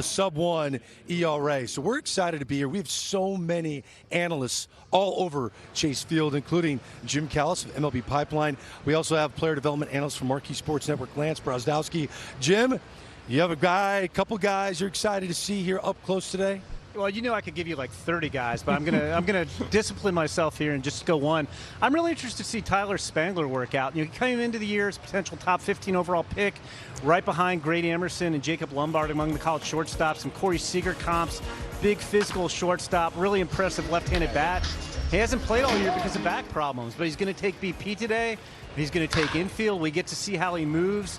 sub-1 ERA. So we're excited to be here. We have so many analysts all over Chase Field, including Jim Callis of MLB Pipeline. We also have player development analyst from Marquee Sports Network, Lance Brozdowski. Jim, you have a couple guys you're excited to see here up close today? Well, you know I could give you like 30 guys, but I'm gonna discipline myself here and just go one. I'm really interested to see Tyler Spangler work out. You know, he came into the year as a potential top 15 overall pick, right behind Grady Emerson and Jacob Lombard among the college shortstops, some Corey Seager comps, big physical shortstop, really impressive left-handed bat. He hasn't played all year because of back problems, but he's going to take BP today. He's going to take Infield. We get to see how he moves.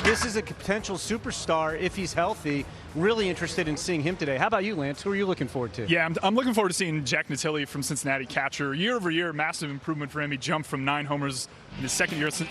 This is a potential superstar if he's healthy. Really interested in seeing him today. How about you, Lance? Who are you looking forward to? Yeah, I'm looking forward to seeing Jack Natilli from Cincinnati, catcher. Year over year, massive improvement for him. He jumped from 9 homers in his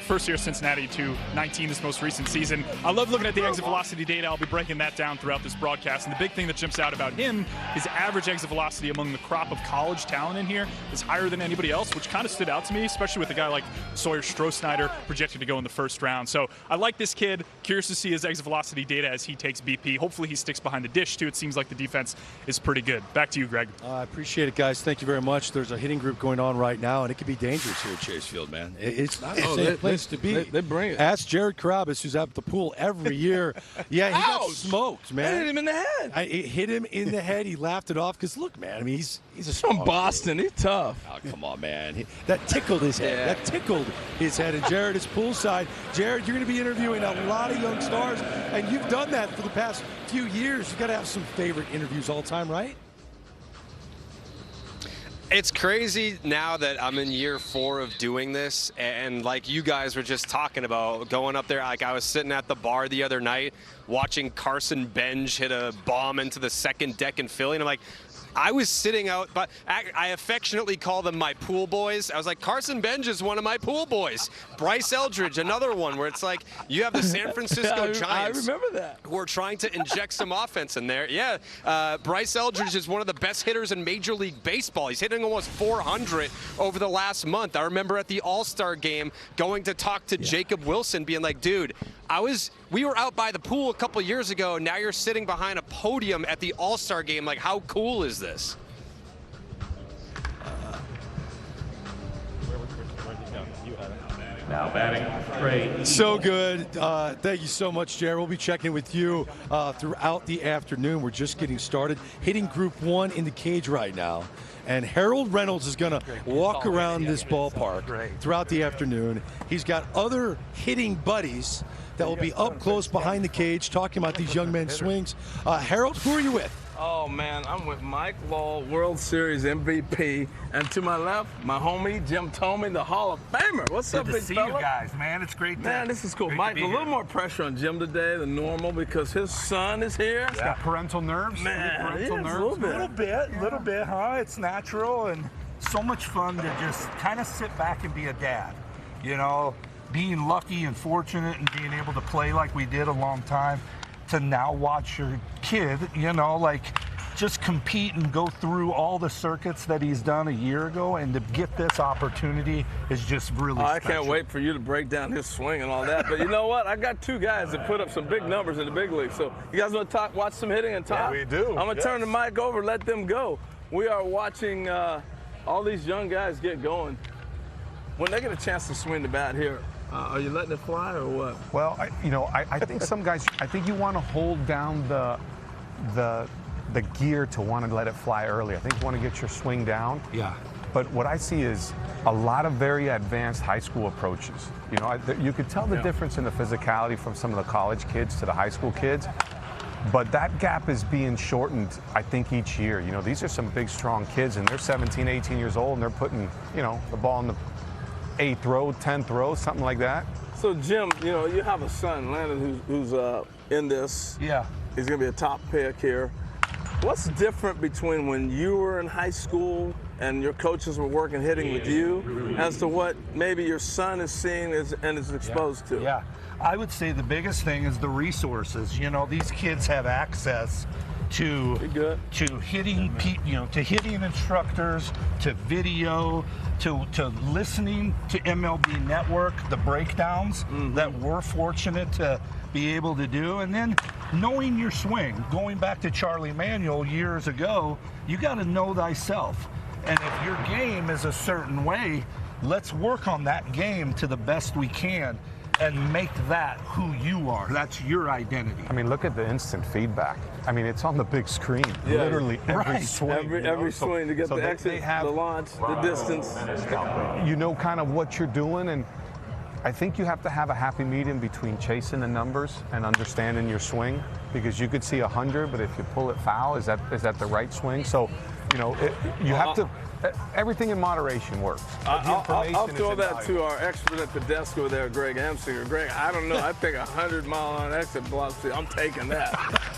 first year at Cincinnati to 19 this most recent season. I love looking at the exit velocity data. I'll be breaking that down throughout this broadcast. And the big thing that jumps out about him, his average exit velocity among the crop of college talent in here is higher than anybody else, which kind of stood out to me, especially with a guy like Sawyer Stroider projected to go in the first round. So I like this kid. Curious to see his exit velocity data as he takes BP. Hopefully he sticks behind the dish, too. It seems like the defense is pretty good. Back to you, Greg. I appreciate it, guys. Thank you very much. There's a hitting group going on right now, and it could be dangerous here at Chase Field, man. It's not a safe place to be. They bring it. Ask Jared Carabas, who's at the pool every year. Yeah, he got smoked, man. I hit him in the head. It hit him in the head. He laughed it off because, look, man, I mean, he's a from Boston. He's tough. Oh, come on, man. That tickled his head. Yeah. That tickled his head. And Jared is poolside. Jared, you're going to be interviewing a lot of young stars, and you've done that for the past few years. You've got to have some favorite interviews all the time, right? It's crazy now that I'm in year 4 of doing this, and like you guys were just talking about going up there, like I was sitting at the bar the other night watching Carson Benj hit a bomb into the second deck in Philly, and I'm like, I was sitting out, but I affectionately call them my pool boys. I was like, Carson Benj is one of my pool boys. Bryce Eldridge, another one where it's like you have the San Francisco Giants. I remember that. Who are trying to inject some offense in there. Yeah, Bryce Eldridge is one of the best hitters in Major League Baseball. He's hitting almost 400 over the last month. I remember at the All-Star game going to talk to Jacob Wilson, being like, dude, we were out by the pool a couple years ago. Now you're sitting behind a podium at the All-Star game. Like, how cool is this? Now batting, Trey. So good. Thank you so much, Jared. We'll be checking with you throughout the afternoon. We're just getting started. Hitting Group 1 in the cage right now. And Harold Reynolds is going to walk around this ballpark throughout the afternoon. He's got other hitting buddies that will be up close behind the cage talking about these young men's swings. Harold, who are you with? Oh, man, I'm with Mike Lowell, World Series MVP. And to my left, my homie, Jim Thome, the Hall of Famer. What's up, big fella? Good to see you guys, man. It's great. Man, this is cool. Mike, a little more pressure on Jim today than normal because his son is here. He's got parental nerves. Man, parental nerves. a little bit, huh? It's natural and so much fun to just kind of sit back and be a dad. You know, being lucky and fortunate and being able to play like we did a long time, to now watch your kid, you know, like just compete and go through all the circuits that he's done a year ago, and to get this opportunity is just really special. I can't wait for you to break down his swing and all that. But you know what? I got 2 guys that put up some big numbers in the big league. So you guys want to watch some hitting and talk? Yeah, we do. I'm going to turn the mic over, let them go. We are watching all these young guys get going. When they get a chance to swing the bat here, are you letting it fly or what? Well, I think some guys, I think you want to hold down the gear to want to let it fly early. I think you want to get your swing down. Yeah. But what I see is a lot of very advanced high school approaches. You know, you could tell the difference in the physicality from some of the college kids to the high school kids. But that gap is being shortened, I think, each year. You know, these are some big, strong kids, and they're 17, 18 years old, and they're putting, you know, the ball in the 8th row, 10th row, something like that. So, Jim, you know, you have a son, Landon, who's in this. Yeah. He's going to be a top pick here. What's different between when you were in high school and your coaches were working hitting with you as to what maybe your son is seeing and is exposed to? Yeah. I would say the biggest thing is the resources. You know, these kids have access to hitting to hitting instructors, to video, to listening to MLB Network, the breakdowns that we're fortunate to be able to do, and then knowing your swing. Going back to Charlie Manuel years ago, you got to know thyself. And if your game is a certain way, let's work on that game to the best we can and make that who you are. That's your identity. I mean, look at the instant feedback. I mean, it's on the big screen. Yeah. Literally every swing. Every swing to get the exit, the launch, the distance. You know kind of what you're doing, and I think you have to have a happy medium between chasing the numbers and understanding your swing, because you could see 100, but if you pull it foul, is that the right swing? So, you know, you have to. Everything in moderation works. I'll throw that to our expert at the desk over there, Greg Amsinger. Greg, I don't know. I think 100-mile-an-hour exit velocity. I'm taking that,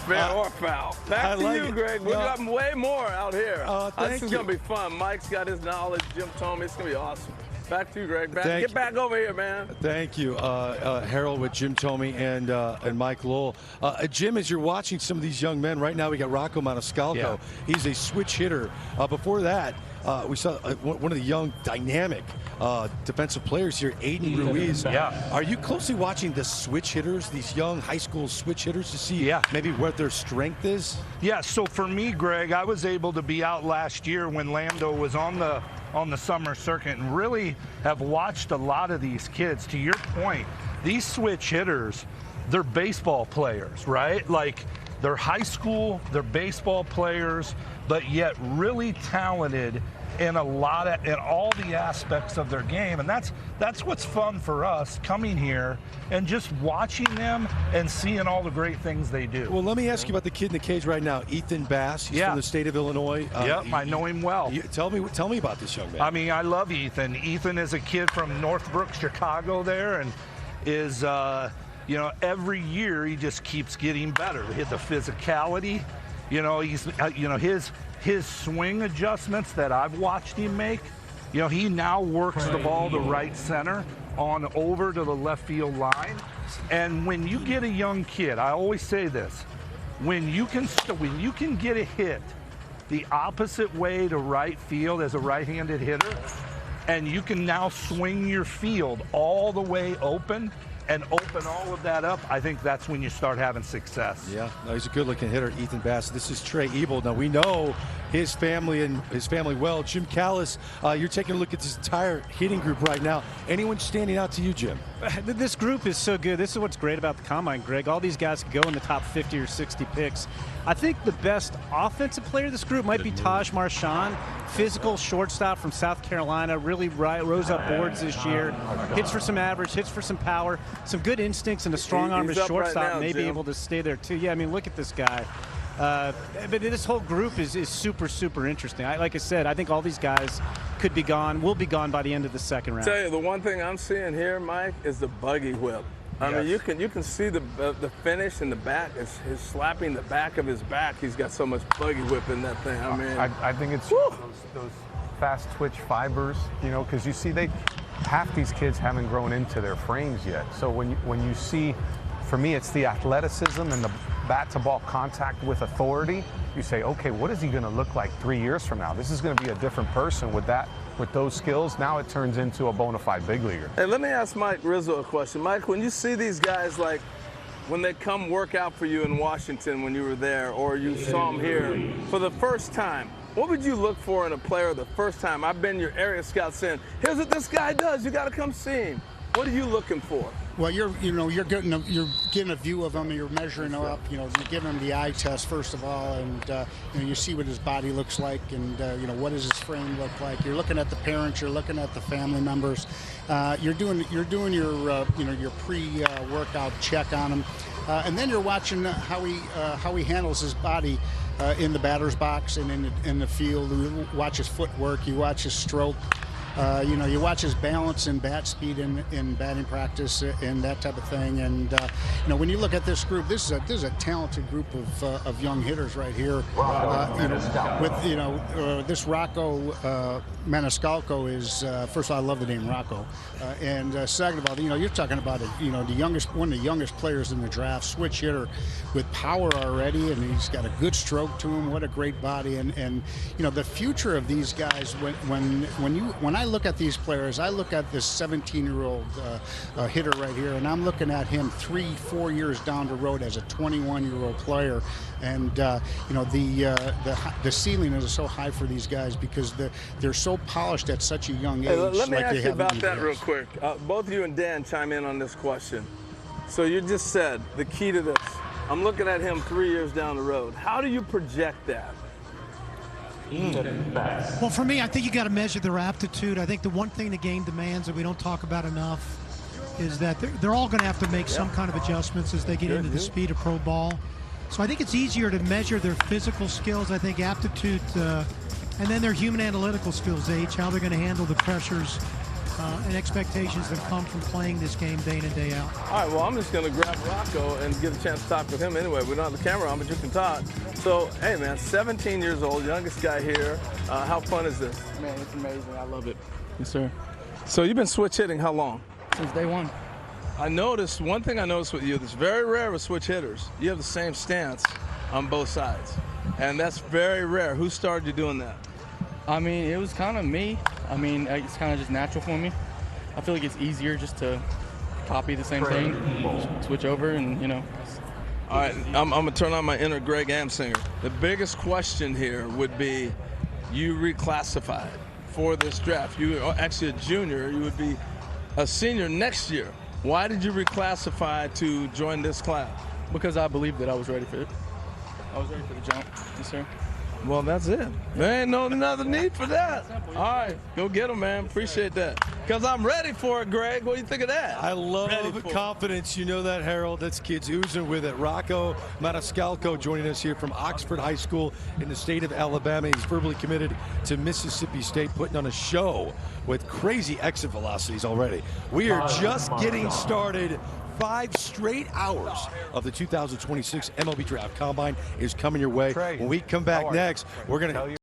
fair or foul. Back to you, Greg. We got way more out here. This is gonna be fun. Mike's got his knowledge. Jim Thome. It's gonna be awesome. Back to you, Greg. Get back over here, man. Thank you, Harold, with Jim Thome and Mike Lowell. Jim, as you're watching some of these young men right now, we got Rocco Maniscalco. Yeah. He's a switch hitter. Before that, we saw one of the young, dynamic defensive players here, Aiden Ruiz. Yeah. Are you closely watching the switch hitters, these young high school switch hitters, to see maybe what their strength is? Yeah, so for me, Greg, I was able to be out last year when Lando was on the summer circuit and really have watched a lot of these kids. To your point, these switch hitters, they're baseball players, right? Like, they're high school, they're baseball players, but yet really talented in all the aspects of their game. And that's what's fun for us coming here and just watching them and seeing all the great things they do. Well, let me ask you about the kid in the cage right now, Ethan Bass. He's from the state of Illinois. I know him well. Tell me about this young man. I mean, I love Ethan. Ethan is a kid from Northbrook, Chicago there, and is every year he just keeps getting better. The physicality, his swing adjustments that I've watched him make, he now works the ball to right center on over to the left field line. And when you get a young kid, I always say this, when you can get a hit the opposite way to right field as a right-handed hitter, and you can now swing your field all the way open and open all of that up, I think that's when you start having success. Yeah, no, he's a good-looking hitter, Ethan Bass. This is Trey Ebel. Now, we know his family well. Jim Callis, you're taking a look at this entire hitting group right now. Anyone standing out to you, Jim? This group is so good. This is what's great about the Combine, Greg. All these guys could go in the top 50 or 60 picks. I think the best offensive player of this group might be Taj Marsh, physical shortstop from South Carolina, really rose up boards this year. Hits for some average, hits for some power, some good instincts, and a strong arm as shortstop. Right now, may be able to stay there too. Yeah, I mean, look at this guy. But this whole group is super, super interesting. Like I said, I think all these guys will be gone by the end of the second round. Tell you, the one thing I'm seeing here, Mike, is the buggy whip. I mean, you can see the finish in the back. It's his slapping the back of his back. He's got so much buggy whip in that thing. I mean, I think it's those fast twitch fibers, because you see half these kids haven't grown into their frames yet. So when you see, for me, it's the athleticism and the bat to ball contact with authority. You say, okay, what is he going to look like 3 years from now? This is going to be a different person with those skills. Now it turns into a bona fide big leaguer. Hey, let me ask Mike Rizzo a question. Mike, when you see these guys, like when they come work out for you in Washington when you were there, or you saw them here for the first time, what would you look for in a player the first time? I've been your area scout saying, here's what this guy does. You got to come see him. What are you looking for? Well, you're getting a view of him, and you're measuring up. You're giving him the eye test first of all, and you see what his body looks like, and what does his frame look like. You're looking at the parents, you're looking at the family members. You're doing your pre-workout check on him, and then you're watching how he handles his body in the batter's box and in the field. You watch his footwork, you watch his stroke. You know, you watch his balance and bat speed in batting practice and that type of thing. And you know, when you look at this group, this is a talented group of young hitters right here. You know, with this Rocco Maniscalco is first of all, I love the name Rocco, and second of all, you know, you're talking about one of the youngest players in the draft, switch hitter with power already, and he's got a good stroke to him. What a great body, and you know, the future of these guys. When I look at these players, I look at this 17-year-old hitter right here, and I'm looking at him 3-4 years down the road as a 21-year-old player, and you know, the ceiling is so high for these guys because they're so polished at such a young age. Hey, let me like ask you about that real quick. Both you and Dan chime in on this question. So you just said the key to this. I'm looking at him 3 years down the road. How do you project that? Well, for me, I think you got to measure their aptitude. I think the one thing the game demands that we don't talk about enough is that they're all going to have to make some kind of adjustments as they get into the speed of pro ball. So I think it's easier to measure their physical skills. I think aptitude, and then their human analytical skills, how they're going to handle the pressures and expectations that come from playing this game day in and day out. All right, well, I'm just going to grab Rocco and get a chance to talk with him anyway. We don't have the camera on, but you can talk. So, hey, man, 17 years old, youngest guy here. How fun is this? Man, it's amazing. I love it. Yes, sir. So you've been switch hitting how long? Since day one. One thing I noticed with you that's very rare with switch hitters, you have the same stance on both sides. And that's very rare. Who started you doing that? I mean, it was kind of me. I mean, it's kind of just natural for me. I feel like it's easier just to copy the same thing, switch over, and, you know. All right, I'm going to turn on my inner Greg Amsinger. The biggest question here would be, you reclassified for this draft. You are actually a junior. You would be a senior next year. Why did you reclassify to join this class? Because I believed that I was ready for it. I was ready for the jump. Yes, sir. Well, that's it. There ain't no another need for that. All right, go get him, man. Appreciate that. Because I'm ready for it, Greg. What do you think of that? I love confidence. You know that, Harold. That's kids oozing with it. Rocco Maniscalco joining us here from Oxford High School in the state of Alabama. He's verbally committed to Mississippi State, putting on a show with crazy exit velocities already. We are just getting started. 5 straight hours of the 2026 MLB Draft Combine is coming your way. Trey, when we come back next, we're going to...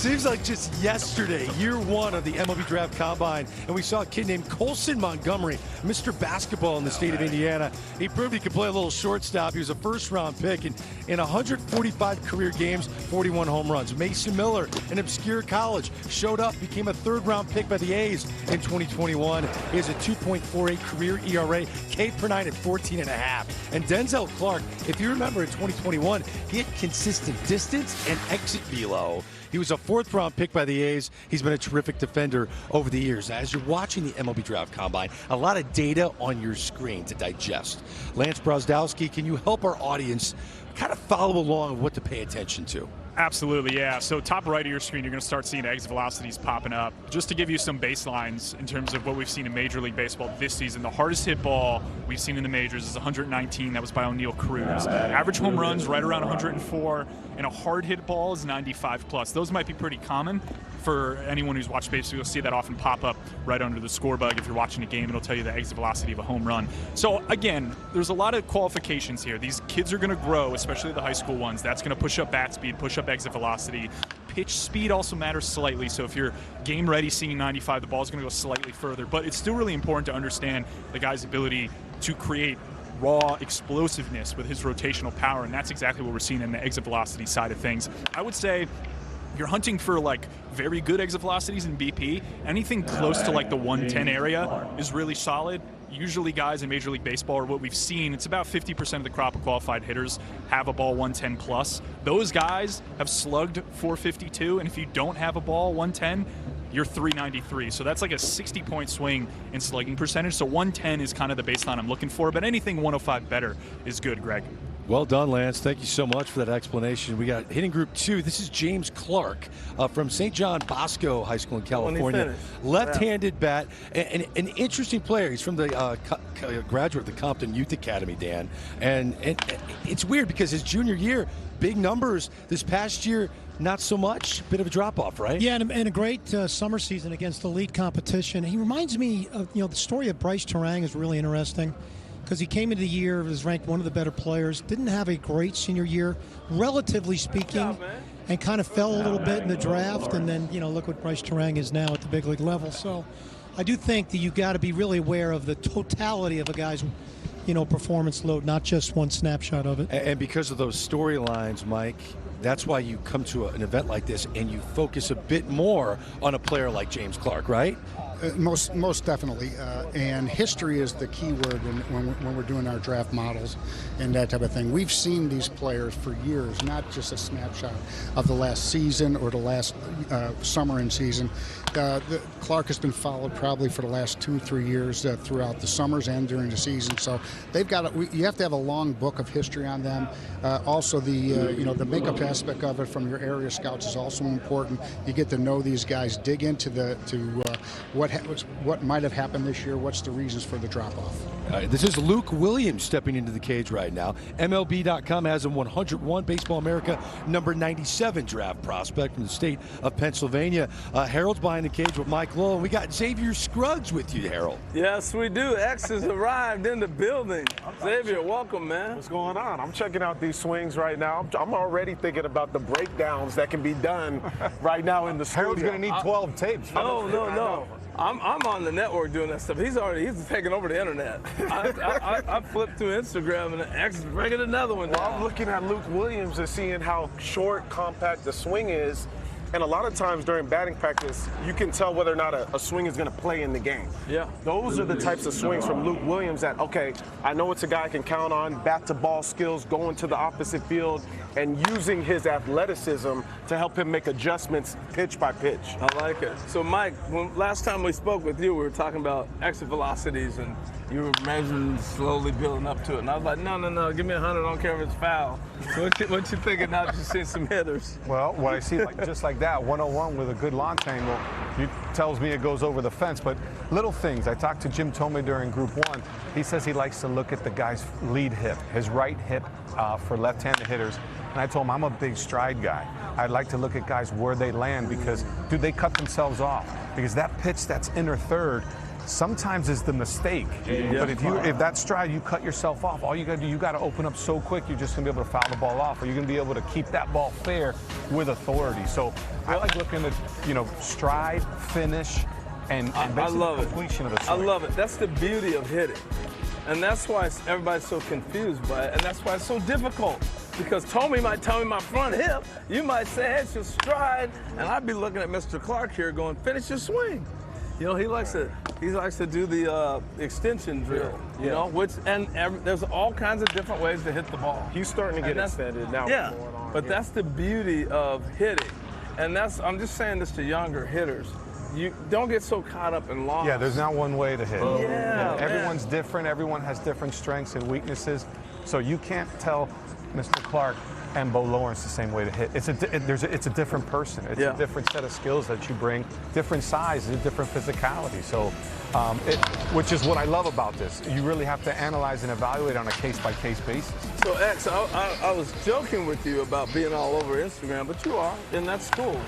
Seems like just yesterday, year one of the MLB Draft Combine, and we saw a kid named Colson Montgomery, Mr. Basketball in the state of Indiana. He proved he could play a little shortstop. He was a first-round pick, and in 145 career games, 41 home runs. Mason Miller, an obscure college, showed up, became a third-round pick by the A's in 2021. He has a 2.48 career ERA, K per 9 at 14.5. And Denzel Clark, if you remember in 2021, he had consistent distance and exit velo. He was a fourth-round pick by the A's. He's been a terrific defender over the years. As you're watching the MLB Draft Combine, a lot of data on your screen to digest. Lance Brozdowski, can you help our audience kind of follow along with what to pay attention to? Absolutely, yeah. So top right of your screen, you're going to start seeing exit velocities popping up. Just to give you some baselines in terms of what we've seen in Major League Baseball this season, the hardest hit ball we've seen in the majors is 119. That was by O'Neal Cruz. Average home runs right around 104, and a hard hit ball is 95 plus. Those might be pretty common for anyone who's watched baseball. You'll see that often pop up right under the score bug. If you're watching a game, it'll tell you the exit velocity of a home run. So again, there's a lot of qualifications here. These kids are going to grow, especially the high school ones. That's going to push up bat speed, push up exit velocity. Pitch speed also matters slightly. So if you're game ready seeing 95, the ball's going to go slightly further. But it's still really important to understand the guy's ability to create raw explosiveness with his rotational power, and that's exactly what we're seeing in the exit velocity side of things. I would say you're hunting for like very good exit velocities in BP. Anything close to like the 110 area is really solid. Usually guys in Major League Baseball, or what we've seen, it's about 50% of the crop of qualified hitters have a ball 110 plus. Those guys have slugged 452, and if you don't have a ball 110, you're 393. So that's like a 60-point swing in slugging percentage. So 110 is kind of the baseline I'm looking for, but anything 105 better is good, Greg. Well done, Lance. Thank you so much for that explanation. We got hitting group 2. This is James Clark from St. John Bosco High School in California. Left-handed bat, and an interesting player. He's from the graduate of the Compton Youth Academy, Dan. And it's weird because his junior year, big numbers. This past year, not so much. Bit of a drop-off, right? Yeah, and a great summer season against elite competition. He reminds me of, the story of Bryce Terang is really interesting because he came into the year, was ranked one of the better players, didn't have a great senior year, relatively speaking, and kind of fell a little bit in the draft. And then, look what Bryce Terang is now at the big league level. So I do think that you got to be really aware of the totality of a guy's performance load, not just one snapshot of it. And because of those storylines, Mike, that's why you come to an event like this and you focus a bit more on a player like James Clark, right? Most definitely, and history is the key word when we're doing our draft models and that type of thing. We've seen these players for years, not just a snapshot of the last season or the last summer and season. Clark has been followed probably for the last 2-3 years throughout the summers and during the season. So they've got you have to have a long book of history on them. Also, the makeup aspect of it from your area scouts is also important. You get to know these guys, dig into what might have happened this year, what's the reasons for the drop-off. This is Luke Williams stepping into the cage right now. MLB.com has him 101, Baseball America number 97 draft prospect from the state of Pennsylvania. Harold's behind the cage with Mike Lowell, and we got Xavier Scruggs with you, Harold. Yes, we do. X has arrived in the building. Xavier, welcome, man. What's going on? I'm checking out these swings right now. I'm already thinking about the breakdowns that can be done right now in the studio. Harold's going to need 12 tapes. No. I'm on the network doing that stuff. He's taking over the internet. I flipped through Instagram and X is bringing another one down. Well, I'm looking at Luke Williams and seeing how short, compact the swing is. And a lot of times during batting practice, you can tell whether or not a swing is going to play in the game. Yeah. Those are the types of swings from Luke Williams that, okay, I know it's a guy I can count on, bat-to-ball skills, going to the opposite field, and using his athleticism to help him make adjustments pitch by pitch. I like it. So, Mike, last time we spoke with you, we were talking about exit velocities, and you were measuring, slowly building up to it. And I was like, no, give me 100, I don't care if it's foul. So what you thinking now that you see some hitters? Well, what I see, just like that, 101 with a good launch angle, tells me it goes over the fence. But little things. I talked to Jim Thome during Group 1. He says he likes to look at the guy's lead hip, his right hip for left-handed hitters. And I told him I'm a big stride guy. I'd like to look at guys where they land because, do they cut themselves off? Because that pitch that's inner third sometimes is the mistake. Yeah. But if that stride, you cut yourself off, all you got to do, you got to open up so quick, you're just going to be able to foul the ball off, or you're going to be able to keep that ball fair with authority. So I like looking at, stride, finish, and I love completion of the I swing. love it. That's the beauty of hitting. And that's why everybody's so confused by it, and that's why it's so difficult. Because Thome might tell me my front hip, you might say, hey, it's your stride, and I'd be looking at Mr. Clark here going, finish your swing. He likes to do the extension drill, you know, there's all kinds of different ways to hit the ball. He's starting to get extended now. Yeah, but that's the beauty of hitting. And I'm just saying this to younger hitters. You don't get so caught up in loss. Yeah, there's not one way to hit. Everyone's different. Everyone has different strengths and weaknesses. So you can't tell Mr. Clark and Bo Lawrence the same way to hit. It's a different person. It's a different set of skills that you bring, different size, and different physicality. So, which is what I love about this. You really have to analyze and evaluate on a case-by-case basis. So, X, I was joking with you about being all over Instagram, but you are, and that's cool.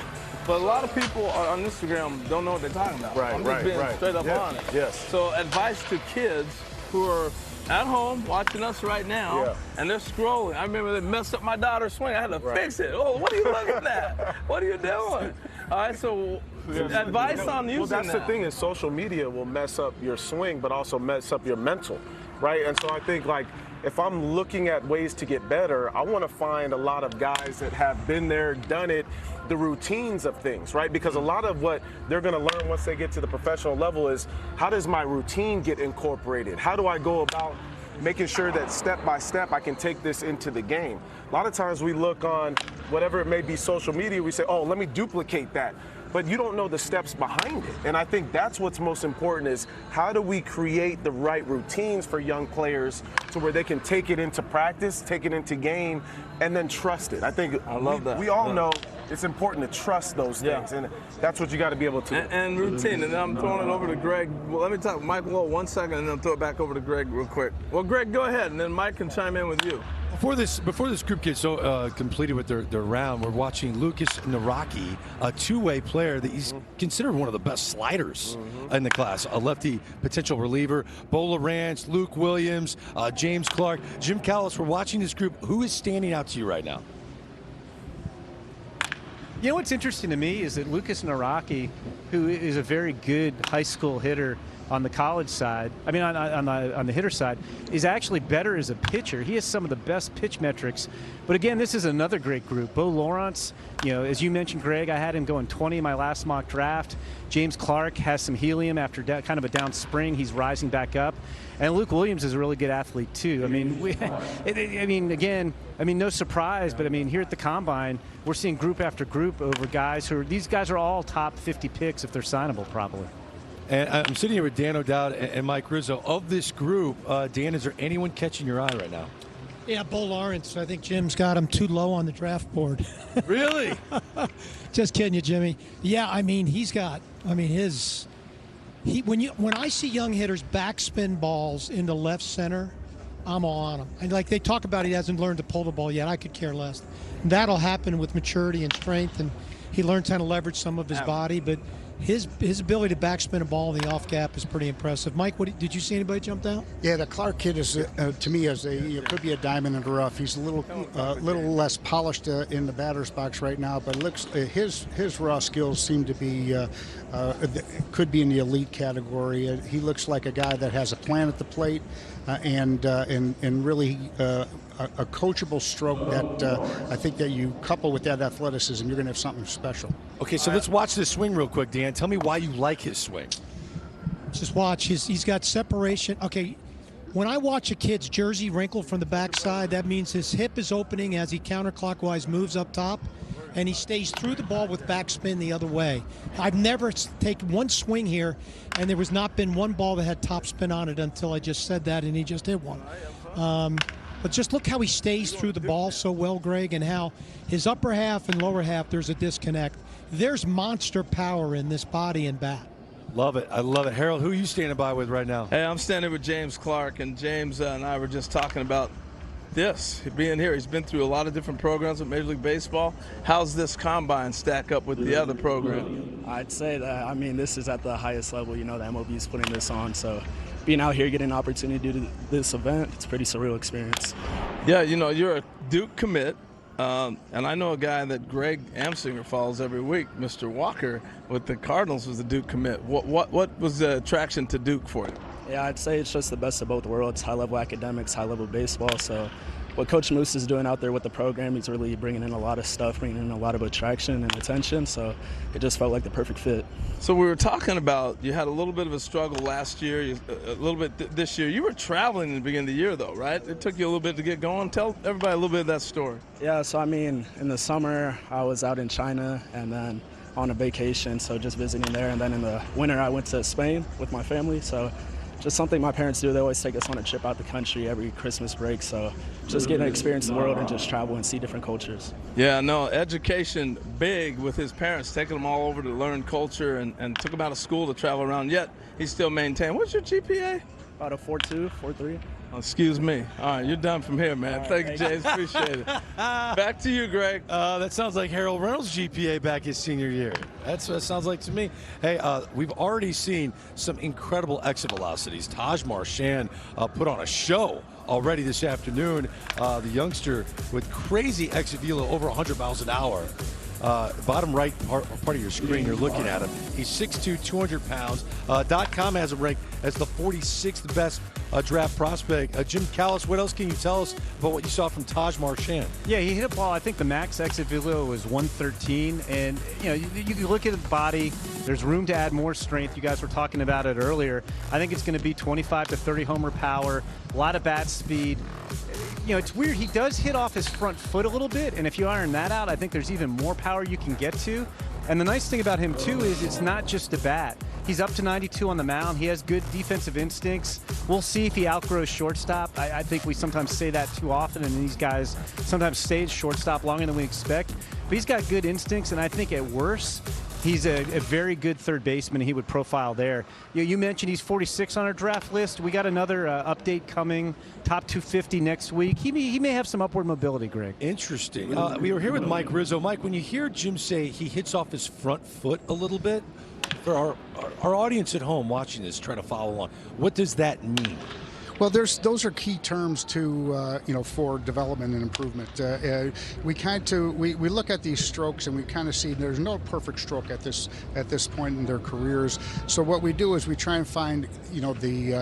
But a lot of people on Instagram don't know what they're talking about. Right, I'm just being straight up honest. Yes. So, advice to kids who are at home watching us right now, and they're scrolling. I remember they messed up my daughter's swing. I had to fix it. Oh, what are you looking at? What are you doing? All right, so advice on using that. Well, that's the thing is social media will mess up your swing, but also mess up your mental, right? And so I think, if I'm looking at ways to get better, I want to find a lot of guys that have been there, done it, the routines of things, right? Because a lot of what they're going to learn once they get to the professional level is, how does my routine get incorporated? How do I go about making sure that step by step I can take this into the game? A lot of times we look on whatever it may be social media, we say, oh, let me duplicate that. but you don't know the steps behind it. And I think that's what's most important is how do we create the right routines for young players to where they can take it into practice, take it into game, and then trust it. I think I love that. We all know it's important to trust those things, and that's what you got to be able to do. And routine, and then I'm throwing it over to Greg. Well, let me talk Mike Lowe 1 second, and then I'll throw it back over to Greg real quick. Well, Greg, go ahead, and then Mike can chime in with you. Before this group gets completed with their round, we're watching Lucas Naraki, a two-way player that he's considered one of the best sliders in the class. A lefty potential reliever. Bola Ranch, Luke Williams, James Clark, Jim Callis. We're watching this group. Who is standing out to you right now? You know what's interesting to me is that Lucas Naraki, who is a very good high school hitter on the college side, I mean on the hitter side, is actually better as a pitcher. He has some of the best pitch metrics. But again, this is another great group. Bo Lawrence, you know, as you mentioned, Greg, I had him going 20 in my last mock draft. James Clark has some helium after kind of a down spring. He's rising back up. And Luke Williams is a really good athlete too. I mean, no surprise, but I mean, here at the Combine, we're seeing group after group over guys these guys are all top 50 picks if they're signable probably. And I'm sitting here with Dan O'Dowd and Mike Rizzo. Of this group, Dan, is there anyone catching your eye right now? Yeah, Bo Lawrence. I think Jim's got him too low on the draft board. Really? Just kidding you, Jimmy. Yeah, I mean, when I see young hitters backspin balls into left center, I'm all on him. And like they talk about, he hasn't learned to pull the ball yet. I could care less. That'll happen with maturity and strength, and he learns how to leverage some of his body, but his ability to backspin a ball in the off gap is pretty impressive. Mike, did you see anybody jump down? Yeah, the Clark kid is to me could be a diamond in the rough. He's a little less polished in the batter's box right now, but looks his raw skills seem to be could be in the elite category. He looks like a guy that has a plan at the plate and really. A coachable stroke that I think that you couple with that athleticism, you're going to have something special. Okay, so let's watch this swing real quick, Dan. Tell me why you like his swing. Just watch. He's got separation. Okay, when I watch a kid's jersey wrinkle from the backside, that means his hip is opening as he counterclockwise moves up top, and he stays through the ball with backspin the other way. I've never taken one swing here, and there was not been one ball that had topspin on it until I just said that, and he just hit one. But just look how he stays through the ball so well, Greg, and how his upper half and lower half, there's a disconnect. There's monster power in this body and bat. Love it. I love it. Harold, who are you standing by with right now? Hey, I'm standing with James Clark, and James and I were just talking about this, being here. He's been through a lot of different programs with Major League Baseball. How's this Combine stack up with the other program? I'd say that, I mean, this is at the highest level, the MLB is putting this on, so being out here getting an opportunity to do this event, it's a pretty surreal experience. Yeah, you're a Duke commit, and I know a guy that Greg Amsinger follows every week, Mr. Walker, with the Cardinals, was a Duke commit. What was the attraction to Duke for you? Yeah, I'd say it's just the best of both worlds, high-level academics, high-level baseball, so what Coach Moose is doing out there with the program, he's really bringing in a lot of stuff, bringing in a lot of attraction and attention, so it just felt like the perfect fit. So we were talking about, you had a little bit of a struggle last year, a little bit this year. You were traveling in the beginning of the year, though, right? It took you a little bit to get going. Tell everybody a little bit of that story. Yeah, so I mean, in the summer, I was out in China and then on a vacation, so just visiting there. And then in the winter, I went to Spain with my family, so just something my parents do. They always take us on a trip out the country every Christmas break. So just getting to experience the world and just travel and see different cultures. Yeah, no, education big with his parents, taking them all over to learn culture and took them out of school to travel around. Yet he still maintained. What's your GPA? About a 4.2, 4.3. Oh, excuse me. All right, you're done from here, man. Thank you, James. Appreciate it. Back to you, Greg. That sounds like Harold Reynolds' GPA back his senior year. That's what it sounds like to me. Hey, we've already seen some incredible exit velocities. Taj Marsh put on a show already this afternoon. The youngster with crazy exit velo over 100 miles an hour. Bottom right part of your screen, you're looking at him. He's 6'2", 200 pounds. .com has him ranked as the 46th best draft prospect. Jim Callis, what else can you tell us about what you saw from Taj Marchand? Yeah, he hit a ball. I think the max exit velo was 113, and you can look at the body. There's room to add more strength. You guys were talking about it earlier. I think it's going to be 25 to 30 homer power, a lot of bat speed. It's weird. He does hit off his front foot a little bit, and if you iron that out, I think there's even more power you can get to. And the nice thing about him, too, is it's not just a bat. He's up to 92 on the mound. He has good defensive instincts. We'll see if he outgrows shortstop. I think we sometimes say that too often, and these guys sometimes stay at shortstop longer than we expect. But he's got good instincts, and I think at worst, he's a very good third baseman. He would profile there. You mentioned he's 46 on our draft list. We got another update coming, top 250 next week. He may have some upward mobility, Greg. Interesting. We were here with Mike Rizzo. Mike, when you hear Jim say he hits off his front foot a little bit, for our audience at home watching this, trying to follow along, what does that mean? Well, those are key terms to for development and improvement. We look at these strokes and we kind of see there's no perfect stroke at this point in their careers. So what we do is we try and find the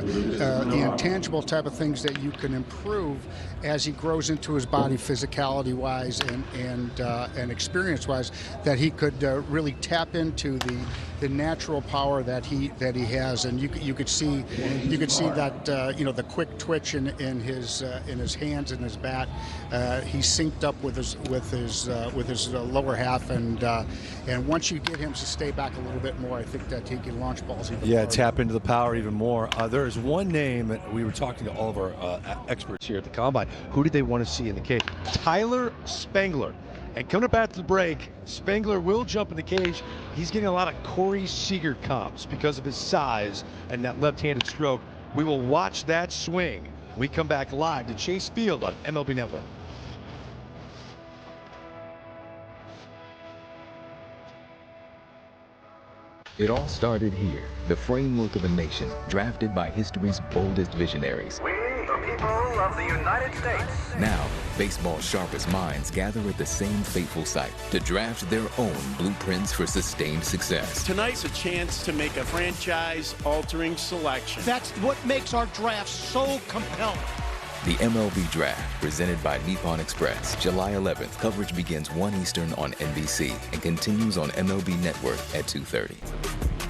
intangible type of things that you can improve as he grows into his body, physicality wise and experience wise, that he could really tap into the natural power that he has. And you could see that the quick twitch in his hands and his bat. He's synced up with his lower half, and once you get him to stay back a little bit more, I think that he can launch balls even more. Tap into the power even more. There is one name that we were talking to all of our experts here at the Combine. Who did they want to see in the cage? Tyler Spangler. And coming up after the break, Spangler will jump in the cage. He's getting a lot of Corey Seager comps because of his size and that left-handed stroke. We will watch that swing. We come back live to Chase Field on MLB Network. It all started here, the framework of a nation drafted by history's boldest visionaries. We, the people of the United States. Now, baseball's sharpest minds gather at the same fateful site to draft their own blueprints for sustained success. Tonight's a chance to make a franchise-altering selection. That's what makes our draft so compelling. The MLB Draft, presented by Nippon Express, July 11th. Coverage begins 1 Eastern on NBC and continues on MLB Network at 2:30.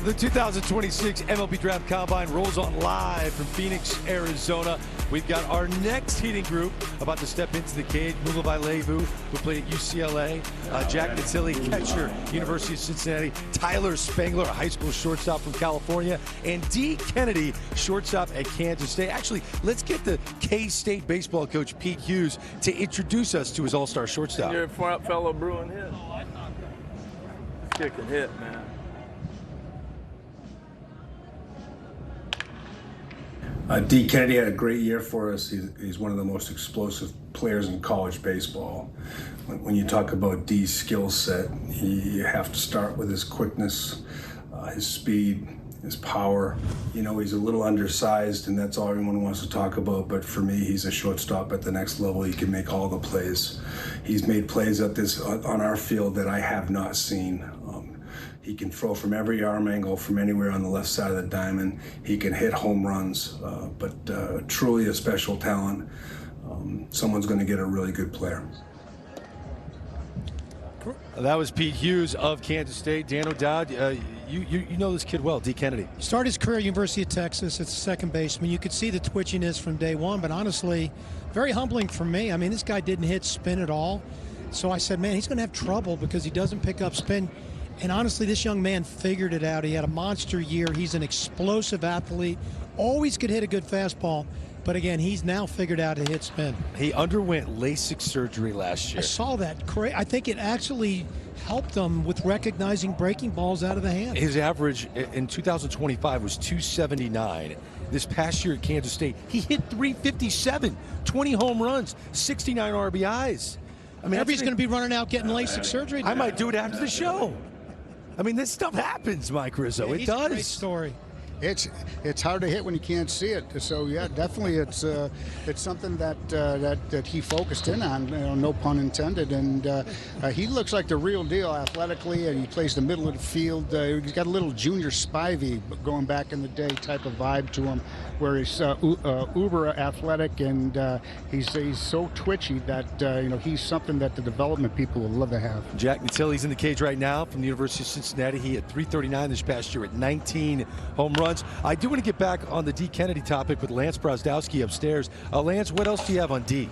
The 2026 MLB Draft Combine rolls on live from Phoenix, Arizona. We've got our next hitting group about to step into the cage. Mulivai Levu, who played at UCLA. Jack Natilli, catcher, University of Cincinnati. Tyler Spangler, a high school shortstop from California. And Dee Kennedy, shortstop at Kansas State. Actually, let's get the K-State baseball coach, Pete Hughes, to introduce us to his all-star shortstop. And your fellow Bruin hit. Kick and hit, man. Dee Kennedy had a great year for us. He's one of the most explosive players in college baseball. When you talk about Dee's skill set, you have to start with his quickness, his speed, his power. He's a little undersized, and that's all everyone wants to talk about. But for me, he's a shortstop at the next level. He can make all the plays. He's made plays on our field that I have not seen. He can throw from every arm angle, from anywhere on the left side of the diamond. He can hit home runs, but truly a special talent. Someone's going to get a really good player. That was Pete Hughes of Kansas State. Dan O'Dowd, you know this kid well, Dee Kennedy. He started his career at University of Texas as a second baseman. You could see the twitchiness from day one, but honestly, very humbling for me. I mean, this guy didn't hit spin at all. So I said, man, he's going to have trouble because he doesn't pick up spin. And honestly, this young man figured it out. He had a monster year. He's an explosive athlete. Always could hit a good fastball. But again, he's now figured out to hit spin. He underwent LASIK surgery last year. I saw that. I think it actually helped him with recognizing breaking balls out of the hand. His average in 2025 was 279. This past year at Kansas State, he hit 357, 20 home runs, 69 RBIs. I mean, he's going to be running out getting LASIK surgery. I might do it after the show. I mean, this stuff happens, Mike Rizzo. It does. A great story. It's hard to hit when you can't see it. So yeah, definitely it's something that he focused in on. No pun intended. And he looks like the real deal athletically, and he plays the middle of the field. He's got a little Junior Spivey going back in the day type of vibe to him, where he's uber athletic and he's so twitchy that he's something that the development people would love to have. Jack Natilli's in the cage right now from the University of Cincinnati. He had 339 this past year at 19 home runs. I do want to get back on the Dee Kennedy topic with Lance Brozdowski upstairs. Lance, what else do you have on Dee?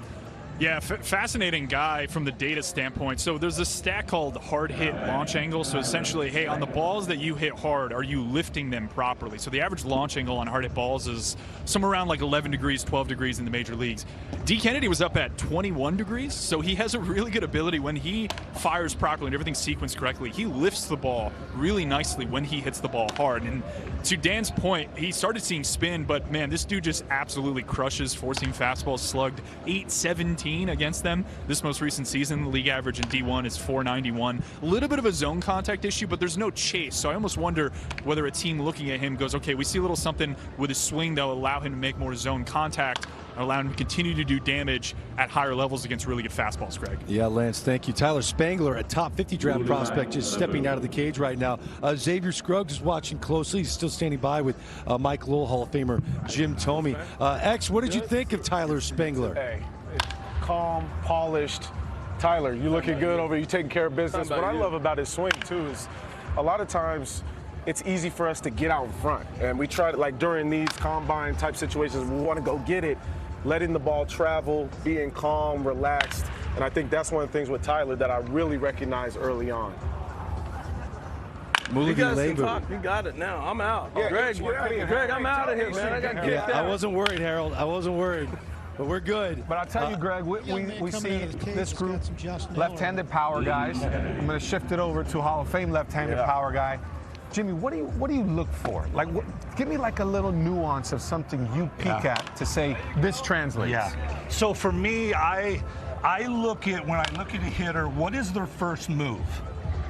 Yeah, fascinating guy from the data standpoint. So there's a stat called hard hit launch angle. So essentially, hey, on the balls that you hit hard, are you lifting them properly? So the average launch angle on hard hit balls is somewhere around like 11 degrees, 12 degrees in the major leagues. Dee Kennedy was up at 21 degrees. So he has a really good ability when he fires properly and everything's sequenced correctly. He lifts the ball really nicely when he hits the ball hard. And to Dan's point, he started seeing spin, but man, this dude just absolutely crushes four-seam fastballs, slugged .817 against them this most recent season. The league average in D1 is .491. A little bit of a zone contact issue, but there's no chase. So I almost wonder whether a team looking at him goes, okay, we see a little something with his swing that will allow him to make more zone contact, allow him to continue to do damage at higher levels against really good fastballs, Greg. Yeah, Lance, thank you. Tyler Spangler, a top 50 draft prospect, just stepping out of the cage right now. Xavier Scruggs is watching closely. He's still standing by with Mike Lowell, Hall of Famer Jim Thome. X, what did you think of Tyler Spangler? Hey, calm, polished. Tyler, you looking good over here. You taking care of business. What I love about his swing, too, is a lot of times it's easy for us to get out in front. And we try to, like during these combine type situations, we want to go get it, letting the ball travel, being calm, relaxed. And I think that's one of the things with Tyler that I really recognized early on. Mulivai Levu. You got it now. I'm out. Yeah, Greg, I'm out of here, man. I got kicked out. I wasn't worried, Harold. I wasn't worried. But we're good. But I'll tell you, Greg, we see this group, left-handed power guys. I'm going to shift it over to Hall of Fame left-handed power guy. Jimmy, what do you look for? Like, give me like a little nuance of something you peek at to say this translates. Yeah. So for me, I look at, when I look at a hitter, what is their first move?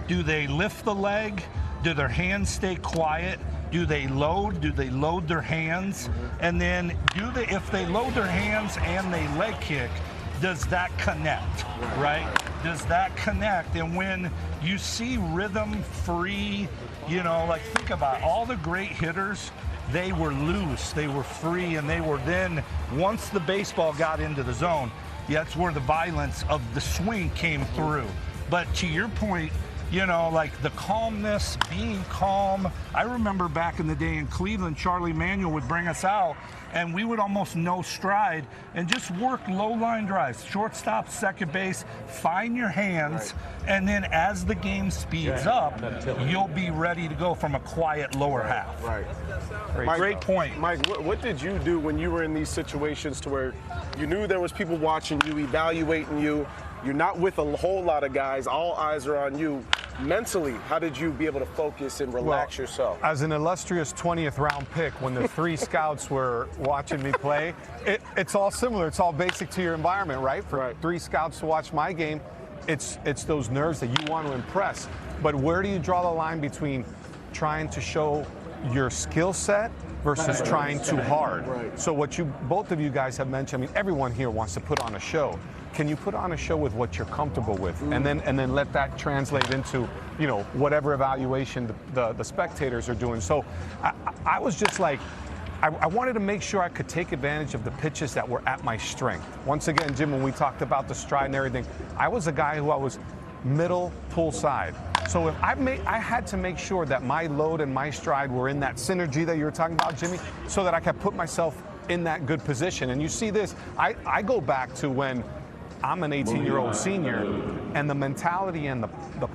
Do they lift the leg? Do their hands stay quiet? Do they load? Do they load their hands? And then if they load their hands and they leg kick, does that connect, right? Does that connect? And when you see rhythm free, you know, like think about it, all the great hitters, they were loose, they were free, and they were then, once the baseball got into the zone, that's where the violence of the swing came through. But to your point, you know, like the calmness, being calm. I remember back in the day in Cleveland, Charlie Manuel would bring us out and we would almost no stride and just work low line drives, shortstop, second base, find your hands, and then as the game speeds up, you'll be ready to go from a quiet lower half. Right. Great point. Mike, what did you do when you were in these situations to where you knew there was people watching you, evaluating you, you're not with a whole lot of guys, all eyes are on you. Mentally, how did you be able to focus and relax yourself? As an illustrious 20th round pick, when the 3 scouts were watching me play, it's all similar. It's all basic to your environment, right? For 3 scouts to watch my game, it's those nerves that you want to impress. But where do you draw the line between trying to show your skill set versus trying too hard? So what both of you guys have mentioned, I mean, everyone here wants to put on a show. Can you put on a show with what you're comfortable with, and then let that translate into, you know, whatever evaluation the spectators are doing? So I was just like, I wanted to make sure I could take advantage of the pitches that were at my strength. Once again, Jim, when we talked about the stride and everything, I was a guy who I was middle, pull side. So if I had to make sure that my load and my stride were in that synergy that you were talking about, Jimmy, so that I could put myself in that good position. And you see this, I go back to when I'm an 18-year-old senior, and the mentality and the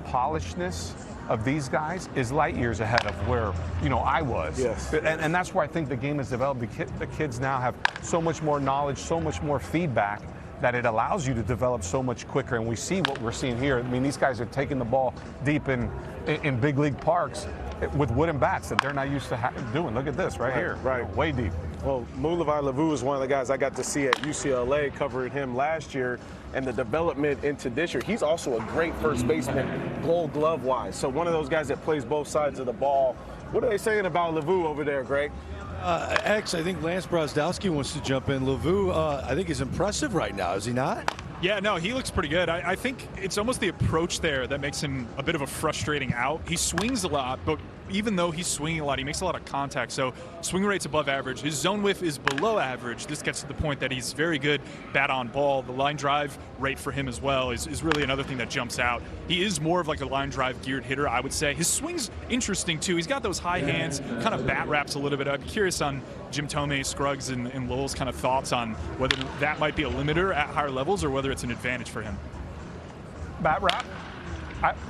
polishedness of these guys is light years ahead of where, you know, I was. Yes. And that's where I think the game has developed. The kids now have so much more knowledge, so much more feedback, that it allows you to develop so much quicker. And we see what we're seeing here. I mean, these guys are taking the ball deep in big league parks with wooden bats that they're not used to doing. Look at this right here. Right. Way deep. Well, Mulivai Levu is one of the guys I got to see at UCLA, covering him last year, and the development into this year. He's also a great first baseman, Gold Glove-wise. So one of those guys that plays both sides of the ball. What are they saying about Levu over there, Greg? X, I think Lance Brozdowski wants to jump in. Levu, I think, is impressive right now, is he not? Yeah, no, he looks pretty good. I think it's almost the approach there that makes him a bit of a frustrating out. He swings a lot, but even though he's swinging a lot, he makes a lot of contact. So swing rate's above average. His zone whiff is below average. This gets to the point that he's very good bat on ball. The line drive rate for him as well is really another thing that jumps out. He is more of like a line drive geared hitter, I would say. His swing's interesting too. He's got those high hands, kind of bat wraps a little bit. I'd be curious on Jim Thome, Scruggs, and Lowell's kind of thoughts on whether that might be a limiter at higher levels or whether it's an advantage for him. Bat wrap?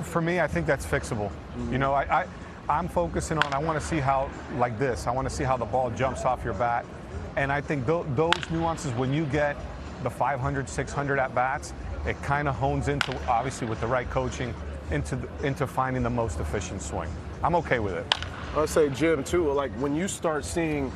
For me, I think that's fixable. You know, I'm focusing on, I want to see how, like this, I want to see how the ball jumps off your bat. And I think those nuances, when you get the 500, 600 at-bats, it kind of hones into, obviously with the right coaching, into finding the most efficient swing. I'm okay with it. I'd say, Jim, too, like when you start seeing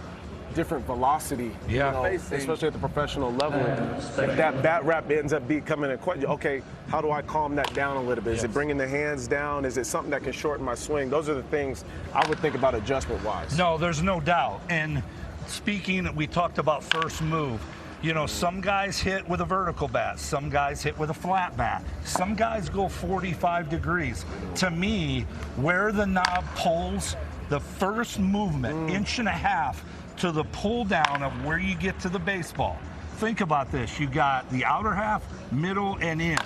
different velocity, you know, especially at the professional level, if that bat wrap ends up becoming a question, okay, how do I calm that down a little bit? Is it bringing the hands down? Is it something that can shorten my swing? Those are the things I would think about adjustment-wise. No, there's no doubt. And speaking, we talked about first move. You know, some guys hit with a vertical bat. Some guys hit with a flat bat. Some guys go 45 degrees. To me, where the knob pulls, the first movement, inch and a half to the pull down of where you get to the baseball. Think about this. You got the outer half, middle, and in.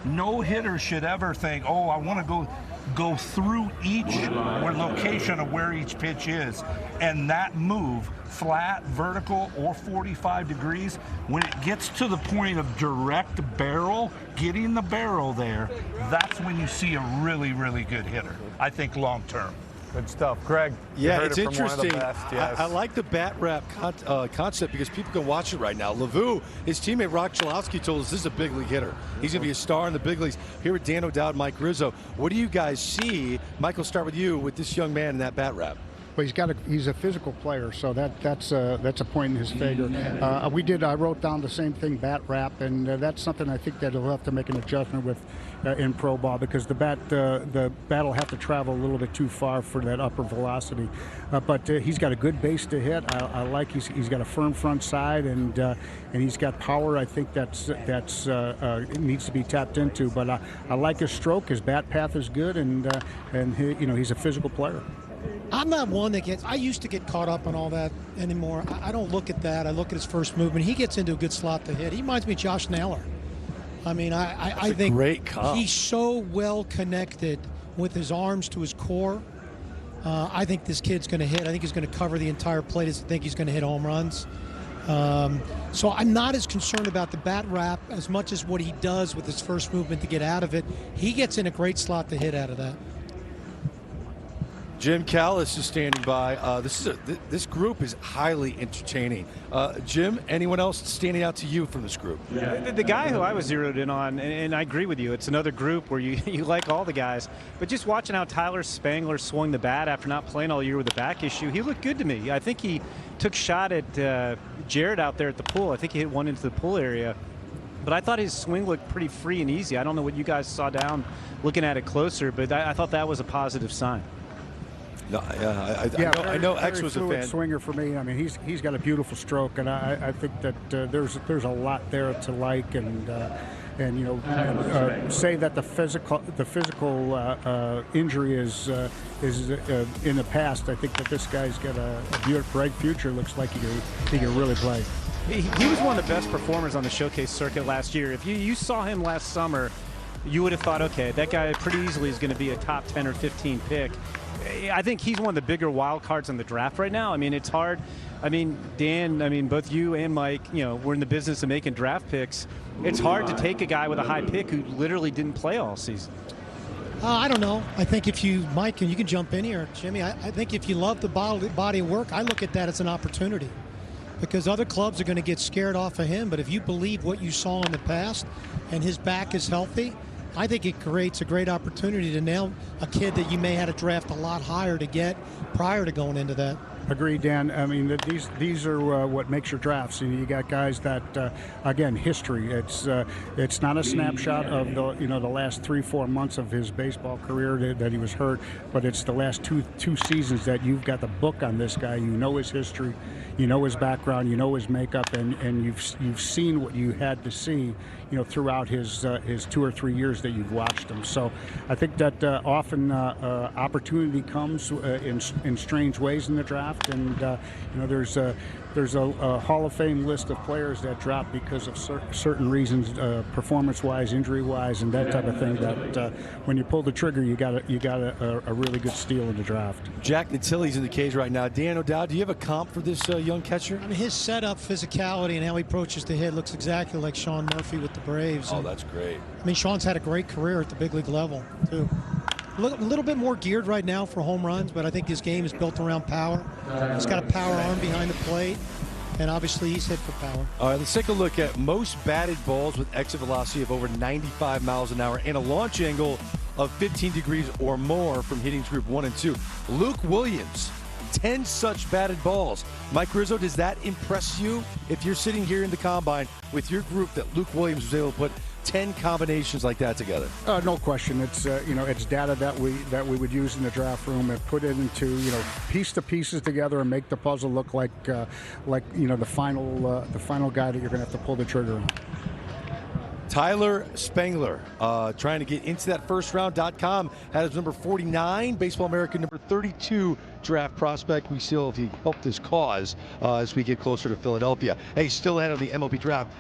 No hitter should ever think, oh, I want to go through each location of where each pitch is. And that move, flat, vertical, or 45 degrees, when it gets to the point of direct barrel, getting the barrel there, that's when you see a really, really good hitter, I think, long term. Good stuff. Greg, yeah, it's it from one of the interesting. best, yes. I like the bat wrap concept because people can watch it right now. Levu, his teammate Rock Chalowski told us this is a big league hitter. He's going to be a star in the big leagues. Here with Dan O'Dowd, Mike Rizzo. What do you guys see? Mike, will start with you with this young man in that bat wrap. Well, he's a physical player, so that's a point in his favor. I wrote down the same thing, bat wrap, and that's something I think that he'll have to make an adjustment with in pro ball because the bat will have to travel a little bit too far for that upper velocity. But he's got a good base to hit. I like he's got a firm front side and he's got power. I think that's needs to be tapped into. But I like his stroke. His bat path is good, and he's a physical player. I'm not one that I used to get caught up on all that anymore. I don't look at that. I look at his first movement. He gets into a good slot to hit. He reminds me of Josh Naylor. I mean, I think great comp. He's so well connected with his arms to his core. I think this kid's going to hit. I think he's going to cover the entire plate. I think he's going to hit home runs. So I'm not as concerned about the bat wrap as much as what he does with his first movement to get out of it. He gets in a great slot to hit out of that. Jim Callis is standing by. This group is highly entertaining. Jim, anyone else standing out to you from this group? Yeah. The guy who I was zeroed in on, and I agree with you, it's another group where you like all the guys, but just watching how Tyler Spangler swung the bat after not playing all year with a back issue, he looked good to me. I think he took shot at Jared out there at the pool. I think he hit one into the pool area. But I thought his swing looked pretty free and easy. I don't know what you guys saw down looking at it closer, but I thought that was a positive sign. No, I know X was a fan. Swinger for me. I mean, he's got a beautiful stroke, and I think that there's a lot there to like, and say that the physical injury is in the past. I think that this guy's got a bright future. Looks like he can really play. He was one of the best performers on the showcase circuit last year. If you saw him last summer, you would have thought, okay, that guy pretty easily is going to be a top 10 or 15 pick. I think he's one of the bigger wild cards in the draft right now. I mean, it's hard. I mean, Dan, both you and Mike, we're in the business of making draft picks. It's hard to take a guy with a high pick who literally didn't play all season. I don't know. I think if you, Mike, and you can jump in here, Jimmy, I think if you love the body of work, I look at that as an opportunity because other clubs are going to get scared off of him. But if you believe what you saw in the past and his back is healthy, I think it creates a great opportunity to nail a kid that you may have to draft a lot higher to get prior to going into that. Agreed, Dan. I mean, these are what makes your drafts. You got guys that, again, history. It's not a snapshot of the last 3-4 months of his baseball career that he was hurt, but it's the last two seasons that you've got the book on this guy. You know his history, you know his background, you know his makeup, and you've seen what you had to see, throughout his 2 or 3 years that you've watched him. So I think that often opportunity comes in strange ways in the draft, and there's a Hall of Fame list of players that drop because of certain reasons, performance-wise, injury-wise, and that type of thing. That when you pull the trigger, you got a really good steal in the draft. Jack Natilli's in the cage right now. Dan O'Dowd, do you have a comp for this young catcher? I mean, his setup, physicality, and how he approaches the hit looks exactly like Sean Murphy with the Braves. Oh, that's great. I mean, Sean's had a great career at the big league level, too. A little bit more geared right now for home runs, but I think his game is built around power. He's got a power arm behind the plate, and obviously he's hit for power. All right, let's take a look at most batted balls with exit velocity of over 95 miles an hour and a launch angle of 15 degrees or more from hitting group 1 and 2. Luke Williams, 10 such batted balls. Mike Rizzo, does that impress you if you're sitting here in the combine with your group that Luke Williams was able to put 10 combinations like that together? No question. It's it's data that we would use in the draft room and put it into piece the pieces together and make the puzzle look like the final guy that you're going to have to pull the trigger on. Tyler Spangler, trying to get into that first-round.com, had his number 49, Baseball America number 32 draft prospect. We still, if he helped his cause as we get closer to Philadelphia. Hey, still ahead of the MLB Draft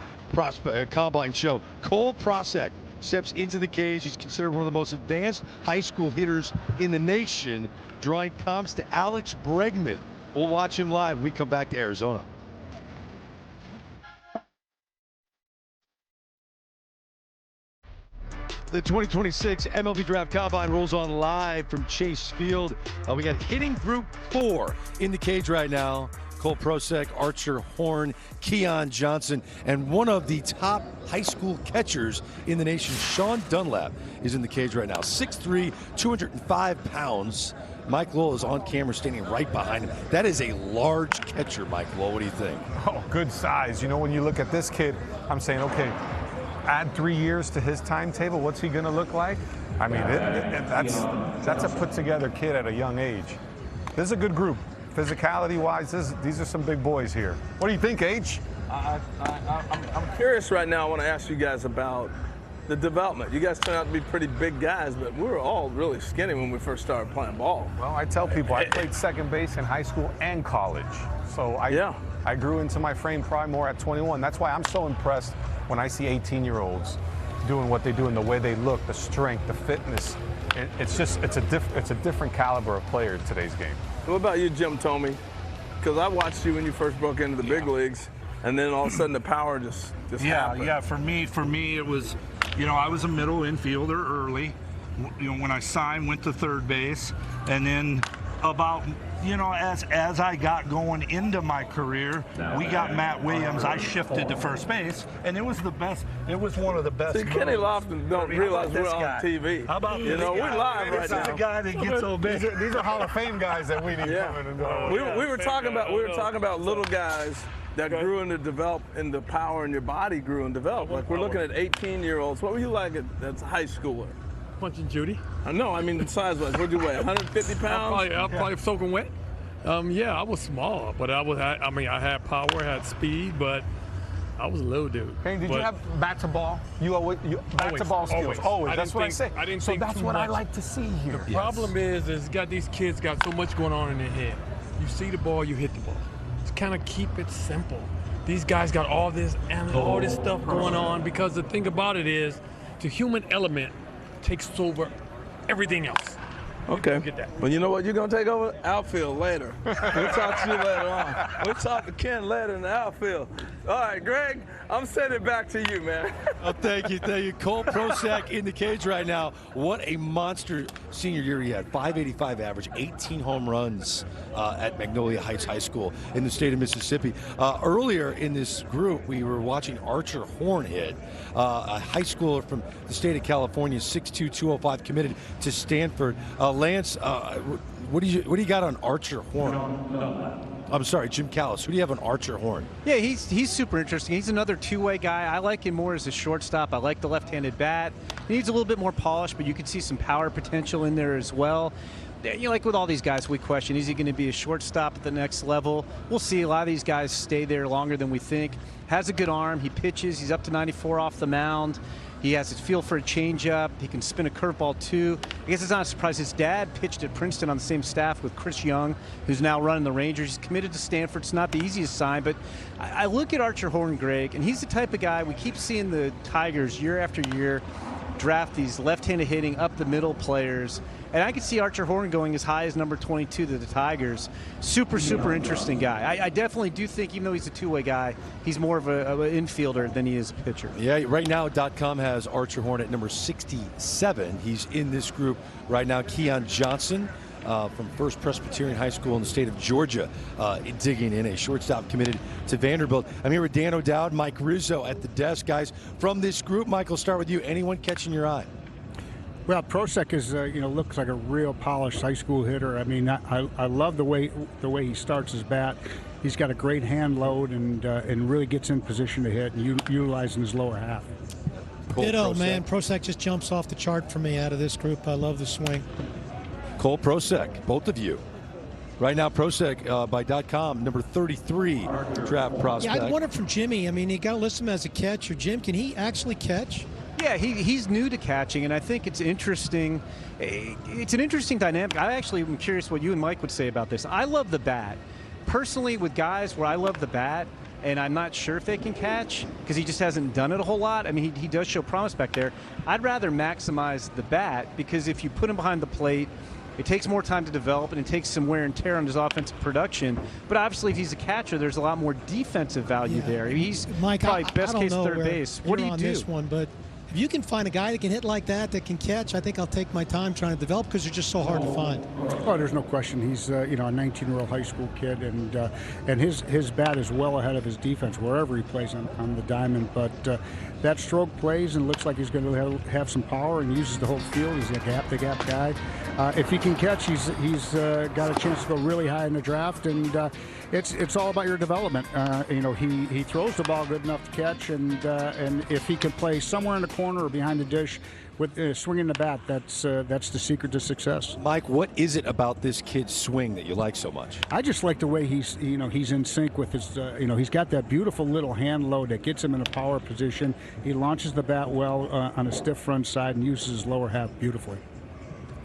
Combine show. Cole Prosek steps into the cage. He's considered one of the most advanced high school hitters in the nation, drawing comps to Alex Bregman. We'll watch him live when we come back to Arizona. The 2026 MLB Draft Combine rolls on live from Chase Field. We got hitting group 4 in the cage right now. Cole Prosek, Archer Horn, Keon Johnson, and one of the top high school catchers in the nation, Sean Dunlap, is in the cage right now. 6'3", 205 pounds. Mike Lowell is on camera standing right behind him. That is a large catcher, Mike Lowell. What do you think? Oh, good size. When you look at this kid, I'm saying, okay, add 3 years to his timetable, what's he going to look like? I mean, that's a put-together kid at a young age. This is a good group. Physicality-wise, these are some big boys here. What do you think, H? I'm curious right now. I want to ask you guys about the development. You guys turn out to be pretty big guys, but we were all really skinny when we first started playing ball. Well, I tell people I played second base in high school and college. So I grew into my frame probably more at 21. That's why I'm so impressed when I see 18-year-olds doing what they do and the way they look, the strength, the fitness. It's a different caliber of player in today's game. What about you, Jim Thome? Because I watched you when you first broke into the big leagues, and then all of a sudden the power just happened. Yeah. For me, it was, I was a middle infielder early. When I signed, went to third base, and then about, as I got going into my career, we got Matt Williams. I shifted to first base, and it was the best. It was one of the best. See, Kenny Lofton don't realize we're on TV. How about we're live right now. This is a guy that gets so big. These are Hall of Fame guys that we need coming and going. We were talking about little guys that grew and developed, and the power in your body grew and developed. Like we're looking at 18-year-olds. What were you like as a high schooler? Punching Judy. No, I mean the size-wise. What'd you weigh? 150 pounds? I'm probably soaking wet. I was small, but I had power, I had speed, but I was a little dude. Hey, did you have bat to ball? Bat to ball skills. Always. That's what I say. I didn't so think that's too what much. I like to see here. The problem is these kids got so much going on in their head. You see the ball, you hit the ball. Just kind of keep it simple. These guys got all this stuff going on because the thing about it is the human element takes over everything else. Okay. Well, you know what? You're going to take over outfield later. We'll talk to you later on. We'll talk to Ken later in the outfield. All right, Greg, I'm sending it back to you, man. Oh, thank you. Cole Prosek in the cage right now. What a monster senior year he had. 585 average, 18 home runs at Magnolia Heights High School in the state of Mississippi. Earlier in this group, we were watching Archer Horn hit, a high schooler from the state of California, 6'2", 205, committed to Stanford. Lance, What do you got on Archer Horn? I'm sorry, Jim Callis. Who do you have on Archer Horn? Yeah, he's super interesting. He's another two-way guy. I like him more as a shortstop. I like the left-handed bat. He needs a little bit more polish, but you can see some power potential in there as well. Like with all these guys, we question, is he going to be a shortstop at the next level? We'll see. A lot of these guys stay there longer than we think. Has a good arm. He pitches. He's up to 94 off the mound. He has his feel for a changeup. He can spin a curveball, too. I guess it's not a surprise. His dad pitched at Princeton on the same staff with Chris Young, who's now running the Rangers. He's committed to Stanford. It's not the easiest sign, but I look at Archer Horn, Greg, and he's the type of guy, we keep seeing the Tigers year after year draft these left-handed hitting up-the-middle players. And I could see Archer Horn going as high as number 22 to the Tigers. Super interesting guy. I definitely do think, even though he's a two-way guy, he's more of an infielder than he is a pitcher. Yeah, right now .com has Archer Horn at number 67. He's in this group right now. Keon Johnson from First Presbyterian High School in the state of Georgia, digging in, a shortstop committed to Vanderbilt. I'm here with Dan O'Dowd, Mike Rizzo at the desk. Guys, from this group, Mike, I'll start with you. Anyone catching your eye? Well, Prosek is, looks like a real polished high school hitter. I mean, I love the way he starts his bat. He's got a great hand load and really gets in position to hit and utilizing his lower half. Ditto, man. Prosek just jumps off the chart for me out of this group. I love the swing. Cole Prosek, both of you. Right now, Prosek by .com, number 33 draft prospect. Yeah, I wonder from Jimmy. I mean, you got to list him as a catcher. Jim, can he actually catch? Yeah, he's new to catching, and I think it's interesting. It's an interesting dynamic. I actually am curious what you and Mike would say about this. I love the bat. Personally, with guys where I love the bat, and I'm not sure if they can catch because he just hasn't done it a whole lot. I mean, he does show promise back there. I'd rather maximize the bat because if you put him behind the plate, it takes more time to develop, and it takes some wear and tear on his offensive production. But obviously, if he's a catcher, there's a lot more defensive value there. He's Mike, probably best I case don't know third base. What do you on do? This one, but if you can find a guy that can hit like that can catch, I think I'll take my time trying to develop because they're just so hard to find. Oh, there's no question. He's a 19-year-old high school kid, and his bat is well ahead of his defense wherever he plays on the diamond. But that stroke plays and looks like he's going to have some power and uses the whole field. He's a gap guy. If he can catch, he's got a chance to go really high in the draft, and it's all about your development. He throws the ball good enough to catch, and if he can play somewhere in the corner or behind the dish with swinging the bat, that's the secret to success. Mike, what is it about this kid's swing that you like so much? I just like the way he's in sync with his, he's got that beautiful little hand load that gets him in a power position. He launches the bat well on a stiff front side and uses his lower half beautifully.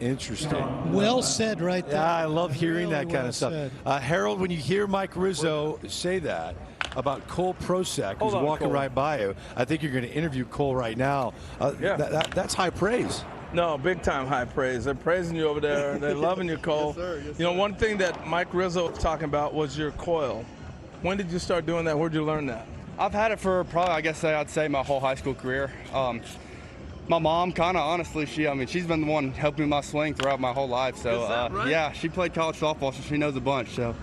Interesting. Well said right there. Yeah, I love hearing really that kind of stuff. Harold, when you hear Mike Rizzo say that about Cole Prosek, who's walking right by you, I think you're going to interview Cole right now. That's high praise. No, big time high praise. They're praising you over there. They're loving you, Cole. Yes, sir. Yes, sir. One thing that Mike Rizzo was talking about was your coil. When did you start doing that? Where'd you learn that? I've had it for probably, I'd say my whole high school career. My mom, kind of honestly, she's been the one helping my swing throughout my whole life. So, Is that right? Yeah, she played college softball, so she knows a bunch. So,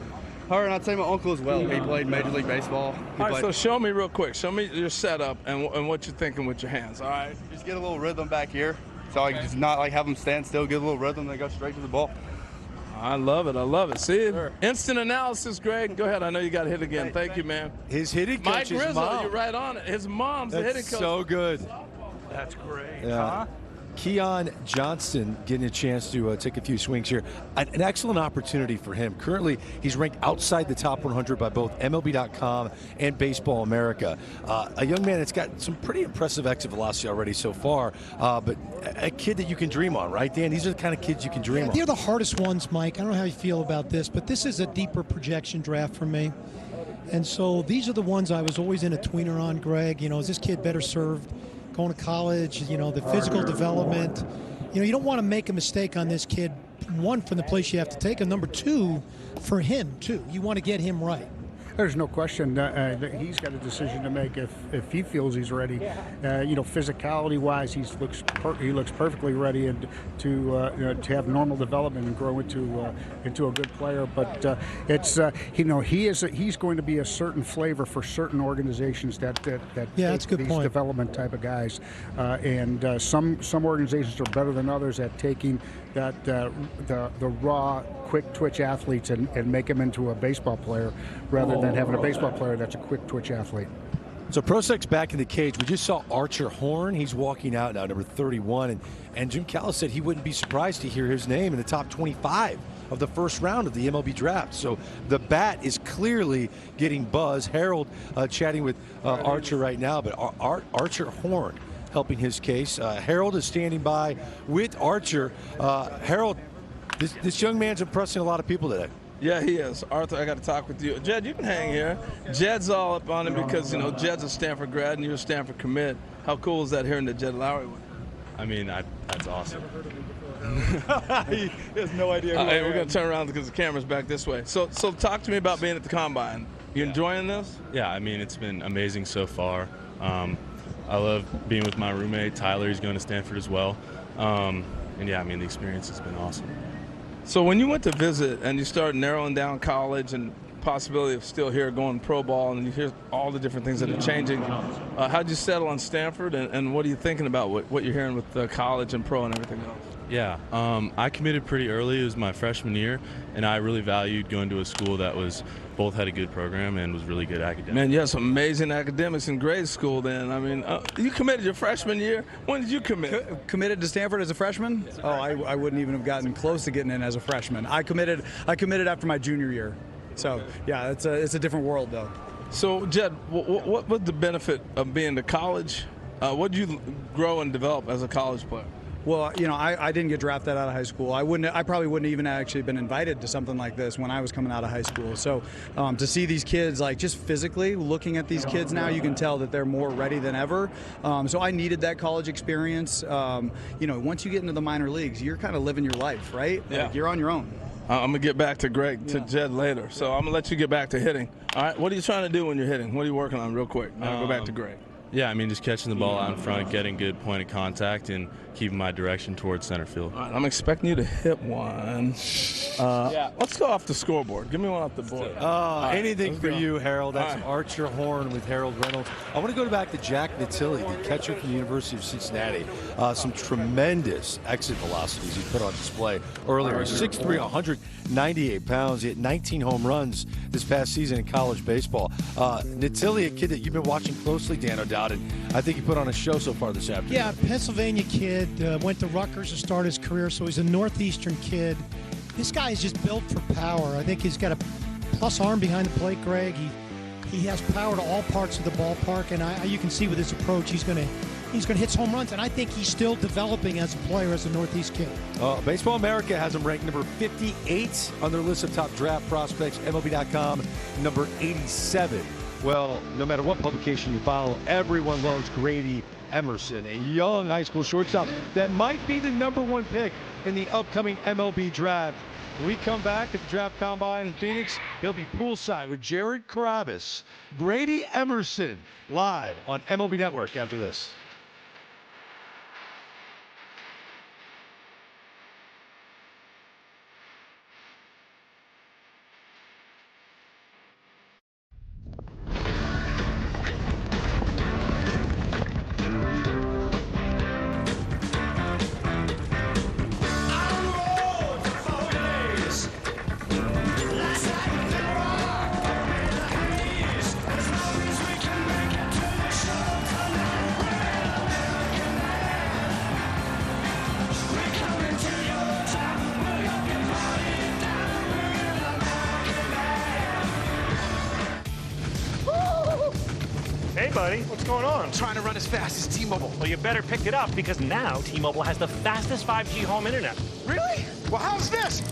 her and I'd say my uncle as well. He played Major League Baseball. All right, so show me real quick. Show me your setup and what you're thinking with your hands. All right. Just get a little rhythm back here. So I can just not have them stand still, get a little rhythm, then go straight to the ball. I love it. See, instant analysis, Greg. Go ahead. I know you got hit again. Thank you, man. His hitting coach Mike is Rizzo, mom. you're right on it. His mom's the hitting coach. So good. That's great. Yeah. Keon Johnson getting a chance to take a few swings here. An excellent opportunity for him. Currently, he's ranked outside the top 100 by both MLB.com and Baseball America. A young man that's got some pretty impressive exit velocity already so far, but a kid that you can dream on, right, Dan? These are the kind of kids you can dream on. They're the hardest ones, Mike. I don't know how you feel about this, but this is a deeper projection draft for me. And so these are the ones I was always in a tweener on, Greg. Is this kid better served going to college, the physical development. You don't want to make a mistake on this kid, one, from the place you have to take him, number two, for him, too. You want to get him right. there's no question that he's got a decision to make if he feels he's ready. Physicality-wise, he looks perfectly ready and to have normal development and grow into a good player. But he's going to be a certain flavor for certain organizations that that's a good these point. Development type of guys, and some organizations are better than others at taking that the raw, quick twitch athletes and make them into a baseball player rather than having a baseball player that's a quick twitch athlete. So Prosek's back in the cage. We just saw Archer Horn. He's walking out now, number 31, and Jim Callis said he wouldn't be surprised to hear his name in the top 25 of the first round of the MLB draft. So the bat is clearly getting buzz. Harold chatting with Archer right now, but Archer Horn helping his case. Harold is standing by with Archer. Harold, this young man's impressing a lot of people today. Yeah, he is. Arthur, I got to talk with you. Jed, you can hang here. Jed's all up on him because, Jed's a Stanford grad and you're a Stanford commit. How cool is that hearing that Jed Lowry went? I mean, that's awesome. He has no idea. Hey, we're going to turn around because the camera's back this way. So talk to me about being at the Combine. You enjoying this? Yeah, I mean, it's been amazing so far. I love being with my roommate, Tyler. He's going to Stanford as well. And yeah, I mean, the experience has been awesome. So when you went to visit and you started narrowing down college and possibility of still here going pro ball and you hear all the different things that are changing, how'd you settle on Stanford and what are you thinking about what you're hearing with college and pro and everything else? Yeah, I committed pretty early. It was my freshman year, and I really valued going to a school that both had a good program and was really good academics. Man, you had some amazing academics in grade school then. I mean, you committed your freshman year. When did you commit? Committed to Stanford as a freshman? Oh, I wouldn't even have gotten close to getting in as a freshman. I committed after my junior year. So, yeah, it's a different world, though. So, Jed, what was the benefit of being to college? What did you grow and develop as a college player? Well, I didn't get drafted out of high school. I probably wouldn't even actually been invited to something like this when I was coming out of high school. So to see these kids, like just physically looking at these kids now, you can tell that they're more ready than ever. So I needed that college experience. Once you get into the minor leagues, you're kind of living your life, right? Yeah. Like, you're on your own. I'm going to get back to Jed later. So I'm going to let you get back to hitting. All right, what are you trying to do when you're hitting? What are you working on real quick? Then I'll go back to Greg. Yeah, I mean, just catching the ball out in front, getting good point of contact, and keeping my direction towards center field. All right, I'm expecting you to hit one. Let's go off the scoreboard. Give me one off the board. Anything for you, Harold. That's Archer Horn with Harold Reynolds. I want to go back to Jack Natilli, the catcher from the University of Cincinnati. Some tremendous exit velocities he put on display earlier. 6'3", 198 pounds. He hit 19 home runs this past season in college baseball. Natilli, a kid that you've been watching closely, Dan O'Dowd, and I think he put on a show so far this afternoon. Yeah, Pennsylvania kid, went to Rutgers to start his career, so he's a Northeastern kid. This guy is just built for power. I think he's got a plus arm behind the plate, Greg. He has power to all parts of the ballpark, and you can see with his approach, he's going to hit home runs, and I think he's still developing as a player, as a Northeast kid. Baseball America has him ranked number 58 on their list of top draft prospects. MLB.com, number 87. Well, no matter what publication you follow, everyone loves Grady Emerson, a young high school shortstop that might be the #1 pick in the upcoming MLB draft. When we come back at the Draft Combine in Phoenix, he'll be poolside with Jared Carabas. Grady Emerson live on MLB Network after this. Hey, buddy, what's going on? I'm trying to run as fast as T-Mobile. Well, you better pick it up because now T-Mobile has the fastest 5G home internet. Really? Well, how's this?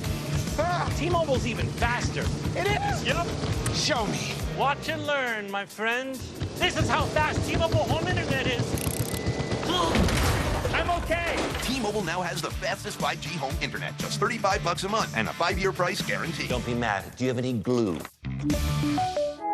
T-Mobile's even faster. It is? Yep. Show me. Watch and learn, my friend. This is how fast T-Mobile home internet is. I'm okay. T-Mobile now has the fastest 5G home internet, just $35 a month and a 5-year price guarantee. Don't be mad. Do you have any glue?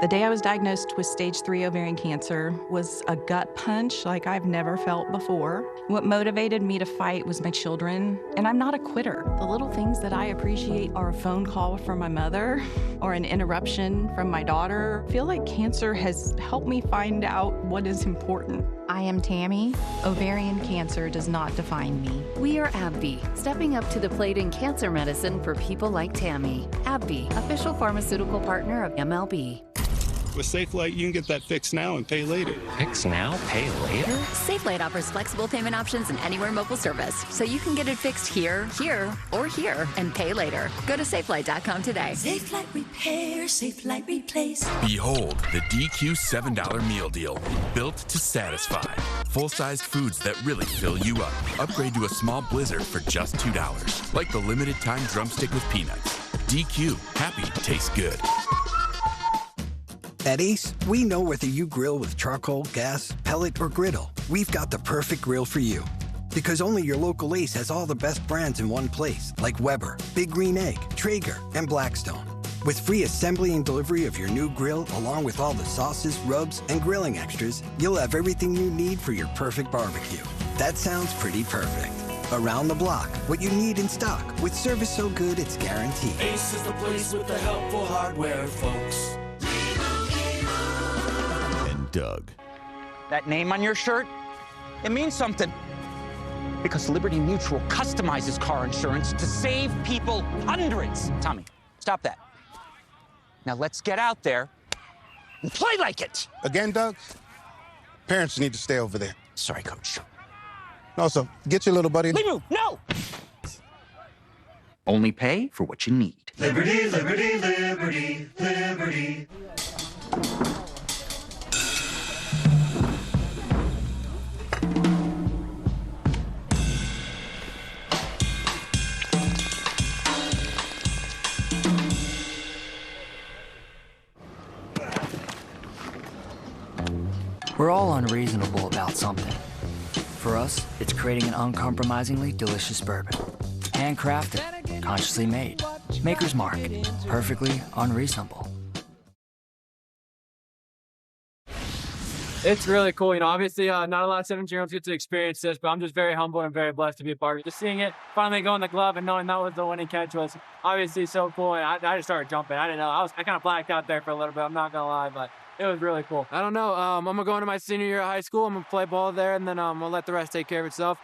The day I was diagnosed with stage 3 ovarian cancer was a gut punch like I've never felt before. What motivated me to fight was my children, and I'm not a quitter. The little things that I appreciate are a phone call from my mother or an interruption from my daughter. I feel like cancer has helped me find out what is important. I am Tammy. Ovarian cancer does not define me. We are AbbVie, stepping up to the plate in cancer medicine for people like Tammy. AbbVie, official pharmaceutical partner of MLB. With SafeLight, you can get that fixed now and pay later. Fix now, pay later? SafeLight offers flexible payment options and anywhere mobile service, so you can get it fixed here, or here, and pay later. Go to safelight.com today. SafeLight Repair, SafeLight Replace. Behold the DQ $7 meal deal, built to satisfy. Full-sized foods that really fill you up. Upgrade to a small blizzard for just $2, like the limited-time drumstick with peanuts. DQ, happy tastes good. At Ace, we know whether you grill with charcoal, gas, pellet, or griddle, we've got the perfect grill for you. Because only your local Ace has all the best brands in one place, like Weber, Big Green Egg, Traeger, and Blackstone. With free assembly and delivery of your new grill, along with all the sauces, rubs, and grilling extras, you'll have everything you need for your perfect barbecue. That sounds pretty perfect. Around the block, what you need in stock, with service so good it's guaranteed. Ace is the place with the helpful hardware, folks. Doug. That name on your shirt, it means something. Because Liberty Mutual customizes car insurance to save people hundreds. Tommy, stop that. Now let's get out there and play like it. Again, Doug? Parents need to stay over there. Sorry, Coach. No, so get your little buddy. Levu, no! Only pay for what you need. Liberty, liberty, liberty, liberty. We're all unreasonable about something. For us, it's creating an uncompromisingly delicious bourbon. Handcrafted, consciously made. Maker's Mark, perfectly unreasonable. It's really cool. You know, obviously not a lot of 17-year-olds get to experience this, but I'm just very humble and very blessed to be a part of it. Just seeing it finally go in the glove and knowing that was the winning catch was obviously so cool. And I just started jumping. I didn't know. I kind of blacked out there for a little bit. I'm not going to lie, but it was really cool. I don't know. I'm going to go into my senior year of high school. I'm going to play ball there, and then we'll let the rest take care of itself.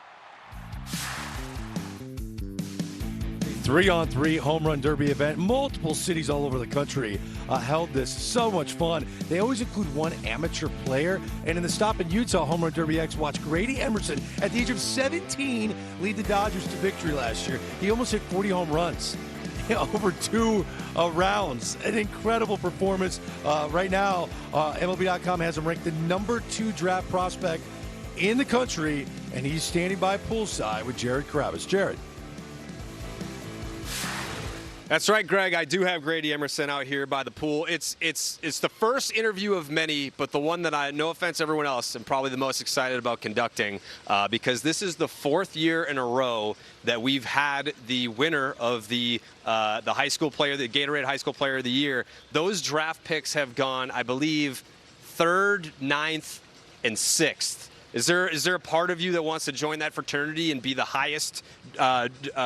3-on-3 home run derby event. Multiple cities all over the country held this. So much fun. They always include one amateur player. And in the stop in Utah, Home Run Derby X watched Grady Emerson at the age of 17 lead the Dodgers to victory last year. He almost hit 40 home runs over 2 rounds. An incredible performance. Right now, MLB.com has him ranked the #2 draft prospect in the country, and he's standing by poolside with Jared Kravis. Jared. That's right, Greg. I do have Grady Emerson out here by the pool. It's the first interview of many, but the one that I, no offense to everyone else, am probably the most excited about conducting because this is the 4th year in a row that we've had the winner of the high school player, the Gatorade High School Player of the Year. Those draft picks have gone, I believe, 3rd, 9th, and 6th. Is there a part of you that wants to join that fraternity and be the highest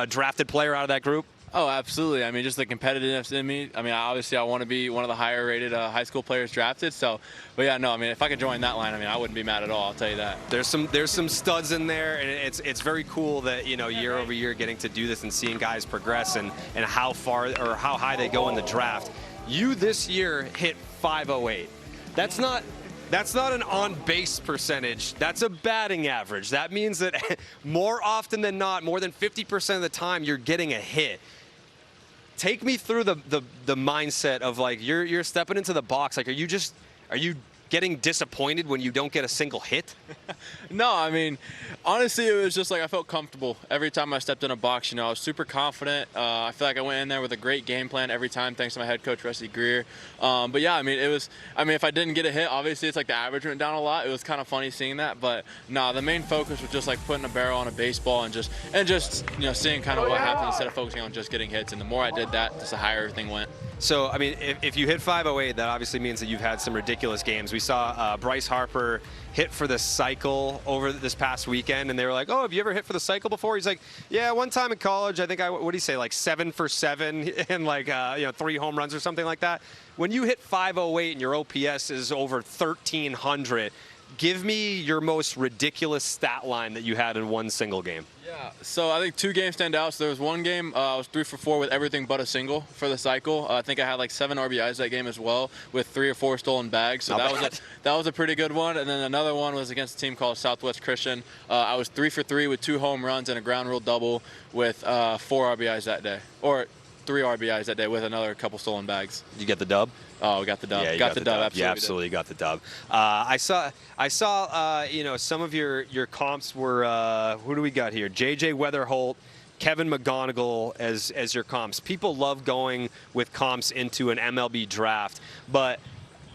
drafted player out of that group? Oh, absolutely. I mean, just the competitiveness in me. I mean, obviously, I want to be one of the higher-rated high school players drafted. So, but yeah, no. I mean, if I could join that line, I mean, I wouldn't be mad at all. I'll tell you that. There's some studs in there, and it's very cool that year over year getting to do this and seeing guys progress and how far or how high they go in the draft. You this year hit 508. That's not an on-base percentage. That's a batting average. That means that more often than not, more than 50% of the time, you're getting a hit. Take me through the mindset of like you're stepping into the box. Like, are you getting disappointed when you don't get a single hit? No, I mean, honestly, it was just like I felt comfortable every time I stepped in a box. I was super confident. I feel like I went in there with a great game plan every time, thanks to my head coach, Rusty Greer. But yeah, I mean, if I didn't get a hit, obviously it's like the average went down a lot. It was kind of funny seeing that. But no, the main focus was just like putting a barrel on a baseball and just seeing kind of what happened instead of focusing on just getting hits. And the more I did that, just the higher everything went. So, I mean, if you hit 508, that obviously means that you've had some ridiculous games. We saw Bryce Harper hit for the cycle over this past weekend, and they were like, oh, have you ever hit for the cycle before? He's like, yeah, one time in college, I think what do you say, like 7 for 7 and like, 3 home runs or something like that. When you hit 508 and your OPS is over 1,300, give me your most ridiculous stat line that you had in one single game. Yeah, so I think 2 games stand out. So there was one game I was 3 for 4 with everything but a single for the cycle. I think I had like 7 RBIs that game as well with 3 or 4 stolen bags. So that was a pretty good one. And then another one was against a team called Southwest Christian. I was 3 for 3 with 2 home runs and a ground rule double with 4 RBIs that day, or 3 RBIs that day with another couple stolen bags. Did you get the dub? Oh, we got the dub. Yeah, got the dub. Absolutely. Yeah, absolutely got the dub. I saw some of your comps were who do we got here? JJ Weatherholt, Kevin McGonigal as your comps. People love going with comps into an MLB draft, but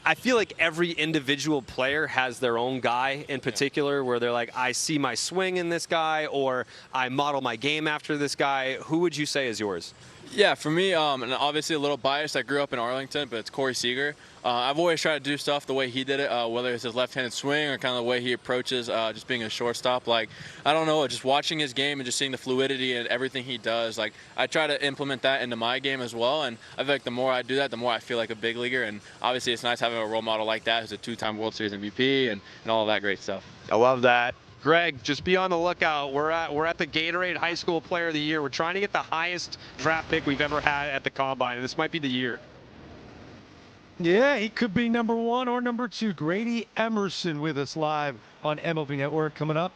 I feel like every individual player has their own guy in particular where they're like, I see my swing in this guy, or I model my game after this guy. Who would you say is yours? Yeah, for me, and obviously a little biased, I grew up in Arlington, but it's Corey Seager. I've always tried to do stuff the way he did it, whether it's his left-handed swing or kind of the way he approaches just being a shortstop. Like, I don't know, just watching his game and just seeing the fluidity and everything he does, like, I try to implement that into my game as well, and I feel like the more I do that, the more I feel like a big leaguer, and obviously it's nice having a role model like that who's a 2-time World Series MVP and all of that great stuff. I love that. Greg, just be on the lookout. We're at the Gatorade High School Player of the Year. We're trying to get the highest draft pick we've ever had at the Combine, and this might be the year. Yeah, he could be number 1 or number 2. Grady Emerson with us live on MLB Network coming up.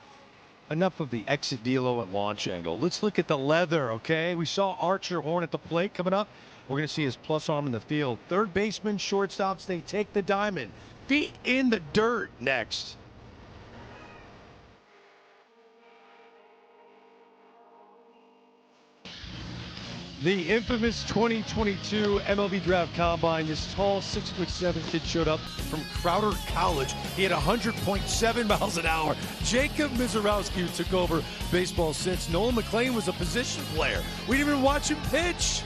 Enough of the exit velo and launch angle. Let's look at the leather, okay? We saw Archer Horn at the plate coming up. We're going to see his plus arm in the field. Third baseman, shortstops, they take the diamond. Feet in the dirt next. The infamous 2022 MLB Draft Combine. This tall 6'7" kid showed up from Crowder College. He had 100.7 miles an hour. Jacob Mizorowski, who took over baseball since. Nolan McLean was a position player. We didn't even watch him pitch.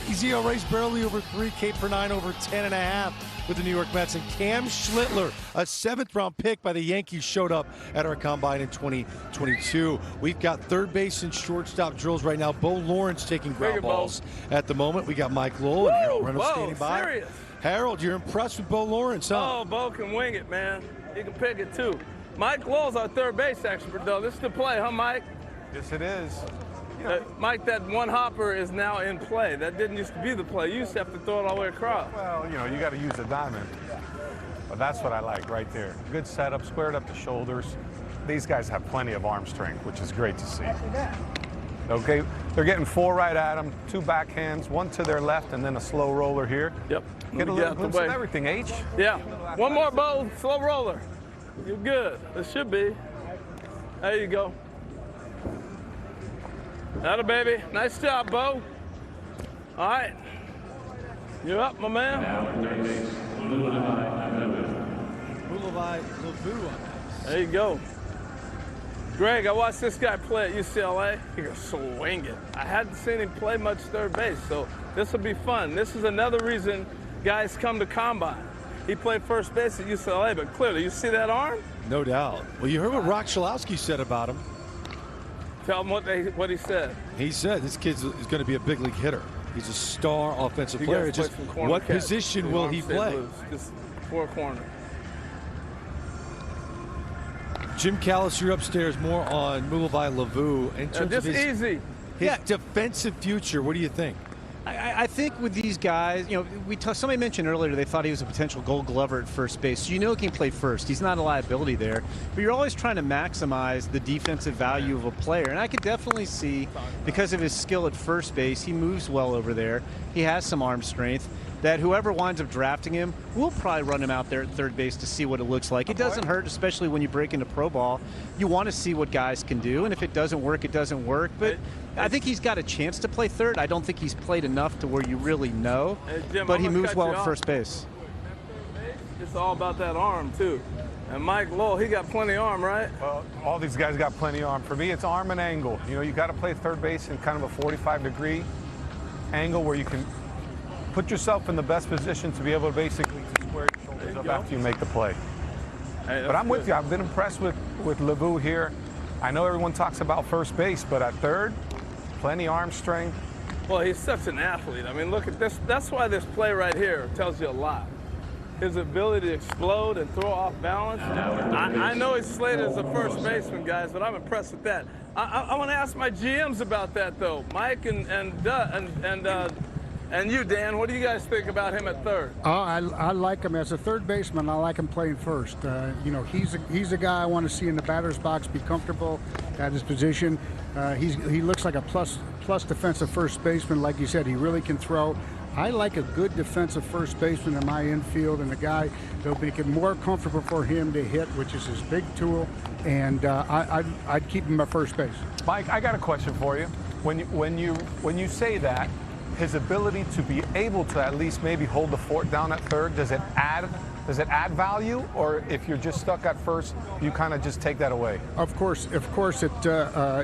EZRA's barely over 3, K per 9 over 10.5 with the New York Mets. And Cam Schlittler, a 7th-round pick by the Yankees, showed up at our Combine in 2022. We've got third base and shortstop drills right now. Bo Lawrence taking ground balls at the moment. We got Mike Lowell and Harold Reynolds standing by. Serious? Harold, you're impressed with Bo Lawrence, huh? Oh, Bo can wing it, man. He can pick it, too. Mike Lowell's our third base expert, though. This is the play, huh, Mike? Yes, it is. Mike, that one hopper is now in play. That didn't used to be the play. You used to have to throw it all the way across. Well, you got to use a diamond. But that's what I like right there. Good setup, squared up the shoulders. These guys have plenty of arm strength, which is great to see. Okay, they're getting 4 right at them, 2 backhands, 1 to their left, and then a slow roller here. Yep. Get a little glimpse of everything, H. Yeah. One more, Bo. Slow roller. You're good. It should be. There you go. Atta baby. Nice job, Bo. All right. You're up, my man. Mulivai Levu. There you go. Greg, I watched this guy play at UCLA. He can swing it. I hadn't seen him play much third base, so this will be fun. This is another reason guys come to Combine. He played first base at UCLA, but clearly, you see that arm? No doubt. Well, you heard what Rock Chalowski said about him. Tell him what he said. He said this kid is going to be a big league hitter. He's a star offensive player. Just what position will he play? Just 4 corner. Jim Callis, you're upstairs. More on Mulivai Levu in terms of his defensive future. What do you think? I think with these guys, somebody mentioned earlier they thought he was a potential Gold Glover at first base. So he can play first. He's not a liability there. But you're always trying to maximize the defensive value of a player. And I could definitely see, because of his skill at first base, he moves well over there. He has some arm strength. That whoever winds up drafting him will probably run him out there at third base to see what it looks like. It doesn't hurt, especially when you break into pro ball. You want to see what guys can do, and if it doesn't work, it doesn't work. But I think he's got a chance to play third. I don't think he's played enough to where you really know, but he moves well at first base. It's all about that arm, too. And Mike Lowell, he got plenty of arm, right? Well, all these guys got plenty of arm. For me, it's arm and angle. You got to play third base in kind of a 45-degree angle where you can put yourself in the best position to be able to basically square your shoulders up after you make the play. Hey, but I'm with you. I've been impressed with Levu here. I know everyone talks about first base, but at third, plenty arm strength. Well, he's such an athlete. I mean, look at this. That's why this play right here tells you a lot. His ability to explode and throw off balance. I know he's slated as a first baseman, guys, but I'm impressed with that. I want to ask my GMs about that, though. Mike and you, Dan, what do you guys think about him at third? I like him as a third baseman. I like him playing first. You know, he's a guy I want to see in the batter's box, be comfortable at his position. He looks like a plus defensive first baseman. Like you said, he really can throw. I like a good defensive first baseman in my infield, and a guy that'll make it more comfortable for him to hit, which is his big tool. And I'd keep him at first base. Mike, I got a question for you. When you say that, his ability to be able to at least maybe hold the fort down at third, does it add value, or if you're just stuck at first, you kind of just take that away? Of course, it.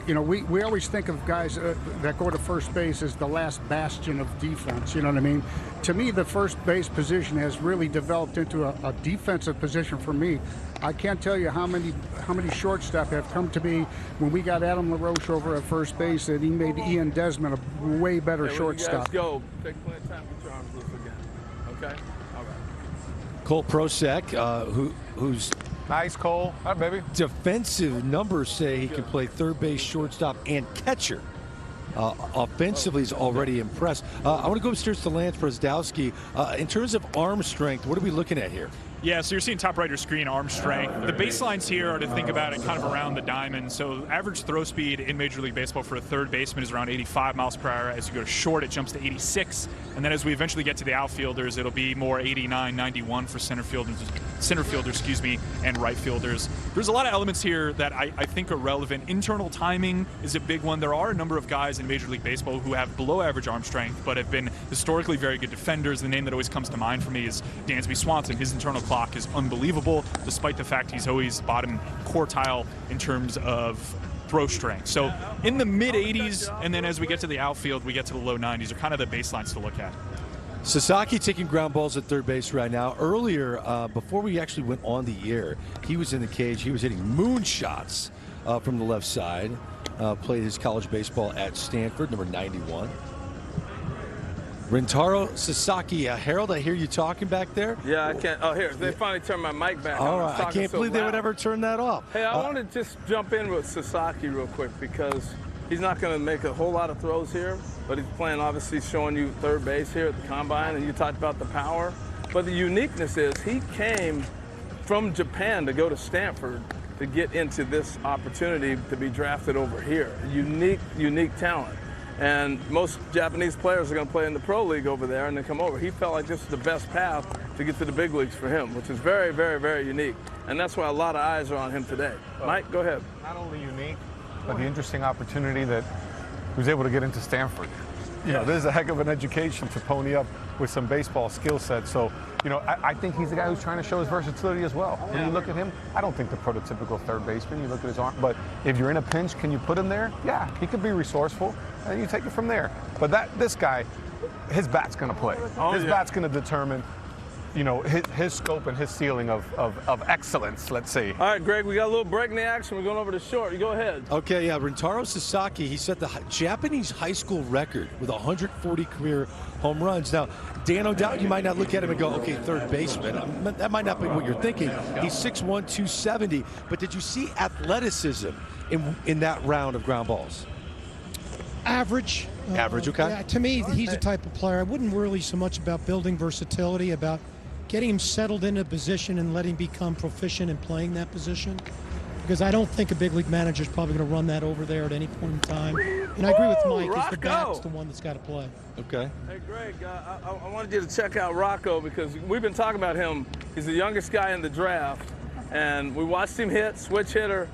You know, we always think of guys that go to first base as the last bastion of defense. You know what I mean? To me, the first base position has really developed into a defensive position for me. I can't tell you how many shortstop have come to me when we got Adam LaRoche over at first base, and he made Ian Desmond a way better shortstop. You guys go. Take plenty of time to get your arms loose again. Okay. All right. Cole Prosek, who's nice, Cole. Hi, baby. Defensive numbers say he can play third base, shortstop, and catcher. Offensively, he's already impressed. I want to go upstairs to Lance Brzdowski. In terms of arm strength, what are we looking at here? Yeah, so you're seeing top right of your screen, arm strength. The baselines here are to think about it kind of around the diamond. So average throw speed in Major League Baseball for a third baseman is around 85 miles per hour. As you go to short, it jumps to 86. And then as we eventually get to the outfielders, it'll be more 89, 91 for center fielders, and right fielders. There's a lot of elements here that I think are relevant. Internal timing is a big one. There are a number of guys in Major League Baseball who have below average arm strength, but have been historically very good defenders. The name that always comes to mind for me is Dansby Swanson. His internal clock is unbelievable, despite the fact he's always bottom quartile in terms of throw strength. So in the mid 80s, and then as we get to the outfield, we get to the low 90s are kind of the baselines to look at. Sasaki taking ground balls at third base right now. Earlier, before we actually went on the air, he was in the cage. He was hitting moonshots from the left side. Played his college baseball at Stanford, number 91. Renaro Sasaki. Harold, I hear you talking back there. Yeah, I can't. Oh, here, they finally turned my mic back on. All right, I can't believe they would ever turn that off. Hey, I want to just jump in with Sasaki real quick, because he's not going to make a whole lot of throws here, but he's playing, obviously, showing you third base here at the Combine, and you talked about the power. But the uniqueness is he came from Japan to go to Stanford to get into this opportunity to be drafted over here. Unique talent. And most Japanese players are going to play in the pro league over there and then come over. He felt like this was the best path to get to the big leagues for him, which is very, very, very unique. And that's why a lot of eyes are on him today. Mike, go ahead. Not only unique, but the interesting opportunity that he was able to get into Stanford. You know, this is a heck of an education to pony up with some baseball skill set. So, you know, I think he's the guy who's trying to show his versatility as well. When you look at him, I don't think the prototypical third baseman. You look at his arm, but if you're in a pinch, can you put him there? Yeah, he could be resourceful, and you take it from there. But this guy, his bat's going to play. His bat's going to determine, you know, his scope and his ceiling of excellence, let's say. All right, Greg, we got a little break in the action. We're going over to short. You go ahead. Okay, yeah, Renaro Sasaki, he set the Japanese high school record with 140 career home runs. Now, Dan, no doubt you might not look at him and go, okay, third baseman. That might not be what you're thinking. He's 6'1", 270. But did you see athleticism in that round of ground balls? Average. Average, okay. Yeah, to me, he's the type of player. I wouldn't worry so much about building versatility, about getting him settled in a position and letting him become proficient in playing that position. Because I don't think a big league manager is probably going to run that over there at any point in time. And I agree with Mike, the bat's the one that's got to play. Okay. Hey, Greg, I wanted you to check out Rocco, because we've been talking about him. He's the youngest guy in the draft, and we watched him hit, switch hitter.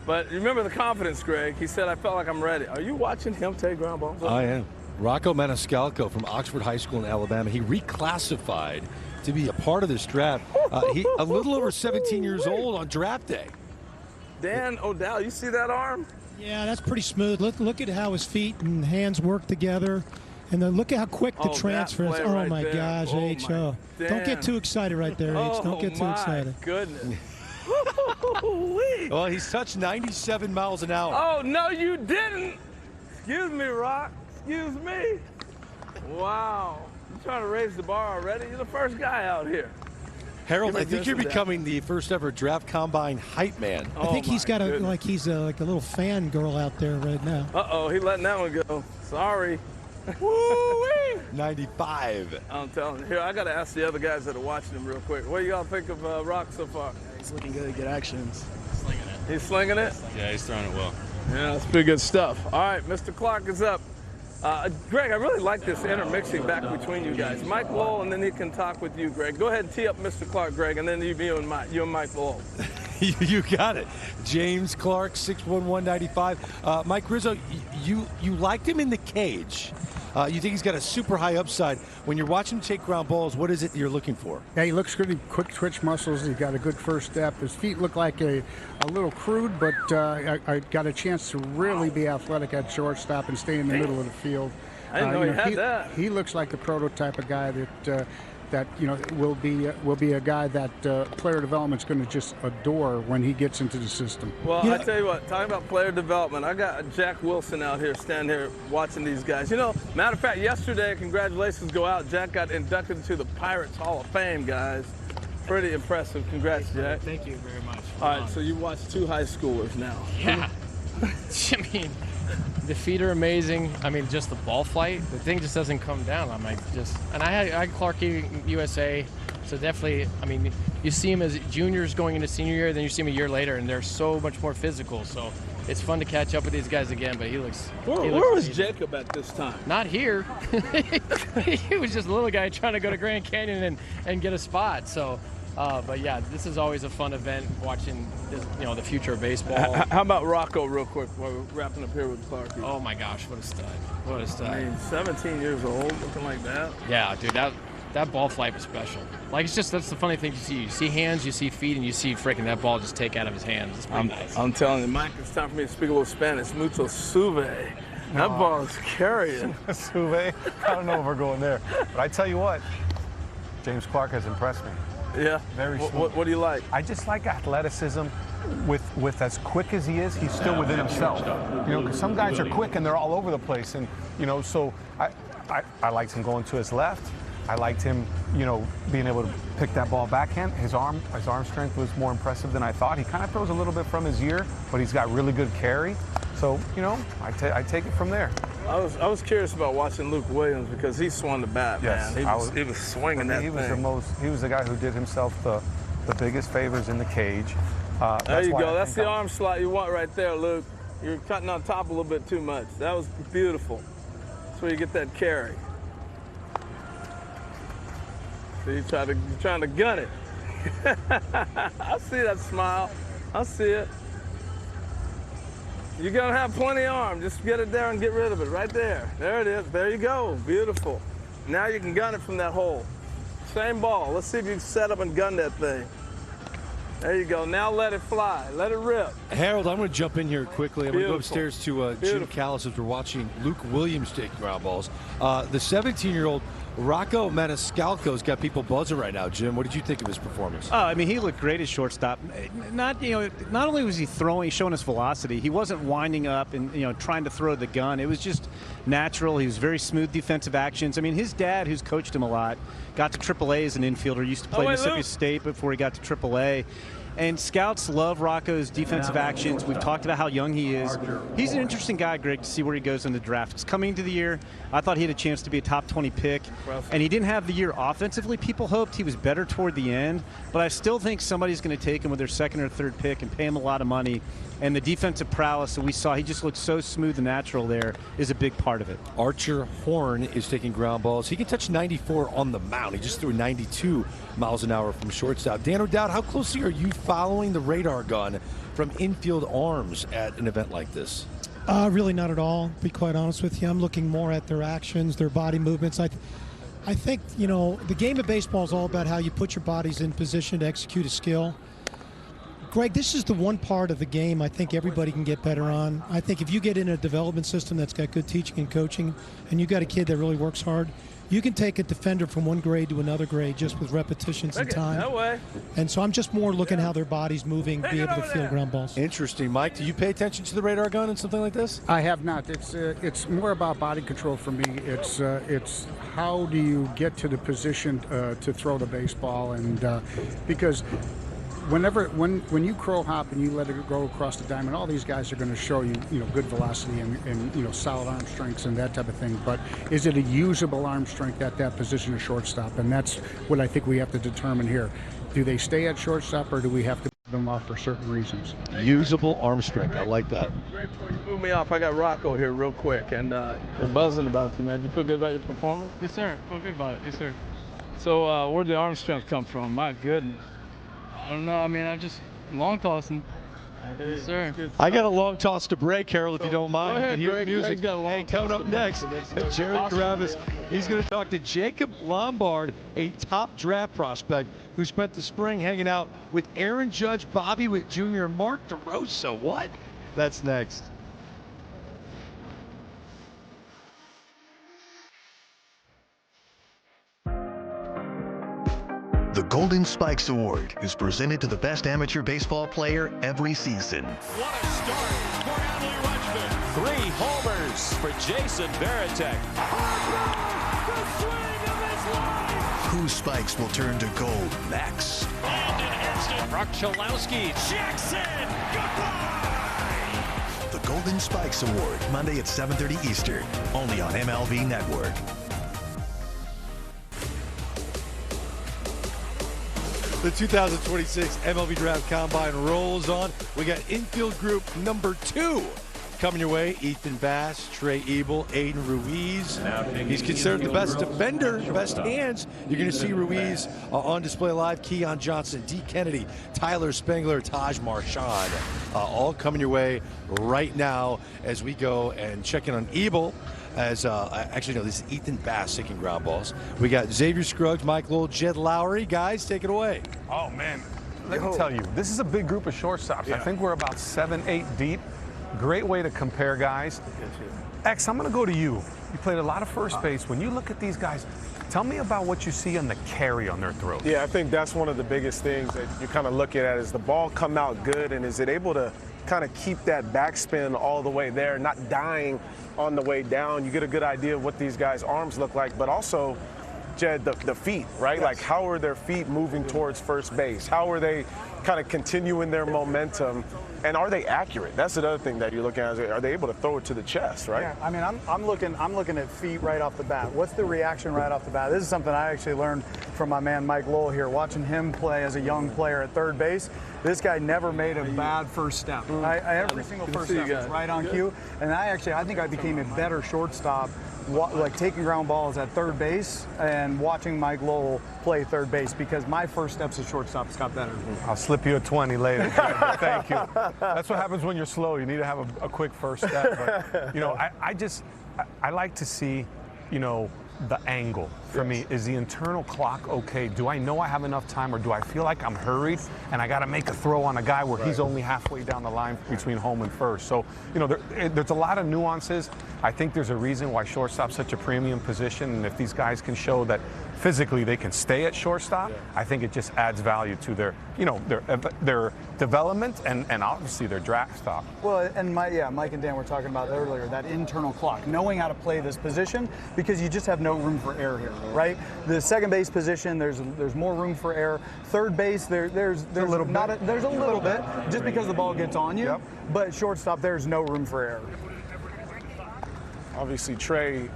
But remember the confidence, Greg. He said, I felt like I'm ready. Are you watching him take ground balls? I am. Rocco Maniscalco from Oxford High School in Alabama. He reclassified to be a part of this draft. He a little over 17 years old on draft day. Dan O'Dowd, you see that arm? Yeah, that's pretty smooth. Look at how his feet and hands work together. And then look at how quick the transfer is. Oh, right my there. gosh, Oh, H. my Oh. Don't get too excited right there, H. Don't get too excited. Goodness. Well, he's touched 97 miles an hour. Oh, no, you didn't. Excuse me, Rock. Excuse me. Wow. You're trying to raise the bar already? You're the first guy out here. Harold, I think you're becoming the first ever Draft Combine hype man. I think he's got he's like a little fan girl out there right now. Uh-oh, he letting that one go. Sorry. Woo-wee! 95. I'm telling you. Here, I got to ask the other guys that are watching him real quick. What do y'all think of Rock so far? He's looking good. Good actions. Slinging it. He's slinging it? Yeah, he's throwing it well. Yeah, that's pretty good stuff. All right, Mr. Clark is up. Greg, I really like this intermixing back between you guys. Mike Lowell, and then he can talk with you, Greg. Go ahead and tee up Mr. Clark, Greg, and then you and Mike Lowell. You got it. James Clark, 6'1", 195. Mike Rizzo, you liked him in the cage. You think he's got a super high upside. When you're watching him take ground balls, what is it you're looking for? Yeah, he looks good. Quick twitch muscles. He's got a good first step. His feet look like a little crude, but I got a chance to really be athletic at shortstop and stay in the middle of the field. I didn't know he had that. He looks like the prototype of guy that will be a guy that player development's going to just adore when he gets into the system. Well, I tell you what, talking about player development, I got Jack Wilson out here standing here watching these guys. Matter of fact, yesterday, congratulations go out. Jack got inducted into the Pirates Hall of Fame, guys. Pretty impressive. Congrats, Jack. Thank you very much. All right, so you watched 2 high schoolers now. Yeah. I mean, the feet are amazing. I mean, just the ball flight, the thing just doesn't come down. I'm like, and I had Clark USA, so definitely, I mean, you see him as juniors going into senior year, then you see him a year later, and they're so much more physical. So it's fun to catch up with these guys again. But he looks. Where was Jacob at this time? Not here. He was just a little guy trying to go to Grand Canyon and get a spot. So. But yeah, this is always a fun event watching this, the future of baseball. How about Rocco real quick while we're wrapping up here with Clark? Oh my gosh, what a stud. What a stud. I mean, 17 years old, looking like that. Yeah, dude, that ball flight was special. Like, that's the funny thing you see. You see hands, you see feet, and you see freaking that ball just take out of his hands. It's pretty nice. I'm telling you, Mike, it's time for me to speak a little Spanish. Mucho sube. That ball is carrying. Sube? I don't know if we're going there. But I tell you what, James Clark has impressed me. Yeah. Very smooth. What do you like? I just like athleticism. With as quick as he is, he's still within himself. Because some guys are quick and they're all over the place. And, so I liked him going to his left. I liked him, being able to pick that ball backhand. His arm strength was more impressive than I thought. He kind of throws a little bit from his ear, but he's got really good carry. So, I take it from there. I was curious about watching Luke Williams because he swung the bat, yes, man. He was swinging that thing. He was the guy who did himself the biggest favors in the cage. There you go. That's the arm slot you want right there, Luke. You're cutting on top a little bit too much. That was beautiful. That's where you get that carry. So you're trying to gun it. I see that smile. I see it. You're going to have plenty of arm. Just get it there and get rid of it right there. There it is. There you go. Beautiful. Now you can gun it from that hole. Same ball. Let's see if you can set up and gun that thing. There you go. Now let it fly. Let it rip. Harold, I'm going to jump in here quickly. I'm going to go upstairs to Jim Callis as we're watching Luke Williams take ground balls. The 17-year-old Rocco Maniscalco's got people buzzing right now. Jim, what did you think of his performance? I mean, he looked great at shortstop. Not only was he showing us velocity, he wasn't winding up and trying to throw the gun. It was just natural. He was very smooth defensive actions. I mean, his dad, who's coached him a lot, got to AAA as an infielder. Used to play Mississippi State before he got to AAA. And scouts love Rocco's defensive actions. We've talked about how young he is. He's an interesting guy, Greg, to see where he goes in the draft. It's coming into the year. I thought he had a chance to be a top 20 pick. And he didn't have the year offensively. People hoped he was better toward the end. But I still think somebody's going to take him with their second or third pick and pay him a lot of money. And the defensive prowess that we saw, he just looked so smooth and natural there, is a big part of it. Archer Horn is taking ground balls. He can touch 94 on the mound. He just threw 92 miles an hour from shortstop. Dan O'Dowd, how closely are you following the radar gun from infield arms at an event like this? Really not at all, to be quite honest with you. I'm looking more at their actions, their body movements. I think, the game of baseball is all about how you put your bodies in position to execute a skill. Greg, this is the one part of the game I think everybody can get better on. I think if you get in a development system that's got good teaching and coaching, and you've got a kid that really works hard, you can take a defender from one grade to another grade just with repetitions and time. No way. And so I'm just more looking how their body's moving, be able to field ground balls. Interesting. Mike, do you pay attention to the radar gun and something like this? I have not. It's more about body control for me. It's how do you get to the position to throw the baseball, and because when you crow hop and you let it go across the diamond, all these guys are going to show you good velocity and solid arm strengths and that type of thing. But is it a usable arm strength at that position of shortstop? And that's what I think we have to determine here. Do they stay at shortstop, or do we have to move them off for certain reasons? Usable arm strength. I like that. Move me off. I got Rocco here real quick, and they're buzzing about you, man. You feel good about your performance? Yes, sir. Feel good about it. Yes, sir. So where'd the arm strength come from? My goodness. I don't know. I mean, I'm just long tossing. Yes, sir. I got a long toss to break, Harold, if you don't mind. Go ahead, and hear Greg. music. Hey, coming up next, Jared Carabas. He's going to talk to Jacob Lombard, a top draft prospect who spent the spring hanging out with Aaron Judge, Bobby Witt Jr., and Mark DeRosa. What? That's next. The Golden Spikes Award is presented to the best amateur baseball player every season. What a start for Adley Rutschman. 3 homers for Jason Varitek. The swing of his life. Whose spikes will turn to gold next? Landon Brock Chalowski. Jackson. Goodbye. The Golden Spikes Award, Monday at 7:30 Eastern, only on MLB Network. The 2026 MLB Draft Combine rolls on. We got infield group number 2 coming your way. Ethan Bass, Trey Ebel, Aiden Ruiz. He's considered the best defender, best hands. You're going to see Ruiz on display live. Keon Johnson, Dee Kennedy, Tyler Spangler, Taj Marsh, all coming your way right now as we go and check in on Ebel. As actually, no, this is Ethan Bass taking ground balls. We got Xavier Scruggs, Mike Lowell, Jed Lowry. Guys, take it away. Oh, man. Let me tell you, this is a big group of shortstops. Yeah. I think we're about 7, 8 deep. Great way to compare guys. X, I'm going to go to you. You played a lot of first base. When you look at these guys, tell me about what you see on the carry on their throws. Yeah, I think that's one of the biggest things that you kind of look at is the ball come out good, and is it able to kind of keep that backspin all the way there, not dying on the way down. You get a good idea of what these guys' arms look like, but also, Jed, the feet, right? Yes. Like, how are their feet moving towards first base? How are they kind of continuing their momentum? And are they accurate? That's another thing that you're looking at. Are they able to throw it to the chest, right? Yeah, I mean, I'm looking at feet right off the bat. What's the reaction right off the bat? This is something I actually learned from my man Mike Lowell here, watching him play as a young player at third base. This guy never made a bad first step. Every single first step was right on cue. And I think I became a better shortstop, like taking ground balls at third base and watching Mike Lowell play third base, because my first steps as shortstop got better. I'll slip you a 20 later. Thank you. That's what happens when you're slow. You need to have a quick first step. But, you know, I like to see, you know, the angle. For me, is the internal clock okay? Do I know I have enough time, or do I feel like I'm hurried and I got to make a throw on a guy where he's only halfway down the line between home and first? So, you know, there's a lot of nuances. I think there's a reason why shortstop's such a premium position, and if these guys can show that physically they can stay at shortstop, I think it just adds value to their, you know, their development and obviously their draft stock. Well, and Mike and Dan were talking about earlier, that internal clock, knowing how to play this position, because you just have no room for error here, right? The second base position, there's more room for error. Third base, there's a little bit, just because the ball gets on you. Yep. But shortstop, there's no room for error. Obviously, Trey,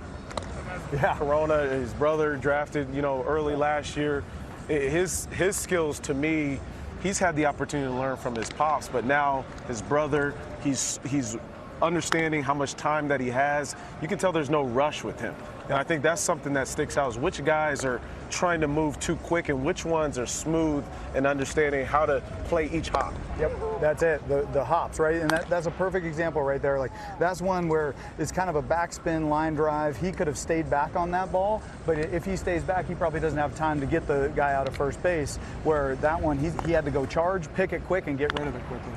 Corona, his brother, drafted, you know, early last year. His skills, to me, he's had the opportunity to learn from his pops, but now his brother, he's understanding how much time that he has. You can tell there's no rush with him. And I think that's something that sticks out, is which guys are trying to move too quick and which ones are smooth and understanding how to play each hop. Yep, that's it, the hops, right? And that's a perfect example right there. Like, that's one where it's kind of a backspin line drive. He could have stayed back on that ball, but if he stays back, he probably doesn't have time to get the guy out of first base, where that one, he had to go charge, pick it quick, and get rid of it quickly.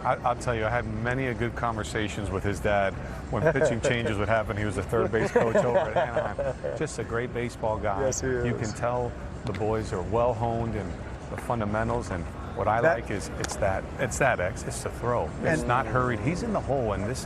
I'll tell you, I had many good conversations with his dad when pitching changes would happen. He was a third base coach over at Anaheim. Just a great baseball guy. Yes, he is. You can tell the boys are well honed in the fundamentals, and what I like is it's the throw. It's not hurried. He's in the hole, and this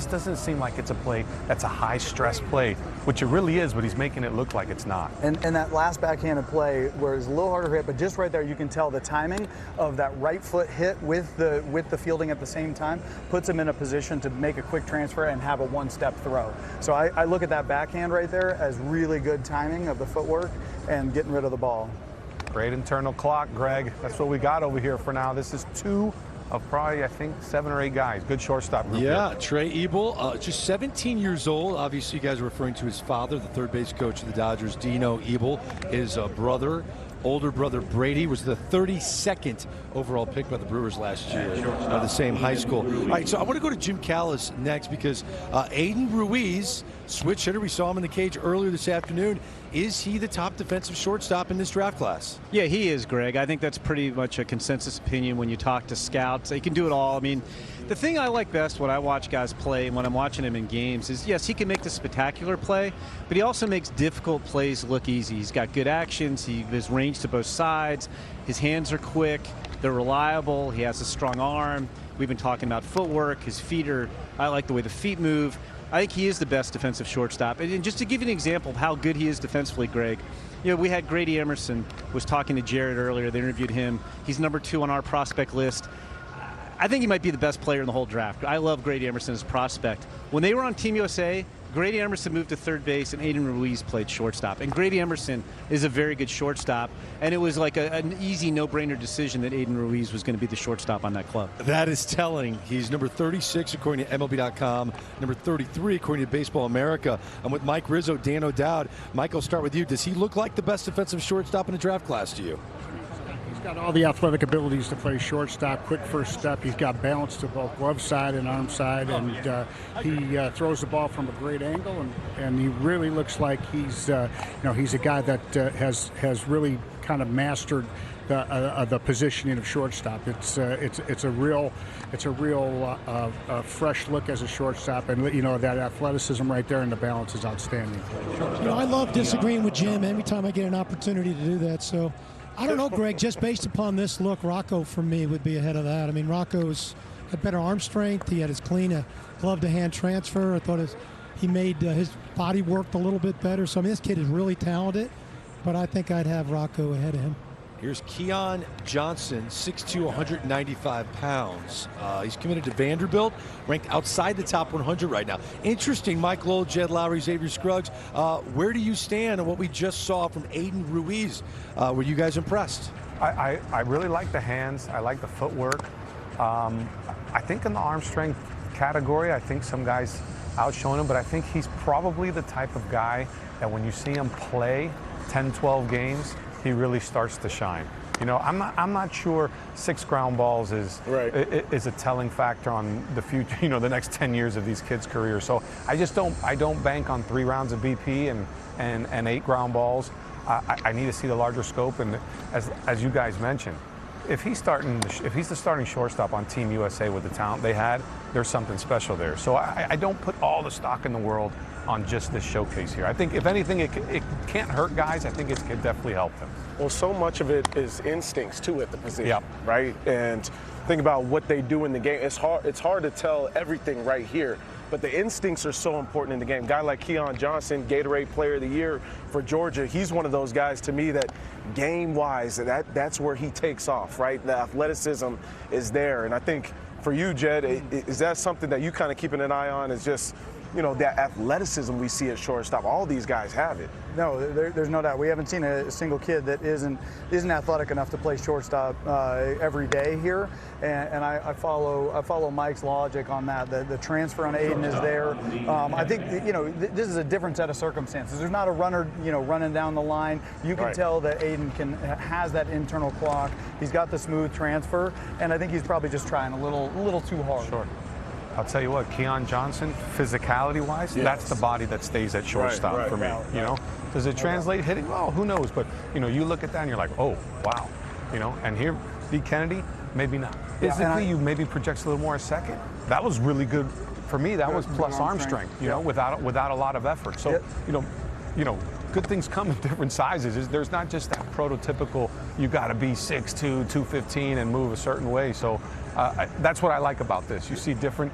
doesn't seem like it's a play that's a high stress play, which it really is, but he's making it look like it's not. And that last backhanded play where it's a little harder to hit, but just right there you can tell the timing of that right foot hit with the fielding at the same time puts him in a position to make a quick transfer and have a one-step throw. So I look at that backhand right there as really good timing of the footwork and getting rid of the ball. Great internal clock, Greg. That's what we got over here for now. This is 2 of probably, I think, 7 or 8 guys. Good shortstop group. Yeah, here. Trey Ebel, just 17 years old. Obviously, you guys are referring to his father, the third base coach of the Dodgers, Dino Ebel. His older brother Brady was the 32nd overall pick by the Brewers last year, the same high school. All right, so I want to go to Jim Callis next because Aiden Ruiz, switch hitter, we saw him in the cage earlier this afternoon. Is he the top defensive shortstop in this draft class? Yeah, he is, Greg. I think that's pretty much a consensus opinion when you talk to scouts. He can do it all. I mean, the thing I like best when I watch guys play and when I'm watching him in games is, yes, he can make the spectacular play, but he also makes difficult plays look easy. He's got good actions. He has range to both sides. His hands are quick. They're reliable. He has a strong arm. We've been talking about footwork. His feet are, I like the way the feet move. I think he is the best defensive shortstop. And just to give you an example of how good he is defensively, Greg, you know, we had Grady Emerson was talking to Jared earlier. They interviewed him. He's number 2 on our prospect list. I think he might be the best player in the whole draft. I love Grady Emerson as a prospect. When they were on Team USA, Grady Emerson moved to third base and Aiden Ruiz played shortstop. And Grady Emerson is a very good shortstop. And it was like an easy no-brainer decision that Aiden Ruiz was going to be the shortstop on that club. That is telling. He's number 36 according to MLB.com, number 33 according to Baseball America. I'm with Mike Rizzo, Dan O'Dowd. Mike, I'll start with you. Does he look like the best defensive shortstop in the draft class to you? He's got all the athletic abilities to play shortstop, quick first step. He's got balance to both glove side and arm side, and he throws the ball from a great angle, and he really looks like he's he's a guy that has really kind of mastered the positioning of shortstop. It's a real fresh look as a shortstop, and that athleticism right there and the balance is outstanding. I love disagreeing with Jim every time I get an opportunity to do that. So I don't know, Greg, just based upon this look, Rocco for me would be ahead of that. I mean, Rocco's had better arm strength. He had his clean glove to hand transfer. I thought he made his body worked a little bit better. So I mean, this kid is really talented, but I think I'd have Rocco ahead of him. Here's Keon Johnson, 6'2", 195 pounds. He's committed to Vanderbilt, ranked outside the top 100 right now. Interesting, Mike Lowell, Jed Lowry, Xavier Scruggs. Where do you stand on what we just saw from Aiden Ruiz? Were you guys impressed? I really like the hands. I like the footwork. I think in the arm strength category, I think some guys outshone him, but I think he's probably the type of guy that when you see him play 10, 12 games, he really starts to shine. You know, I'm not sure 6 ground balls is a telling factor on the future, the next 10 years of these kids' careers. So I don't bank on 3 rounds of BP and 8 ground balls. I need to see the larger scope, and as you guys mentioned, if he's the starting shortstop on Team USA with the talent they had, there's something special there. So I don't put all the stock in the world on just this showcase here. I think if anything, it can't hurt guys. I think it can definitely help them. Well, so much of it is instincts too at the position, right? And think about what they do in the game. It's hard to tell everything right here, but the instincts are so important in the game. A guy like Keon Johnson, Gatorade Player of the Year for Georgia, he's one of those guys to me that game-wise, that's where he takes off, right? The athleticism is there, and I think for you, Jed, is that something that you kind of keeping an eye on? Is just that athleticism we see at shortstop. All these guys have it. No, there's no doubt. We haven't seen a single kid that isn't athletic enough to play shortstop every day here, and I follow Mike's logic on that. The transfer on Aiden is there. I think this is a different set of circumstances. There's not a runner running down the line. You can tell that Aiden has that internal clock. He's got the smooth transfer, and I think he's probably just trying a little too hard. Sure. I'll tell you what, Keon Johnson, physicality-wise, that's the body that stays at shortstop for me. Does it translate hitting? Well, who knows? But you look at that and you're like, oh, wow. And here, Dee Kennedy, maybe not. Physically, you maybe projects a little more a second. That was really good for me. That was plus arm strength. Without a lot of effort. So, good things come in different sizes. There's not just that prototypical, you got to be 6'2", 215 and move a certain way. So that's what I like about this. You see different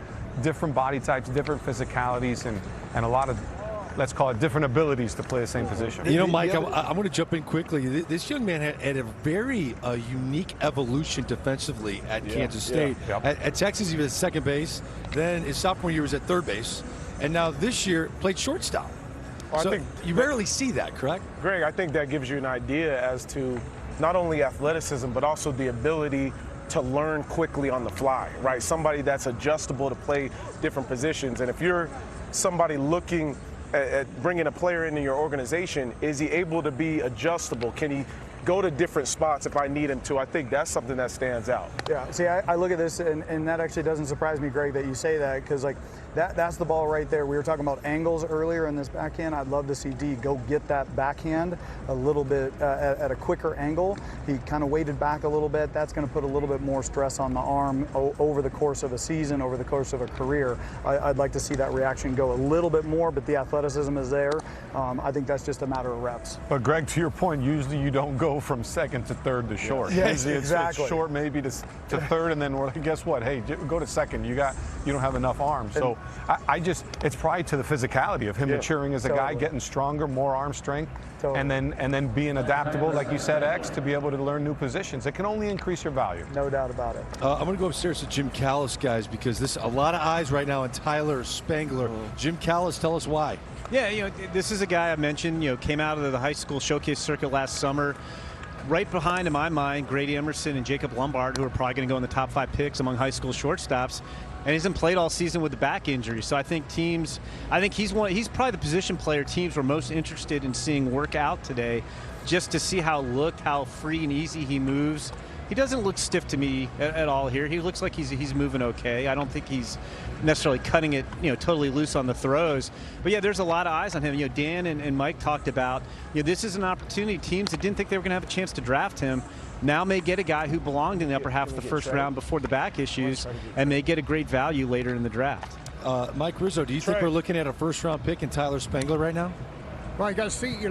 body types, different physicalities, and a lot of, let's call it, different abilities to play the same position. Mike, I'm going to jump in quickly. This young man had a very unique evolution defensively at Kansas State. At Texas, he was at second base. Then his sophomore year was at third base. And now this year, played shortstop. So I think you rarely see that, correct? Greg, I think that gives you an idea as to not only athleticism, but also the ability to learn quickly on the fly, right? Somebody that's adjustable to play different positions. And if you're somebody looking at bringing a player into your organization, is he able to be adjustable? Can he go to different spots if I need him to? I think that's something that stands out. Yeah, see, I look at this, and that actually doesn't surprise me, Greg, that you say that, because that's the ball right there. We were talking about angles earlier in this backhand. I'd love to see Dee go get that backhand a little bit at a quicker angle. He kind of weighted back a little bit. That's going to put a little bit more stress on the arm over the course of a season, over the course of a career. I'd like to see that reaction go a little bit more, but the athleticism is there. I think that's just a matter of reps. But Greg, to your point, usually you don't go from second to third to short. Yes, exactly. It's short maybe to third, and then guess what? Hey, go to second. You don't have enough arms. So it's probably to the physicality of him maturing as a guy, getting stronger, more arm strength, and then being adaptable, like you said, X, to be able to learn new positions. It can only increase your value. No doubt about it. I'm going to go upstairs to Jim Callis, guys, because there's a lot of eyes right now on Tyler Spangler. Jim Callis, tell us why. Yeah, this is a guy I mentioned, came out of the high school showcase circuit last summer. Right behind, in my mind, Grady Emerson and Jacob Lombard, who are probably going to go in the top 5 picks among high school shortstops. And he hasn't played all season with the back injury. So I think he's probably the position player teams were most interested in seeing work out today, just to see how free and easy he moves. He doesn't look stiff to me at all here. He looks like he's moving okay. I don't think he's necessarily cutting it, totally loose on the throws. But yeah, there's a lot of eyes on him. Dan and Mike talked about, this is an opportunity. Teams that didn't think they were going to have a chance to draft him now may get a guy who belonged in the upper half of the first round before the back issues, and may get a great value later in the draft. Mike Rizzo, do you think we're looking at a first-round pick in Tyler Spangler right now? Well, you got to see, you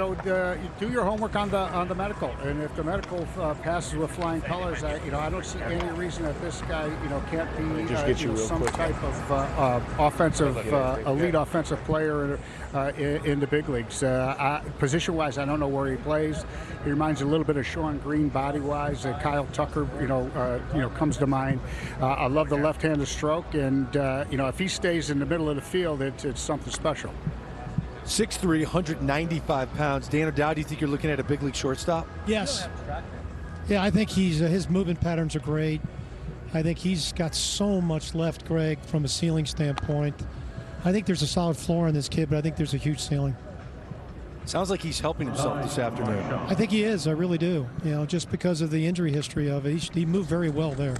do your homework on the medical, and if the medical passes with flying colors, I don't see any reason that this guy, can't be some type of offensive, elite offensive player in the big leagues. Position-wise, I don't know where he plays. He reminds a little bit of Sean Green body-wise. Kyle Tucker, comes to mind. I love the left-handed stroke, and if he stays in the middle of the field, it's something special. 6'3", 195 pounds. Dan O'Dowd, do you think you're looking at a big league shortstop? Yes. Yeah, I think his movement patterns are great. I think he's got so much left, Greg, from a ceiling standpoint. I think there's a solid floor on this kid, but I think there's a huge ceiling. Sounds like he's helping himself this afternoon. I think he is. I really do. Just because of the injury history of it. He moved very well there.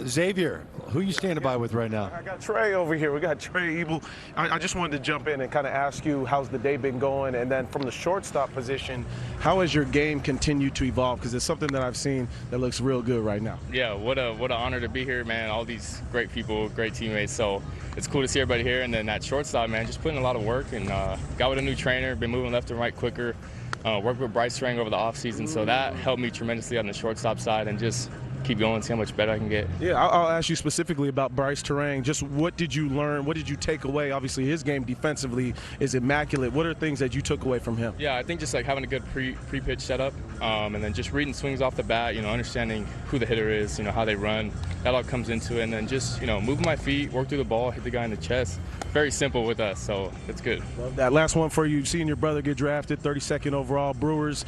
Xavier, who are you standing by with right now? I got Trey over here. We got Trey Ebel. I just wanted to jump in and kind of ask you, how's the day been going? And then from the shortstop position, how has your game continued to evolve? Because it's something that I've seen that looks real good right now. Yeah, what an honor to be here, man. All these great people, great teammates. So it's cool to see everybody here. And then that shortstop, man, just putting a lot of work, and got with a new trainer, been moving left and right quicker. Worked with Bryce Strang over the offseason, so that helped me tremendously on the shortstop side, and just keep going, see how much better I can get. Yeah, I'll ask you specifically about Bryce Terang. Just what did you learn? What did you take away? Obviously, his game defensively is immaculate. What are things that you took away from him? Yeah, I think just like having a good pre-pitch setup, and then just reading swings off the bat, understanding who the hitter is, how they run. That all comes into it, and then just, moving my feet, work through the ball, hit the guy in the chest. Very simple with us, so it's good. Love that. Last one for you. Seeing your brother get drafted, 32nd overall, Brewers.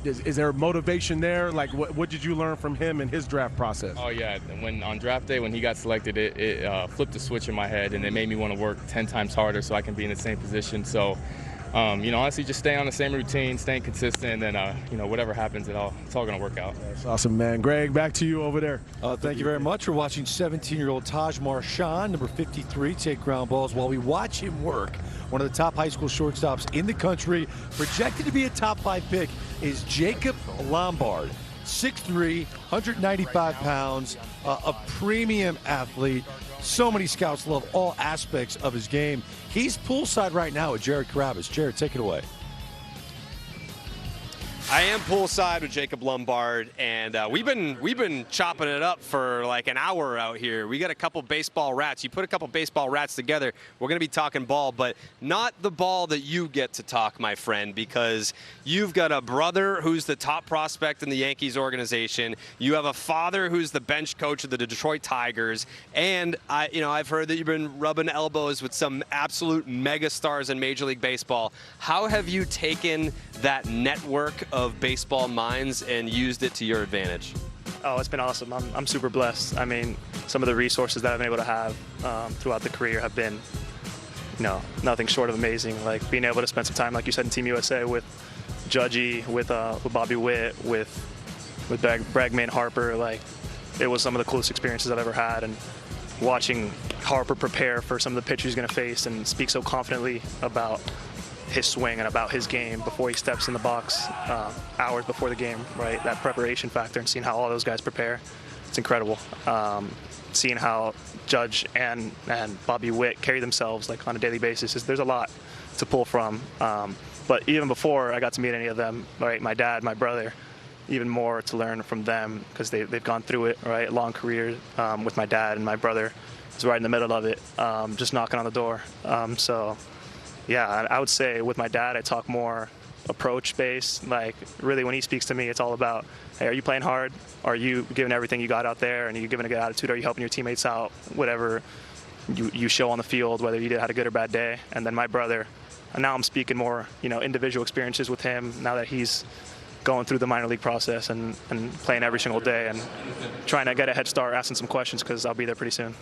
Is there motivation there? Like, what did you learn from him in his draft process? Oh, yeah. When on draft day, when he got selected, it flipped a switch in my head, and it made me want to work 10 times harder so I can be in the same position. So, honestly, just staying on the same routine, staying consistent, and then, whatever happens, it's all going to work out. That's awesome, man. Greg, back to you over there. Thank you very much. We're watching 17-year-old Taj Marsh, number 53, take ground balls while we watch him work. One of the top high school shortstops in the country, projected to be a top 5 pick, is Jacob Lombard. 6'3", 195 pounds, a premium athlete. So many scouts love all aspects of his game. He's poolside right now with Jared Carabas. Jared, take it away. I am poolside with Jacob Lombard, and we've been chopping it up for like an hour out here. We got a couple baseball rats. You put a couple baseball rats together, we're going to be talking ball, but not the ball that you get to talk, my friend, because you've got a brother who's the top prospect in the Yankees organization. You have a father who's the bench coach of the Detroit Tigers, and I've heard that you've been rubbing elbows with some absolute mega stars in Major League Baseball. How have you taken that network of baseball minds and used it to your advantage? Oh, it's been awesome. I'm super blessed. I mean, some of the resources that I've been able to have throughout the career have been, nothing short of amazing. Like being able to spend some time, like you said, in Team USA with Judgy, with Bobby Witt, with Bregman, Harper. Like, it was some of the coolest experiences I've ever had. And watching Harper prepare for some of the pitchers he's going to face and speak so confidently about his swing and about his game before he steps in the box hours before the game, right? That preparation factor and seeing how all those guys prepare, it's incredible. Seeing how Judge and Bobby Witt carry themselves like on a daily basis, there's a lot to pull from. But even before I got to meet any of them, right? My dad, my brother, even more to learn from them because they've gone through it, right? Long career with my dad, and my brother is right in the middle of it, just knocking on the door. Yeah, I would say with my dad, I talk more approach-based. Like, really, when he speaks to me, it's all about, hey, are you playing hard? Are you giving everything you got out there? And are you giving a good attitude? Are you helping your teammates out? Whatever you show on the field, whether you had a good or bad day. And then my brother, and now I'm speaking more, individual experiences with him now that he's going through the minor league process and playing every single day and trying to get a head start, asking some questions because I'll be there pretty soon.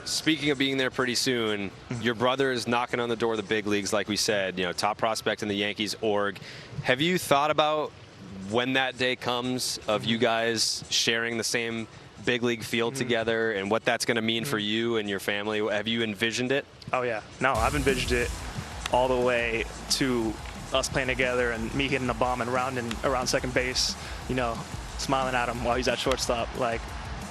Speaking of being there pretty soon, your brother is knocking on the door of the big leagues, like we said, top prospect in the Yankees org. Have you thought about when that day comes of you guys sharing the same big league field together and what that's going to mean for you and your family? Have you envisioned it? Oh, yeah. No, I've envisioned it all the way to us playing together and me hitting a bomb and rounding around second base, smiling at him while he's at shortstop. Like,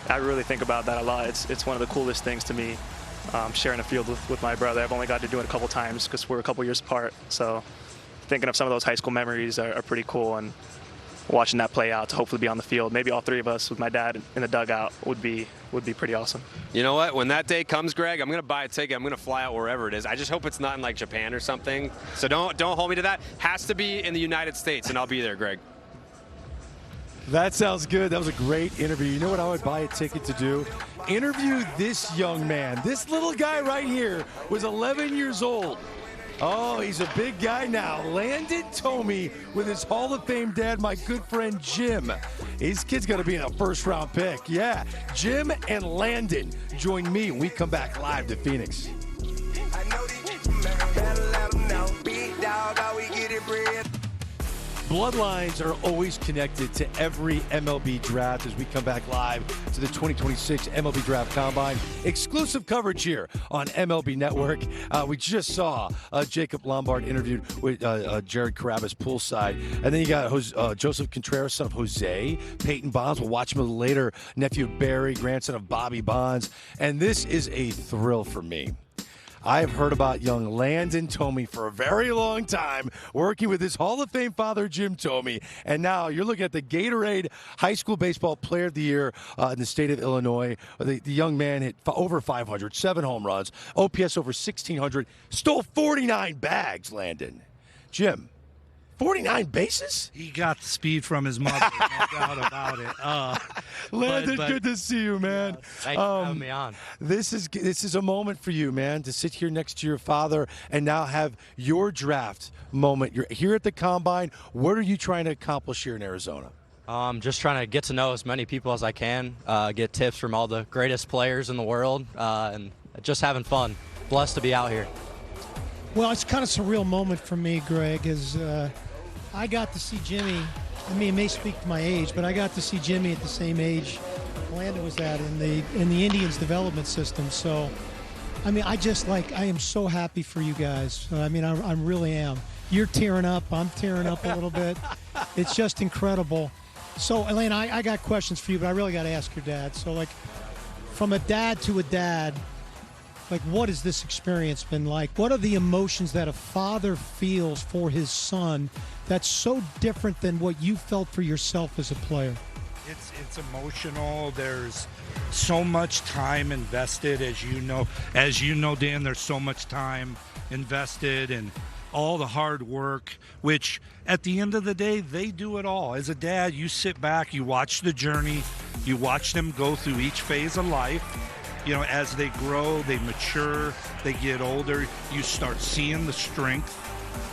I really think about that a lot. It's one of the coolest things to me, sharing a field with my brother. I've only got to do it a couple times because we're a couple years apart. So thinking of some of those high school memories are pretty cool, and watching that play out to hopefully be on the field. Maybe all three of us with my dad in the dugout would be pretty awesome. You know what? When that day comes, Greg, I'm going to buy a ticket. I'm going to fly out wherever it is. I just hope it's not in like Japan or something. So don't hold me to that. Has to be in the United States, and I'll be there, Greg. That sounds good. That was a great interview. You know what I would buy a ticket to do? Interview this young man. This little guy right here was 11 years old. Oh, he's a big guy now. Landon Thome with his Hall of Fame dad, my good friend Jim. His kid's going to be a first-round pick. Yeah, Jim and Landon join me when we come back live to Phoenix. Bloodlines are always connected to every MLB draft as we come back live to the 2026 MLB Draft Combine. Exclusive coverage here on MLB Network. We just saw Jacob Lombard interviewed with Jared Carabas poolside. And then you got Joseph Contreras, son of Jose. Peyton Bonds, we'll watch him a little later. Nephew of Barry, grandson of Bobby Bonds. And this is a thrill for me. I have heard about young Landon Thome for a very long time, working with his Hall of Fame father, Jim Thome. And now you're looking at the Gatorade High School Baseball Player of the Year in the state of Illinois. The young man hit over 500, 7 home runs, OPS over 1,600, stole 49 bags, Landon. Jim, 49 bases? He got the speed from his mother, no doubt about it. Landon, good to see you, man. Thanks for having me on. This is a moment for you, man, to sit here next to your father and now have your draft moment. You're here at the Combine. What are you trying to accomplish here in Arizona? Just trying to get to know as many people as I can, get tips from all the greatest players in the world, and just having fun. Blessed to be out here. Well, it's kind of a surreal moment for me, Greg, as I got to see Jimmy. I mean, it may speak to my age, but I got to see Jimmy at the same age Landon was at in the Indians development system. So, I mean, I am so happy for you guys. I mean, I really am. You're tearing up. I'm tearing up a little bit. It's just incredible. So, Elaine, I got questions for you, but I really got to ask your dad. So, like, from a dad to a dad, like, what has this experience been like? What are the emotions that a father feels for his son that's so different than what you felt for yourself as a player? It's emotional. There's so much time invested, as you know, Dan. There's so much time invested and all the hard work, which at the end of the day, they do it all. As a dad, you sit back, you watch the journey, you watch them go through each phase of life. You know, as they grow, they mature, they get older, you start seeing the strength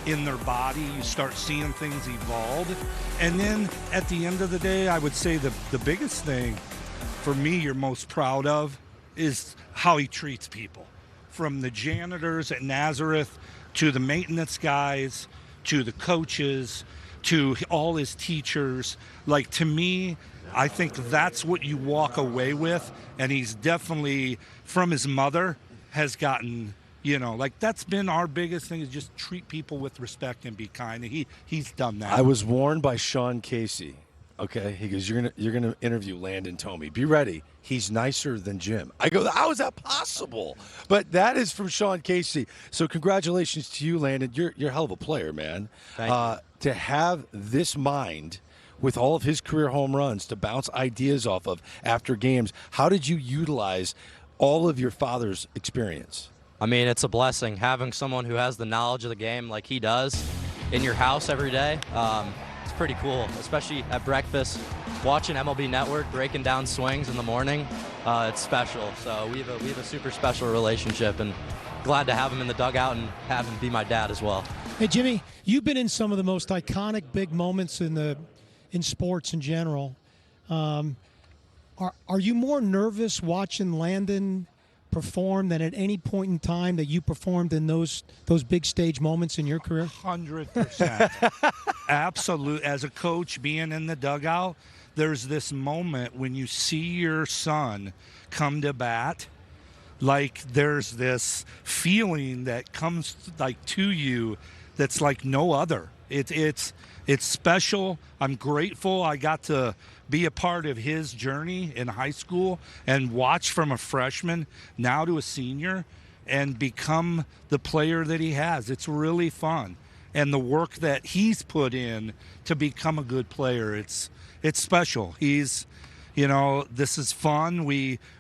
in their body, you start seeing things evolve. And then at the end of the day, I would say the biggest thing for me you're most proud of is how he treats people. From the janitors at Nazareth to the maintenance guys to the coaches to all his teachers. Like, to me, I think that's what you walk away with, and he's definitely, from his mother, has gotten, like, that's been our biggest thing, is just treat people with respect and be kind, and he's done that. I was warned by Sean Casey. Okay, he goes, you're gonna interview Landon Thome. Be ready. He's nicer than Jim. I go, how is that possible? But that is from Sean Casey. So congratulations to you, Landon. You're a hell of a player, man. Thank you. To have this mind with all of his career home runs to bounce ideas off of after games. How did you utilize all of your father's experience? I mean, it's a blessing having someone who has the knowledge of the game like he does in your house every day. It's pretty cool, especially at breakfast, watching MLB Network, breaking down swings in the morning. It's special. So we have a super special relationship, and glad to have him in the dugout and have him be my dad as well. Hey, Jimmy, you've been in some of the most iconic big moments in sports in general. Are you more nervous watching Landon perform than at any point in time that you performed in those big stage moments in your career? 100%. Absolute. As a coach, being in the dugout, there's this moment when you see your son come to bat, like there's this feeling that comes like to you that's like no other. It's special. I'm grateful I got to be a part of his journey in high school and watch from a freshman now to a senior and become the player that he has. It's really fun. And the work that he's put in to become a good player, it's special. He's, this is fun.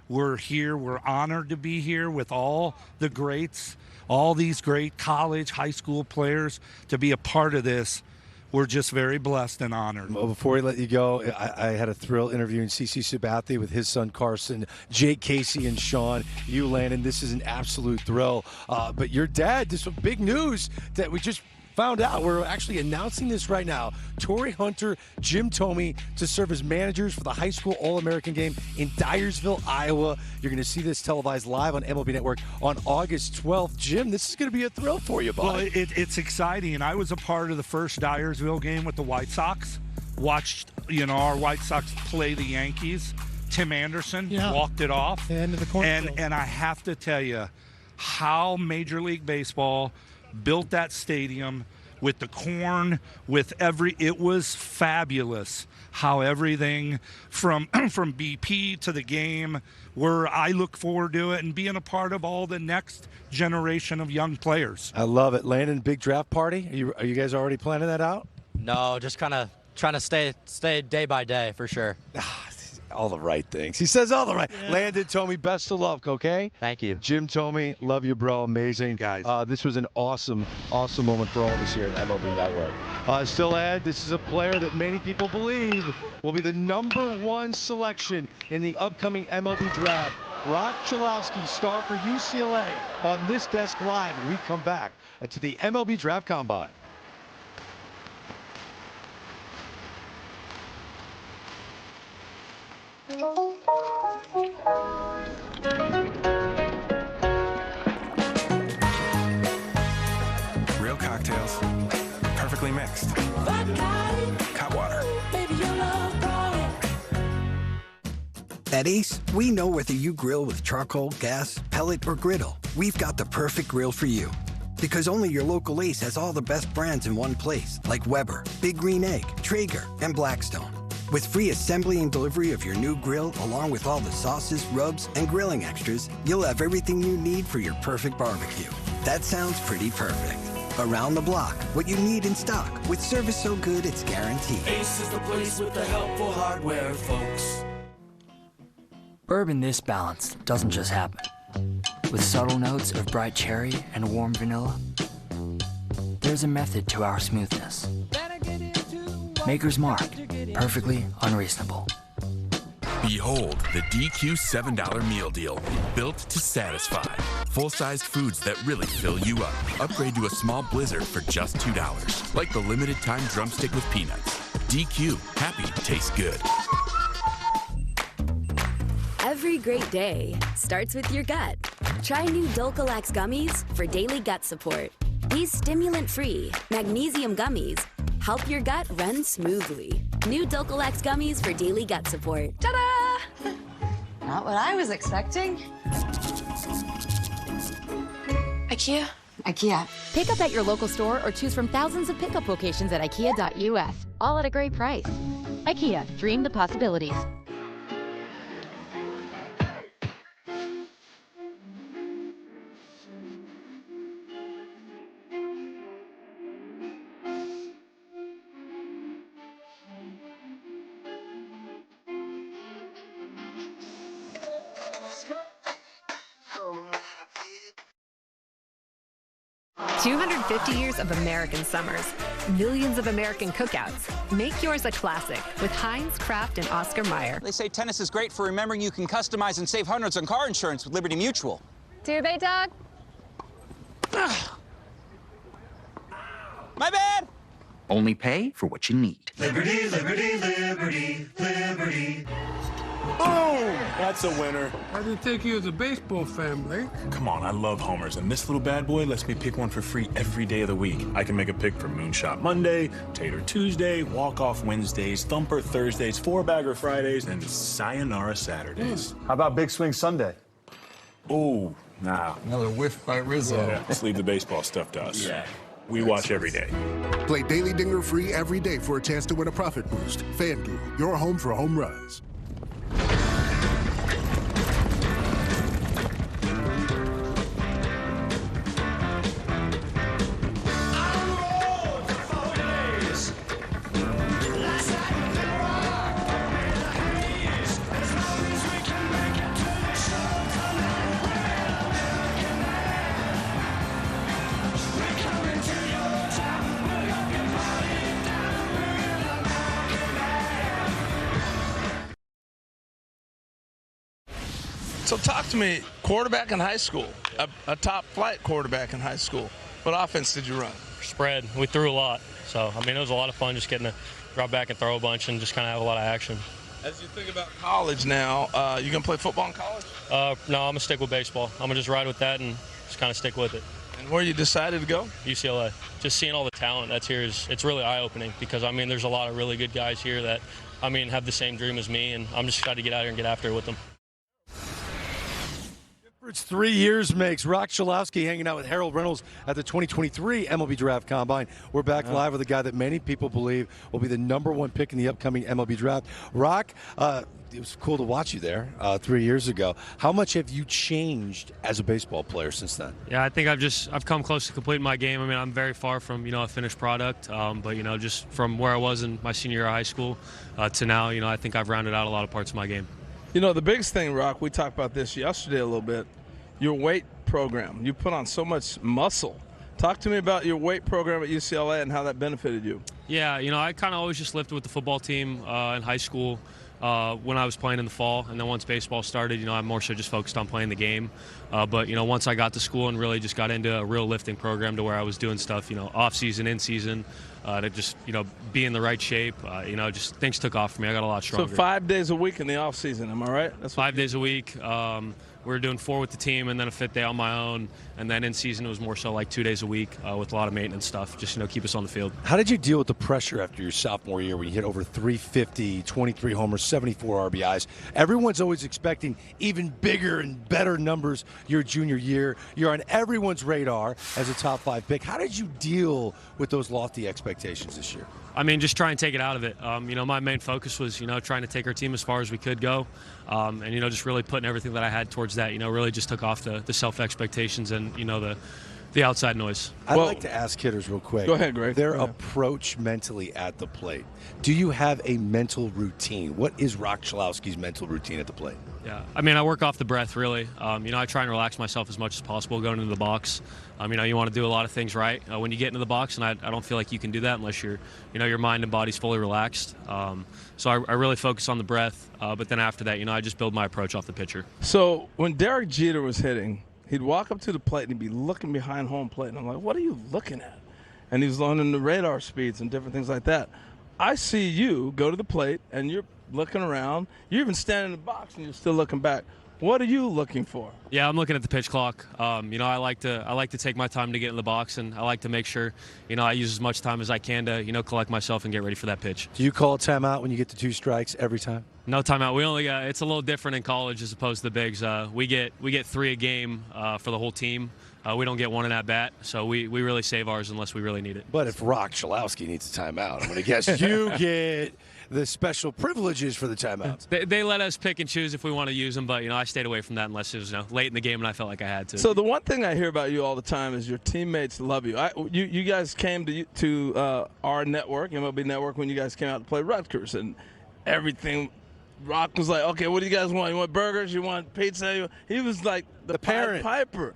We're here. We're honored to be here with all the greats, all these great college, high school players to be a part of this. We're just very blessed and honored. Well, before we let you go, I had a thrill interviewing CC Sabathia with his son Carson, Jake Casey, and Sean. You, Landon, this is an absolute thrill. But your dad, this was big news that we just found out. We're actually announcing this right now. Torrey Hunter, Jim Thome to serve as managers for the high school All-American game in Dyersville, Iowa. You're going to see this televised live on MLB Network on August 12th. Jim, this is going to be a thrill for you, bud. Well, it's exciting. I was a part of the first Dyersville game with the White Sox. Watched, our White Sox play the Yankees. Tim Anderson walked it off. End of the cornfield. And I have to tell you how Major League Baseball built that stadium with the corn, it was fabulous how everything from from BP to the game, where I look forward to it and being a part of all the next generation of young players. I love it. Landon, big draft party? Are you guys already planning that out? No, just kind of trying to stay day by day for sure. All the right things. He says all the right. Yeah. Landon Thome, best of luck, okay? Thank you. Jim Thome, love you, bro. Amazing. Guys. This was an awesome moment for all of us here at MLB Network. Still add, this is a player that many people believe will be the #1 selection in the upcoming MLB Draft. Rock Chalowski, star for UCLA, on this desk live when we come back to the MLB Draft Combine. Real cocktails, perfectly mixed. Cutwater. At Ace, we know whether you grill with charcoal, gas, pellet, or griddle, we've got the perfect grill for you. Because only your local Ace has all the best brands in one place, like Weber, Big Green Egg, Traeger, and Blackstone. With free assembly and delivery of your new grill, along with all the sauces, rubs, and grilling extras, you'll have everything you need for your perfect barbecue. That sounds pretty perfect. Around the block, what you need in stock, with service so good it's guaranteed. Ace is the place with the helpful hardware, folks. Bourbon this balanced doesn't just happen. With subtle notes of bright cherry and warm vanilla, there's a method to our smoothness. Maker's Mark, perfectly unreasonable. Behold the DQ $7 meal deal, built to satisfy. Full-sized foods that really fill you up. Upgrade to a small blizzard for just $2, like the limited time drumstick with peanuts. DQ, happy tastes good. Every great day starts with your gut. Try new Dulcolax gummies for daily gut support. These stimulant-free magnesium gummies help your gut run smoothly. New Dulcolax gummies for daily gut support. Ta-da! Not what I was expecting. IKEA? IKEA. Pick up at your local store or choose from thousands of pickup locations at IKEA.us. All at a great price. IKEA, dream the possibilities. $250 years of American summers, millions of American cookouts. Make yours a classic with Heinz, Kraft, and Oscar Mayer. They say tennis is great for remembering you can customize and save hundreds on car insurance with Liberty Mutual. Do they, Doug? My bad! Only pay for what you need. Liberty, liberty, liberty, liberty. Boom! That's a winner. I didn't think you was a baseball fan, Blake. Come on, I love homers, and this little bad boy lets me pick one for free every day of the week. I can make a pick for Moonshot Monday, Tater Tuesday, Walk-Off Wednesdays, Thumper Thursdays, Four-Bagger Fridays, and Sayonara Saturdays. How about Big Swing Sunday? Oh, nah. Another whiff by Rizzo. Yeah, let's leave the baseball stuff to us. Yeah. We watch every day. Play Daily Dinger free every day for a chance to win a profit boost. FanDuel, your home for home runs. So talk to me, quarterback in high school, a top flight quarterback in high school. What offense did you run? Spread. We threw a lot. So, I mean, it was a lot of fun just getting to drop back and throw a bunch and just kind of have a lot of action. As you think about college now, you going to play football in college? No, I'm going to stick with baseball. I'm going to just ride with that and just kind of stick with it. And where you decided to go? UCLA. Just seeing all the talent that's here it's really eye-opening because, I mean, there's a lot of really good guys here that, I mean, have the same dream as me, and I'm just excited to get out here and get after it with them. It's 3 years makes. Rock Chalowski hanging out with Harold Reynolds at the 2023 MLB Draft Combine. We're back live with a guy that many people believe will be the #1 pick in the upcoming MLB Draft. Rock, it was cool to watch you there 3 years ago. How much have you changed as a baseball player since then? Yeah, I think I've come close to completing my game. I mean, I'm very far from, a finished product, but, just from where I was in my senior year of high school to now, I think I've rounded out a lot of parts of my game. The biggest thing, Rock, we talked about this yesterday a little bit, your weight program. You put on so much muscle. Talk to me about your weight program at UCLA and how that benefited you. Yeah, I kind of always just lifted with the football team in high school when I was playing in the fall. And then once baseball started, I more so just focused on playing the game. But, once I got to school and really just got into a real lifting program to where I was doing stuff, off season, in season, to just, be in the right shape, just things took off for me. I got a lot stronger. So 5 days a week in the off season, am I right? That's 5 days a week. We were doing 4 with the team and then a 5th day on my own. And then in season, it was more so like 2 days a week with a lot of maintenance stuff, just, keep us on the field. How did you deal with the pressure after your sophomore year when you hit over 350, 23 homers, 74 RBIs? Everyone's always expecting even bigger and better numbers your junior year. You're on everyone's radar as a top 5 pick. How did you deal with those lofty expectations this year? I mean, just try and take it out of it. My main focus was, trying to take our team as far as we could go. And, just really putting everything that I had towards that, really just took off the self-expectations and, the outside noise. I'd like to ask hitters real quick. Go ahead, Greg. Their approach mentally at the plate. Do you have a mental routine? What is Rock Chalowski's mental routine at the plate? Yeah, I mean, I work off the breath, really. I try and relax myself as much as possible going into the box. You want to do a lot of things right when you get into the box, and I don't feel like you can do that unless your mind and body's fully relaxed. So I really focus on the breath, but then after that, I just build my approach off the pitcher. So when Derek Jeter was hitting, he'd walk up to the plate and he'd be looking behind home plate, and I'm like, what are you looking at? And he's learning the radar speeds and different things like that. I see you go to the plate and you're looking around. You're even standing in the box and you're still looking back. What are you looking for? Yeah, I'm looking at the pitch clock. I like to take my time to get in the box, and I like to make sure, I use as much time as I can to, collect myself and get ready for that pitch. Do you call a timeout when you get to 2 strikes every time? No timeout. We only got. It's a little different in college as opposed to the bigs. We get 3 a game for the whole team. We don't get 1 in at bat, so we really save ours unless we really need it. But if Rock Chalowski needs a timeout, I'm going to guess you get the special privileges for the timeouts. They let us pick and choose if we want to use them, but I stayed away from that unless it was late in the game and I felt like I had to. So the one thing I hear about you all the time is your teammates love you. You guys came to our network, MLB Network, when you guys came out to play Rutgers, and everything. Rock was like, okay, what do you guys want? You want burgers? You want pizza? He was like the parent Piper.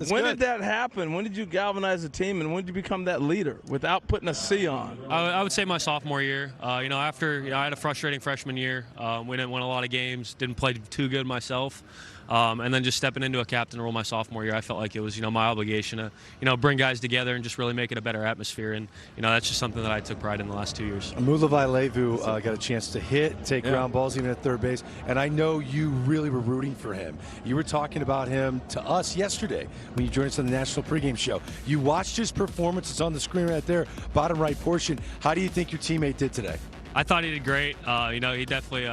When did that happen? When did you galvanize the team, and when did you become that leader without putting a C on? I would say my sophomore year. After I had a frustrating freshman year. We didn't win a lot of games, didn't play too good myself. And then just stepping into a captain role my sophomore year, I felt like it was, my obligation to, bring guys together and just really make it a better atmosphere. And, that's just something that I took pride in the last 2 years. Mulivai Levu got a chance to hit, take ground balls even at third base. And I know you really were rooting for him. You were talking about him to us yesterday when you joined us on the National Pregame Show. You watched his performance. It's on the screen right there, bottom right portion. How do you think your teammate did today? I thought he did great. He definitely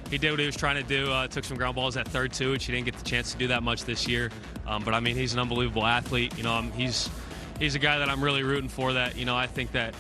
he did what he was trying to do. Took some ground balls at third, too, which he didn't get the chance to do that much this year. But, he's an unbelievable athlete. He's a guy that I'm really rooting for that, I think that,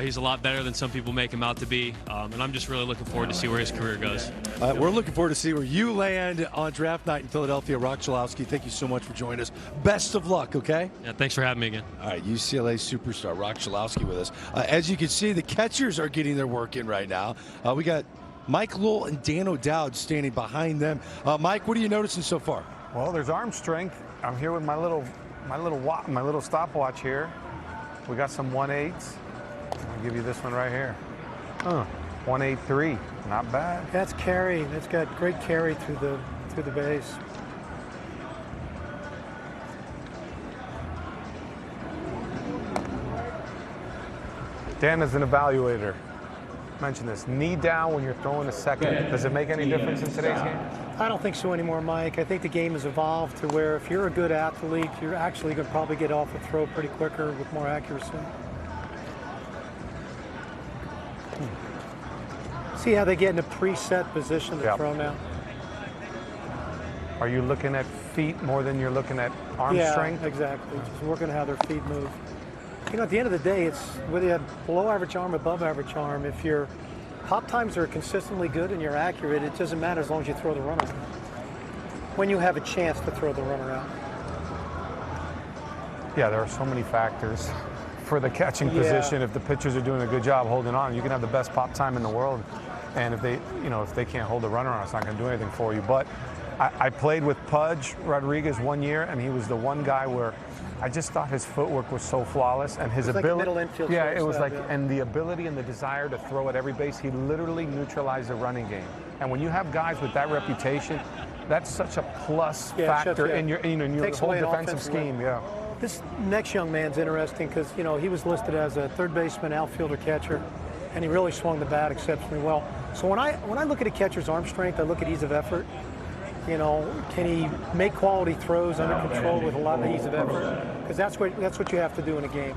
he's a lot better than some people make him out to be. And I'm just really looking forward to see where his career goes. We're looking forward to see where you land on draft night in Philadelphia. Rock Chalowski, thank you so much for joining us. Best of luck, okay? Yeah, thanks for having me again. All right, UCLA superstar Rock Chalowski with us. As you can see, the catchers are getting their work in right now. We got Mike Lowell and Dan O'Dowd standing behind them. Mike, what are you noticing so far? Well, there's arm strength. I'm here with my little stopwatch here. We got some 1/8s. I'll give you this one right here. 183, not bad. That's carry. That's got great carry through the base. Dan is an evaluator. Mention this, knee down when you're throwing a second. Does it make any difference in today's game? I don't think so anymore, Mike. I think the game has evolved to where if you're a good athlete, you're actually going to probably get off a throw pretty quicker with more accuracy. See how they get in a preset position to throw now? Are you looking at feet more than you're looking at arm strength. Yeah, exactly. Just working how their feet move. You know, at the end of the day, it's whether you have below average arm, above average arm. If your hop times are consistently good and you're accurate, it doesn't matter as long as you throw the runner out. When you have a chance to throw the runner out. Yeah, there are so many factors for the catching position. If the pitchers are doing a good job holding on, you can have the best pop time in the world, and if they can't hold the runner on, it's not going to do anything for you. But I played with Pudge Rodriguez 1 year, and he was the one guy where I just thought his footwork was so flawless, and his ability. Like a middle infield. Yeah, it was like, and the ability and the desire to throw at every base. He literally neutralized the running game. And when you have guys with that reputation, that's such a plus factor in your whole defensive scheme. Yeah. This next young man's interesting because, you know, he was listed as a third baseman, outfielder, catcher, and he really swung the bat exceptionally well. So when I look at a catcher's arm strength, I look at ease of effort. You know, can he make quality throws under control with a lot of ease of effort? Because that's what you have to do in a game.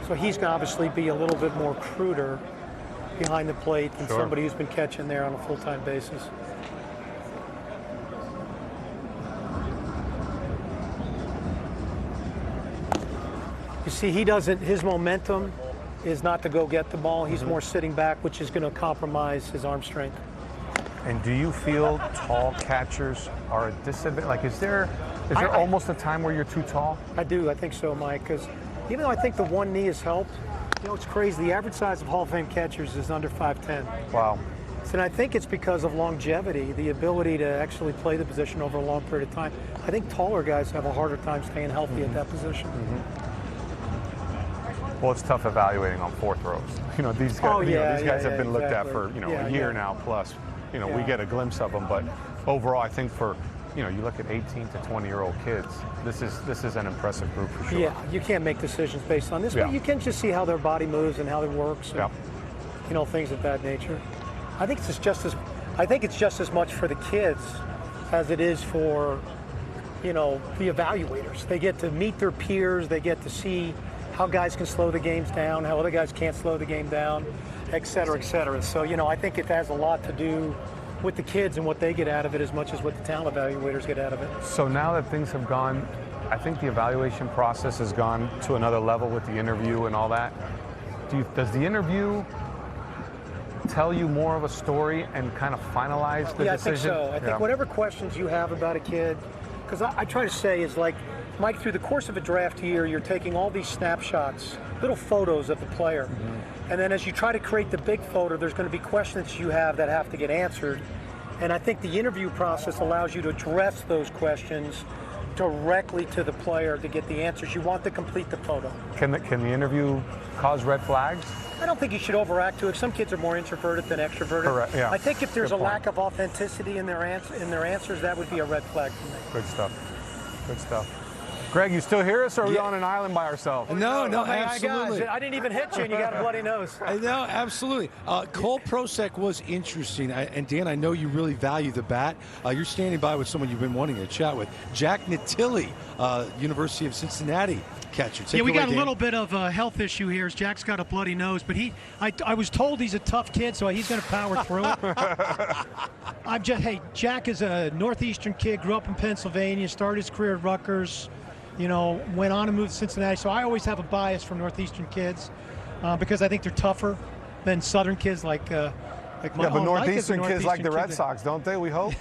So he's going to obviously be a little bit more cruder behind the plate than somebody who's been catching there on a full-time basis. You see, his momentum is not to go get the ball. He's more sitting back, which is going to compromise his arm strength. And do you feel tall catchers are a disadvantage? Like, is there almost a time where you're too tall? I do. I think so, Mike, because even though I think the one knee has helped, you know, it's crazy. The average size of Hall of Fame catchers is under 5'10". Wow. And I think it's because of longevity, the ability to actually play the position over a long period of time. I think taller guys have a harder time staying healthy at that position. Well, it's tough evaluating on fourth throws. You know, these guys, have been looked at for, a year now plus. You know, we get a glimpse of them, but overall, I think for, you look at 18 to 20-year-old kids, this is an impressive group for sure. Yeah, you can't make decisions based on this, but you can just see how their body moves and how it works, and, things of that nature. I think it's just as much for the kids as it is for, the evaluators. They get to meet their peers, they get to see how guys can slow the games down, how other guys can't slow the game down, et cetera, et cetera. So, I think it has a lot to do with the kids and what they get out of it as much as what the talent evaluators get out of it. So now that things have gone, I think the evaluation process has gone to another level with the interview and all that. Does the interview tell you more of a story and kind of finalize the decision? I think so. I think whatever questions you have about a kid, because I try to say is like, Mike, through the course of a draft year, you're taking all these snapshots, little photos of the player. And then as you try to create the big photo, there's going to be questions you have that have to get answered. And I think the interview process allows you to address those questions directly to the player to get the answers you want to complete the photo. Can the interview cause red flags? I don't think you should overact to it. Some kids are more introverted than extroverted. Correct, yeah. I think if there's a lack of authenticity in their answers, that would be a red flag for me. Good stuff. Good stuff. Greg, you still hear us, or are we on an island by ourselves? No, absolutely. Guys, I didn't even hit you, and you got a bloody nose. No, absolutely. Cole Prosek was interesting, and Dan, I know you really value the bat. You're standing by with someone you've been wanting to chat with, Jack Natilli, University of Cincinnati catcher. We got a little bit of a health issue here. Jack's got a bloody nose, but I was told he's a tough kid, so he's going to power through it. Jack is a Northeastern kid, grew up in Pennsylvania, started his career at Rutgers. Went on to move to Cincinnati. So I always have a bias for Northeastern kids because I think they're tougher than Southern kids like my but Northeastern kids like the Red Sox, don't they? We hope.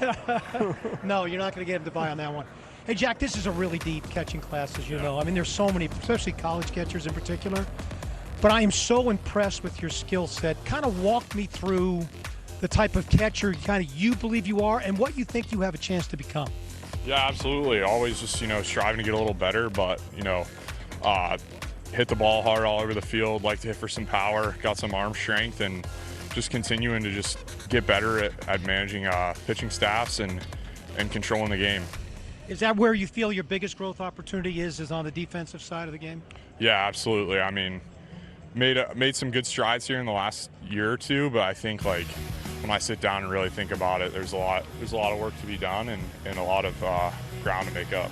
No, you're not going to get him to buy on that one. Hey, Jack, this is a really deep catching class, as you know. I mean, there's so many, especially college catchers in particular. But I am so impressed with your skill set. Kind of walk me through the type of catcher you believe you are and what you think you have a chance to become. Yeah, absolutely. Always just, striving to get a little better, but, hit the ball hard all over the field, like to hit for some power, got some arm strength, and just continuing to just get better at managing pitching staffs and controlling the game. Is that where you feel your biggest growth opportunity is on the defensive side of the game? Yeah, absolutely. I mean, made some good strides here in the last year or two, but I think when I sit down and really think about it, there's a lot of work to be done and a lot of ground to make up.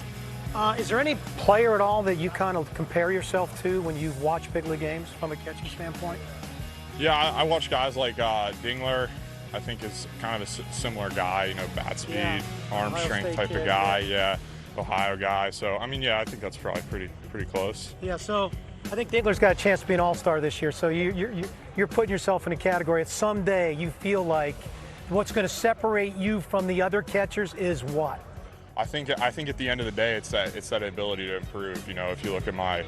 Is there any player at all that you kind of compare yourself to when you watch big league games from a catching standpoint? Yeah, I watch guys like Dingler, I think is kind of a similar guy, you know, bat speed, arm Ohio strength State type kid, of guy. Yeah, Ohio guy. So, I mean, yeah, I think that's probably pretty close. Yeah, so I think Dingler's got a chance to be an all-star this year. So you're putting yourself in a category that someday you feel like what's going to separate you from the other catchers is what? I think at the end of the day, it's that ability to improve. You know, if you look at my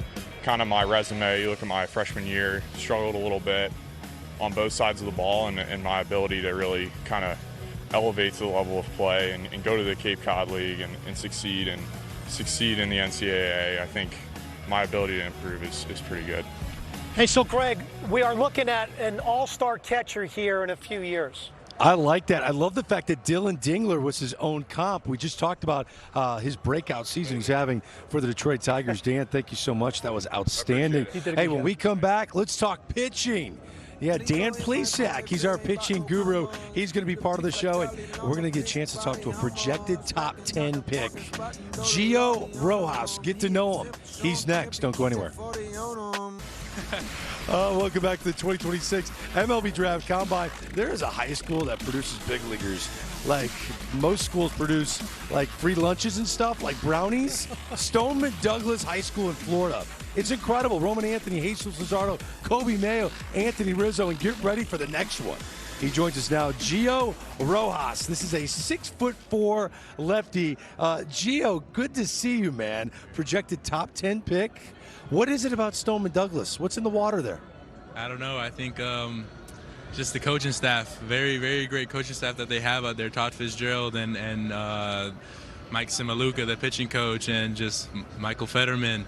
resume, you look at my freshman year, struggled a little bit on both sides of the ball, and my ability to really kind of elevate to the level of play and go to the Cape Cod League and succeed in the NCAA. I think my ability to improve is pretty good. Hey, so Greg, we are looking at an all-star catcher here in a few years. I like that. I love the fact that Dylan Dingler was his own comp. We just talked about his breakout season he's having for the Detroit Tigers. Dan, thank you so much. That was outstanding. Hey, when we come back, let's talk pitching. Yeah, Dan Plesac, he's our pitching guru. He's going to be part of the show, and we're going to get a chance to talk to a projected top 10 pick, Gio Rojas. Get to know him. He's next. Don't go anywhere. Welcome back to the 2026 MLB Draft Combine. There is a high school that produces big leaguers. Like most schools produce like free lunches and stuff, like brownies. Stoneman Douglas High School in Florida. It's incredible. Roman Anthony, Jesus Luzardo, Kobe Mayo, Anthony Rizzo, and get ready for the next one. He joins us now, Gio Rojas. This is a 6'4" lefty. Gio, good to see you, man. Projected top 10 pick. What is it about Stoneman Douglas? What's in the water there? I don't know. I think just the coaching staff, very, very great coaching staff that they have out there. Todd Fitzgerald and Mike Simaluka, the pitching coach, and just Michael Fetterman,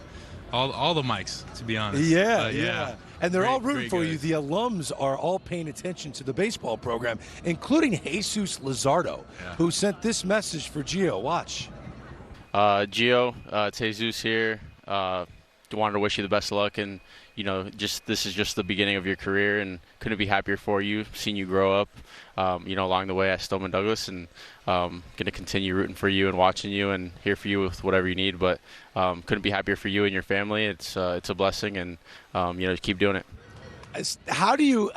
all the Mikes, to be honest. Yeah. And they're all rooting for you. The alums are all paying attention to the baseball program, including Jesus Luzardo, who sent this message for Gio. Watch. Gio, it's Jesus here. Wanted to wish you the best of luck, and this is just the beginning of your career, and couldn't be happier for you, seeing you grow up, along the way at Stoneman Douglas, and gonna continue rooting for you and watching you and here for you with whatever you need. But couldn't be happier for you and your family. It's a blessing, and keep doing it. How do you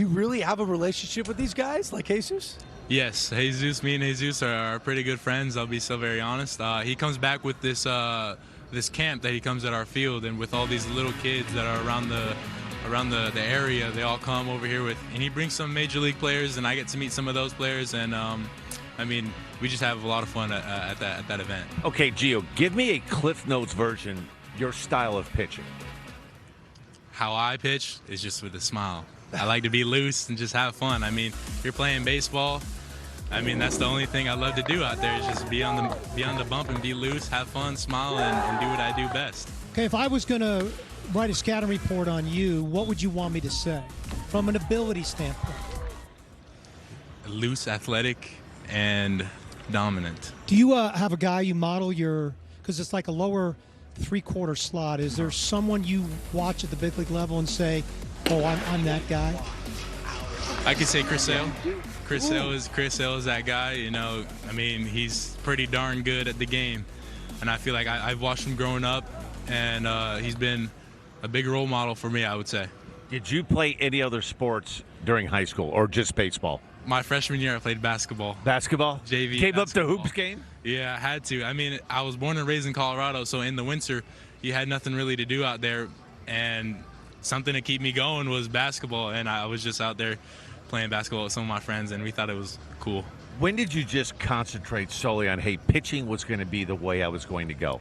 really have a relationship with these guys like Jesus? Yes, Jesus, me and Jesus are pretty good friends. I'll be so very honest. He comes back with this camp that he comes at our field, and with all these little kids that are around the area, they all come over here and he brings some major league players, and I get to meet some of those players, and we just have a lot of fun at that event. Okay, Gio, give me a Cliff Notes version, your style of pitching. How I pitch is just with a smile. I like to be loose and just have fun. You're playing baseball. That's the only thing I love to do out there is just be on the bump and be loose, have fun, smile, and do what I do best. Okay, if I was going to write a scouting report on you, what would you want me to say from an ability standpoint? Loose, athletic, and dominant. Do you have a guy you model because it's like a lower three-quarter slot. Is there someone you watch at the big league level and say, oh, I'm that guy? I could say Chris Sale. Chris Sale is that guy. He's pretty darn good at the game, and I feel like I've watched him growing up, and he's been a big role model for me, I would say. Did you play any other sports during high school, or just baseball? My freshman year, I played basketball. Basketball? JV. Came basketball. up to hoops game? Yeah, I had to. I was born and raised in Colorado, so in the winter, you had nothing really to do out there, and something to keep me going was basketball, and I was just out there playing basketball with some of my friends, and we thought it was cool. When did you just concentrate solely on, hey, pitching was going to be the way I was going to go?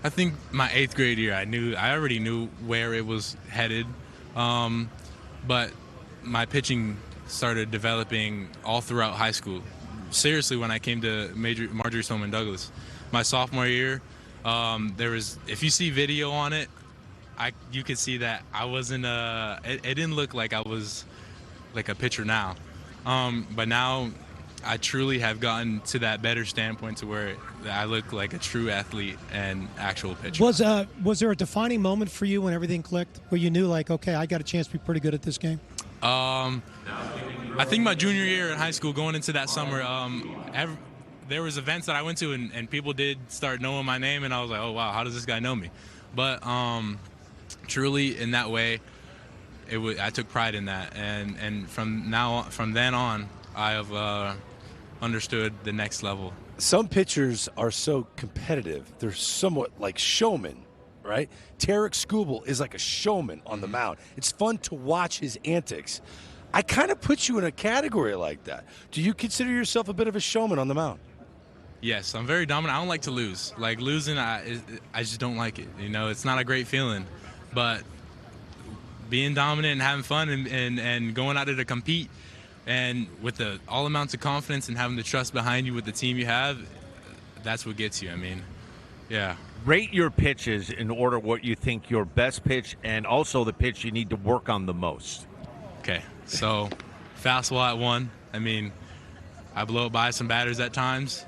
I think my 8th grade year, I already knew where it was headed, but my pitching started developing all throughout high school. Seriously, when I came to Marjorie Stoneman Douglas, my sophomore year, if you see video on it, you could see that I wasn't it didn't look like I was like a pitcher now, but now I truly have gotten to that better standpoint to where I look like a true athlete and actual pitcher. Was there a defining moment for you when everything clicked, where you knew, like, okay, I got a chance to be pretty good at this game? I think my junior year in high school, going into that summer, there was events that I went to, and people did start knowing my name, and I was like, oh wow, how does this guy know me? But truly, in that way, I took pride in that, and from then on, I have understood the next level. Some pitchers are so competitive. They're somewhat like showmen, right? Tarek Skubal is like a showman on the mound. It's fun to watch his antics. I kind of put you in a category like that. Do you consider yourself a bit of a showman on the mound? Yes, I'm very dominant. I don't like to lose. Like losing, I just don't like it. You know, it's not a great feeling. But being dominant and having fun and going out there to compete, and with the all amounts of confidence and having the trust behind you with the team you have, that's what gets you. I mean, yeah. Rate your pitches in order what you think your best pitch and also the pitch you need to work on the most. Okay, so fastball at 1. I mean, I blow it by some batters at times,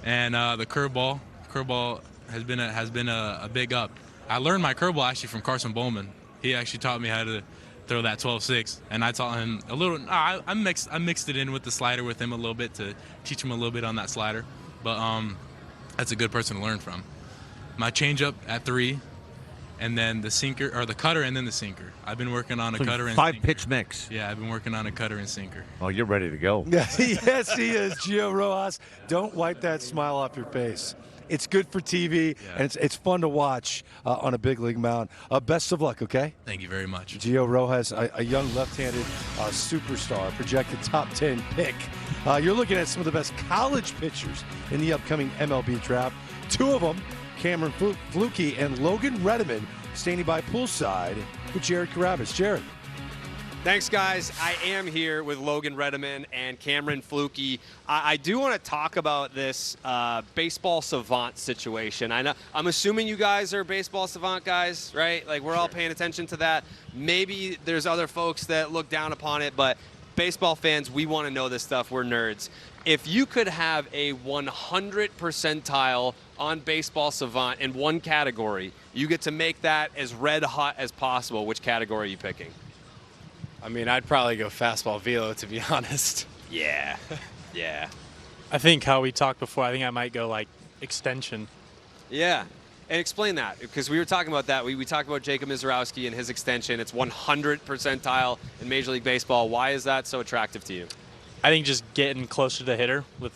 and the curveball has been a big up. I learned my curveball actually from Carson Bowman. He actually taught me how to throw that 12-6, and I taught him a little. I mixed it in with the slider with him a little bit to teach him a little bit on that slider, but that's a good person to learn from. My changeup at 3, and then the sinker or the cutter, and then the sinker. I've been working on a cutter and 5-pitch mix. Yeah, I've been working on a cutter and sinker. Oh, you're ready to go. Yes, he is, Gio Rojas. Don't wipe that smile off your face. It's good for TV, and it's fun to watch on a big league mound. Best of luck, okay? Thank you very much. Gio Rojas, a young left-handed superstar, projected top 10 pick. You're looking at some of the best college pitchers in the upcoming MLB draft. 2 of them, Cameron Fluke and Logan Redeman, standing by poolside with Jared Carabas. Jared. Thanks, guys. I am here with Logan Redeman and Cameron Fluke. I do want to talk about this baseball savant situation. I'm assuming you guys are baseball savant guys, right? Like, we're all paying attention to that. Maybe there's other folks that look down upon it, but baseball fans, we want to know this stuff. We're nerds. If you could have a 100 percentile on baseball savant in one category, you get to make that as red hot as possible. Which category are you picking? I mean, I'd probably go fastball velo, to be honest. Yeah. Yeah. I think how we talked before, I think I might go like extension. Yeah. And explain that, because we were talking about that. We talked about Jacob Mizorowski and his extension. It's 100 percentile in Major League Baseball. Why is that so attractive to you? I think just getting closer to the hitter with,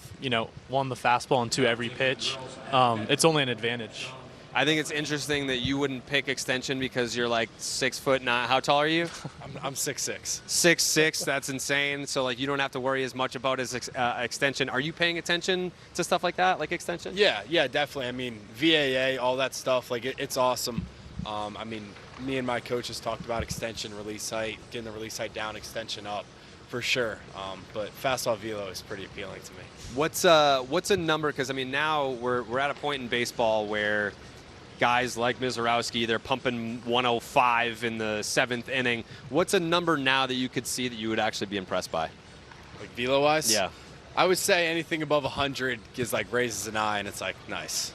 1, the fastball, and 2, every pitch, it's only an advantage. I think it's interesting that you wouldn't pick extension because you're like 6'9". How tall are you? I'm 6'6". 6'6". That's insane. So like you don't have to worry as much about his extension. Are you paying attention to stuff like that, like extension? Yeah, definitely. I mean, VAA, all that stuff, like it's awesome. I mean, me and my coaches talked about extension, release height, getting the release height down, extension up, for sure. But fastball velo is pretty appealing to me. What's a number? Because I mean, now we're at a point in baseball where guys like Mizorowski, they're pumping 105 in the 7th inning. What's a number now that you could see that you would actually be impressed by? Like velo-wise? Yeah. I would say anything above 100 gives like raises an eye, and it's like nice.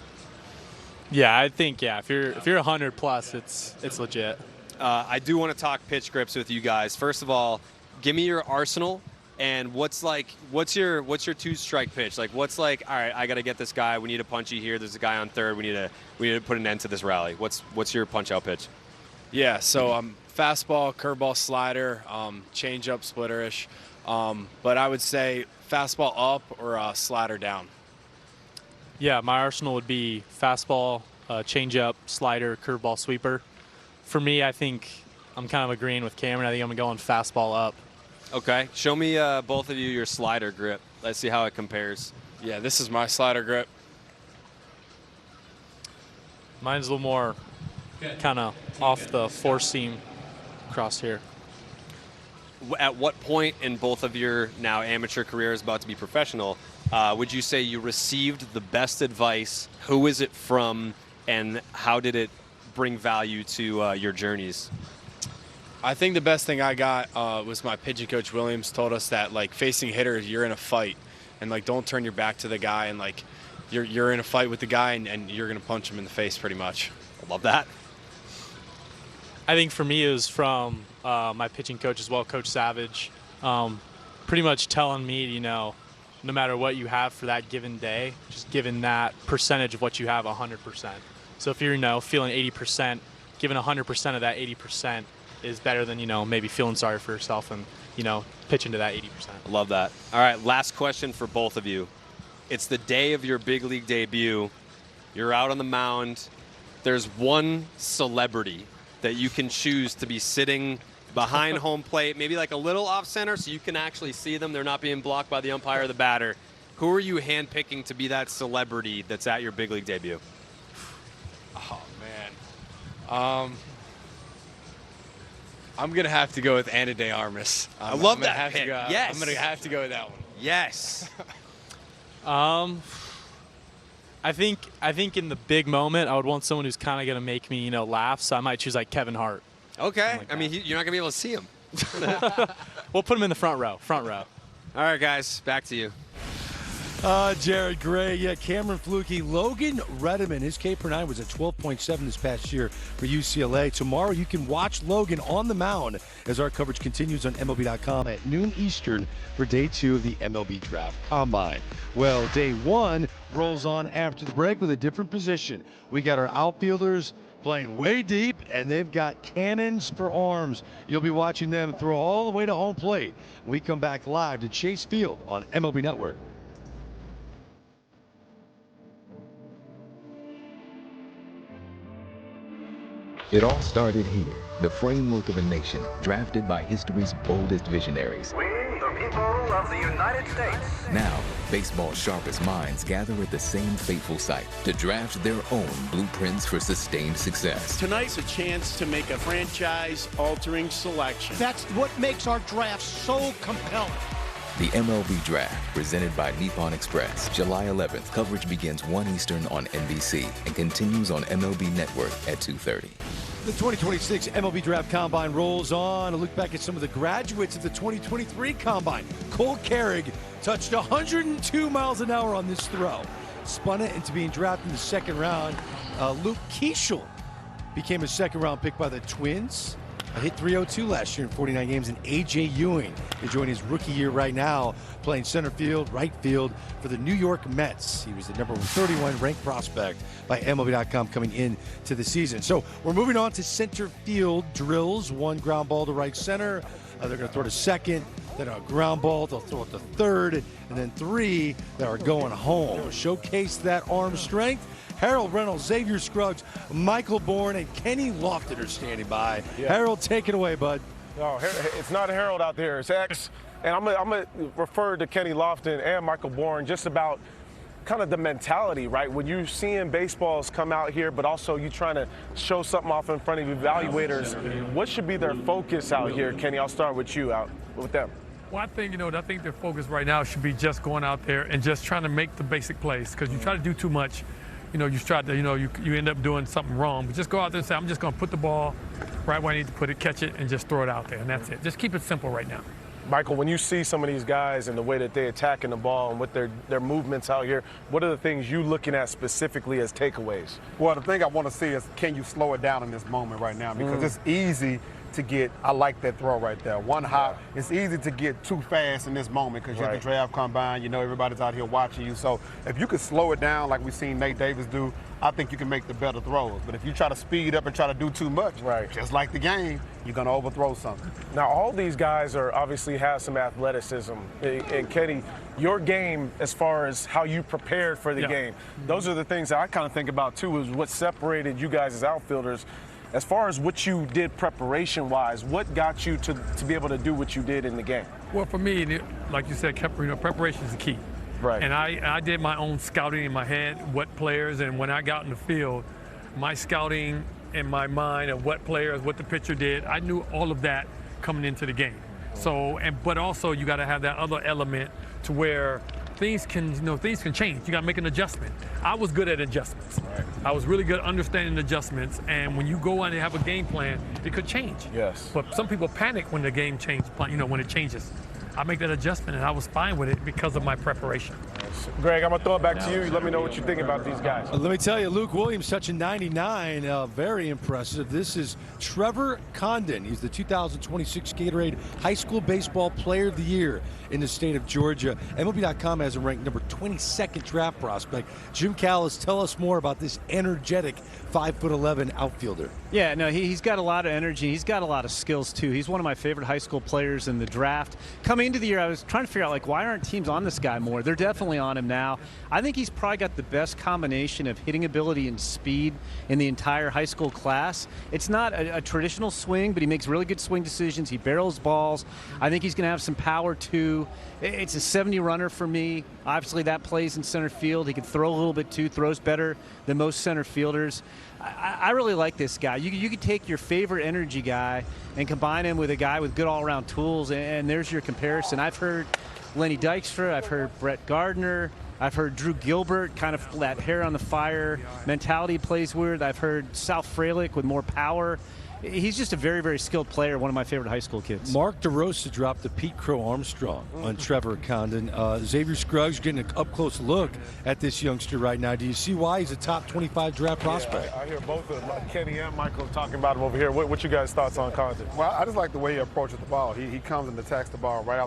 Yeah, I think if you're 100 plus, it's legit. I do want to talk pitch grips with you guys. First of all, give me your arsenal. And what's your 2-strike pitch? Like, what's like, all right, I got to get this guy. We need a punchy here. There's a guy on third. We need to put an end to this rally. What's your punch-out pitch? Yeah, so fastball, curveball, slider, change-up, splitter-ish. But I would say fastball up or slider down. Yeah, my arsenal would be fastball, change-up, slider, curveball, sweeper. For me, I think I'm kind of agreeing with Cameron. I think I'm going fastball up. Okay. Show me, both of you, your slider grip. Let's see how it compares. Yeah, this is my slider grip. Mine's a little more kind of off the four-seam across here. At what point in both of your now amateur careers, about to be professional, would you say you received the best advice? Who is it from, and how did it bring value to your journeys? I think the best thing I got was my pitching coach Williams told us that, like, facing hitters, you're in a fight, and like don't turn your back to the guy, and like you're in a fight with the guy, and you're gonna punch him in the face pretty much. I love that. I think for me it was from my pitching coach as well, Coach Savage, pretty much telling me, no matter what you have for that given day, just giving that percentage of what you have 100%. So if you're feeling 80%, giving 100% of that 80% is better than maybe feeling sorry for yourself and pitch into that 80%. Love that. All right, last question for both of you. It's the day of your big league debut. You're out on the mound. There's one celebrity that you can choose to be sitting behind home plate, maybe like a little off center so you can actually see them. They're not being blocked by the umpire or the batter. Who are you handpicking to be that celebrity that's at your big league debut? Oh, man. I'm going to have to go with Ana de Armas. I love that pick. Yes. I'm going to have to go with that one. Yes. I think in the big moment, I would want someone who's kind of going to make me, laugh. So I might choose like Kevin Hart. Okay. I mean, you're not going to be able to see him. We'll put him in the front row. All right, guys, back to you. Jared Gray, Cameron Flukie, Logan Redeman. His K/9 was at 12.7 this past year for UCLA. Tomorrow you can watch Logan on the mound as our coverage continues on MLB.com at noon Eastern for day 2 of the MLB Draft Combine. Well, day 1 rolls on after the break with a different position. We got our outfielders playing way deep, and they've got cannons for arms. You'll be watching them throw all the way to home plate. We come back live to Chase Field on MLB Network. It all started here, the framework of a nation, drafted by history's boldest visionaries. We, the people of the United States. Now, baseball's sharpest minds gather at the same fateful site to draft their own blueprints for sustained success. Tonight's a chance to make a franchise-altering selection. That's what makes our draft so compelling. The MLB Draft, presented by Nippon Express. July 11th, coverage begins 1 Eastern on NBC and continues on MLB Network at 2:30. The 2026 MLB Draft Combine rolls on. A look back at some of the graduates of the 2023 Combine. Cole Carrig touched 102 miles an hour on this throw. Spun it into being drafted in the second round. Luke Keeschel became a second-round pick by the Twins. Hit 302 last year in 49 games, and A.J. Ewing enjoying his rookie year right now, playing center field, right field for the New York Mets. He was the number 31 ranked prospect by MLB.com coming into the season. So we're moving on to center field drills. 1 ground ball to right center. They're going to throw to second, then a ground ball. They'll throw it to third, and then 3 that are going home. Showcase that arm strength. Harold Reynolds, Xavier Scruggs, Michael Bourne, and Kenny Lofton are standing by. Yeah. Harold, take it away, bud. No, it's not Harold out there. It's X. And I'm going to refer to Kenny Lofton and Michael Bourne just about kind of the mentality, right? When you're seeing baseballs come out here, but also you trying to show something off in front of evaluators, what should be their focus out here? Kenny, I'll start with you out with them. Well, I think their focus right now should be just going out there and just trying to make the basic plays, because you try to do too much. You try to, you end up doing something wrong. But just go out there and say, I'm just going to put the ball right where I need to put it, catch it, and just throw it out there, and that's it. Just keep it simple right now. Michael, when you see some of these guys and the way that they attacking the ball and with their movements out here, what are the things you looking at specifically as takeaways? Well, the thing I want to see is, can you slow it down in this moment right now? Because it's easy to get, I like that throw right there. One hop, it's easy to get too fast in this moment because you're at the draft combine, everybody's out here watching you. So if you could slow it down like we've seen Nate Davis do, I think you can make the better throws. But if you try to speed up and try to do too much, just like the game, you're going to overthrow something. Now, all these guys obviously have some athleticism. And Kenny, your game, as far as how you prepared for the game, those are the things that I kind of think about too, is what separated you guys as outfielders. As far as what you did preparation-wise, what got you to be able to do what you did in the game? Well, for me, like you said, preparation is the key. Right. And I did my own scouting in my head, what players, and when I got in the field, my scouting in my mind of what players, what the pitcher did, I knew all of that coming into the game. So, but also you got to have that other element to where things can change. You got to make an adjustment. I was good at adjustments. Right. I was really good at understanding adjustments, and when you go on and have a game plan, it could change. Yes. But some people panic when the game changes, when it changes. I make that adjustment, and I was fine with it because of my preparation. defense. Greg, I'm going to throw it back to you. Let me know what you think about these guys. Let me tell you, Luke Williams touching 99, very impressive. This is Trevor Condan. He's the 2026 Gatorade High School Baseball Player of the Year in the state of Georgia. MLB.com has him ranked number 22nd draft prospect. Jim Callis, tell us more about this energetic 5'11" outfielder. Yeah, no, he's got a lot of energy. He's got a lot of skills, too. He's one of my favorite high school players in the draft. Coming into the year, I was trying to figure out, like, why aren't teams on this guy more? They're definitely on him now. I think he's probably got the best combination of hitting ability and speed in the entire high school class. It's not a traditional swing, but he makes really good swing decisions. He barrels balls. I think he's going to have some power, too. It's a 70 runner for me. Obviously, that plays in center field. He can throw a little bit, too, throws better than most center filders. I really like this guy. You could take your favorite energy guy and combine him with a guy with good all-around tools, and there's your comparison. I've heard Lenny Dykstra. I've heard Brett Gardner. I've heard Drew Gilbert, kind of that hair on the fire mentality plays weird. I've heard Sal Frelick with more power. He's just a very, very skilled player, one of my favorite high school kids. Mark DeRosa dropped the Pete Crow Armstrong on Trevor Condan. Xavier Scruggs getting an up-close look at this youngster right now. Do you see why he's a top 25 draft prospect? I hear both of them, Kenny and Michael, talking about him over here. What you guys' thoughts on Condan? Well, I just like the way he approaches the ball. He comes and attacks the ball right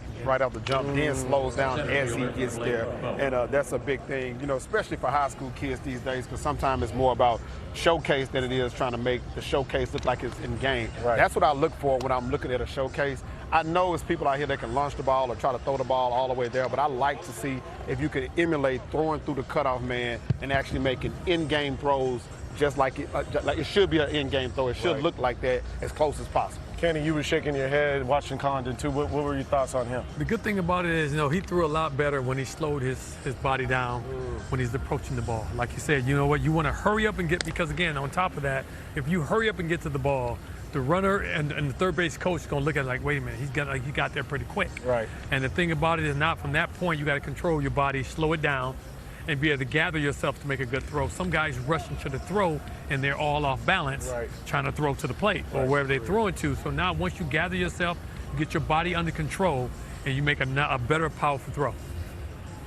out the jump, then slows down as he gets there. And that's a big thing, you know, especially for high school kids these days, because sometimes it's more about showcase than it is trying to make the showcase look like it's in game. Right. That's what I look for when I'm looking at a showcase. I know it's people out here that can launch the ball or try to throw the ball all the way there, but I like to see if you can emulate throwing through the cutoff man and actually making in-game throws just like it should be an in-game throw. It should look like that as close as possible. Kenny, you were shaking your head watching Condan too. What were your thoughts on him? The good thing about it is, you know, he threw a lot better when he slowed his body down when he's approaching the ball. Like you said, you know what, you want to hurry up and get, because again, on top of that, if you hurry up and get to the ball, the runner and the third base coach is going to look at it like, wait a minute, he got there pretty quick. Right. And the thing about it is, not from that point, you got to control your body, slow it down, and be able to gather yourself to make a good throw. Some guys rushing to the throw and they're all off balance, trying to throw to the plate or wherever they throw it to. So now once you gather yourself, you get your body under control, and you make a better, powerful throw.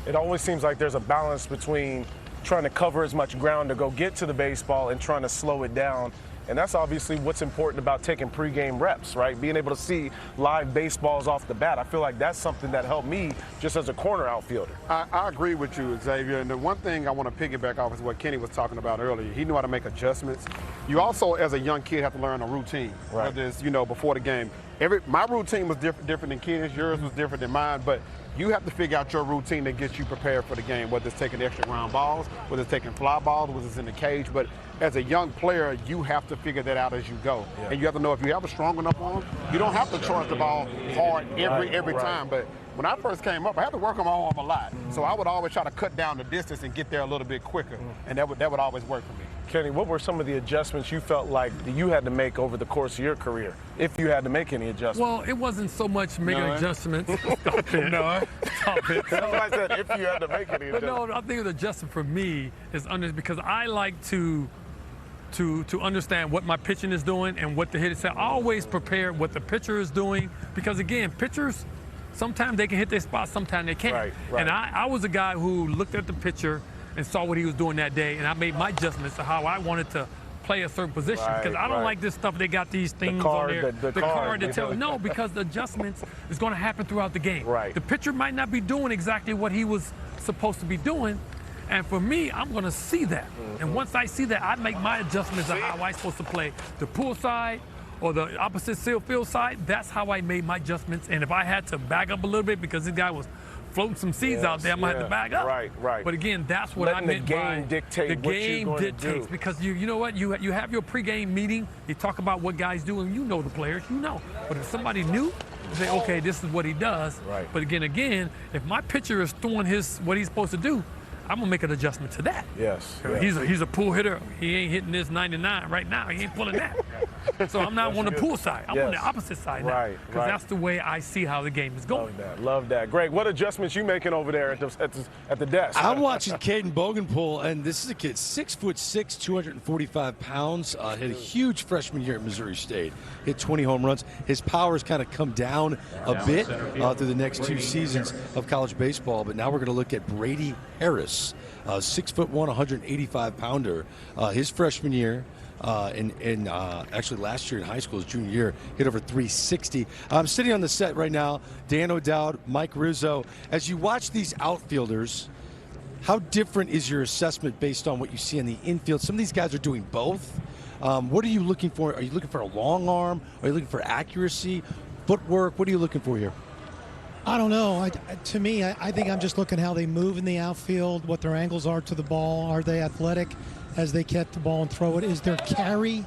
It always seems like there's a balance between trying to cover as much ground to go get to the baseball and trying to slow it down. And that's obviously what's important about taking pregame reps, right? Being able to see live baseballs off the bat. I feel like that's something that helped me just as a corner outfielder. I agree with you, Xavier. And the one thing I want to piggyback off is what Kenny was talking about earlier. He knew how to make adjustments. You also, as a young kid, have to learn a routine. Right. Whether it's, you know, before the game. My routine was different than Ken's. Yours was different than mine. But you have to figure out your routine that gets you prepared for the game, whether it's taking extra ground balls, whether it's taking fly balls, whether it's in the cage. But as a young player, you have to figure that out as you go. Yeah. And you have to know if you have a strong enough arm, you don't have to charge the ball hard every time. But when I first came up, I had to work on my arm a lot. So I would always try to cut down the distance and get there a little bit quicker. And that would always work for me. Kenny, what were some of the adjustments you felt like that you had to make over the course of your career, if you had to make any adjustments? Well, it wasn't so much making adjustments. Stop it. No. Stop it. Somebody said if you had to make any adjustments. But no, I think the adjustment for me is because I like to understand what my pitching is doing and what the hitter said. I always prepare what the pitcher is doing, because again, pitchers, sometimes they can hit their spot, sometimes they can't. Right. And I was a guy who looked at the pitcher and saw what he was doing that day, and I made my adjustments to how I wanted to play a certain position, because I don't like this stuff. They got these things on there, the card that tell no, because the adjustments is going to happen throughout the game. Right. The pitcher might not be doing exactly what he was supposed to be doing, and for me, I'm going to see that. And once I see that, I make my adjustments of how I'm supposed to play the pull side or the opposite field side. That's how I made my adjustments. And if I had to back up a little bit because this guy was floating some seeds out there, I might have to back up. Right. But again, that's what I meant by the game dictates. Because you know what, you have your pregame meeting, you talk about what guys do, and you know the players, you know. But if somebody new, you say, okay, this is what he does. Right. But again, if my pitcher is throwing what he's supposed to do, I'm gonna make an adjustment to that. Yes. He's a pull hitter. He ain't hitting this 99 right now. He ain't pulling that. So I'm not on the pool side. I'm on the opposite side now. Right. Because that's the way I see how the game is going. Love that. Greg, what adjustments you making over there at the desk? I'm watching Caden Bogenpool, and this is a kid, 6'6", 245 pounds. Had a huge freshman year at Missouri State. Hit 20 home runs. His power's kind of come down a bit through the next 2 seasons of college baseball. But now we're going to look at Brady Harris, 6'1", 185 pounder. His freshman year. Actually last year in high school, his junior year, hit over 360. I'm sitting on the set right now, Dan O'Dowd, Mike Rizzo. As you watch these outfielders, how different is your assessment based on what you see in the infield? Some of these guys are doing both. What are you looking for? Are you looking for a long arm? Are you looking for accuracy, footwork? What are you looking for here? I don't know. To me, I think I'm just looking how they move in the outfield, what their angles are to the ball. Are they athletic as they catch the ball and throw it? Is there carry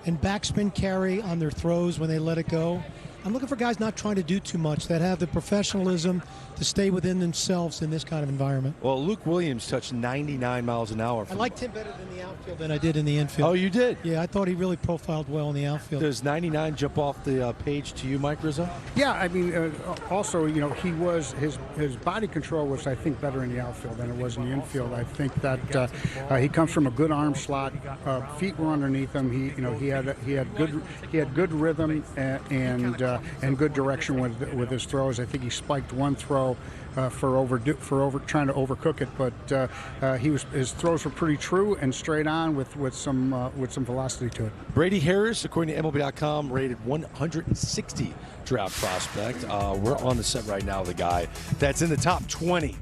and backspin carry on their throws when they let it go? I'm looking for guys not trying to do too much, that have the professionalism to stay within themselves in this kind of environment. Well, Luke Williams touched 99 miles an hour. I liked him better in the outfield than I did in the infield. Oh, you did? Yeah, I thought he really profiled well in the outfield. Does 99 jump off the page to you, Mike Rizzo? Yeah, I mean, also, you know, his body control was, I think, better in the outfield than it was in the infield. I think that he comes from a good arm slot. Feet were underneath him. He had good rhythm and good direction with his throws. I think he spiked one throw for trying to overcook it, but his throws were pretty true and straight on with some velocity to it. Brady Harris, according to MLB.com, rated 160 draft prospect. We're on the set right now with a guy that's in the top 20,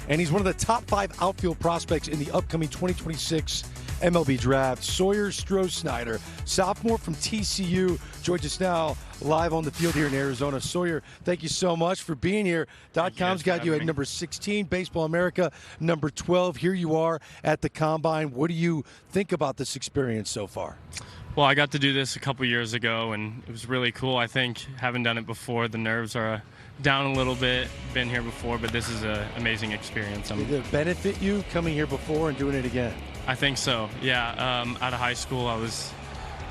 and he's one of the top 5 outfield prospects in the upcoming 2026 MLB Draft. Sawyer Stroider, sophomore from TCU, joins us now live on the field here in Arizona. Sawyer, thank you so much for being here. .com's got you at number 16, Baseball America, number 12. Here you are at the Combine. What do you think about this experience so far? Well, I got to do this a couple years ago, and it was really cool. I think, having done it before, the nerves are down a little bit. Been here before, but this is an amazing experience. Did it benefit you coming here before and doing it again? I think so, yeah. Out of high school, I was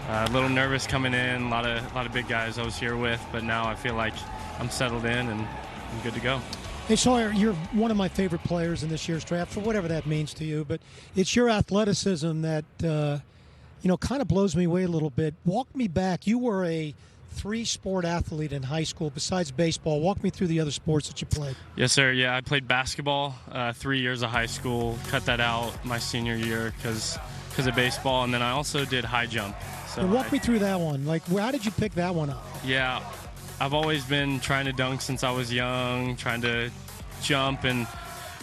a little nervous coming in, a lot of big guys I was here with, but now I feel like I'm settled in and I'm good to go. Hey, Sawyer, you're one of my favorite players in this year's draft, for whatever that means to you, but it's your athleticism that, kind of blows me away a little bit. Walk me back. You were a 3-sport athlete in high school besides baseball. Walk me through the other sports that you played. Yes, sir. Yeah, I played basketball 3 years of high school. Cut that out my senior year because of baseball, and then I also did high jump. So walk me through that one. Like, how did you pick that one up? Yeah, I've always been trying to dunk since I was young, trying to jump, and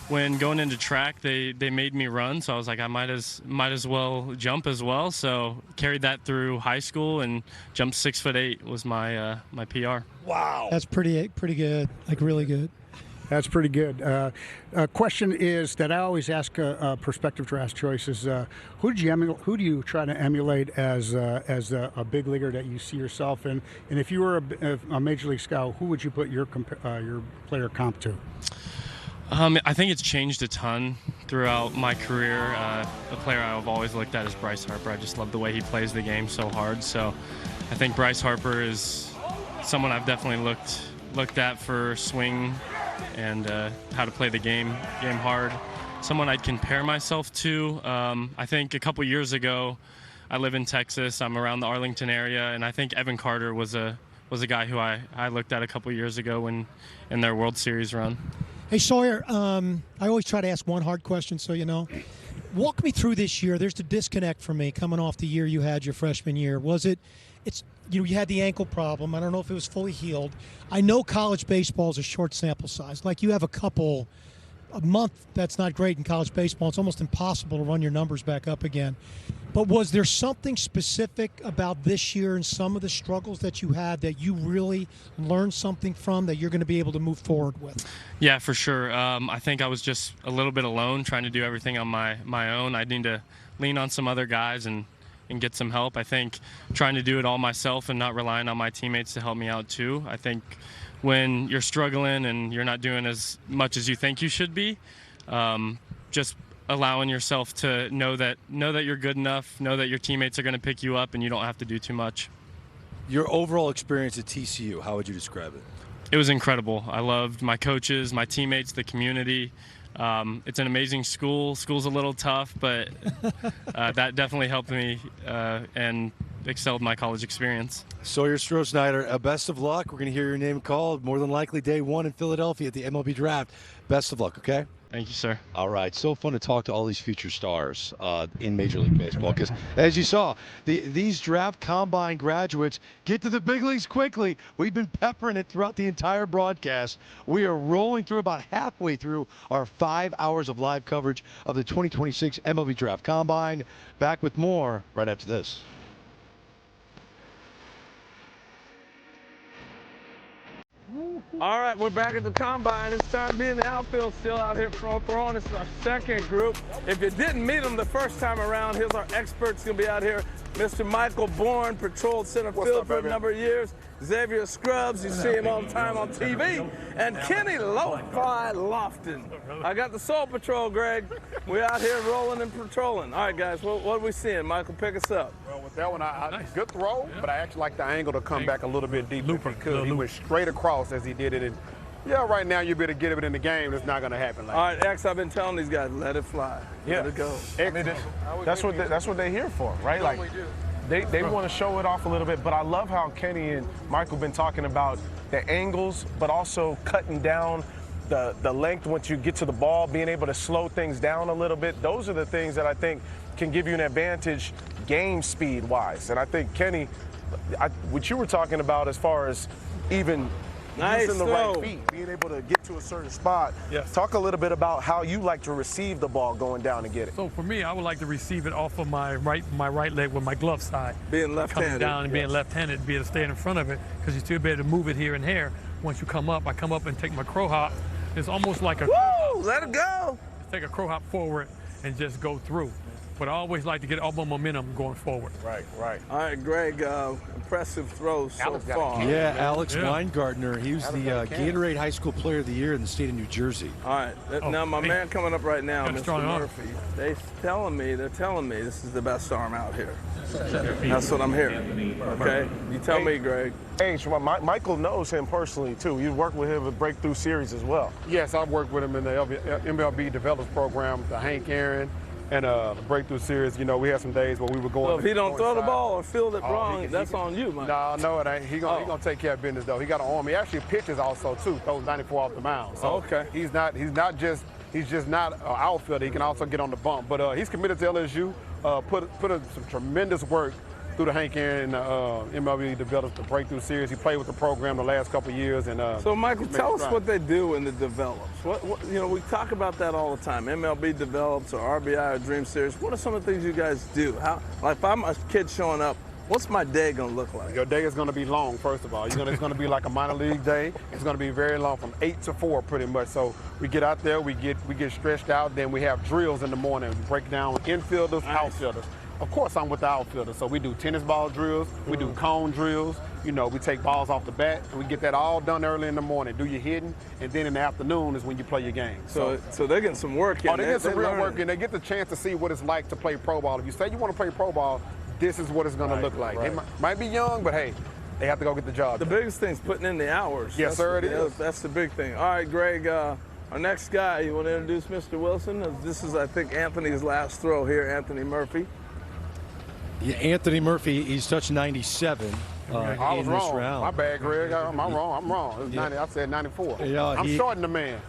when going into track, they made me run, so I was like, I might as well jump as well. So carried that through high school and jumped 6'8" was my PR. Wow, that's pretty good, like really good. That's pretty good. Question is that I always ask prospective draft choices: who do you try to emulate as a big leaguer that you see yourself in? And if you were a major league scout, who would you put your player comp to? I think it's changed a ton throughout my career. A player I've always looked at is Bryce Harper. I just love the way he plays the game so hard. So I think Bryce Harper is someone I've definitely looked at for swing and how to play the game hard. Someone I'd compare myself to. I think a couple years ago, I live in Texas. I'm around the Arlington area, and I think Evan Carter was a guy who I looked at a couple years ago in their World Series run. Hey, Sawyer, I always try to ask one hard question so you know. Walk me through this year. There's the disconnect for me coming off the year you had your freshman year. You had the ankle problem. I don't know if it was fully healed. I know college baseball is a short sample size. Like, you have a month that's not great in college baseball. It's almost impossible to run your numbers back up again. But was there something specific about this year and some of the struggles that you had that you really learned something from that you're going to be able to move forward with? Yeah, for sure. I think I was just a little bit alone trying to do everything on my own. I need to lean on some other guys and get some help. I think trying to do it all myself and not relying on my teammates to help me out too. I think when you're struggling and you're not doing as much as you think you should be, just allowing yourself to know that you're good enough, know that your teammates are going to pick you up, and you don't have to do too much. Your overall experience at TCU, how would you describe it? It was incredible. I loved my coaches, my teammates, the community. It's an amazing school. School's a little tough, but that definitely helped me and excelled my college experience. Sawyer Stroider, best of luck. We're going to hear your name called more than likely day one in Philadelphia at the MLB Draft. Best of luck, okay? Thank you, sir. All right. So fun to talk to all these future stars in Major League Baseball because, as you saw, these draft combine graduates get to the big leagues quickly. We've been peppering it throughout the entire broadcast. We are rolling through about halfway through our 5 hours of live coverage of the 2026 MLB Draft Combine. Back with more right after this. All right, we're back at the Combine. It's time to be in the outfield, still out here throwing. This is our second group. If you didn't meet them the first time around, here's our experts going to be out here. Mr. Michael Bourne patrolled center field for a number of years. Xavier Scrubs, you see him all the time on TV. And Kenny Lo-Fi Lofton. I got the Soul Patrol, Greg. We're out here rolling and patrolling. All right, guys, what are we seeing? Michael, pick us up. Well, with that one, good throw, but I actually like the angle to come back a little bit deeper if he could. He went straight across as he did it. And yeah, right now you better get it in the game. It's not going to happen. All right, X, I've been telling these guys, let it fly. Let it go. I mean, that's what they're here for, right? Like, they want to show it off a little bit, but I love how Kenny and Michael have been talking about the angles, but also cutting down the length once you get to the ball, being able to slow things down a little bit. Those are the things that I think can give you an advantage game speed-wise. And I think, Kenny, what you were talking about as far as even using the right feet, being able to get to a certain spot. Yes. Talk a little bit about how you like to receive the ball going down and get it. So for me, I would like to receive it off of my right leg with my glove side. Being left-handed. Coming down and being left-handed, be able to stay in front of it, because you still be able to move it here and there. Once you come up, I come up and take my crow hop. It's almost like a woo! Let it go! Take a crow hop forward and just go through. But I always like to get all my momentum going forward. Right. All right, Greg, impressive throws so far. Yeah, Alex Weingartner. He was the Gatorade High School Player of the Year in the state of New Jersey. All right, now my man coming up right now, Mr. Murphy. They're telling me this is the best arm out here. That's what I'm hearing. Okay, you tell me, Greg. Hey, Michael knows him personally too. You worked with him at Breakthrough Series as well. Yes, I've worked with him in the MLB Developers Program, the Hank Aaron. And the Breakthrough Series, you know, we had some days where we were going. Well, if he don't throw the ball or field it wrong, that's on you, Mike. No, it ain't. He gonna take care of business though. He got an arm. He actually pitches also too. Throws 94 off the mound. So okay. He's just not an outfielder. He can also get on the bump. But he's committed to LSU. Put in some tremendous work through the Hank Aaron MLB developed the Breakthrough Series. He played with the program the last couple of years. And so, Michael, tell us what they do in the develops. What we talk about that all the time. MLB develops or RBI or Dream Series. What are some of the things you guys do? If I'm a kid showing up, what's my day going to look like? Your day is going to be long, first of all. It's going to be like a minor league day. It's going to be very long, from 8 to 4 pretty much. So we get out there, we get stretched out, then we have drills in the morning. We break down infielders, outfielders. Of course, I'm with the outfielders. So we do tennis ball drills, we do cone drills. You know, we take balls off the bat, and we get that all done early in the morning. Do your hitting, and then in the afternoon is when you play your game. So they're getting some work in. They get some real work, and they get the chance to see what it's like to play pro ball. If you say you want to play pro ball, this is what it's going to look like. Right. They might be young, but hey, they have to go get the job done. The biggest thing is putting in the hours. Yes, sir, it is. That's the big thing. All right, Greg, our next guy, you want to introduce Mr. Wilson? This is, I think, Anthony's last throw here, Anthony Murphy. Yeah, Anthony Murphy, he's touched 97 I was in wrong. this round. My bad, Greg. I'm wrong. It was 90. I said 94. Yeah, I'm shorting the man.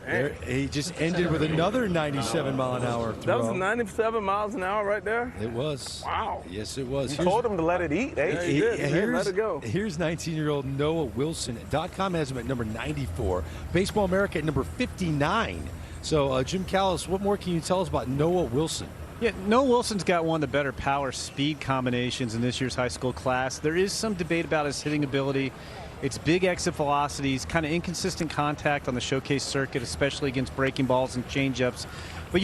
He just ended with another 97-mile-an-hour throw. That was 97 miles an hour right there? It was. Wow. Yes, it was. You told him to let it eat, eh? Yeah, he did. Let it go. Here's 19-year-old Noah Wilson. .com has him at number 94. Baseball America at number 59. So, Jim Callis, what more can you tell us about Noah Wilson? Yeah, Noah Wilson's got one of the better power-speed combinations in this year's high school class. There is some debate about his hitting ability. It's big exit velocities, kind of inconsistent contact on the showcase circuit, especially against breaking balls and changeups. But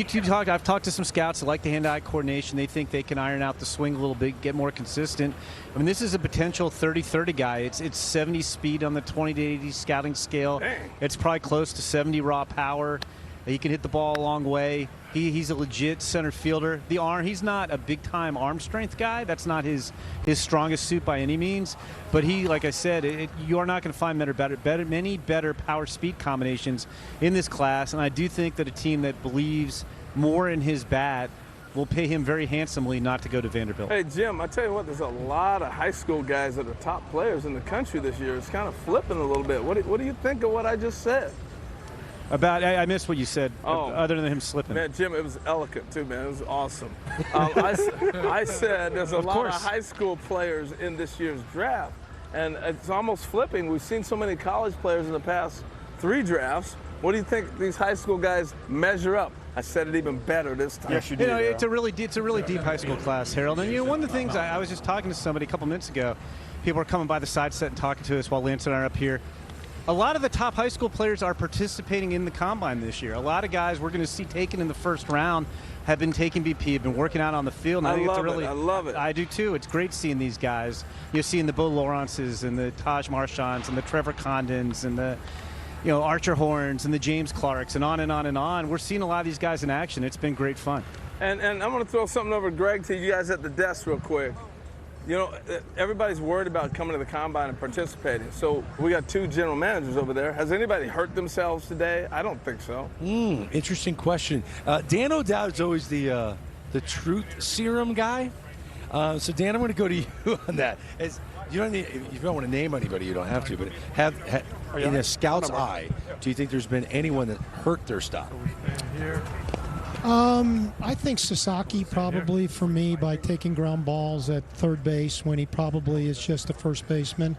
I've talked to some scouts that like the hand-eye coordination. They think they can iron out the swing a little bit, get more consistent. I mean, this is a potential 30-30 guy. It's 70 speed on the 20 to 80 scouting scale. Dang. It's probably close to 70 raw power. He can hit the ball a long way. He's a legit center fielder. The arm, he's not a big-time arm strength guy. That's not his strongest suit by any means. But he, like I said, you are not going to find many better power-speed combinations in this class. And I do think that a team that believes more in his bat will pay him very handsomely not to go to Vanderbilt. Hey, Jim, I tell you what, there's a lot of high school guys that are top players in the country this year. It's kind of flipping a little bit. What do you think of what I just said? I missed what you said, other than him slipping. Man, Jim, it was eloquent, too, man. It was awesome. I said there's a lot of high school players in this year's draft, and it's almost flipping. We've seen so many college players in the past 3 drafts. What do you think these high school guys measure up? I said it even better this time. Yes, you did. It's a really deep high school class, Harold. And one of the things I was just talking to somebody a couple minutes ago. People are coming by the side set and talking to us while Lance and I are up here. A lot of the top high school players are participating in the Combine this year. A lot of guys we're going to see taken in the first round have been taking BP, have been working out on the field. And I love it. I do too. It's great seeing these guys. You're seeing the Bo Lawrences and the Taj Marshons and the Trevor Condans and the Archer Horns and the James Clarks and on and on and on. We're seeing a lot of these guys in action. It's been great fun. And I'm going to throw something over to Greg to you guys at the desk real quick. Everybody's worried about coming to the Combine and participating. So we got 2 general managers over there. Has anybody hurt themselves today? I don't think so. Interesting question. Dan O'Dowd is always the truth serum guy. So Dan, I'm going to go to you on that. If you don't want to name anybody, you don't have to. But in a scout's eye, do you think there's been anyone that hurt their stock? I think Sasaki probably for me by taking ground balls at third base when he probably is just a first baseman.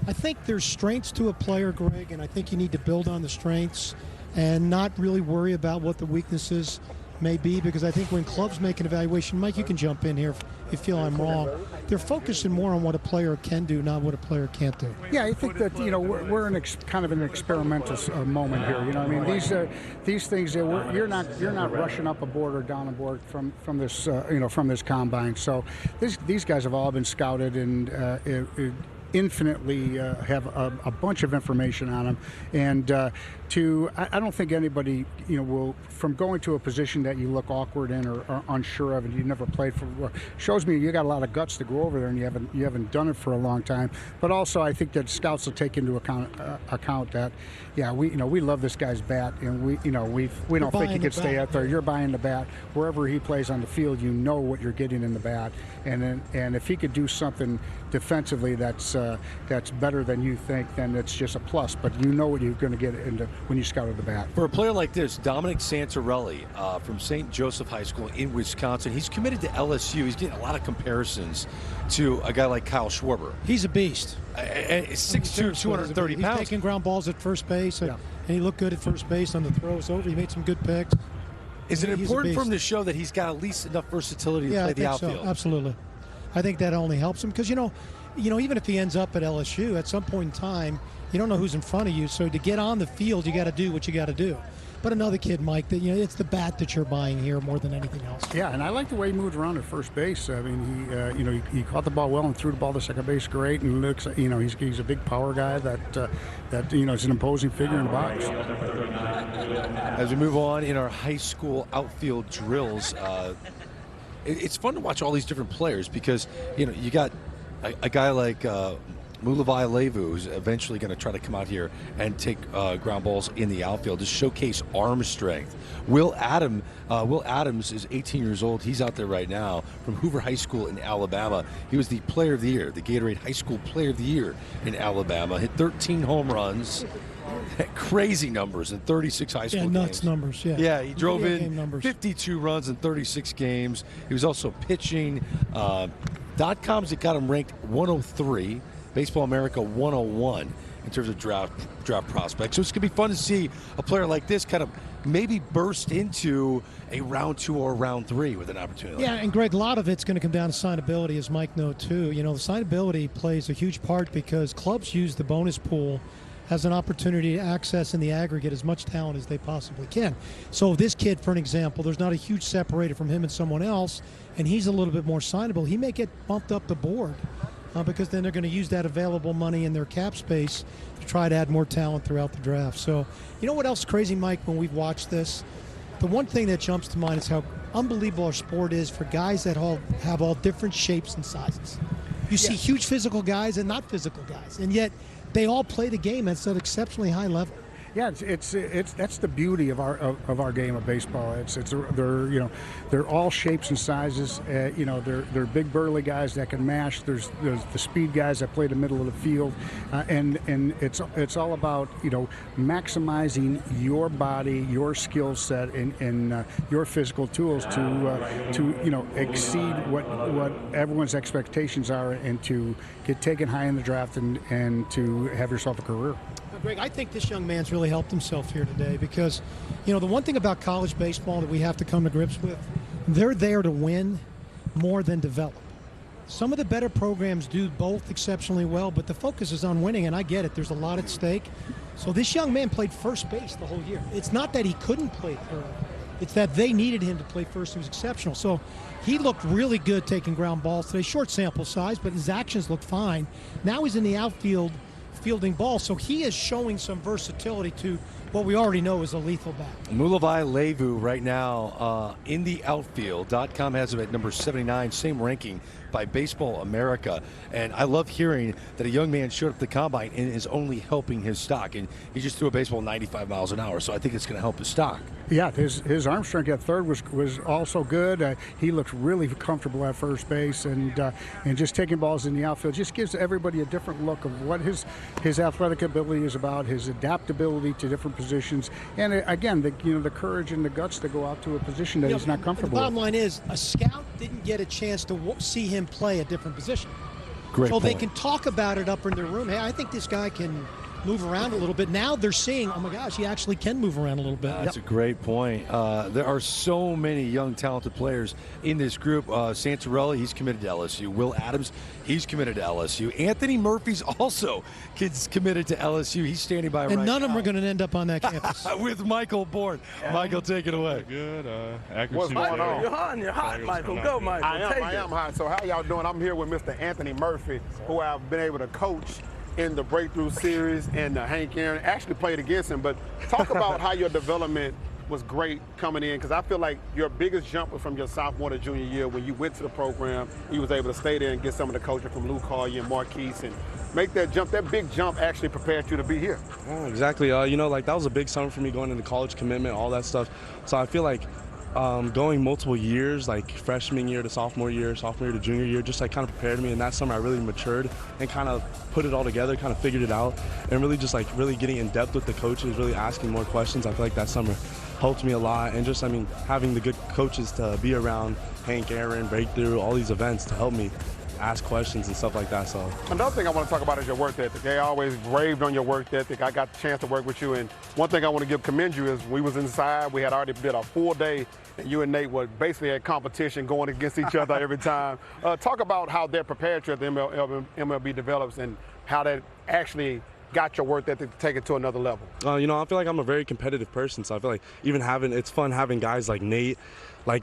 I think there's strengths to a player, Greg, and I think you need to build on the strengths and not really worry about what the weaknesses may be, because I think when clubs make an evaluation, Mike, you can jump in here if you feel I'm wrong. They're focusing more on what a player can do, not what a player can't do. Yeah, I think that we're in kind of an experimental moment here. I mean, these things that you're not rushing up a board or down a board from this from this combine. So these guys have all been scouted and infinitely have a bunch of information on them, and I don't think anybody will, from going to a position that you look awkward in or unsure of and you never played for, shows me you got a lot of guts to go over there and you haven't done it for a long time. But also I think that scouts will take into account that we love this guy's bat, and we don't think he could stay out there. You're buying the bat wherever he plays on the field. You know what you're getting in the bat, and if he could do something defensively that's better than you think, then it's just a plus. But you know what you're going to get into when you scout the bat. For a player like this, Dominic Santerelli from St. Joseph High School in Wisconsin, he's committed to LSU. He's getting a lot of comparisons to a guy like Kyle Schwarber. He's a beast. 6'2", 230 pounds. He's taking ground balls at first base, and he looked good at first base on the throws over. He made some good picks. Is it important for him to show that he's got at least enough versatility to play the outfield? So. Absolutely. I think that only helps him because, even if he ends up at LSU, at some point in time, you don't know who's in front of you. So to get on the field, you got to do what you got to do. But another kid, Mike, it's the bat that you're buying here more than anything else. Yeah, and I like the way he moved around at first base. I mean, he caught the ball well and threw the ball to second base great. And looks, he's a big power guy that is an imposing figure in the box. As we move on in our high school outfield drills, it's fun to watch all these different players because you got a guy like Mulivai Levu, who's eventually going to try to come out here and take ground balls in the outfield to showcase arm strength. Will Adams is 18 years old. He's out there right now from Hoover High School in Alabama. He was the Player of the Year, the Gatorade High School Player of the Year in Alabama. Hit 13 home runs. Crazy numbers in 36 high school games. Nuts numbers, yeah. Yeah, he drove in 52 runs in 36 games. He was also pitching. .coms that got him ranked 103, Baseball America 101 in terms of draft prospects. So it's going to be fun to see a player like this kind of maybe burst into a round 2 or round 3 with an opportunity. Yeah, and Greg, a lot of it's going to come down to signability, as Mike knows too. The signability plays a huge part because clubs use the bonus pool as an opportunity to access in the aggregate as much talent as they possibly can. So this kid, for an example, there's not a huge separator from him and someone else, and he's a little bit more signable. He may get bumped up the board because then they're going to use that available money in their cap space to try to add more talent throughout the draft. So, you know what else is crazy, Mike, when we've watched this? The one thing that jumps to mind is how unbelievable our sport is for guys that have all different shapes and sizes. You see huge physical guys and not physical guys, and yet they all play the game at an exceptionally high level. Yeah, it's that's the beauty of our game of baseball. They're all shapes and sizes. They're big burly guys that can mash. There's the speed guys that play the middle of the field, and it's all about maximizing your body, your skill set, and your physical tools to exceed what everyone's expectations are, and to get taken high in the draft and to have yourself a career. Greg, I think this young man's really helped himself here today because, the one thing about college baseball that we have to come to grips with, they're there to win more than develop. Some of the better programs do both exceptionally well, but the focus is on winning, and I get it. There's a lot at stake. So this young man played first base the whole year. It's not that he couldn't play third. It's that they needed him to play first. He was exceptional. So he looked really good taking ground balls today. Short sample size, but his actions looked fine. Now he's in the outfield fielding ball, so he is showing some versatility to what we already know is a lethal bat. Mulivai Levu right now in the outfield. .com has him at number 79, same ranking by Baseball America. And I love hearing that a young man showed up at the combine and is only helping his stock. And he just threw a baseball 95 miles an hour, so I think it's going to help his stock. Yeah, his arm strength at third was also good. He looked really comfortable at first base, and just taking balls in the outfield just gives everybody a different look of what his athletic ability is about, his adaptability to different positions, and again, the courage and the guts to go out to a position that he's not comfortable The bottom with. line is a scout didn't get a chance to see him play a different position. Great so point. they can talk about it up in their room. Hey, I think this guy can move around a little bit. Now they're seeing, oh my gosh, he actually can move around a little bit. That's a great point. There are so many young, talented players in this group. Santerelli, he's committed to LSU. Will Adams, he's committed to LSU. Anthony Murphy's also committed to LSU. He's standing by right now. And none of them are going to end up on that campus. With Michael Bourne. Michael, take it away. Good. What's going on? You're hot, Michael. Go, Michael. I am hot. So how y'all doing? I'm here with Mr. Anthony Murphy, who I've been able to coach in the Breakthrough Series and Hank Aaron. Actually played against him, but talk about how your development was great coming in, because I feel like your biggest jump was from your sophomore to junior year when you went to the program. You was able to stay there and get some of the coaching from Lou Collier and Marquise and make that jump. That big jump actually prepared you to be here. Oh, exactly. That was a big summer for me, going into college commitment, all that stuff. So I feel like going multiple years, like freshman year to sophomore year to junior year, just kind of prepared me. And that summer I really matured and kind of put it all together, kind of figured it out, and really just really getting in depth with the coaches, really asking more questions. I feel like that summer helped me a lot, and just having the good coaches to be around, Hank Aaron, Breakthrough, all these events to help me ask questions and stuff like that. So another thing I want to talk about is your work ethic. They always raved on your work ethic. I got the chance to work with you, and one thing I want to commend you is we was inside. We had already did a full day, and you and Nate were basically at competition, going against each other every time. Talk about how that prepared you at the MLB develops, and how that actually got your work ethic to take it to another level. I feel like I'm a very competitive person, so I feel like even it's fun having guys like Nate.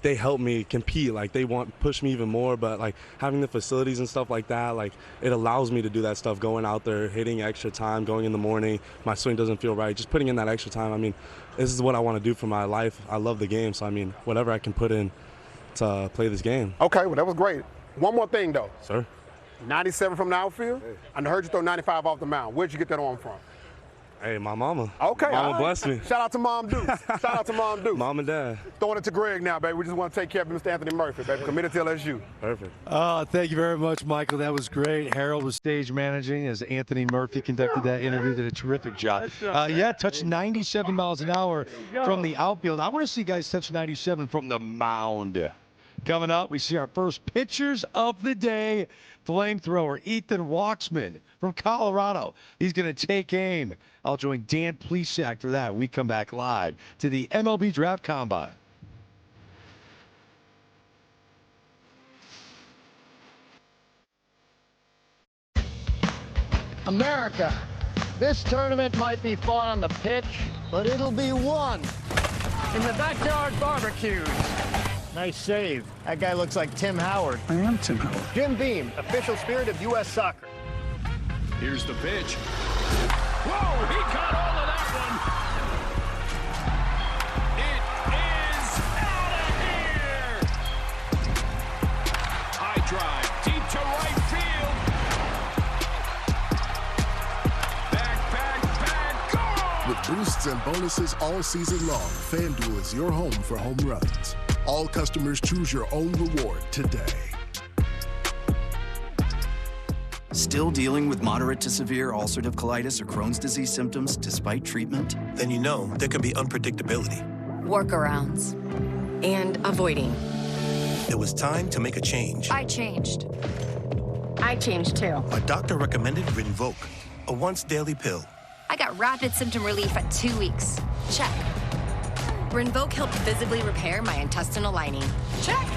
They help me compete, they push me even more, but having the facilities and stuff like that, it allows me to do that stuff, going out there, hitting extra time, going in the morning, my swing doesn't feel right, just putting in that extra time. This is what I want to do for my life. I love the game, so whatever I can put in to play this game. Okay, well, that was great. One more thing, though. Sir? 97 from the outfield? I heard you throw 95 off the mound. Where'd you get that arm from? Hey, my mama. Okay. Mama blessed me. Shout out to Mom Deuce. Shout out to Mom Deuce. Mom and Dad. Throwing it to Greg now, baby. We just want to take care of Mr. Anthony Murphy, baby. Committed to LSU. Perfect. Thank you very much, Michael. That was great. Harold was stage managing as Anthony Murphy conducted that interview. Did a terrific job. Touched 97 miles an hour from the outfield. I want to see guys touch 97 from the mound. Coming up, we see our first pitchers of the day. Flamethrower Ethan Walksman from Colorado. He's going to take aim. I'll join Dan Plesac for that. We come back live to the MLB Draft Combine. America, this tournament might be fought on the pitch, but it'll be won in the backyard barbecues. Nice save. That guy looks like Tim Howard. I am Tim Howard. Jim Beam, official spirit of U.S. soccer. Here's the pitch. Whoa, he caught all of that one. It is out of here. High drive, deep to right field. Back, With boosts and bonuses all season long, FanDuel is your home for home runs. All customers choose your own reward today. Still dealing with moderate to severe ulcerative colitis or Crohn's disease symptoms despite treatment? Then you know there can be unpredictability. Workarounds. And avoiding. It was time to make a change. I changed. I changed too. A doctor recommended Rinvoq, a once-daily pill. I got rapid symptom relief at 2 weeks. Check. Rinvoq helped visibly repair my intestinal lining. Check.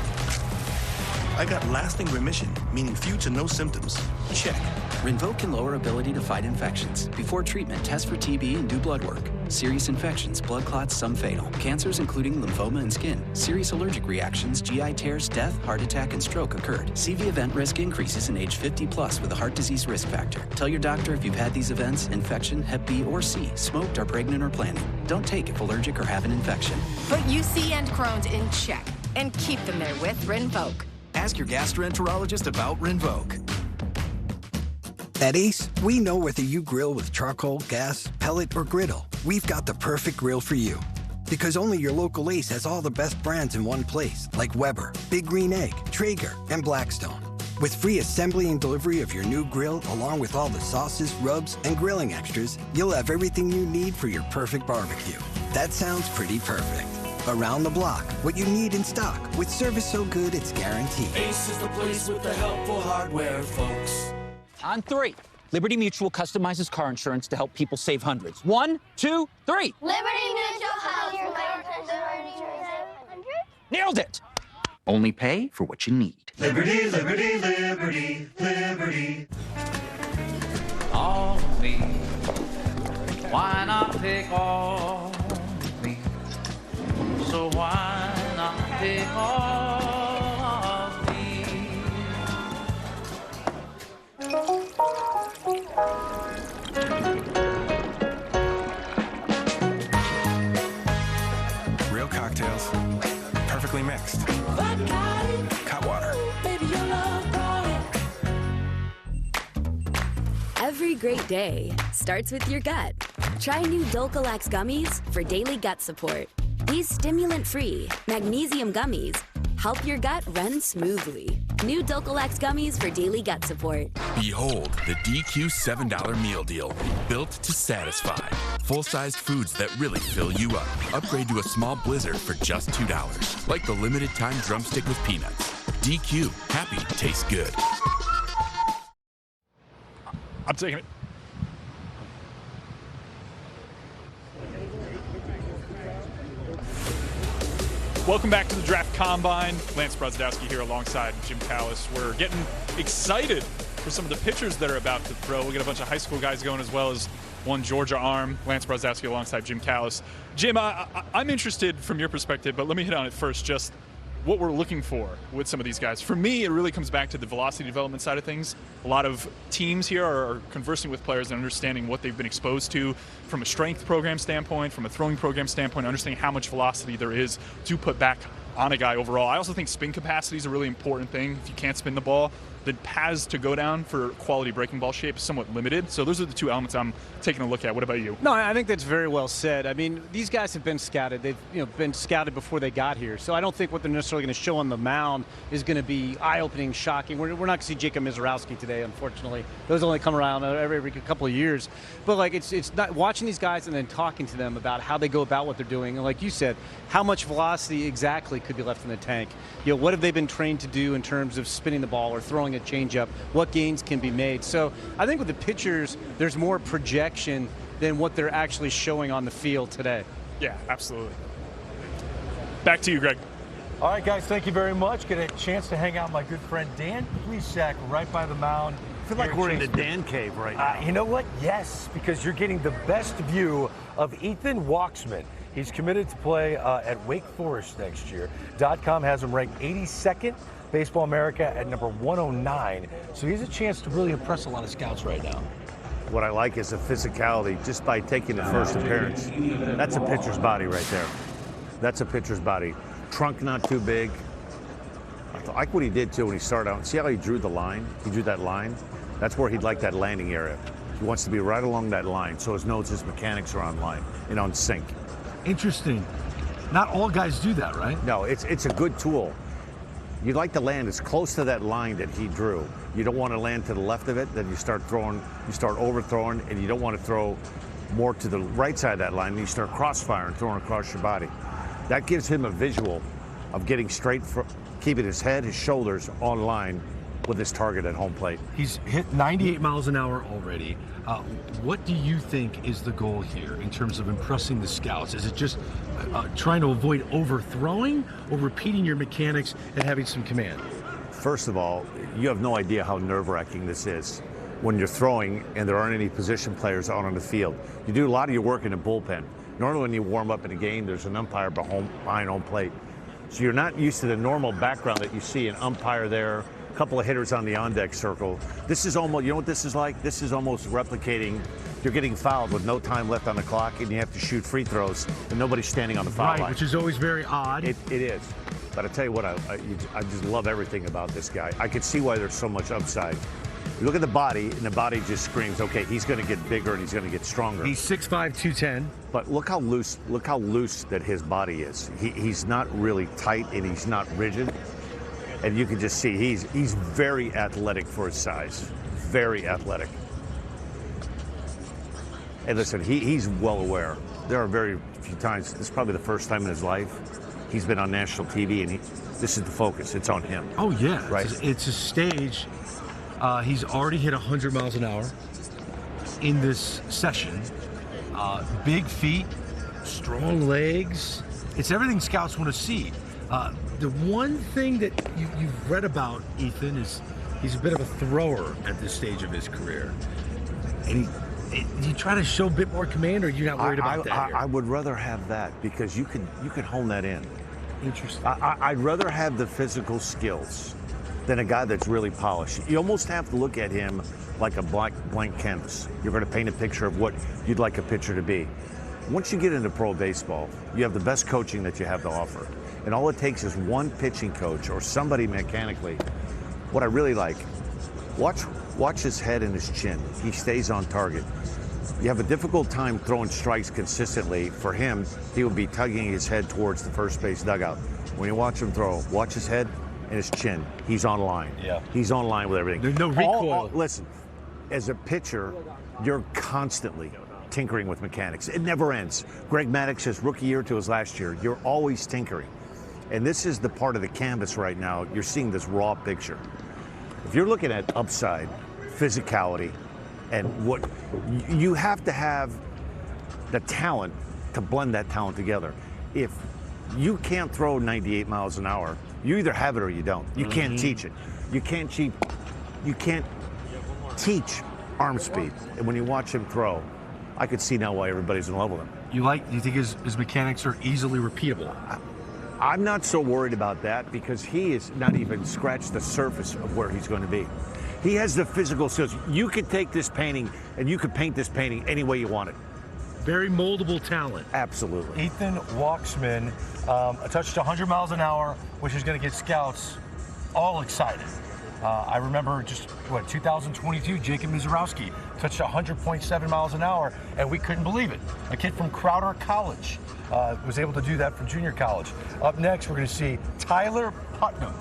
I got lasting remission, meaning few to no symptoms. Check. Rinvoq can lower ability to fight infections. Before treatment, test for TB and do blood work. Serious infections, blood clots, some fatal. Cancers including lymphoma and skin. Serious allergic reactions, GI tears, death, heart attack, and stroke occurred. CV event risk increases in age 50+ with a heart disease risk factor. Tell your doctor if you've had these events, infection, Hep B or C, smoked, are pregnant, or planning. Don't take if allergic or have an infection. Put UC and Crohn's in check and keep them there with Rinvoq. Ask your gastroenterologist about Rinvoq. At Ace, we know whether you grill with charcoal, gas, pellet, or griddle, we've got the perfect grill for you. Because only your local Ace has all the best brands in one place, like Weber, Big Green Egg, Traeger, and Blackstone. With free assembly and delivery of your new grill, along with all the sauces, rubs, and grilling extras, you'll have everything you need for your perfect barbecue. That sounds pretty perfect. Around the block, what you need in stock, with service so good it's guaranteed. Ace is the place with the helpful hardware, folks. On 3, Liberty Mutual customizes car insurance to help people save hundreds. 1, 2, 3. Liberty Mutual helps. Nailed it! Only pay for what you need. Liberty, liberty, liberty, liberty. All of me. Why not take all of me? So why not take all of me? Real cocktails, perfectly mixed. Cutwater. Every great day starts with your gut. Try new Dulcolax gummies for daily gut support. These stimulant-free magnesium gummies help your gut run smoothly. New Dulcolax gummies for daily gut support. Behold the DQ $7 meal deal, built to satisfy. Full-sized foods that really fill you up. Upgrade to a small blizzard for just $2, like the limited-time drumstick with peanuts. DQ, happy tastes good. I'm taking it. Welcome back to the Draft Combine. Lance Brodowski here alongside Jim Callis. We're getting excited for some of the pitchers that are about to throw. We got a bunch of high school guys going, as well as one Georgia arm. Lance Brodowski alongside Jim Callis. Jim, I'm interested from your perspective, but let me hit on it first, just what we're looking for with some of these guys. For me, it really comes back to the velocity development side of things. A lot of teams here are conversing with players and understanding what they've been exposed to from a strength program standpoint, from a throwing program standpoint, understanding how much velocity there is to put back on a guy overall. I also think spin capacity is a really important thing. If you can't spin the ball, the paths to go down for quality breaking ball shape is somewhat limited. So those are the two elements I'm taking a look at. What about you? No, I think that's very well said. I mean, these guys have been scouted. They've been scouted before they got here. So I don't think what they're necessarily going to show on the mound is going to be eye-opening, shocking. We're not going to see Jacob Mizorowski today, unfortunately. Those only come around every couple of years. But like it's not watching these guys and then talking to them about how they go about what they're doing. And like you said, how much velocity exactly could be left in the tank? What have they been trained to do in terms of spinning the ball or throwing a changeup? What gains can be made? So I think with the pitchers, there's more projection than what they're actually showing on the field today. Yeah, absolutely. Back to you, Greg. All right, guys, thank you very much. Get a chance to hang out with my good friend Dan Plesac right by the mound. I feel like we're in the Dan cave right now. You know what? Yes, because you're getting the best view of Ethan Walksman. He's committed to play at Wake Forest next year. .com has him ranked 82nd, Baseball America at number 109. So he has a chance to really impress a lot of scouts right now. What I like is the physicality just by taking the first appearance. That's a pitcher's body right there. That's a pitcher's body. Trunk not too big. I like what he did too when he started out. See how he drew the line? He drew that line. That's where he'd like that landing area. He wants to be right along that line so he knows his mechanics are on line and on sync. Interesting. Not all guys do that, right? No, it's a good tool. You'd like to land as close to that line that he drew. You don't want to land to the left of it, then you start throwing, you start overthrowing, and you don't want to throw more to the right side of that line, and you start crossfiring, throwing across your body. That gives him a visual of getting straight, keeping his head, his shoulders on line with his target at home plate. He's hit 98 miles an hour already. What do you think is the goal here in terms of impressing the scouts? Is it just trying to avoid overthrowing or repeating your mechanics and having some command? First of all, you have no idea how nerve-wracking this is when you're throwing and there aren't any position players out on the field. You do a lot of your work in the bullpen. Normally when you warm up in a game, there's an umpire behind home plate. So you're not used to the normal background that you see, an umpire there, a couple of hitters on the on-deck circle. This is almost, you know what this is like? This is almost replicating, you're getting fouled with no time left on the clock and you have to shoot free throws and nobody's standing on the foul line. Which is always very odd. It is. But I tell you what, I just love everything about this guy. I can see why there's so much upside. You look at the body, and the body just screams, okay, he's going to get bigger and he's going to get stronger. He's 6'5", 210. But look how loose that his body is. He's not really tight and he's not rigid. And you can just see he's very athletic for his size. Very athletic. And listen, he's well aware. There are very few times, this is probably the first time in his life, he's been on national TV, and this is the focus. It's on him. Oh, yeah. Right. It's a stage. He's already hit 100 miles an hour in this session. Big feet, strong legs. It's everything scouts want to see. The one thing that you've read about Ethan is he's a bit of a thrower at this stage of his career. And you try to show a bit more command, or you're not worried about that? I would rather have that because you could hone that in. Interesting. I'd rather have the physical skills than a guy that's really polished. You almost have to look at him like a blank canvas. You're going to paint a picture of what you'd like a pitcher to be. Once you get into pro baseball, you have the best coaching that you have to offer. And all it takes is one pitching coach or somebody mechanically. What I really like, watch his head and his chin. He stays on target. You have a difficult time throwing strikes consistently. For him, he would be tugging his head towards the first base dugout. When you watch him throw, watch his head and his chin. He's on line. Yeah. He's on line with everything. There's no recoil. Listen, as a pitcher, you're constantly tinkering with mechanics. It never ends. Greg Maddux, his rookie year to his last year, you're always tinkering. And this is the part of the canvas right now. You're seeing this raw picture. If you're looking at upside, physicality, and what you have to have the talent to blend that talent together. If you can't throw 98 miles an hour, you either have it or you don't. You can't teach it. You can't teach arm speed. And when you watch him throw, I could see now why everybody's in love with him. You think his mechanics are easily repeatable? I'm not so worried about that because he has not even scratched the surface of where he's going to be. He has the physical skills. You could take this painting and you could paint this painting any way you want it. Very moldable talent. Absolutely. Ethan Walksman, touched 100 miles an hour, which is going to get scouts all excited. I remember 2022, Jacob Mizorowski touched 100.7 miles an hour, and we couldn't believe it. A kid from Crowder College was able to do that from junior college. Up next, we're going to see Tyler Putnam.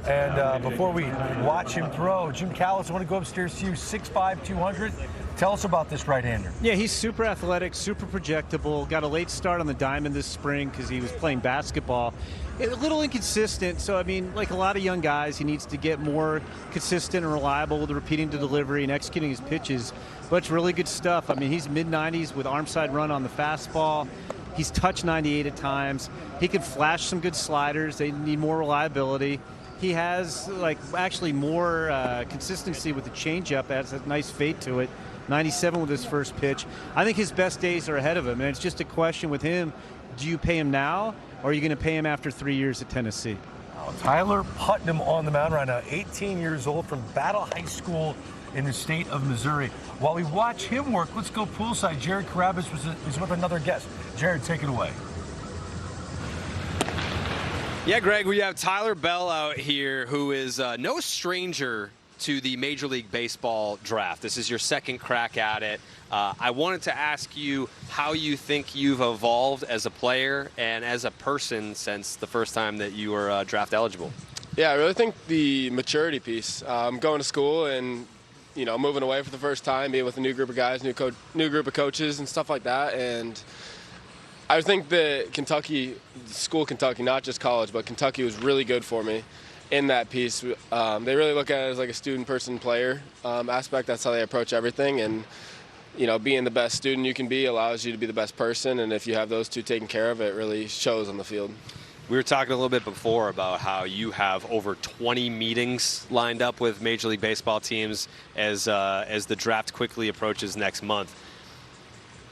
And before we watch him throw, Jim Callis, I want to go upstairs to you, 6'5", 200. Tell us about this right-hander. Yeah, he's super athletic, super projectable. Got a late start on the diamond this spring because he was playing basketball. A little inconsistent, so I mean, like a lot of young guys, he needs to get more consistent and reliable with repeating the delivery and executing his pitches. But it's really good stuff. I mean, he's mid-90s with arm side run on the fastball. He's touched 98 at times. He can flash some good sliders. They need more reliability. he has like actually more consistency with the changeup. Has a nice fade to it. 97 with his first pitch. I think his best days are ahead of him, and it's just a question with him. Do you pay him now, or are you going to pay him after 3 years at Tennessee? Tyler Putnam on the mound right now, 18 years old from Battle High School in the state of Missouri. While we watch him work, let's go poolside. Jared Carabas is with another guest. Jared, take it away. Yeah, Greg, we have Tyler Bell out here, who is no stranger to the Major League Baseball draft. This is your second crack at it. I wanted to ask you how you think you've evolved as a player and as a person since the first time that you were draft eligible. Yeah, I really think the maturity piece. Going to school and moving away for the first time, being with a new group of guys, new group of coaches and stuff like that. And I think that Kentucky, not just college, but Kentucky was really good for me in that piece. They really look at it as like a student, person, player aspect. That's how they approach everything. And, being the best student you can be allows you to be the best person. And if you have those two taken care of, it really shows on the field. We were talking a little bit before about how you have over 20 meetings lined up with Major League Baseball teams as the draft quickly approaches next month.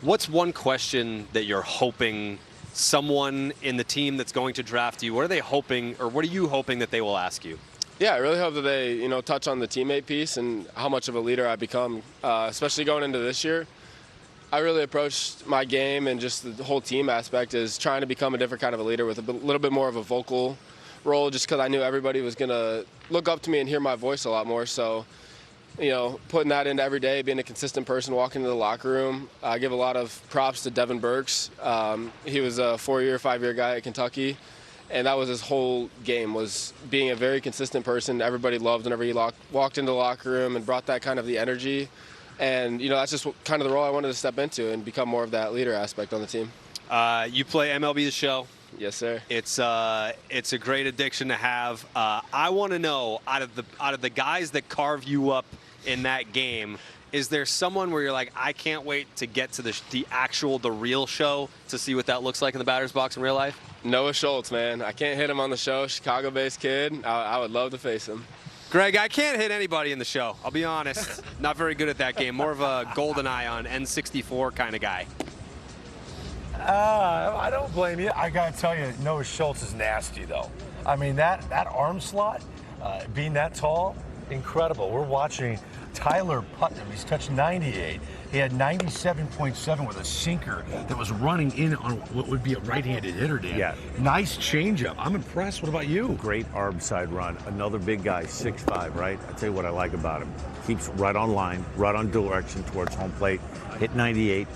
What's one question that you're hoping someone in the team that's going to draft you, what are you hoping that they will ask you? Yeah, I really hope that they, touch on the teammate piece and how much of a leader I become, especially going into this year. I really approached my game and just the whole team aspect as trying to become a different kind of a leader with a little bit more of a vocal role, just because I knew everybody was going to look up to me and hear my voice a lot more. So, putting that into every day, being a consistent person, walking into the locker room. I give a lot of props to Devin Burks. He was a 5-year guy at Kentucky, and that was his whole game, was being a very consistent person. Everybody loved whenever he walked into the locker room and brought that kind of the energy. And, that's just kind of the role I wanted to step into and become more of that leader aspect on the team. You play MLB The Show. Yes, sir. It's a great addiction to have. I want to know, out of the guys that carve you up in that game, is there someone where you're like, I can't wait to get to the real show to see what that looks like in the batter's box in real life? Noah Schultz, man. I can't hit him on the show. Chicago-based kid. I would love to face him. Greg, I can't hit anybody in the show. I'll be honest. Not very good at that game. More of a GoldenEye on N64 kind of guy. I don't blame you. I got to tell you, Noah Schultz is nasty, though. I mean, that arm slot, being that tall, incredible. We're watching Tyler Putnam. He's touched 98. He had 97.7 with a sinker that was running in on what would be a right-handed hitter, Dan. Yeah. Nice changeup. I'm impressed. What about you? Great arm side run. Another big guy, 6'5", right? I'll tell you what I like about him. Keeps right on line, right on direction towards home plate. Hit 98.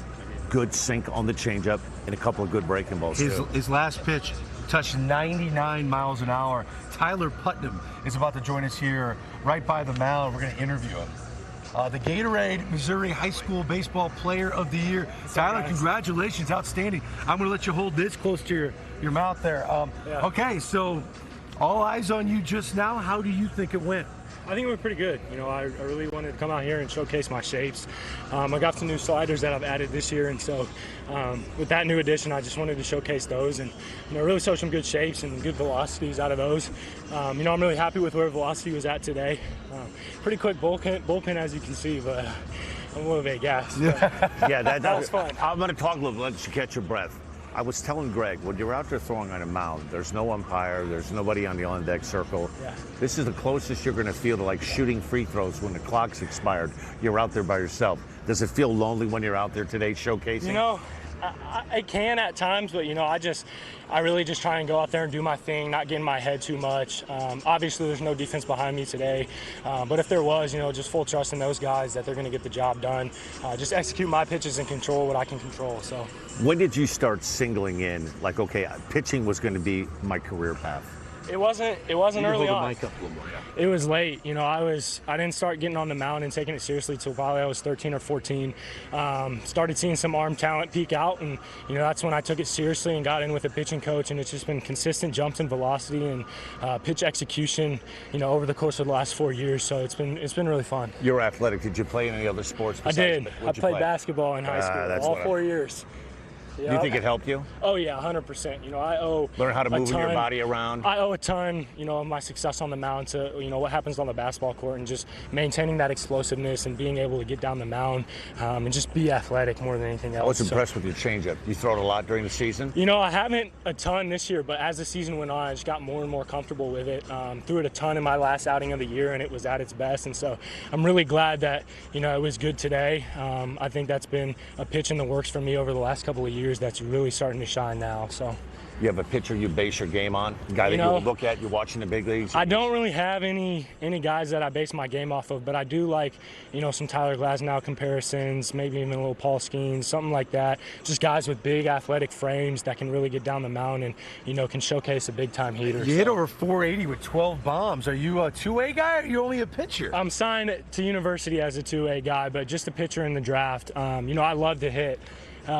Good sink on the changeup and a couple of good breaking balls, too. His last pitch touched 99 miles an hour. Tyler Putnam is about to join us here right by the mound. We're going to interview him. The Gatorade Missouri High School Baseball Player of the Year. Tyler, congratulations, outstanding. I'm going to let you hold this close to your mouth there. Yeah. Okay, so all eyes on you just now. How do you think it went? I think it went pretty good. I really wanted to come out here and showcase my shapes. I got some new sliders that I've added this year, and so with that new addition, I just wanted to showcase those and really show some good shapes and good velocities out of those. I'm really happy with where velocity was at today. Pretty quick bullpen as you can see, but I'm a little bit gassed. Yeah, that was fun. I'm going to talk a little, let you catch your breath. I was telling Greg, when you're out there throwing on a mound, there's no umpire, there's nobody on the on-deck circle. Yeah. This is the closest you're going to feel to like shooting free throws when the clock's expired. You're out there by yourself. Does it feel lonely when you're out there today showcasing? I can at times, but I really just try and go out there and do my thing, not get in my head too much. Obviously, there's no defense behind me today, but if there was, just full trust in those guys that they're going to get the job done. Just execute my pitches and control what I can control. So, when did you start singling in? Like, okay, pitching was going to be my career path. It wasn't early on. Mic up a little more, yeah. It was late. I didn't start getting on the mound and taking it seriously till probably I was 13 or 14. Started seeing some arm talent peak out, and that's when I took it seriously and got in with a pitching coach. And it's just been consistent jumps in velocity and pitch execution, over the course of the last 4 years. So it's been really fun. You're athletic. Did you play in any other sports? I did. I played basketball in high school all 4 years. Do you think it helped you? Oh, yeah, 100%. You know, I owe Learn how to move your body around. I owe a ton, you know, of my success on the mound to, you know, what happens on the basketball court and just maintaining that explosiveness and being able to get down the mound and just be athletic more than anything else. I was impressed with your changeup. You throw it a lot during the season? You know, I haven't a ton this year, but as the season went on, I just got more and more comfortable with it. Threw it a ton in my last outing of the year, and it was at its best. And so I'm really glad that, you know, it was good today. I think that's been a pitch in the works for me over the last couple of years that's really starting to shine now. So you have a pitcher you base your game on? A guy that you look at, you're watching the big leagues? I don't really have any guys that I base my game off of, but I do like, you know, some Tyler Glasnow comparisons, maybe even a little Paul Skeens, something like that. Just guys with big athletic frames that can really get down the mound and, you know, can showcase a big-time hitter. You hit over 480 with 12 bombs. Are you a two-way guy or are you only a pitcher? I'm signed to university as a two-way guy, but just a pitcher in the draft. You know, I love to hit.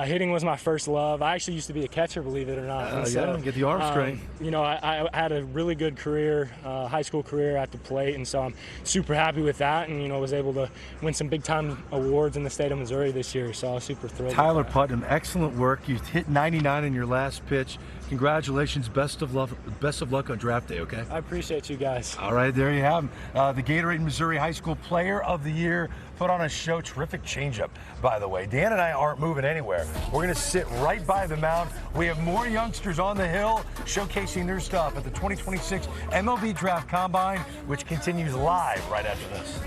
Hitting was my first love. I actually used to be a catcher, believe it or not. So, get the arm strength. You know, I had a really good career, high school career at the plate, and so I'm super happy with that. And you know, was able to win some big time awards in the state of Missouri this year. So I was super thrilled. Tyler Putnam, excellent work. You hit 99 in your last pitch. Congratulations, best of luck on draft day. Okay. I appreciate you guys. All right, there you have him. The Gatorade Missouri High School Player of the Year. Put on a show. Terrific changeup, by the way. Dan and I aren't moving anywhere. We're going to sit right by the mound. We have more youngsters on the hill showcasing their stuff at the 2026 MLB Draft Combine, which continues live right after this.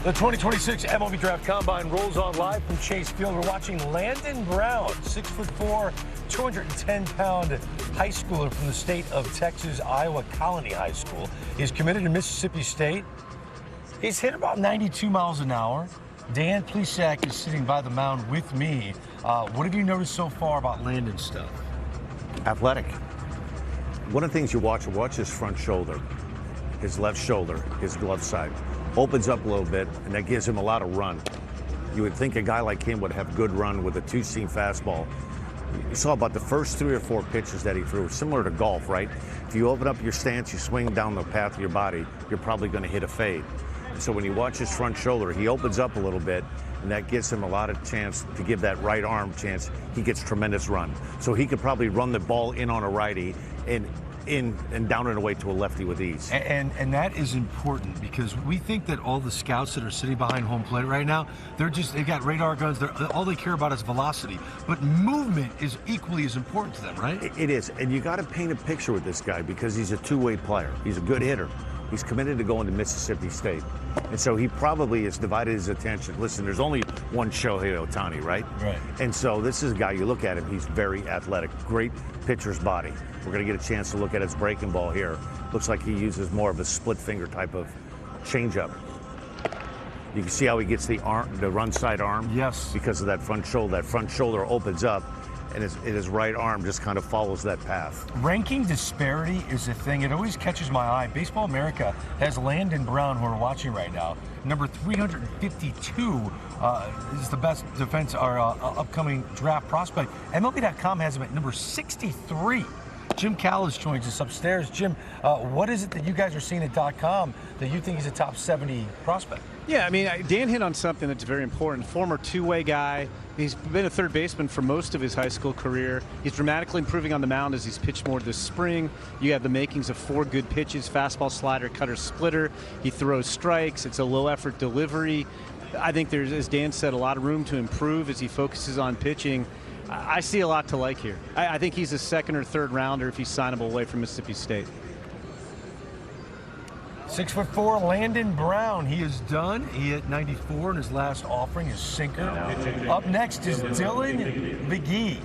The 2026 MLB Draft Combine rolls on live from Chase Field. We're watching Landon Brown, 6'4", 210-pound high schooler from the state of Texas, Iowa Colony High School. He's committed to Mississippi State. He's hit about 92 miles an hour. Dan Plesac is sitting by the mound with me. What have you noticed so far about Landon's stuff? Athletic. One of the things you watch his front shoulder, his left shoulder, his glove side. Opens up a little bit, and that gives him a lot of run. You would think a guy like him would have good run with a two-seam fastball. You saw about the first 3 or 4 pitches that he threw, similar to golf, right? If you open up your stance, you swing down the path of your body, you're probably going to hit a fade. And so when you watch his front shoulder, he opens up a little bit, and that gives him a lot of chance to give that right arm chance. He gets tremendous run. So he could probably run the ball in on a righty and down and away to a lefty with ease. And that is important because we think that all the scouts that are sitting behind home plate right now, they've got radar guns. All they care about is velocity. But movement is equally as important to them, right? It is. And you got to paint a picture with this guy because he's a two-way player. He's a good hitter. He's committed to going to Mississippi State. And so he probably has divided his attention. Listen, there's only one Shohei Ohtani, right? Right. And so this is a guy, you look at him, he's very athletic. Great pitcher's body. We're going to get a chance to look at his breaking ball here. Looks like he uses more of a split finger type of changeup. You can see how he gets the run side arm. Yes. Because of that front shoulder. That front shoulder opens up, and his right arm just kind of follows that path. Ranking disparity is a thing. It always catches my eye. Baseball America has Landon Brown, who we're watching right now, number 352 is the best defense, our upcoming draft prospect. MLB.com has him at number 63. Jim Callis joins us upstairs. Jim, what is it that you guys are seeing at .com that you think he's a top 70 prospect? Yeah, I mean, Dan hit on something that's very important. Former two-way guy. He's been a third baseman for most of his high school career. He's dramatically improving on the mound as he's pitched more this spring. You have the makings of 4 good pitches: fastball, slider, cutter, splitter. He throws strikes. It's a low-effort delivery. I think there's, as Dan said, a lot of room to improve as he focuses on pitching. I see a lot to like here. I think he's a second or third rounder if he's signable away from Mississippi State. 6'4", Landon Brown. He is done. He hit 94 in his last offering, his sinker. Up next is Dylan McGee.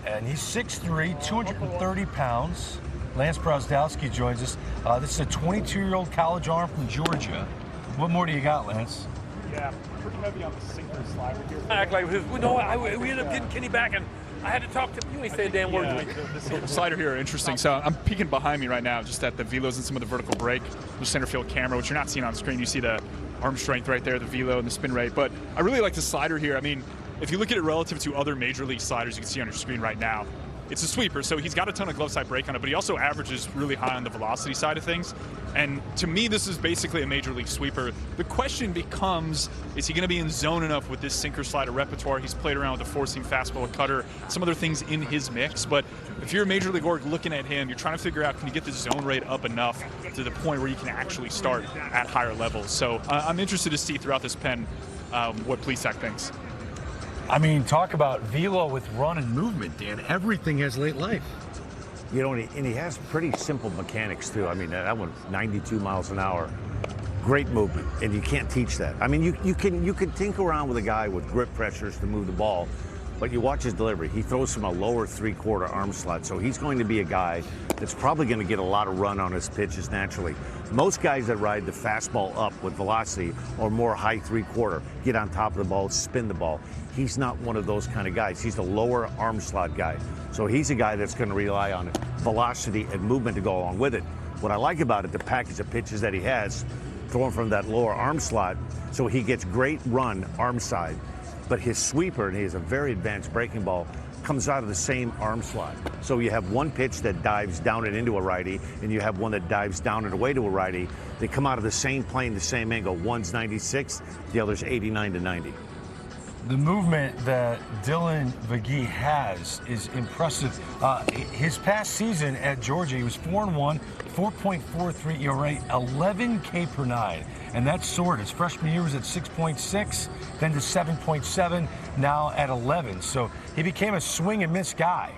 And he's 6'3", 230 pounds. Lance Brozdowski joins us. This is a 22-year-old college arm from Georgia. What more do you got, Lance? Yeah, pretty heavy on the sinker slider here. Act like we ended up getting Kenny back, and I had to talk to him. You ain't say a damn word to me. The slider here are interesting. So I'm peeking behind me right now, just at the velos and some of the vertical break, the center field camera, which you're not seeing on screen. You see the arm strength right there, the velo and the spin rate. But I really like the slider here. I mean, if you look at it relative to other major league sliders you can see on your screen right now, it's a sweeper, so he's got a ton of glove side break on it, but he also averages really high on the velocity side of things. And to me, this is basically a major league sweeper. The question becomes, is he going to be in zone enough with this sinker slider repertoire? He's played around with a four-seam fastball, a cutter, some other things in his mix. But if you're a major league org looking at him, you're trying to figure out, can you get the zone rate up enough to the point where you can actually start at higher levels? So I'm interested to see throughout this pen what Plesac thinks. I mean, talk about velo with run and movement, Dan. Everything has late life. You know, and he has pretty simple mechanics, too. I mean, that one, 92 miles an hour. Great movement, and you can't teach that. I mean, you can tinker around with a guy with grip pressures to move the ball, but you watch his delivery. He throws from a lower three-quarter arm slot, so he's going to be a guy that's probably going to get a lot of run on his pitches naturally. Most guys that ride the fastball up with velocity or more high three-quarter, get on top of the ball, spin the ball. He's not one of those kind of guys. He's the lower arm slot guy. So he's a guy that's going to rely on velocity and movement to go along with it. What I like about it, the package of pitches that he has, throwing from that lower arm slot, so he gets great run arm side, but his sweeper, and he has a very advanced breaking ball, comes out of the same arm slot. So you have one pitch that dives down and into a righty, and you have one that dives down and away to a righty. They come out of the same plane, the same angle. One's 96, the other's 89 to 90. The movement that Dylan McGee has is impressive. His past season at Georgia, he was 4-1, 4.43 ERA, 11 K per nine, and that's soared. His freshman year was at 6.6, then to 7.7, now at 11. So he became a swing and miss guy.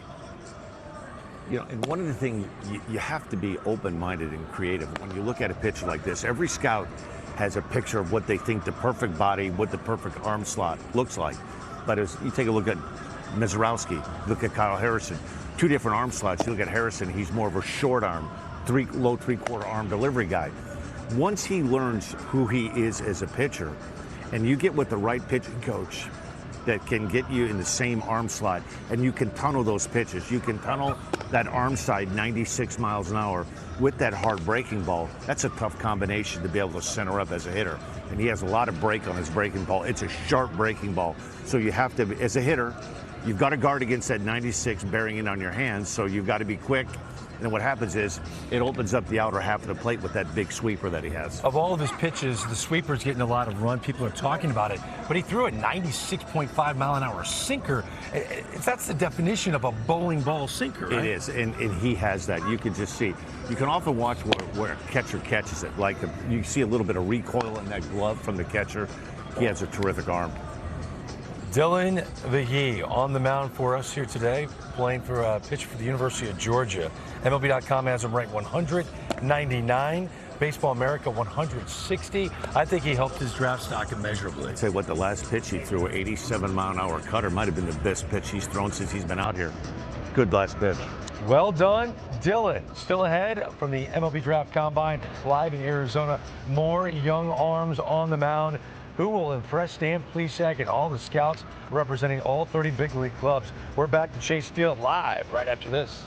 You know, and one of the things, you have to be open-minded and creative. When you look at a pitcher like this, every scout has a picture of what they think the perfect body, what the perfect arm slot looks like. But as you take a look at Mizorowski, look at Kyle Harrison, two different arm slots. You look at Harrison, he's more of a short arm, low three-quarter arm delivery guy. Once he learns who he is as a pitcher, and you get with the right pitching coach that can get you in the same arm slot, and you can tunnel those pitches. You can tunnel that arm side 96 miles an hour with that hard breaking ball. That's a tough combination to be able to center up as a hitter. And he has a lot of break on his breaking ball. It's a sharp breaking ball. So you have to, as a hitter, you've got to guard against that 96 bearing in on your hands, so you've got to be quick. And what happens is it opens up the outer half of the plate with that big sweeper that he has. Of all of his pitches, the sweeper's getting a lot of run. People are talking about it. But he threw a 96.5 mile an hour sinker. That's the definition of a bowling ball sinker, right? It is, and he has that. You can just see. You can often watch where a catcher catches it. Like you see a little bit of recoil in that glove from the catcher. He has a terrific arm. Dylan McGee on the mound for us here today, playing for a pitcher for the University of Georgia. MLB.com has him ranked 199. Baseball America 160. I think he helped his draft stock immeasurably. I'd say what, the last pitch he threw, 87 mile an hour cutter, might have been the best pitch he's thrown since he's been out here. Good last pitch. Well done, Dylan. Still ahead from the MLB Draft Combine live in Arizona. More young arms on the mound. Who will impress Dan Plesac and all the scouts representing all 30 big league clubs? We're back to Chase Field live right after this.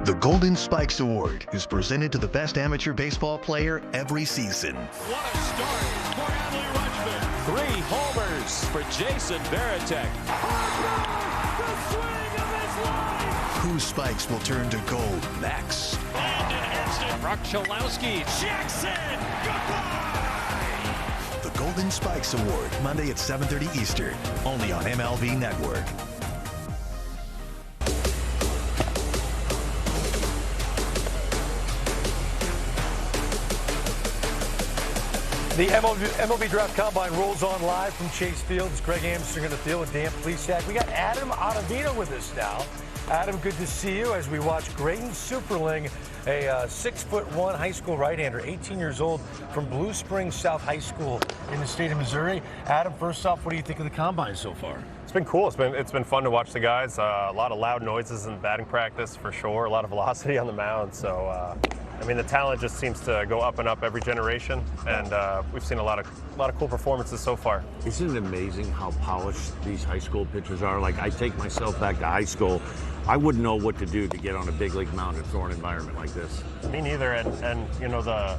The Golden Spikes Award is presented to the best amateur baseball player every season. What a start for Adley Rutschman. 3 homers for Jason Varitek. The swing of his life. Whose spikes will turn to gold next? Landon Thome. Brock Chalowski. Jackson. Goodbye. The Golden Spikes Award, Monday at 7:30 Eastern, only on MLB Network. The MLB Draft Combine rolls on live from Chase Field. It's Greg Emerson going to deal with Dan Plesac. We got Adam Ottavino with us now. Adam, good to see you as we watch Graydon Superling, a 6'1" high school right-hander, 18 years old, from Blue Springs South High School in the state of Missouri. Adam, first off, what do you think of the Combine so far? It's been cool. It's been fun to watch the guys. A lot of loud noises in batting practice for sure. A lot of velocity on the mound. So, I mean, the talent just seems to go up and up every generation, and we've seen a lot of cool performances so far. Isn't it amazing how polished these high school pitchers are? Like, I take myself back to high school. I wouldn't know what to do to get on a big league mound and throw an environment like this. Me neither, and you know, the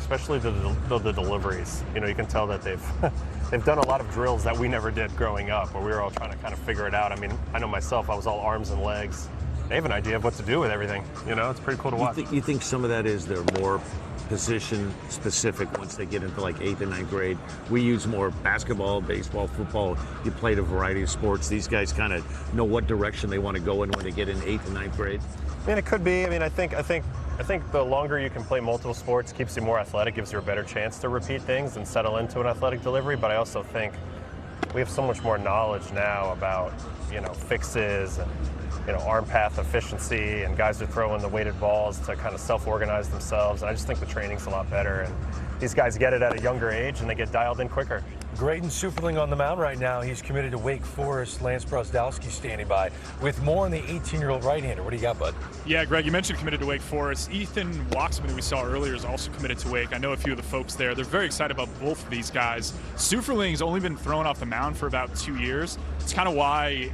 especially the deliveries. You know, you can tell that they've done a lot of drills that we never did growing up, where we were all trying to kind of figure it out. I mean, I know myself, I was all arms and legs. They have an idea of what to do with everything. You know, it's pretty cool to watch. You think some of that is they're more position specific once they get into like 8th and 9th grade? We use more basketball, baseball, football. You played a variety of sports. These guys kind of know what direction they want to go in when they get in 8th and 9th grade. I mean, it could be. I mean, I think the longer you can play multiple sports keeps you more athletic, gives you a better chance to repeat things and settle into an athletic delivery. But I also think we have so much more knowledge now about, you know, fixes and, you know, arm path efficiency, and guys are throwing the weighted balls to kind of self-organize themselves. And I just think the training's a lot better, and these guys get it at a younger age and they get dialed in quicker. Graydon Superling on the mound right now. He's committed to Wake Forest. Lance Brosdowski standing by with more on the 18-year-old right-hander. What do you got, bud? Yeah, Greg, you mentioned committed to Wake Forest. Ethan Waxman, who we saw earlier, is also committed to Wake. I know a few of the folks there. They're very excited about both of these guys. Superling's only been thrown off the mound for about 2 years. It's kind of why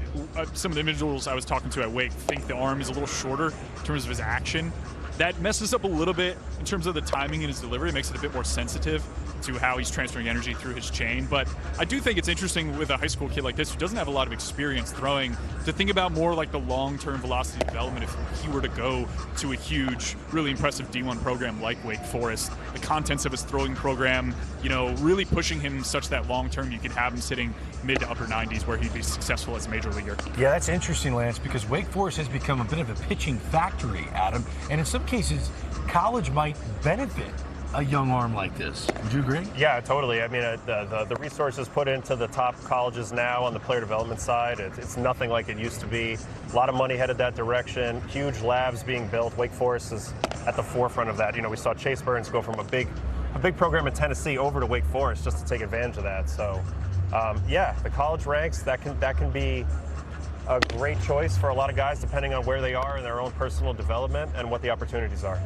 some of the individuals I was talking to at Wake think the arm is a little shorter in terms of his action. That messes up a little bit in terms of the timing in his delivery. It makes it a bit more sensitive to how he's transferring energy through his chain. But I do think it's interesting with a high school kid like this who doesn't have a lot of experience throwing to think about more like the long-term velocity development if he were to go to a huge, really impressive D1 program like Wake Forest. The contents of his throwing program, you know, really pushing him such that long-term you could have him sitting mid to upper 90s where he'd be successful as a major leaguer. Yeah, that's interesting, Lance, because Wake Forest has become a bit of a pitching factory, Adam, and in some cases, college might benefit a young arm like this. Would you agree? Yeah, totally. I mean, the resources put into the top colleges now on the player development side, it's nothing like it used to be. A lot of money headed that direction. Huge labs being built. Wake Forest is at the forefront of that. You know, we saw Chase Burns go from a big program in Tennessee over to Wake Forest just to take advantage of that. So, yeah, the college ranks, that can be a great choice for a lot of guys depending on where they are in their own personal development and what the opportunities are.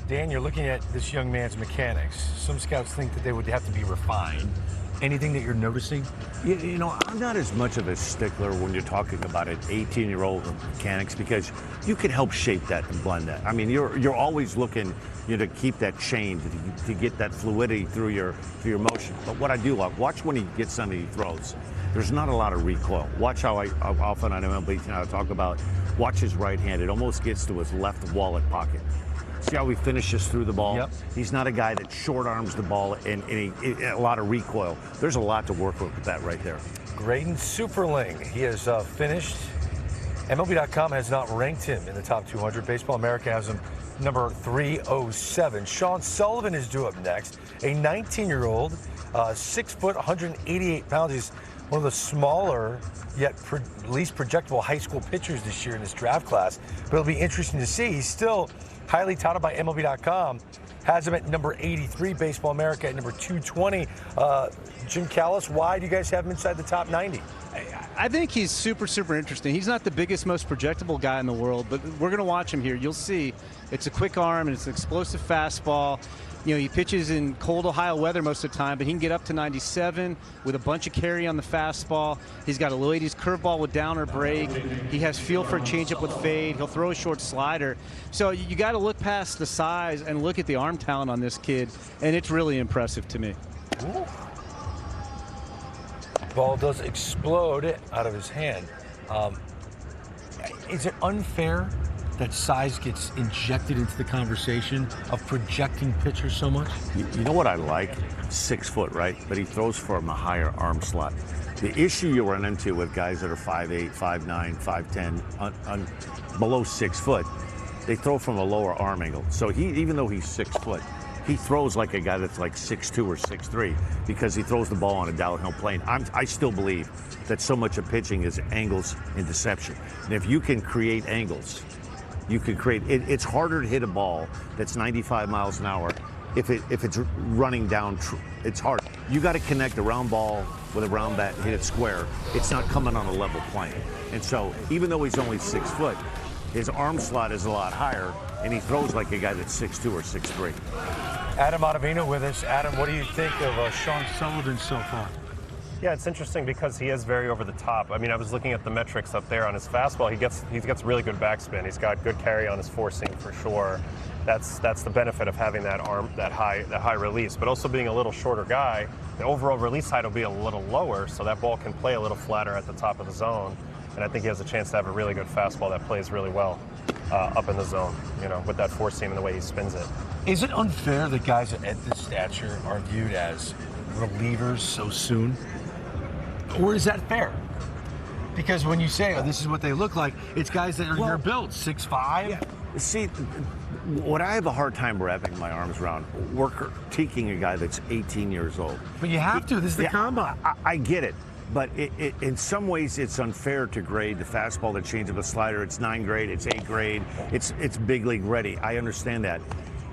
Dan, you're looking at this young man's mechanics. Some scouts think that they would have to be refined. Anything that you're noticing? You know, I'm not as much of a stickler when you're talking about an 18-year-old mechanics, because you can help shape that and blend that. I mean, you're always looking, you know, to keep that chain, to get that fluidity through your motion. But what I do like, watch when he gets under, he throws. There's not a lot of recoil. Watch how often on MLB I talk about, watch his right hand. It almost gets to his left wallet pocket. See how he finishes through the ball? Yep. He's not a guy that short arms the ball and a lot of recoil. There's a lot to work with that right there. Graydon Superling, he has finished. MLB.com has not ranked him in the top 200. Baseball America has him number 307. Sean Sullivan is due up next. A 19-year-old, 6 foot, 188 pounds. He's one of the smaller yet least projectable high school pitchers this year in this draft class. But it'll be interesting to see. He's still highly touted by MLB.com, has him at number 83, Baseball America at number 220. Jim Callis, why do you guys have him inside the top 90? I think he's super, super interesting. He's not the biggest, most projectable guy in the world, but we're going to watch him here. You'll see it's a quick arm and it's an explosive fastball. You know, he pitches in cold Ohio weather most of the time, but he can get up to 97 with a bunch of carry on the fastball. He's got a low 80s curveball with downer break. He has feel for a changeup with fade. He'll throw a short slider. So you got to look past the size and look at the arm talent on this kid, and it's really impressive to me. Ooh. Ball does explode out of his hand. Is it unfair that size gets injected into the conversation of projecting pitchers so much? You know what I like? 6 foot, right? But he throws from a higher arm slot. The issue you run into with guys that are 5'8", 5'9", 5'10", below 6 foot, they throw from a lower arm angle. So even though he's 6 foot, he throws like a guy that's like 6'2" or 6'3", because he throws the ball on a downhill plane. I still believe that so much of pitching is angles and deception. And if you can create angles, you can create it's harder to hit a ball that's 95 miles an hour if it's running down. It's hard. You got to connect a round ball with a round bat and hit it square. It's not coming on a level plane. And so even though he's only 6 foot, his arm slot is a lot higher, and he throws like a guy that's 6'2" or 6'3". Adam Ottavino with us. Adam, what do you think of Sean Sullivan so far? Yeah, it's interesting because he is very over the top. I mean, I was looking at the metrics up there on his fastball. He gets really good backspin. He's got good carry on his four seam for sure. That's the benefit of having that arm, that high release, but also being a little shorter guy. The overall release height will be a little lower, so that ball can play a little flatter at the top of the zone. And I think he has a chance to have a really good fastball that plays really well up in the zone, with that four seam and the way he spins it. Is it unfair that guys at this stature are viewed as relievers so soon? Or is that fair? Because when you say, oh, this is what they look like, it's guys that are your build, 6'5". Yeah. See, what I have a hard time wrapping my arms around, we're critiquing a guy that's 18 years old. But you have to. This is the combine. I get it. But in some ways, it's unfair to grade the fastball, the changeup, the slider. It's 9 grade, it's 8 grade, it's big league ready. I understand that.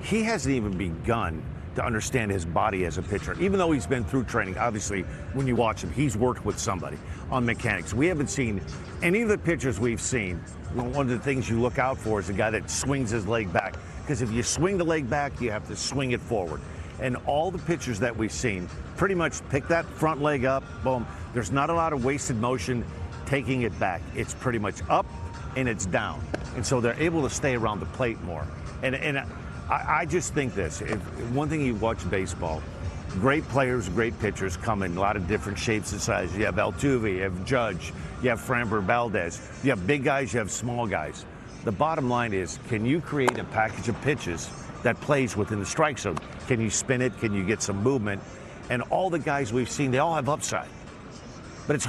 He hasn't even begun to understand his body as a pitcher. Even though he's been through training, obviously, when you watch him, he's worked with somebody on mechanics. We haven't seen any of the pitchers we've seen. One of the things you look out for is a guy that swings his leg back. Because if you swing the leg back, you have to swing it forward. And all the pitchers that we've seen pretty much pick that front leg up, boom. There's not a lot of wasted motion taking it back. It's pretty much up and it's down. And so they're able to stay around the plate more. And I just think this, one thing you watch baseball, great players, great pitchers come in a lot of different shapes and sizes. You have Altuve, you have Judge, you have Framber Valdez, you have big guys, you have small guys. The bottom line is, can you create a package of pitches that plays within the strike zone? Can you spin it? Can you get some movement? And all the guys we've seen, they all have upside. But it's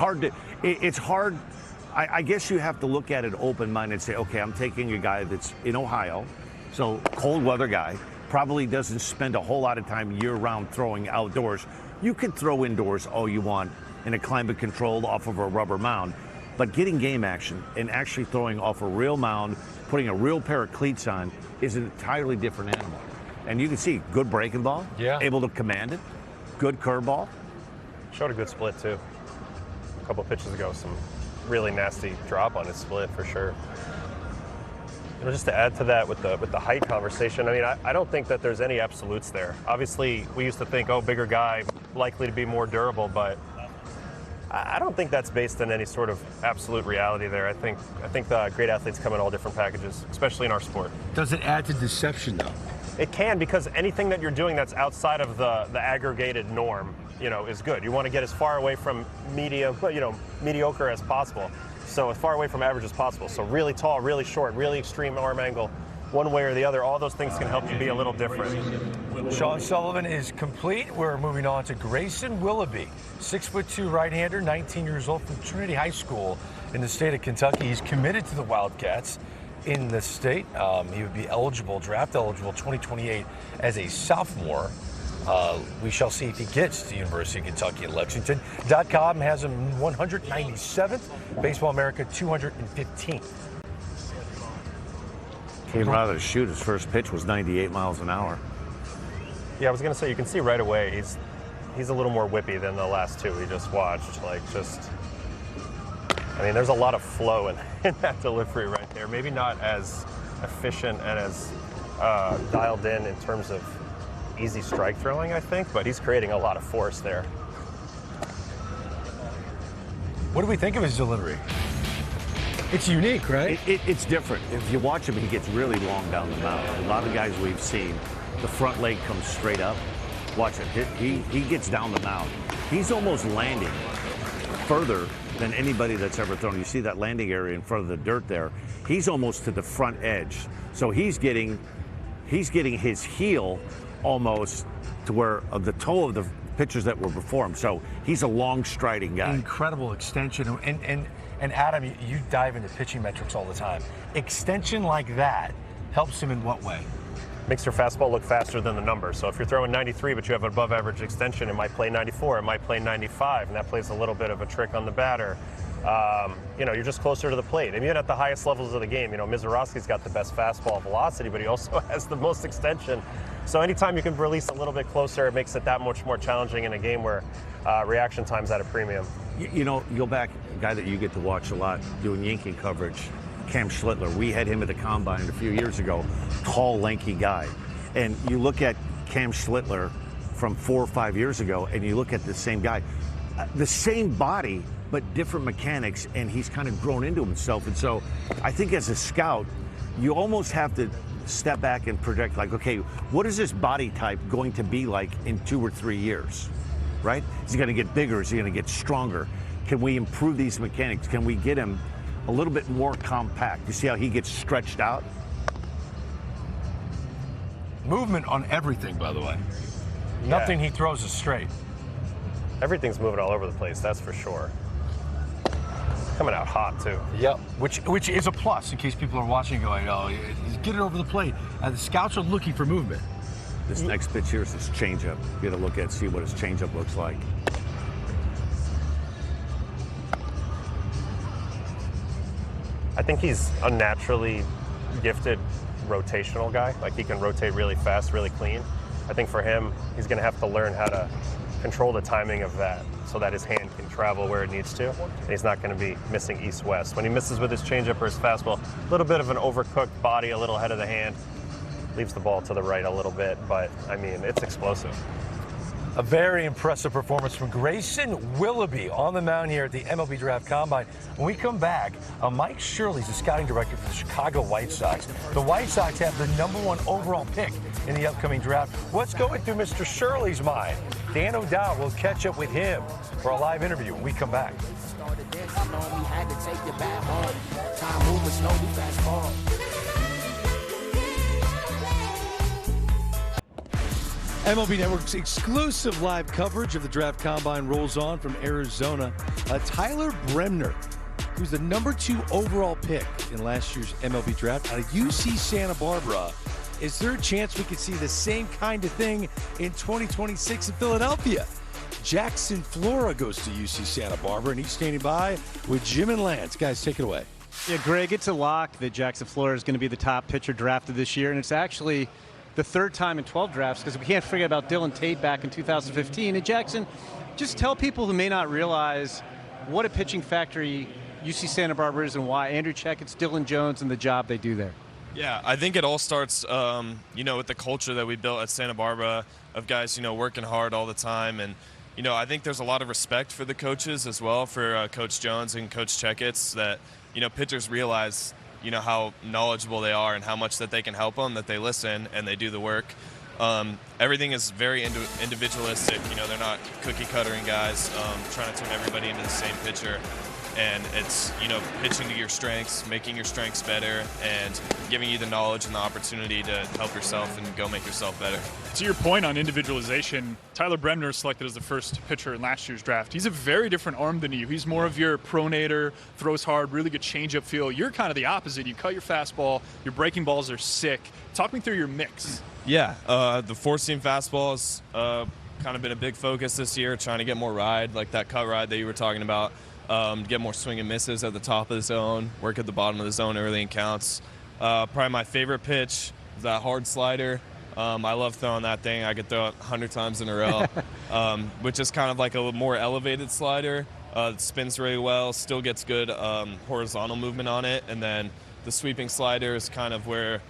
hard. I guess you have to look at it open-minded and say, okay, I'm taking a guy that's in Ohio, so cold weather guy, probably doesn't spend a whole lot of time year-round throwing outdoors. You can throw indoors all you want in a climate controlled off of a rubber mound, but getting game action and actually throwing off a real mound, putting a real pair of cleats on, is an entirely different animal. And you can see good breaking ball, able to command it, good curveball. Showed a good split too. A couple pitches ago, some really nasty drop on his split for sure. Just to add to that with the height conversation, I mean, I don't think that there's any absolutes there. Obviously, we used to think, oh, bigger guy, likely to be more durable, but I don't think that's based on any sort of absolute reality there. I think the great athletes come in all different packages, especially in our sport. Does it add to deception, though? It can, because anything that you're doing that's outside of the aggregated norm, is good. You want to get as far away from mediocre as possible. So as far away from average as possible. So really tall, really short, really extreme arm angle, one way or the other, all those things can help you be a little different. Sean Sullivan is complete. We're moving on to Grayson Willoughby, 6'2" right-hander, 19 years old, from Trinity High School in the state of Kentucky. He's committed to the Wildcats in the state. He would be draft eligible 2028 as a sophomore. We shall see if he gets to the University of Kentucky at Lexington.com has him 197th, Baseball America 215th. Came out of the chute, his first pitch was 98 miles an hour. Yeah, I was going to say, you can see right away he's a little more whippy than the last two we just watched. I mean, there's a lot of flow in that delivery right there. Maybe not as efficient and as dialed in terms of easy strike throwing, I think, but he's creating a lot of force there. What do we think of his delivery? It's unique, right? It's different. If you watch him, he gets really long down the mound. A lot of guys we've seen, the front leg comes straight up. Watch it. He gets down the mound. He's almost landing further than anybody that's ever thrown. You see that landing area in front of the dirt there. He's almost to the front edge. So he's getting his heel almost to where of the toe of the pitchers that were before him. So he's a long striding guy. Incredible extension. And Adam, you dive into pitching metrics all the time. Extension like that helps him in what way? Makes your fastball look faster than the number. So if you're throwing 93 but you have an above average extension, it might play 94, it might play 95, and that plays a little bit of a trick on the batter. You're just closer to the plate. And even at the highest levels of the game, Mizorowski's got the best fastball velocity, but he also has the most extension. So anytime you can release a little bit closer, it makes it that much more challenging in a game where reaction time's at a premium. You go back, a guy that you get to watch a lot doing Yankee coverage, Cam Schlittler. We had him at the Combine a few years ago, tall, lanky guy. And you look at Cam Schlittler from 4 or 5 years ago, and you look at the same guy. the same body, but different mechanics, and he's kind of grown into himself. And so I think as a scout, you almost have to step back and project, like, okay, what is this body type going to be like in 2 or 3 years, right? Is he going to get bigger? Is he going to get stronger? Can we improve these mechanics? Can we get him a little bit more compact? You see how he gets stretched out? Movement on everything, by the way. Nothing he throws is straight. Everything's moving all over the place, that's for sure. Coming out hot, too. Yep, which is a plus in case people are watching going, oh, get it over the plate. The scouts are looking for movement. This next pitch here is his changeup. You got to look at, see what his changeup looks like. I think he's a naturally gifted rotational guy. Like, he can rotate really fast, really clean. I think for him, he's going to have to learn how to control the timing of that so that his hand can travel where it needs to, and he's not going to be missing east-west. When he misses with his changeup or his fastball, a little bit of an overcooked body, a little head of the hand, leaves the ball to the right a little bit, but, I mean, it's explosive. A very impressive performance from Grayson Willoughby on the mound here at the MLB Draft Combine. When we come back, Mike Shirley's the scouting director for the Chicago White Sox. The White Sox have the #1 overall pick in the upcoming draft. What's going through Mr. Shirley's mind? Dan O'Dowd will catch up with him for a live interview when we come back. MLB Network's exclusive live coverage of the Draft Combine rolls on from Arizona. Tyler Bremner, who's the #2 overall pick in last year's MLB Draft out of UC Santa Barbara. Is there a chance we could see the same kind of thing in 2026 in Philadelphia? Jackson Flora goes to UC Santa Barbara, and he's standing by with Jim and Lance. Guys, take it away. Yeah, Greg, it's a lock that Jackson Flora is going to be the top pitcher drafted this year, and it's actually the 3rd time in 12 drafts, because we can't forget about Dylan Tate back in 2015. And Jackson, just tell people who may not realize what a pitching factory UC Santa Barbara is and why Andrew Checkett's, Dylan Jones, and the job they do there. Yeah, I think it all starts, with the culture that we built at Santa Barbara of guys, working hard all the time. And, I think there's a lot of respect for the coaches as well, for Coach Jones and Coach Checkett's, that, pitchers realize how knowledgeable they are and how much that they can help them, that they listen and they do the work. Everything is very individualistic. They're not cookie-cuttering guys trying to turn everybody into the same pitcher. And it's, pitching to your strengths, making your strengths better, and giving you the knowledge and the opportunity to help yourself and go make yourself better. To your point on individualization, Tyler Bremner selected as the first pitcher in last year's draft. He's a very different arm than you. He's more of your pronator, throws hard, really good changeup feel. You're kind of the opposite. You cut your fastball, your breaking balls are sick. Talk me through your mix. Yeah, the four-seam fastball has kind of been a big focus this year, trying to get more ride, like that cut ride that you were talking about. Get more swing and misses at the top of the zone, work at the bottom of the zone early in counts. Probably my favorite pitch is that hard slider. I love throwing that thing. I could throw it 100 times in a row, which is kind of like a more elevated slider. It spins really well, still gets good horizontal movement on it. And then the sweeping slider is kind of where,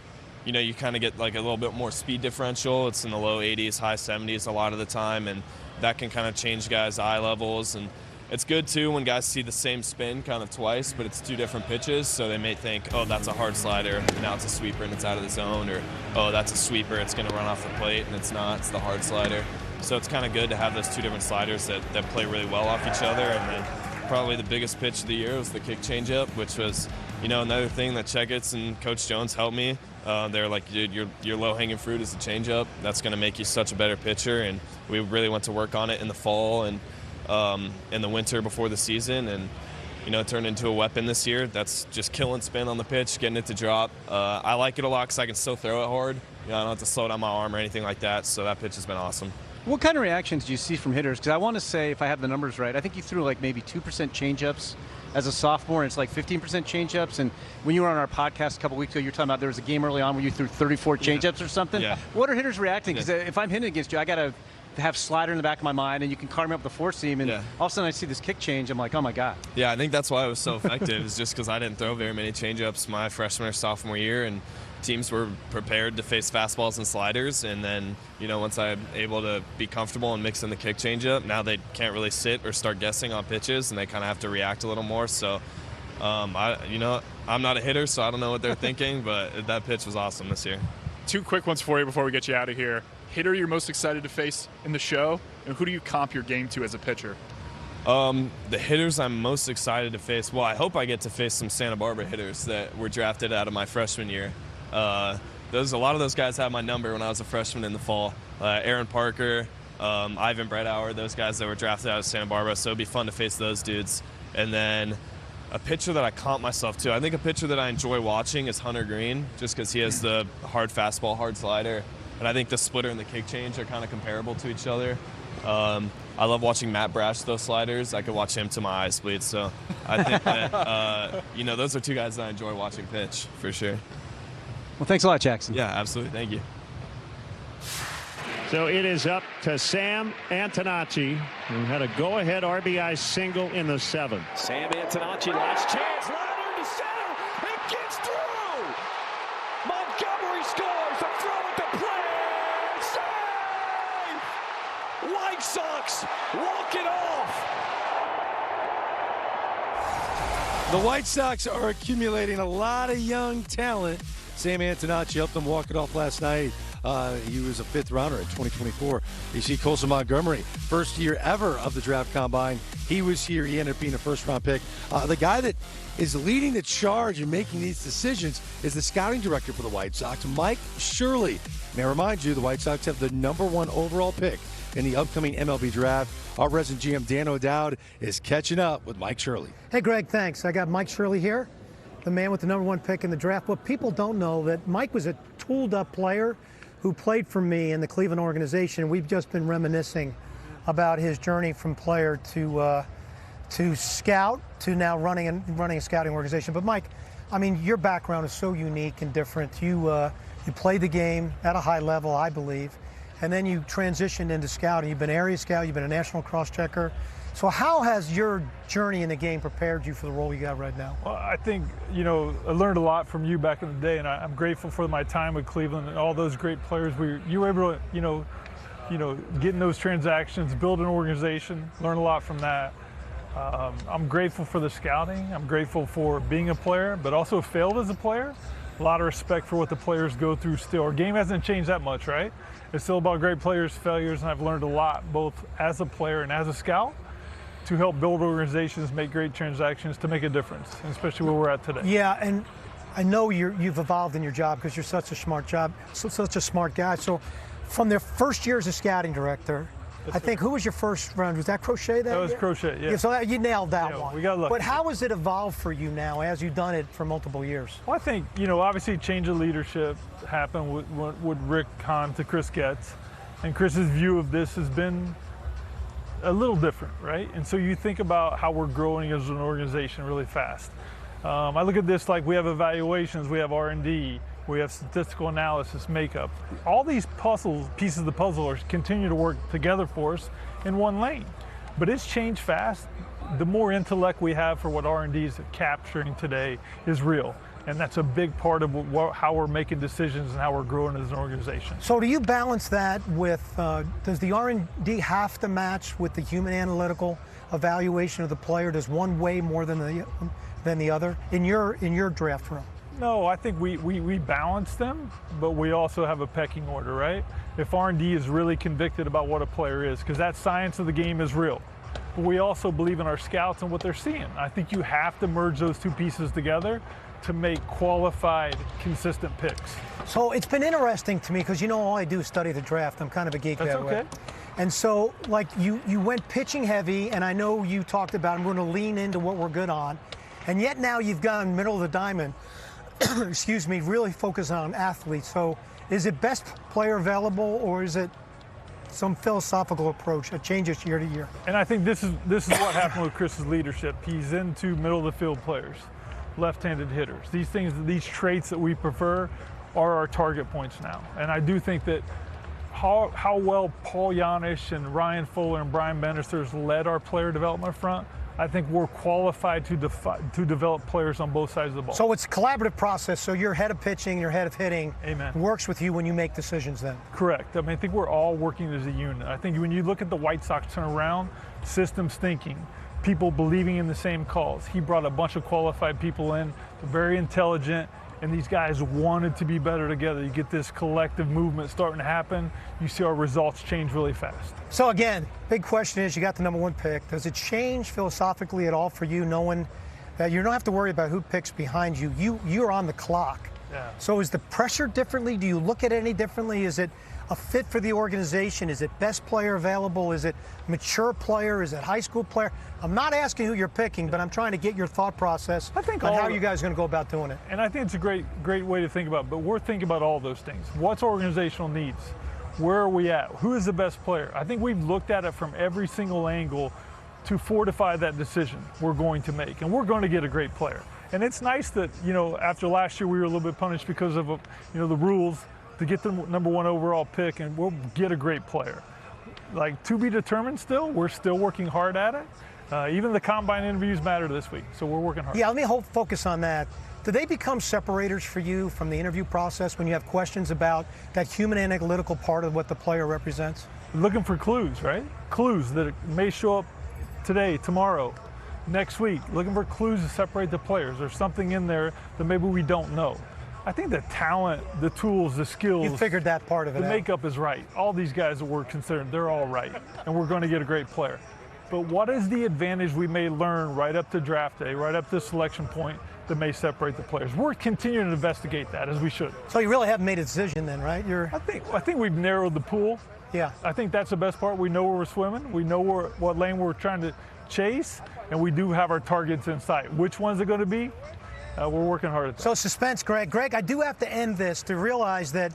you kind of get like a little bit more speed differential. It's in the low 80s, high 70s a lot of the time, and that can kind of change guys' eye levels. And it's good, too, when guys see the same spin kind of twice, but it's 2 different pitches, so they may think, oh, that's a hard slider, and now it's a sweeper, and it's out of the zone, or, oh, that's a sweeper, it's going to run off the plate, and it's not, it's the hard slider. So it's kind of good to have those 2 different sliders that play really well off each other. And then probably the biggest pitch of the year was the kick changeup, which was, another thing that Checkett's and Coach Jones helped me. They're like, dude, your low-hanging fruit is the changeup. That's going to make you such a better pitcher, and we really went to work on it in the fall and in the winter before the season, and it turned into a weapon this year. That's just killing spin on the pitch, getting it to drop. I like it a lot because I can still throw it hard. I don't have to slow down my arm or anything like that, so that pitch has been awesome. What kind of reactions do you see from hitters? Because I want to say, if I have the numbers right, I think you threw like maybe 2% changeups as a sophomore, and it's like 15% changeups. And when you were on our podcast a couple weeks ago, you were talking about there was a game early on where you threw 34 changeups or something. Yeah. What are hitters reacting? Because if I'm hitting against you, I got to have slider in the back of my mind, and you can carve me up with the four seam, and all of a sudden I see this kick change. I'm like, oh my god. Yeah, I think that's why it was so effective. Is just because I didn't throw very many changeups my freshman or sophomore year, and teams were prepared to face fastballs and sliders, and then, once I'm able to be comfortable and mix in the kick changeup, now they can't really sit or start guessing on pitches, and they kind of have to react a little more. So, I'm not a hitter, so I don't know what they're thinking, but that pitch was awesome this year. 2 quick ones for you before we get you out of here. Hitter you're most excited to face in the show, and who do you comp your game to as a pitcher? The hitters I'm most excited to face, well, I hope I get to face some Santa Barbara hitters that were drafted out of my freshman year. A lot of those guys had my number when I was a freshman in the fall. Aaron Parker, Ivan Bredauer, those guys that were drafted out of Santa Barbara, so it'd be fun to face those dudes. And then a pitcher that I comp myself to, I think a pitcher that I enjoy watching is Hunter Green, just because he has the hard fastball, hard slider, and I think the splitter and the kick change are kind of comparable to each other. I love watching Matt Brash throw sliders. I could watch him till my eyes bleed. So I think that, those are 2 guys that I enjoy watching pitch for sure. Well, thanks a lot, Jackson. Yeah, absolutely. Thank you. So it is up to Sam Antonacci, who had a go-ahead RBI single in the 7th. Sam Antonacci, last chance, liner to center, it gets through! Montgomery scores, a throw at the plate, save! White Sox walk it off! The White Sox are accumulating a lot of young talent. Sam Antonacci helped them walk it off last night. He was a 5th rounder in 2024. You see Colson Montgomery, first year ever of the Draft Combine. He was here. He ended up being a first-round pick. The guy that is leading the charge and making these decisions is the scouting director for the White Sox, Mike Shirley. May I remind you, the White Sox have the #1 overall pick in the upcoming MLB Draft. Our resident GM, Dan O'Dowd, is catching up with Mike Shirley. Hey, Greg, thanks. I got Mike Shirley here, the man with the #1 pick in the draft. But people don't know that Mike was a tooled-up player who played for me in the Cleveland organization. We've just been reminiscing about his journey from player to scout to now running a scouting organization. But Mike, I mean, your background is so unique and different. You played the game at a high level, I believe, and then you transitioned into scouting. You've been area scout, you've been a national cross-checker. So how has your journey in the game prepared you for the role you got right now? Well, I think, I learned a lot from you back in the day, and I'm grateful for my time with Cleveland and all those great players. You were able to, get in those transactions, build an organization, learn a lot from that. I'm grateful for the scouting. I'm grateful for being a player, but also failed as a player. A lot of respect for what the players go through still. Our game hasn't changed that much, right? It's still about great players, failures, and I've learned a lot, both as a player and as a scout, to help build organizations, make great transactions, to make a difference, especially where we're at today. Yeah, and I know you've evolved in your job because you're such a smart guy. So from their first year as a scouting director, I think, who was your first round? Was that Crochet that was year? Crochet, yeah. So you nailed that one. We got lucky. But how has it evolved for you now as you've done it for multiple years? Well, I think, obviously change of leadership happened with Rick Hahn to Chris Getz. And Chris's view of this has been a little different, right? And so you think about how we're growing as an organization really fast. I look at this like we have evaluations, we have R&D, we have statistical analysis, makeup. All these pieces of the puzzle continue to work together for us in one lane. But it's changed fast. The more intellect we have for what R&D is capturing today is real. And that's a big part of how we're making decisions and how we're growing as an organization. So do you balance that with, does the R&D have to match with the human analytical evaluation of the player? Does one weigh more than the other in your draft room? No, I think we balance them, but we also have a pecking order, right? If R&D is really convicted about what a player is, because that science of the game is real. But we also believe in our scouts and what they're seeing. I think you have to merge those two pieces together to make qualified, consistent picks. So it's been interesting to me because all I do is study the draft. I'm kind of a geek that way. And so, like, you went pitching heavy, and I know you talked about I'm going to lean into what we're good on, and yet now you've gone middle of the diamond, excuse me, really focus on athletes. So is it best player available, or is it some philosophical approach that changes year to year? And I think this is what happened with Chris's leadership. He's into middle of the field players, left-handed hitters. These traits that we prefer are our target points now. And I do think that how well Paul Janisch and Ryan Fuller and Brian Bennister's led our player development front, I think we're qualified to develop players on both sides of the ball. So it's a collaborative process. So you're head of pitching, you're head of hitting. Amen. Works with you when you make decisions then. Correct. I mean, I think we're all working as a unit. I think when you look at the White Sox turnaround, systems thinking, people believing in the same cause. He brought a bunch of qualified people in, very intelligent, and these guys wanted to be better together. You get this collective movement starting to happen. You see our results change really fast. So again, big question is, you got the #1 pick. Does it change philosophically at all for you, knowing that you don't have to worry about who picks behind you? You're on the clock. Yeah. So is the pressure differently? Do you look at it any differently? Is it a fit for the organization? Is it best player available? Is it mature player? Is it high school player? I'm not asking who you're picking, but I'm trying to get your thought process on how you guys are going to go about doing it. And I think it's a great way to think about it, but we're thinking about all those things. What's organizational needs? Where are we at? Who is the best player? I think we've looked at it from every single angle to fortify that decision we're going to make, and we're going to get a great player. And it's nice that, after last year we were a little bit punished because of, the rules, to get the #1 overall pick, and we'll get a great player. Like, to be determined still. We're still working hard at it. Even the combine interviews matter this week, so we're working hard. Yeah, let me focus on that. Do they become separators for you from the interview process when you have questions about that human analytical part of what the player represents? Looking for clues, right? Clues that may show up today, tomorrow, next week. Looking for clues to separate the players. There's something in there that maybe we don't know. I think the talent, the tools, the skills. You figured that part of it The out. makeup is right. All these guys that we're considering, they're all right. And we're going to get a great player. But what is the advantage we may learn right up to draft day, right up to selection point, that may separate the players? We're continuing to investigate that, as we should. So you really haven't made a decision then, right? I think we've narrowed the pool. Yeah. I think that's the best part. We know where we're swimming. We know what lane we're trying to chase. And we do have our targets in sight. Which ones are going to be? We're working hard at that. So suspense, Greg. Greg, I do have to end this to realize that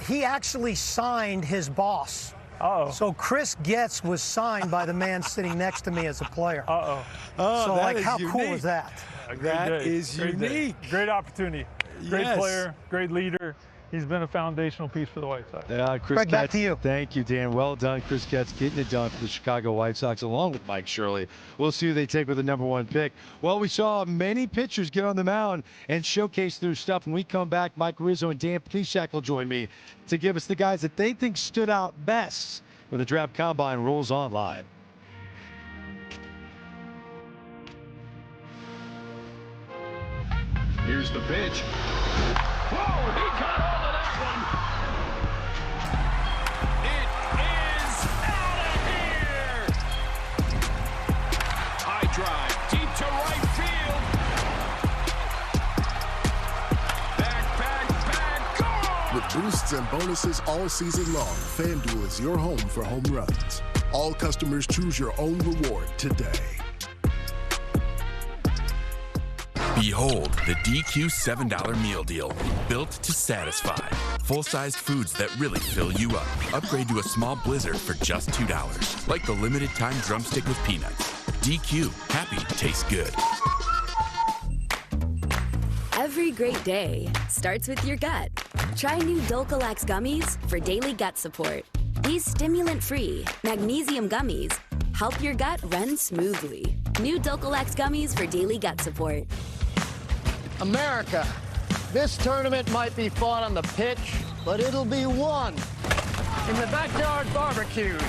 he actually signed his boss. Uh-oh. So Chris Getz was signed by the man sitting next to me as a player. Uh-oh. So, like, how cool is that? That is unique. Great opportunity. Great Yes. player, great leader. He's been a foundational piece for the White Sox. Yeah, Chris Greg, back Getz, to you. Thank you, Dan. Well done, Chris Getz, getting it done for the Chicago White Sox, along with Mike Shirley. We'll see who they take with the #1 pick. Well, we saw many pitchers get on the mound and showcase their stuff. When we come back, Mike Rizzo and Dan Plesac will join me to give us the guys that they think stood out best when the Draft Combine rolls on live. Here's the pitch. Whoa, he caught all of that one. It is out of here. High drive, deep to right field. Back, With boosts and bonuses all season long, FanDuel is your home for home runs. All customers choose your own reward today. Behold the DQ $7 meal deal, built to satisfy. Full-sized foods that really fill you up. Upgrade to a small blizzard for just $2, like the limited time drumstick with peanuts. DQ, happy tastes good. Every great day starts with your gut. Try new Dulcolax gummies for daily gut support. These stimulant-free magnesium gummies help your gut run smoothly. New Dulcolax gummies for daily gut support. America, this tournament might be fought on the pitch, but it'll be won in the backyard barbecues.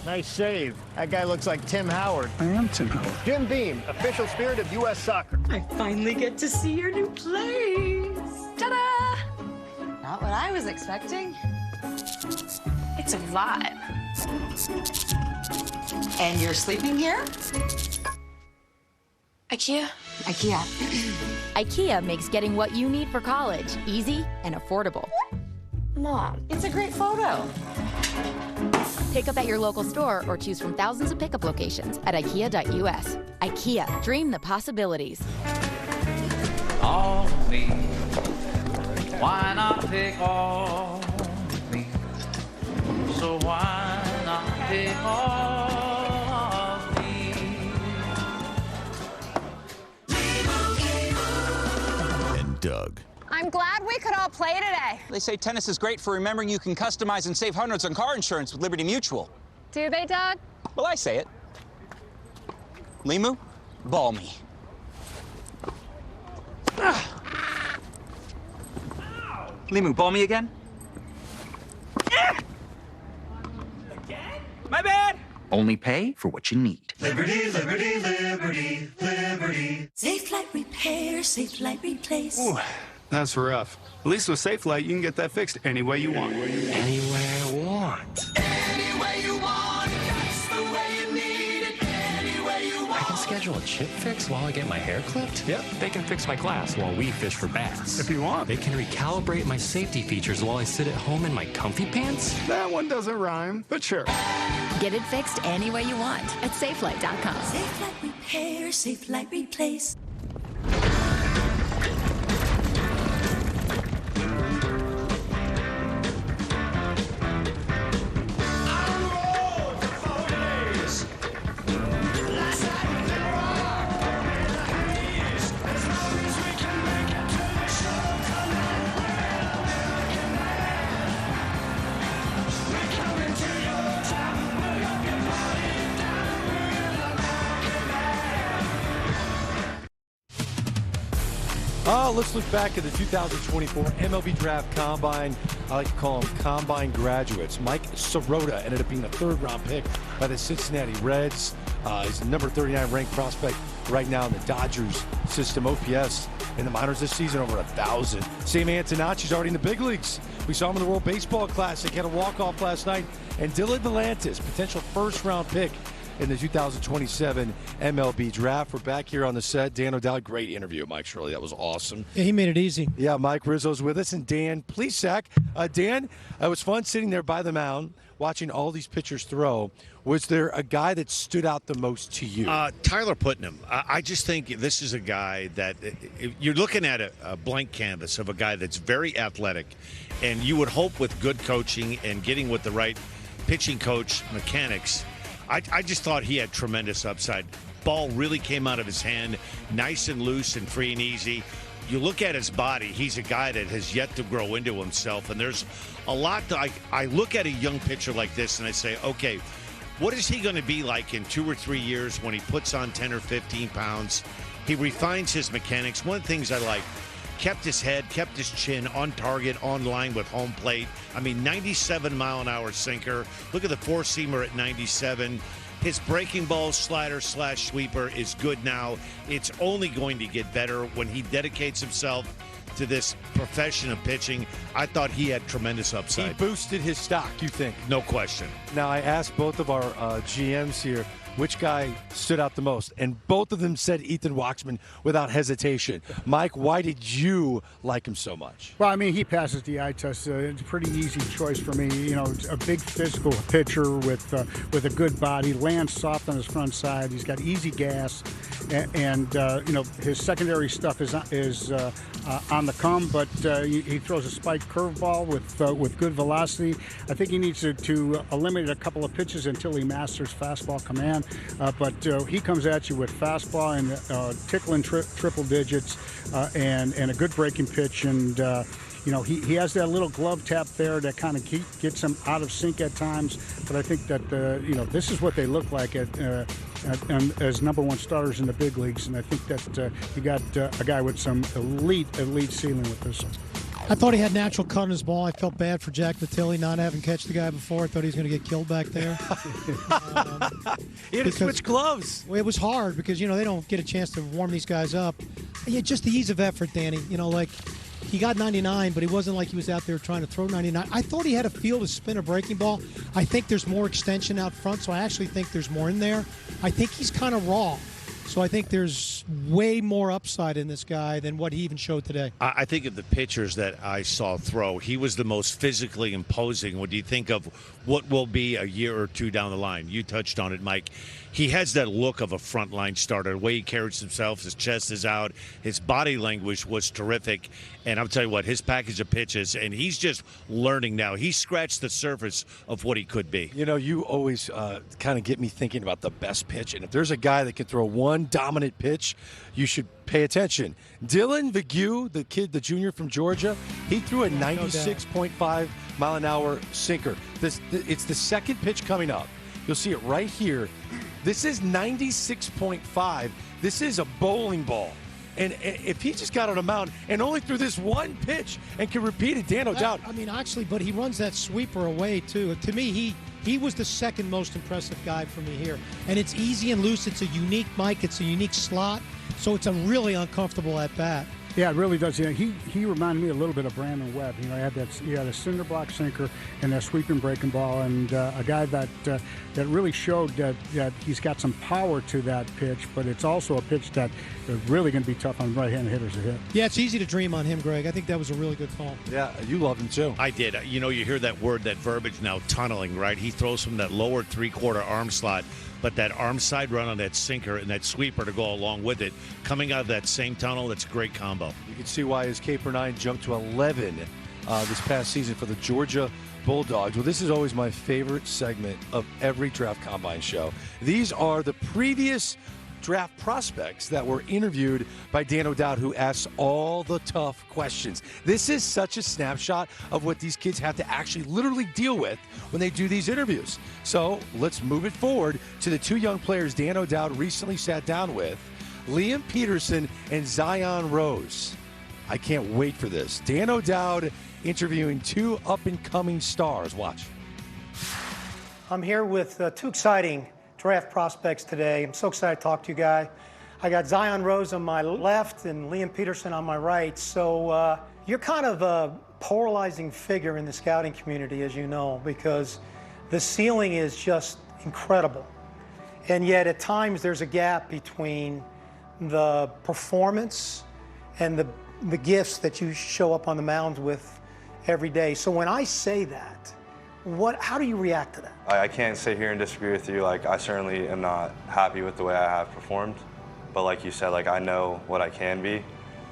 Nice save. That guy looks like Tim Howard. I am Tim Howard. Jim Beam, official spirit of U.S. soccer. I finally get to see your new place. Ta-da! Not what I was expecting. It's a lot. And you're sleeping here? IKEA? IKEA. IKEA makes getting what you need for college easy and affordable. Mom, it's a great photo. Pick up at your local store or choose from thousands of pickup locations at IKEA.us. IKEA, dream the possibilities. All of me. Why not take all of me? So why not take all of me? And Doug. I'm I'm glad we could all play today. They say tennis is great for remembering you can customize and save hundreds on car insurance with Liberty Mutual. Do they, Doug? Well, I say it. Limu, ball me. Limu, ball me again? Again? My bad. Only pay for what you need. Liberty, liberty, liberty, liberty. Safe Light Repair, Safe Light Replace. Ooh, that's rough. At least with Safe Light, you can get that fixed any way you want. Anywhere I want. Any way you want. That's the way you need it. Any way you want. I can schedule a chip fix while I get my hair clipped? Yep. They can fix my glass while we fish for bass. If you want. They can recalibrate my safety features while I sit at home in my comfy pants? That one doesn't rhyme, but sure. Get it fixed any way you want at SafeLight.com. Safe Light Repair, Safe Light Replace. Let's look back at the 2024 MLB Draft Combine. I like to call them Combine graduates. Mike Sirota ended up being a third-round pick by the Cincinnati Reds. He's the number 39 ranked prospect right now in the Dodgers system. OPS in the minors this season over 1,000. Sam Antonacci's already in the big leagues. We saw him in the World Baseball Classic. He had a walk-off last night. And Dylan Volantis, potential first-round pick in the 2027 MLB Draft. We're back here on the set. Dan O'Dowd, great interview, Mike Shirley. That was awesome. Yeah, he made it easy. Yeah, Mike Rizzo's with us, and Dan Plesac. Dan, it was fun sitting there by the mound, watching all these pitchers throw. Was there a guy that stood out the most to you? Tyler Putnam. I just think this is a guy that you're looking at a blank canvas of a guy that's very athletic, and you would hope with good coaching and getting with the right pitching coach mechanics. I just thought he had tremendous upside. Ball really came out of his hand, nice and loose and free and easy. You look at his body, he's a guy that has yet to grow into himself, and there's a lot I look at a young pitcher like this and I say, okay, what is he going to be like in 2 or 3 years when he puts on 10 or 15 pounds? He refines his mechanics. One of the things I like, kept his head, kept his chin on target, on line with home plate. I mean, 97-mile-an-hour sinker. Look at the four-seamer at 97. His breaking ball, slider, slash sweeper is good now. It's only going to get better when he dedicates himself to this profession of pitching. I thought he had tremendous upside. He boosted his stock, you think? No question. Now, I asked both of our GMs here which guy stood out the most, and both of them said Ethan Waxman without hesitation. Mike, why did you like him so much? Well, I mean, he passes the eye test. It's a pretty easy choice for me. You know, a big physical pitcher with a good body, lands soft on his front side. He's got easy gas, and you know, his secondary stuff is on the come, but he throws a spiked curveball with good velocity. I think he needs to eliminate a couple of pitches until he masters fastball command. But he comes at you with fastball and tickling triple digits and a good breaking pitch. And, you know, he has that little glove tap there that kind of gets him out of sync at times. But I think that, you know, this is what they look like as number one starters in the big leagues. And I think that you got a guy with some elite ceiling with this one. I thought he had natural cut on his ball. I felt bad for Jack Natilli not having catch the guy before. I thought he was going to get killed back there. He had to switch gloves. Well, it was hard because, you know, they don't get a chance to warm these guys up. Yeah, just the ease of effort, Danny. You know, like he got 99, but he wasn't like he was out there trying to throw 99. I thought he had a feel to spin a breaking ball. I think there's more extension out front, so I actually think there's more in there. I think he's kind of raw. So I think there's way more upside in this guy than what he even showed today. I think of the pitchers that I saw throw, he was the most physically imposing. When you think of what will be a year or two down the line. You touched on it, Mike. He has that look of a frontline starter. The way he carries himself, his chest is out, his body language was terrific. And I'll tell you what, his package of pitches, and he's just learning now. He scratched the surface of what he could be. You know, you always kind of get me thinking about the best pitch. And if there's a guy that can throw one dominant pitch, you should pay attention. Dylan Vague, the junior from Georgia, he threw a 96.5 mile an hour sinker. It's the second pitch coming up. You'll see it right here. This is 96.5. This is a bowling ball. And if he just got on a mound and only threw this one pitch and can repeat it, Dan, no doubt. I mean, actually, but he runs that sweeper away, too. To me, he was the second most impressive guy for me here. And it's easy and loose. It's a unique mic. It's a unique slot. So it's a really uncomfortable at-bat. Yeah, it really does. Yeah, he reminded me a little bit of Brandon Webb. You know, he had a cinder block sinker and that sweeping breaking ball, and a guy that really showed that he's got some power to that pitch, but it's also a pitch that is really going to be tough on right-handed hitters to hit. Yeah, it's easy to dream on him, Greg. I think that was a really good call. Yeah, you love him too. I did. You know, you hear that word, that verbiage now, tunneling, right? He throws from that lower three-quarter arm slot, but that arm side run on that sinker and that sweeper to go along with it, coming out of that same tunnel, that's a great combo. You can see why his K/9 jumped to 11 this past season for the Georgia Bulldogs. Well, this is always my favorite segment of every Draft Combine show. These are the previous draft prospects that were interviewed by Dan O'Dowd, who asks all the tough questions. This is such a snapshot of what these kids have to actually literally deal with when they do these interviews. So let's move it forward to the two young players Dan O'Dowd recently sat down with, Liam Peterson and Zion Rose. I can't wait for this. Dan O'Dowd interviewing two up-and-coming stars. Watch. I'm here with two exciting draft prospects today. I'm so excited to talk to you guys. I got Zion Rose on my left and Liam Peterson on my right. So you're kind of a polarizing figure in the scouting community, as you know, because the ceiling is just incredible. And yet at times there's a gap between the performance and the gifts that you show up on the mound with every day. So when I say that, how do you react to that? I can't sit here and disagree with you. Like, I certainly am not happy with the way I have performed. But like you said, like, I know what I can be,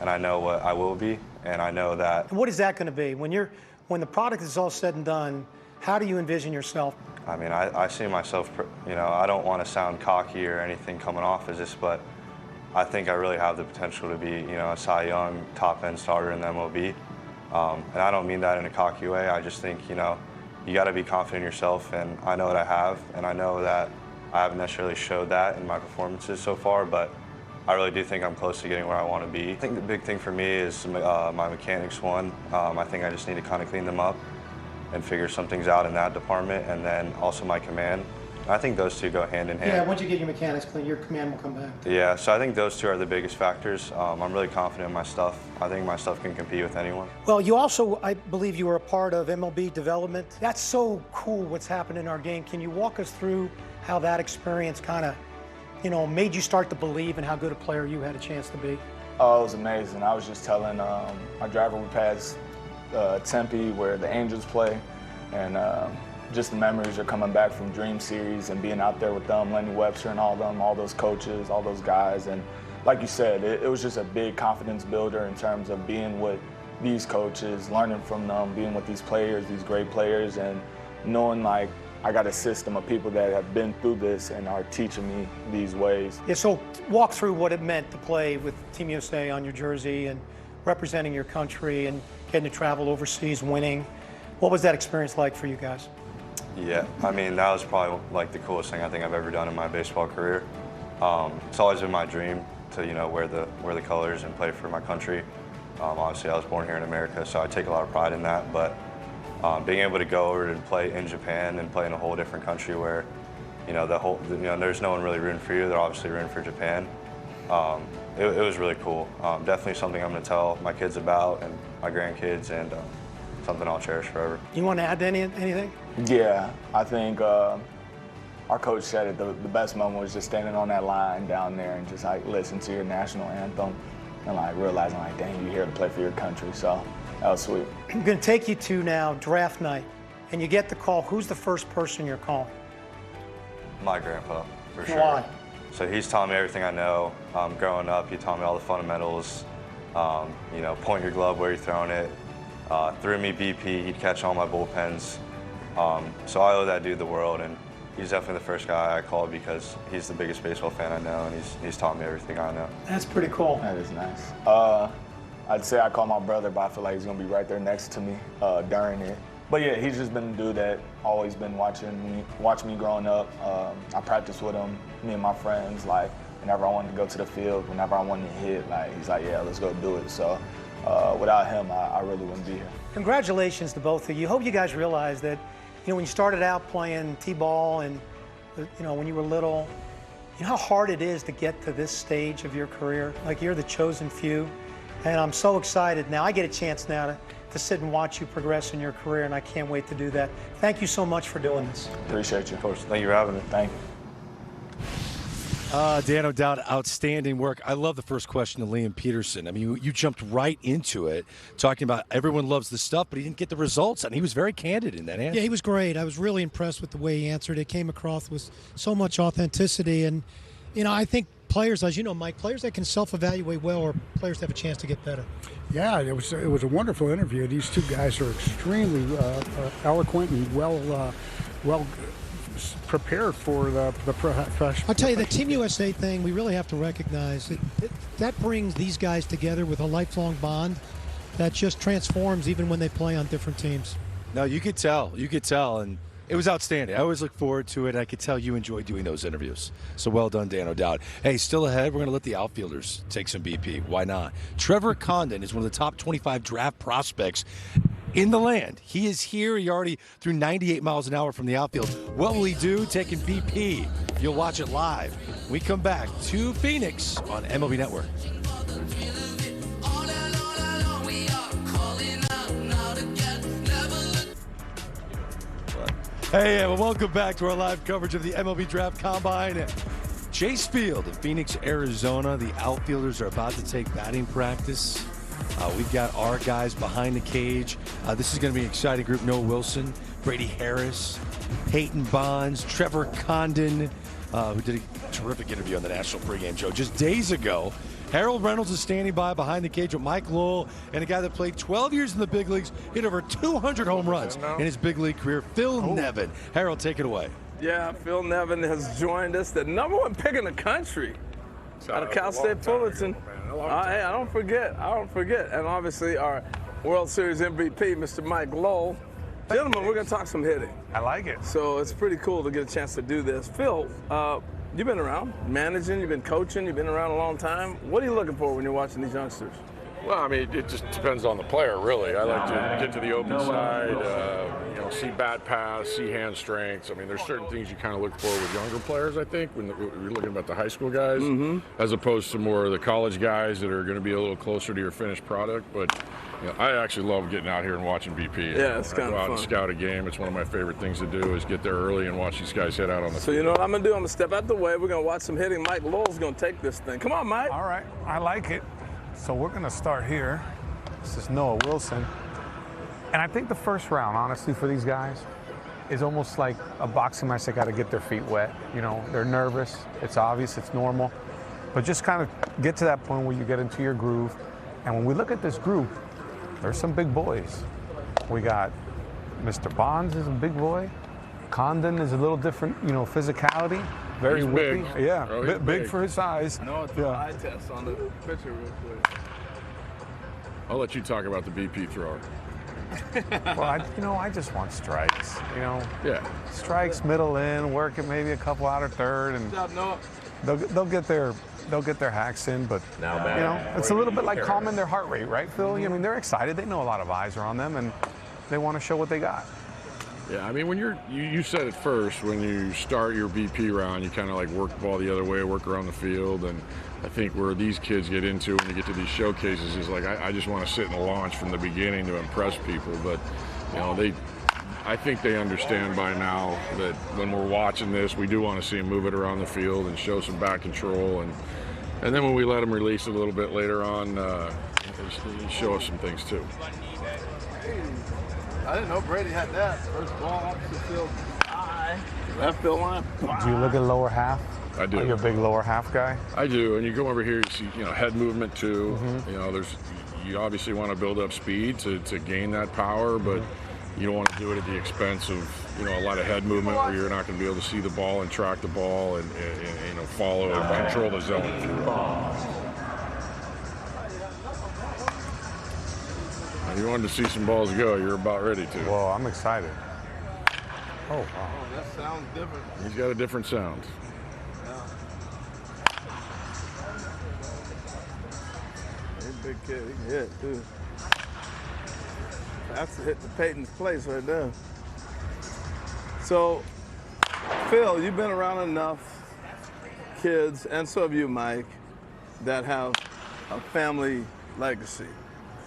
and I know what I will be, and I know that. And what is that going to be? When the product is all said and done, how do you envision yourself? I mean, I see myself, you know, I don't want to sound cocky or anything coming off as this, but I think I really have the potential to be, you know, a Cy Young top-end starter in the MLB. And I don't mean that in a cocky way. I just think, you know, you got to be confident in yourself, and I know what I have, and I know that I haven't necessarily showed that in my performances so far, but I really do think I'm close to getting where I want to be. I think the big thing for me is my mechanics, one. I think I just need to kind of clean them up and figure some things out in that department, and then also my command. I think those two go hand in hand. Yeah, once you get your mechanics clean, your command will come back. Yeah, so I think those two are the biggest factors. I'm really confident in my stuff. I think my stuff can compete with anyone. Well, you also, I believe you were a part of MLB development. That's so cool what's happened in our game. Can you walk us through how that experience kind of, you know, made you start to believe in how good a player you had a chance to be? Oh, it was amazing. I was just telling my driver we passed Tempe where the Angels play, and just the memories are coming back from Dream Series and being out there with them, Lenny Webster and all them, all those coaches, all those guys. And like you said, it was just a big confidence builder in terms of being with these coaches, learning from them, being with these players, these great players, and knowing like I got a system of people that have been through this and are teaching me these ways. Yeah, so walk through what it meant to play with Team USA on your jersey and representing your country and getting to travel overseas, winning. What was that experience like for you guys? Yeah, I mean, that was probably like the coolest thing I think I've ever done in my baseball career. It's always been my dream to, you know, wear the colors and play for my country. Obviously, I was born here in America, so I take a lot of pride in that. But being able to go over to play in Japan and play in a whole different country where, you know, there's no one really rooting for you. They're obviously rooting for Japan. It was really cool. Definitely something I'm going to tell my kids about and my grandkids, and something I'll cherish forever. You want to add anything? Yeah, I think our coach said it. The best moment was just standing on that line down there and just like listen to your national anthem and like realizing like, dang, you're here to play for your country. So that was sweet. I'm going to take you to now draft night and you get the call, who's the first person you're calling? My grandpa, for sure. Why? So he's taught me everything I know. Growing up, he taught me all the fundamentals. You know, point your glove where you're throwing it. Threw me BP, he'd catch all my bullpens. So I owe that dude the world, and he's definitely the first guy I called because he's the biggest baseball fan I know, and he's taught me everything I know. That's pretty cool. That is nice. I'd say I call my brother, but I feel like he's gonna be right there next to me during it. But yeah, he's just been a dude that always been watching me growing up. I practiced with him, me and my friends, like whenever I wanted to go to the field, whenever I wanted to hit, like he's like, yeah, let's go do it. So without him, I really wouldn't be here. Congratulations to both of you. Hope you guys realize that, you know, when you started out playing T-ball and, you know, when you were little, you know how hard it is to get to this stage of your career? Like, you're the chosen few. And I'm so excited now. I get a chance now to sit and watch you progress in your career, and I can't wait to do that. Thank you so much for doing this. Appreciate you. Of course. Thank you for having me. Thank you. Dan O'Dowd, outstanding work. I love the first question to Liam Peterson. I mean, you jumped right into it, talking about everyone loves the stuff, but he didn't get the results, and he was very candid in that answer. Yeah, he was great. I was really impressed with the way he answered. It came across with so much authenticity, and, you know, I think players, as you know, Mike, players that can self-evaluate well are players that have a chance to get better. Yeah, it was a wonderful interview. These two guys are extremely eloquent and well prepared for the profession. I'll tell you, the Team USA thing, we really have to recognize that brings these guys together with a lifelong bond that just transforms even when they play on different teams. No, you could tell, and it was outstanding. I always look forward to it. I could tell you enjoy doing those interviews. So well done, Dan O'Dowd. Hey, still ahead, we're going to let the outfielders take some BP. Why not? Trevor Condan is one of the top 25 draft prospects in the land. He is here. He already threw 98 miles an hour from the outfield. What will he do? Taking BP. You'll watch it live. We come back to Phoenix on MLB Network. Hey, well, welcome back to our live coverage of the MLB Draft Combine at Chase Field in Phoenix, Arizona. The outfielders are about to take batting practice. We've got our guys behind the cage. This is going to be an exciting group. Noah Wilson, Brady Harris, Peyton Bonds, Trevor Condan, who did a terrific interview on the National Pregame Show just days ago. Harold Reynolds is standing by behind the cage with Mike Lowell, and a guy that played 12 years in the big leagues, hit over 200 home runs in his big league career, Phil Nevin. Harold, take it away. Yeah, Phil Nevin has joined us, the #1 pick in the country out of Cal State Fullerton. Hey, I don't forget. And obviously our World Series MVP, Mr. Mike Lowell. Gentlemen, we're going to talk some hitting. I like it. So it's pretty cool to get a chance to do this. Phil, you've been around, managing, you've been coaching, you've been around a long time. What are you looking for when you're watching these youngsters? Well, I mean, it just depends on the player, really. I like to get to the open side, see bat pass, see hand strengths. I mean, there's certain things you kind of look for with younger players, I think, when you're looking at the high school guys, as opposed to more of the college guys that are going to be a little closer to your finished product. But I actually love getting out here and watching BP. Yeah, it's kind of fun. Go out and scout a game. It's one of my favorite things to do is get there early and watch these guys head out on the field. So you know what I'm going to do? I'm going to step out the way. We're going to watch some hitting. Mike Lowell's going to take this thing. Come on, Mike. All right, I like it. So we're going to start here. This is Noah Wilson. And I think the first round, honestly, for these guys is almost like a boxing match. They got to get their feet wet. You know, they're nervous. It's obvious. It's normal. But just kind of get to that point where you get into your groove. And when we look at this group, there's some big boys. We got Mr. Bonds is a big boy. Condon is a little different, physicality. Very big. Yeah, big for his size. No, it's an eye test on the picture real quick. I'll let you talk about the BP thrower. Well, I just want strikes. Yeah. Strikes, middle in, work it maybe a couple out of third, and they'll get their hacks in. But it's a little bit like calming their heart rate, right, Phil? I mean, they're excited. They know a lot of eyes are on them, and they want to show what they got. Yeah, I mean, when you said it first, when you start your BP round, you kind of like work the ball the other way, work around the field, and I think where these kids get into when you get to these showcases is like, I just want to sit in the launch from the beginning to impress people, but I think they understand by now that when we're watching this, we do want to see them move it around the field and show some back control, and then when we let them release it a little bit later on, show us some things too. I didn't know Brady had that. First ball, opposite field, left field line. Do you look at lower half? I do. Are you a big lower half guy? I do, and you go over here, you see, head movement too. You know, you obviously want to build up speed to gain that power, but you don't want to do it at the expense of, a lot of head movement where you're not going to be able to see the ball and track the ball and follow and control the zone. You wanted to see some balls go. You're about ready to. Well, I'm excited. Oh, wow. Oh, that sounds different. He's got a different sound. Yeah. He's a big kid. He can hit, too. That's to hit the Peyton's place right there. So, Phil, you've been around enough kids, and so have you, Mike, that have a family legacy.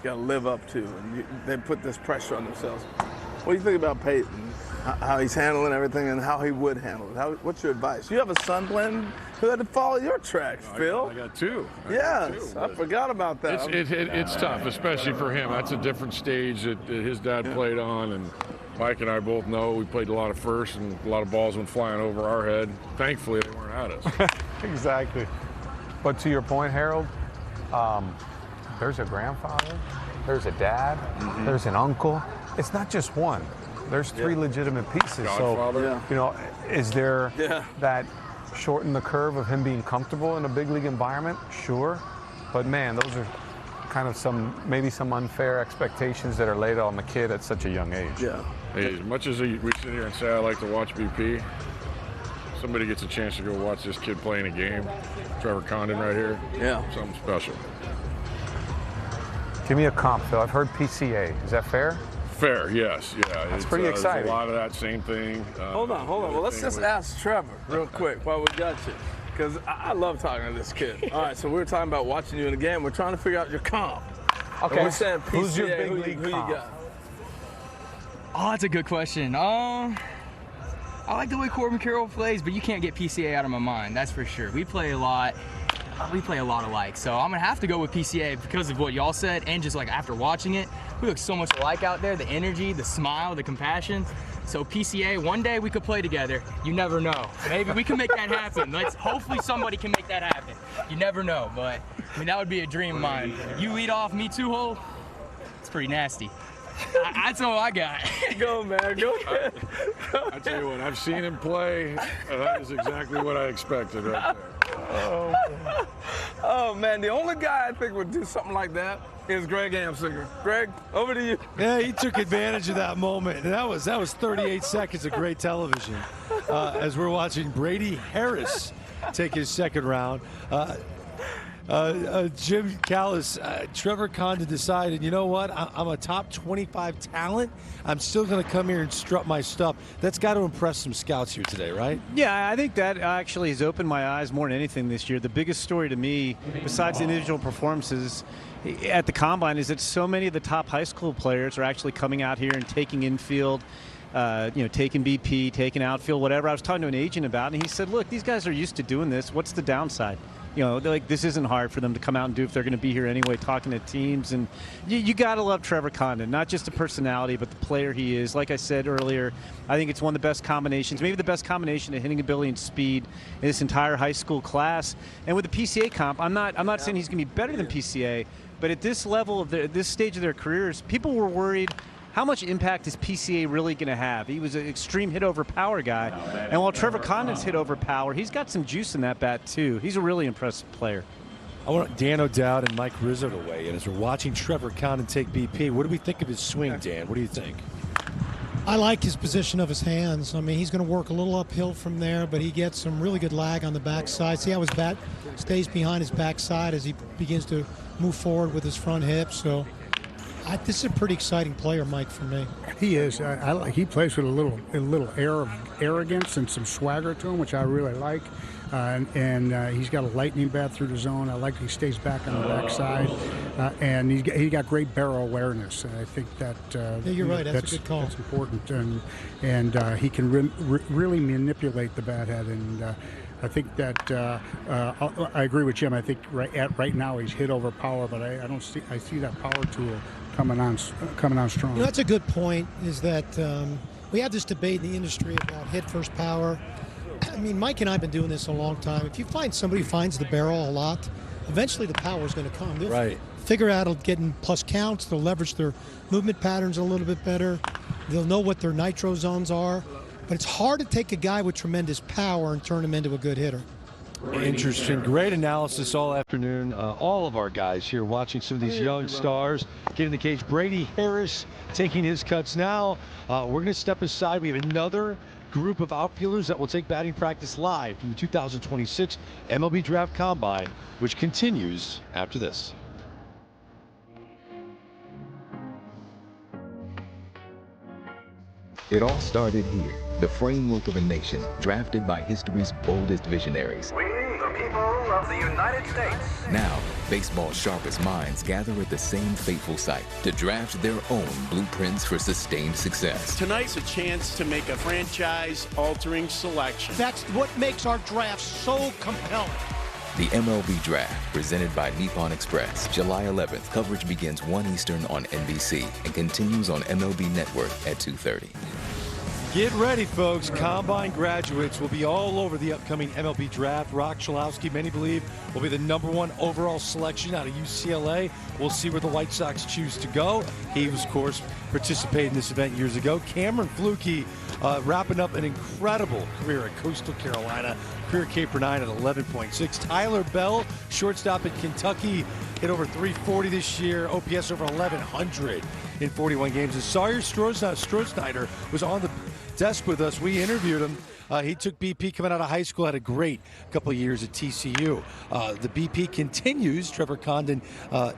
Got to live up to, and they put this pressure on themselves. What do you think about Peyton? How he's handling everything and how he would handle it? What's your advice? You have a son playing who had to follow your tracks, Phil. I got two. Yes, I forgot about that. It's tough, especially for him. That's a different stage that his dad played on, and Mike and I both know we played a lot of first, and a lot of balls went flying over our head. Thankfully, they weren't at us. Exactly. But to your point, Harold, there's a grandfather, there's a dad, there's an uncle. It's not just one. There's three legitimate pieces. Godfather. So, is there that shorten the curve of him being comfortable in a big league environment? Sure. But man, those are kind of maybe some unfair expectations that are laid on the kid at such a young age. Yeah. Hey, as much as we sit here and say I like to watch BP, somebody gets a chance to go watch this kid playing a game, Trevor Condan right here. Yeah. Something special. Give me a comp, Phil. I've heard PCA. Is that fair? Fair, yes. Yeah. That's pretty exciting. There's a lot of that same thing. Hold on. Well, let's just ask Trevor real quick while we got you, because I love talking to this kid. All right, so we were talking about watching you in the game. We're trying to figure out your comp. Okay. We're saying PCA. Who's your big league who comp? you got? Oh, that's a good question. I like the way Corbin Carroll plays, but you can't get PCA out of my mind. That's for sure. We play a lot. We play a lot alike, so I'm gonna have to go with PCA because of what y'all said, and just like after watching it, we look so much alike out there. The energy, the smile, the compassion. So PCA, one day we could play together. You never know. Maybe we can make that happen. Hopefully somebody can make that happen. You never know, but I mean that would be a dream of mine. You lead off, me 2-hole. It's pretty nasty. That's all I got. Go, man. Go ahead. I tell you what, I've seen him play. That is exactly what I expected right there. Oh, man. The only guy I think would do something like that is Greg Amsinger. Greg, over to you. Yeah, he took advantage of that moment. And that was 38 seconds of great television as we're watching Brady Harris take his second round. Jim Callis, Trevor Condan decided, you know what, I'm a top 25 talent. I'm still going to come here and strut my stuff. That's got to impress some scouts here today, right? Yeah, I think that actually has opened my eyes more than anything this year. The biggest story to me, besides the individual performances at the Combine, is that so many of the top high school players are actually coming out here and taking infield, taking BP, taking outfield, whatever. I was talking to an agent about it, and he said, look, these guys are used to doing this. What's the downside? This isn't hard for them to come out and do if they're going to be here anyway, talking to teams. And you got to love Trevor Condan, not just the personality, but the player he is. Like I said earlier, I think it's one of the best combinations, maybe the best combination of hitting ability and speed in this entire high school class. And with the PCA comp, I'm not saying he's going to be better than PCA, but at this level of this stage of their careers, people were worried, how much impact is PCA really going to have? He was an extreme hit over power guy. And while Trevor Condan's hit over power, he's got some juice in that bat too. He's a really impressive player. I want Dan O'Dowd and Mike Rizzo to weigh in as we're watching Trevor Condan take BP. What do we think of his swing, Dan? What do you think? I like his position of his hands. I mean, he's going to work a little uphill from there, but he gets some really good lag on the backside. See how his bat stays behind his backside as he begins to move forward with his front hip. So this is a pretty exciting player, Mike, for me. He is. He plays with a little air of arrogance and some swagger to him, which I really like. And he's got a lightning bat through the zone. I like he stays back on the backside, and he got great barrel awareness. And I think that you're right. That's a good call. That's important, and he can really manipulate the bat head. And I think that I agree with Jim. I think right now he's hit over power, but I see that power tool coming on strong. You know, that's a good point, is that we have this debate in the industry about hit first power. I mean, Mike and I have been doing this a long time. If you find somebody who finds the barrel a lot, eventually the power is going to come. They'll figure out getting plus counts. They'll leverage their movement patterns a little bit better. They'll know what their nitro zones are. But it's hard to take a guy with tremendous power and turn him into a good hitter. Interesting. Great analysis all afternoon. All of our guys here watching some of these young stars get in the cage. Brady Harris taking his cuts now. We're going to step aside. We have another group of outfielders that will take batting practice live from the 2026 MLB Draft Combine, which continues after this. It all started here, the framework of a nation drafted by history's boldest visionaries. We, the people of the United States. Now, baseball's sharpest minds gather at the same fateful site to draft their own blueprints for sustained success. Tonight's a chance to make a franchise-altering selection. That's what makes our draft so compelling. The MLB Draft, presented by Nippon Express, July 11th. Coverage begins 1 Eastern on NBC and continues on MLB Network at 2:30. Get ready, folks. Combine graduates will be all over the upcoming MLB Draft. Rock Chalowski, many believe, will be the #1 overall selection out of UCLA. We'll see where the White Sox choose to go. He was, of course, participated in this event years ago. Cameron Fluke wrapping up an incredible career at Coastal Carolina. Career K per 9 at 11.6. Tyler Bell, shortstop at Kentucky, hit over 340 this year. OPS over 1,100 in 41 games. And Sawyer Stroider was on the desk with us. We interviewed him. He took BP coming out of high school, had a great couple of years at TCU. The BP continues. Trevor Condan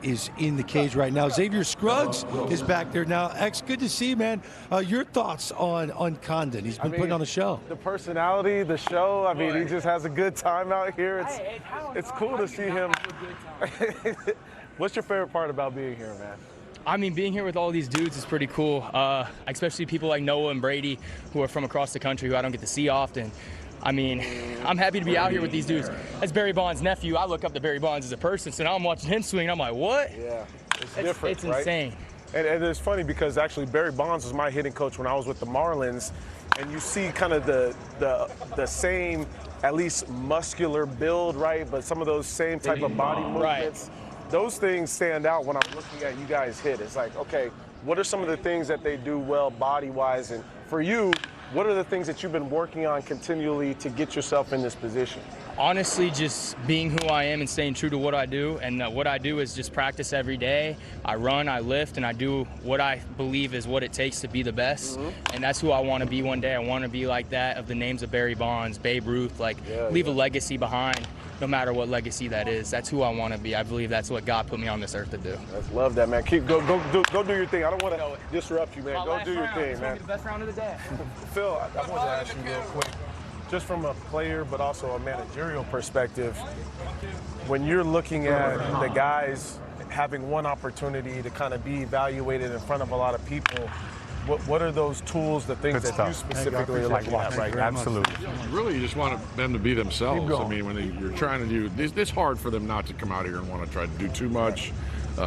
is in the cage right now. Xavier Scruggs is back there now. X, good to see you, man. Your thoughts on Condan? He's been putting on the show. The personality, the show. I mean, he just has a good time out here. It's cool to see him. What's your favorite part about being here, man? I mean, being here with all these dudes is pretty cool, especially people like Noah and Brady, who are from across the country, who I don't get to see often. I mean, I'm happy to be out here with these dudes. As Barry Bonds' nephew, I look up to Barry Bonds as a person, so now I'm watching him swing, and I'm like, what? Yeah, it's different, It's right? insane. And it's funny because actually Barry Bonds was my hitting coach when I was with the Marlins, and you see kind of the same, at least muscular build, right? But some of those same type of body movements. Right. Those things stand out when I'm looking at you guys hit. It's like, okay, what are some of the things that they do well body-wise? And for you, what are the things that you've been working on continually to get yourself in this position? Honestly, just being who I am and staying true to what I do. And what I do is just practice every day. I run, I lift, and I do what I believe is what it takes to be the best. And that's who I want to be one day. I want to be like that of the names of Barry Bonds, Babe Ruth, leave a legacy behind. No matter what legacy that is, that's who I want to be. I believe that's what God put me on this earth to do. I love that, man. Go do your thing. I don't want to disrupt you, man. Go do your thing, man. The best round of the day. Phil, I wanted to ask you real quick, just from a player but also a managerial perspective, when you're looking at the guys having one opportunity to kind of be evaluated in front of a lot of people, what are those tools, the things that you specifically are looking at right now? Absolutely. Really, you just want them to be themselves. I mean, when you're trying to do this, it's hard for them not to come out here and want to try to do too much.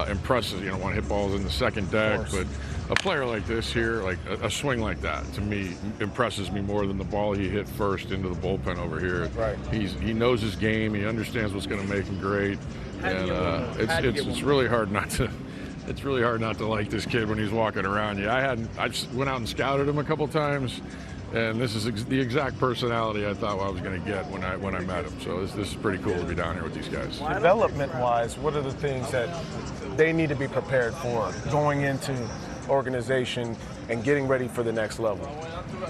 Impresses, you don't want to hit balls in the second deck, but a player like this here, like a swing like that, to me, impresses me more than the ball he hit first into the bullpen over here. Right. He knows his game. He understands what's going to make him great, and it's really hard not to. It's really hard not to like this kid when he's walking around you. I just went out and scouted him a couple times, and this is the exact personality I thought I was going to get when I met him. So this is pretty cool to be down here with these guys. Development-wise, what are the things that they need to be prepared for going into organization and getting ready for the next level?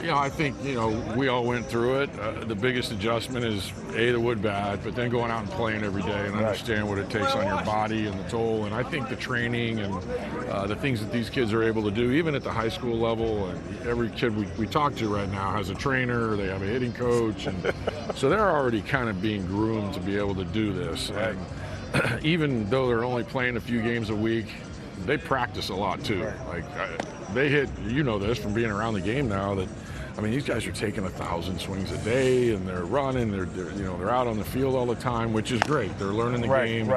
I think, we all went through it. The biggest adjustment is, the wood bat, but then going out and playing every day and understand what it takes on your body and the toll. And I think the training and the things that these kids are able to do, even at the high school level, and every kid we talk to right now has a trainer, they have a hitting coach, and so they're already kind of being groomed to be able to do this. And even though they're only playing a few games a week, they practice a lot too. They hit, this from being around the game now, that these guys are taking 1,000 swings a day, and they're running. They're out on the field all the time, which is great. They're learning the game.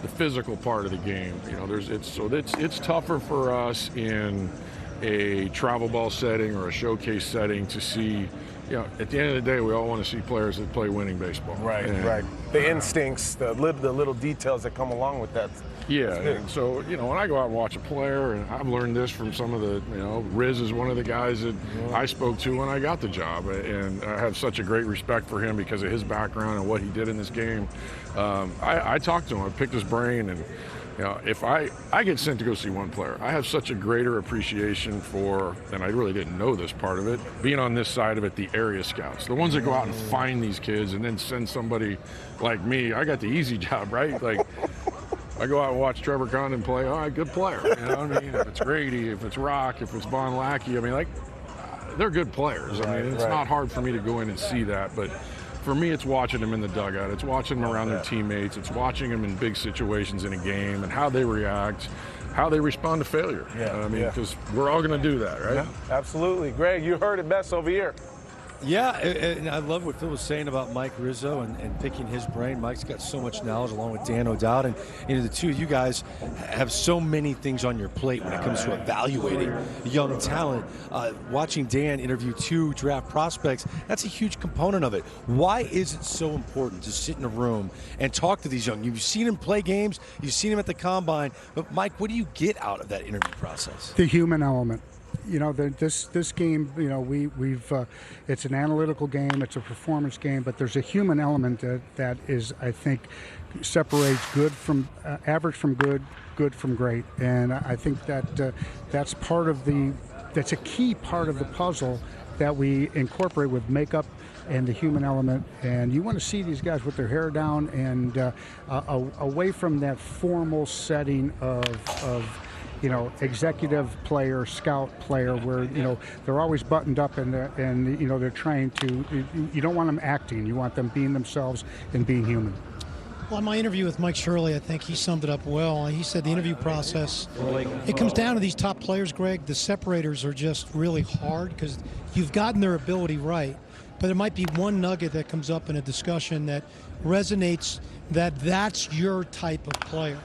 the physical part of the game. You know, it's tougher for us in a travel ball setting or a showcase setting to see. You know, at the end of the day, we all want to see players that play winning baseball. Right, right. The instincts, the little details that come along with that. Yeah, and so, you know, when I go out and watch a player, and I've learned this from some of the, you know, Riz is one of the guys that I spoke to when I got the job, and I have such a great respect for him because of his background and what he did in this game. I talked to him, I picked his brain, and you know, if I get sent to go see one player, I have such a greater appreciation for, and I really didn't know this part of it, being on this side of it, the area scouts, the ones that go out and find these kids and then send somebody like me. I got the easy job, right? Like, I go out and watch Trevor Condan play. All right, good player. You know what I mean? If it's Grady, if it's Rock, if it's Von Lackey, I mean, like, they're good players. I mean, it's not hard for me to go in and see that, but for me, it's watching them in the dugout. It's watching them around their teammates. It's watching them in big situations in a game and how they react, how they respond to failure. I mean, because we're all going to do that, right? Yeah, absolutely. Greg, you heard it best over here. Yeah, and I love what Phil was saying about Mike Rizzo and picking his brain. Mike's got so much knowledge, along with Dan O'Dowd. And you know, the two of you guys have so many things on your plate when it comes to evaluating young talent. Watching Dan interview 2 draft prospects, that's a huge component of it. Why is it so important to sit in a room and talk to these young? You've seen them play games, you've seen them at the Combine, but Mike, what do you get out of that interview process? The human element. You know, this game, you know, we've it's an analytical game, it's a performance game, but there's a human element that is, I think, separates good from average from good from great, and I think that that's a key part of the puzzle that we incorporate with makeup and the human element. And you want to see these guys with their hair down and away from that formal setting of you know, executive player, scout player, where, you know, they're always buttoned up and you know, they're trying to, you don't want them acting, you want them being themselves and being human. Well, in my interview with Mike Shirley, I think he summed it up well. He said the interview process, it comes down to these top players, Greg. The separators are just really hard because you've gotten their ability right, but there might be one nugget that comes up in a discussion that resonates that's your type of player.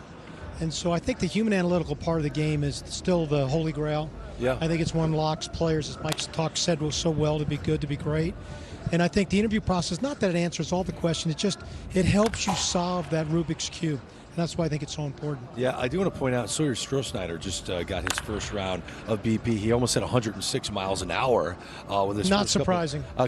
And so I think the human analytical part of the game is still the holy grail. Yeah. I think it's one locks players, as Mike's talk said, was so well to be good, to be great. And I think the interview process, not that it answers all the questions, it helps you solve that Rubik's Cube. And that's why I think it's so important. Yeah, I do want to point out Sawyer Stroider just got his first round of BP. He almost hit 106 miles an hour with his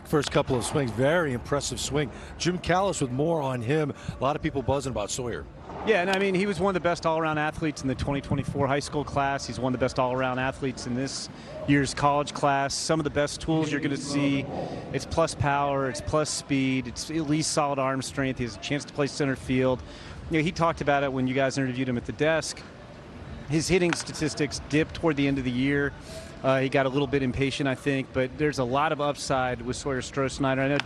first couple of swings. Very impressive swing. Jim Callis with more on him. A lot of people buzzing about Sawyer. Yeah, and I mean, he was one of the best all-around athletes in the 2024 high school class. He's one of the best all-around athletes in this year's college class. Some of the best tools you're going to see. It's plus power, it's plus speed, it's at least solid arm strength. He has a chance to play center field. You know, he talked about it when you guys interviewed him at the desk. His hitting statistics dipped toward the end of the year. He got a little bit impatient, I think, but there's a lot of upside with Sawyer Stroider. I know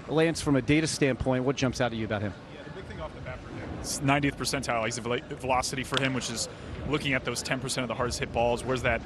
Lance, from a data standpoint, what jumps out at you about him? 90th percentile. He's a velocity for him, which is looking at those 10% of the hardest hit balls. Where's that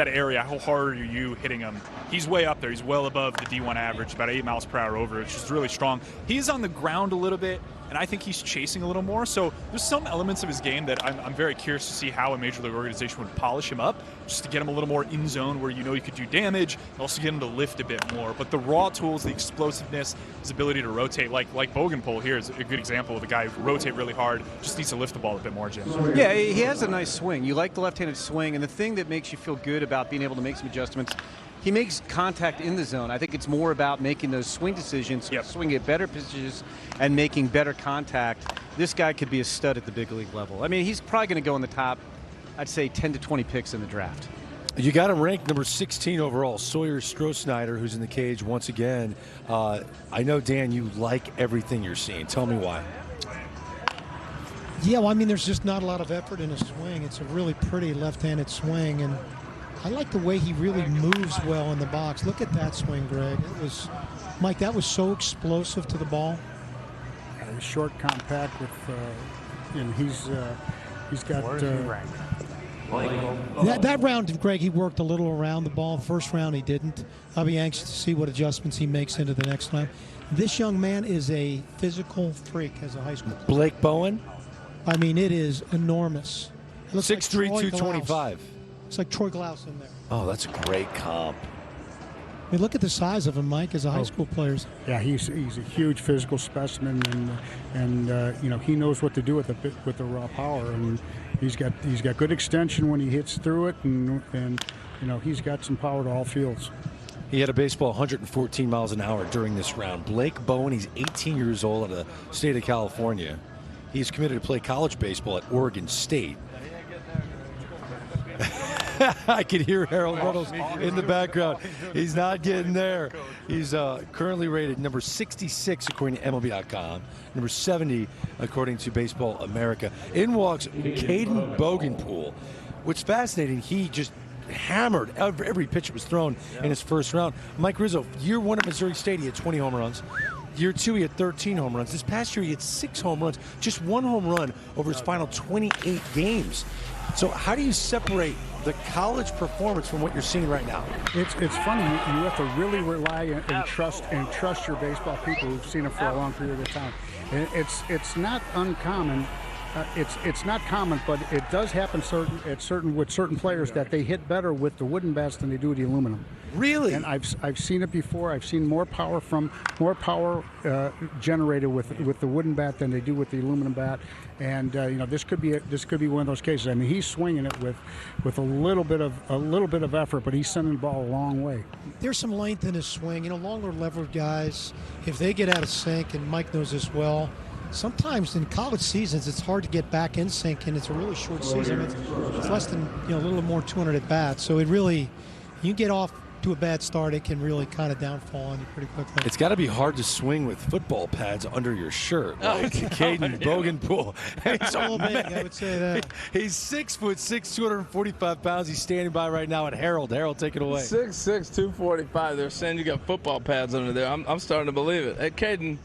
area? How hard are you hitting him? He's way up there. He's well above the D1 average, about 8 miles per hour over, which is really strong. He's on the ground a little bit, and I think he's chasing a little more. So there's some elements of his game that I'm very curious to see how a major league organization would polish him up, just to get him a little more in zone where you know you could do damage, and also get him to lift a bit more. But the raw tools, the explosiveness, his ability to rotate, like Bogenpole here is a good example of a guy who rotate really hard, just needs to lift the ball a bit more, Jim. Yeah, he has a nice swing. You like the left-handed swing, and the thing that makes you feel good about being able to make some adjustments, he makes contact in the zone. I think it's more about making those swing decisions, swinging at better pitches and making better contact. This guy could be a stud at the big league level. I mean, he's probably going to go in the top, I'd say 10 to 20 picks in the draft. You got him ranked number 16 overall, Sawyer Stroider, who's in the cage once again. I know, Dan, you like everything you're seeing. Tell me why. Yeah, well, I mean, there's just not a lot of effort in his swing. It's a really pretty left-handed swing, and I like the way he really moves well in the box. Look at that swing, Greg. Mike, that was so explosive to the ball. Short, compact with, and he's got. That round, Greg, he worked a little around the ball. First round, he didn't. I'll be anxious to see what adjustments he makes into the next round. This young man is a physical freak as a high school player. Blake Bowen? I mean, it is enormous. It looks 6'3", like Troy 225. Glaus. It's like Troy Glaus in there. Oh, that's a great comp. I mean, look at the size of him, Mike, as a high school player. Yeah, he's a huge physical specimen, and you know, he knows what to do with the raw power, and he's got good extension when he hits through it, and you know, he's got some power to all fields. He had a baseball 114 miles an hour during this round. Blake Bowen, he's 18 years old, out of the state of California. He's committed to play college baseball at Oregon State. I can hear Harold Reynolds in the background. He's not getting there. He's currently rated number 66 according to MLB.com, number 70 according to Baseball America. In walks Caden Bogenpool. What's fascinating, he just hammered every pitch that was thrown in his first round. Mike Rizzo, year one at Missouri State, he had 20 home runs. Year two, he had 13 home runs. This past year, he had 6 home runs, just 1 home run over his final 28 games. So how do you separate the college performance from what you're seeing right now? It's funny. You have to really rely and trust your baseball people who've seen it for a long period of time. It's not uncommon. It's not common, but it does happen with certain players that they hit better with the wooden bats than they do with the aluminum. Really? And I've seen it before. I've seen more power generated with the wooden bat than they do with the aluminum bat. And you know, this could be one of those cases. I mean, he's swinging it with a little bit of effort, but he's sending the ball a long way. There's some length in his swing. You know, longer levered guys, if they get out of sync, and Mike knows this well, sometimes in college seasons it's hard to get back in sync, and it's a really short season. It's less than, you know, a little more 200 at bats. So it really, you get off to a bad start, it can really kind of downfall on you pretty quickly. It's got to be hard to swing with football pads under your shirt, like Caden Bogenpool. It's a little big, I would say that. He's 6'6", 245 pounds. He's standing by right now at Harold. Harold, take it away. 6'6", 245. They're saying you got football pads under there. I'm starting to believe it. Hey, Caden,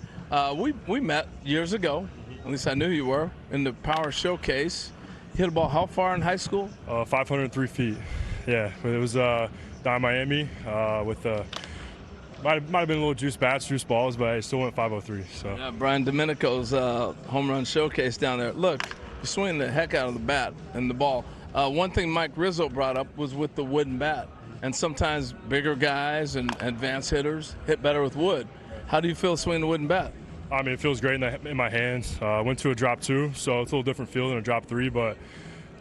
we met years ago. At least I knew you were in the Power Showcase. You hit a ball how far in high school? 503 feet. Yeah, but it was down in Miami with might have been a little juice bats, juice balls, but I still went 503. So. Yeah, Brian Domenico's home run showcase down there. Look, you're swinging the heck out of the bat and the ball. One thing Mike Rizzo brought up was with the wooden bat, and sometimes bigger guys and advanced hitters hit better with wood. How do you feel swinging the wooden bat? I mean, it feels great in my hands. Went to a drop 2, so it's a little different feel than a drop 3, but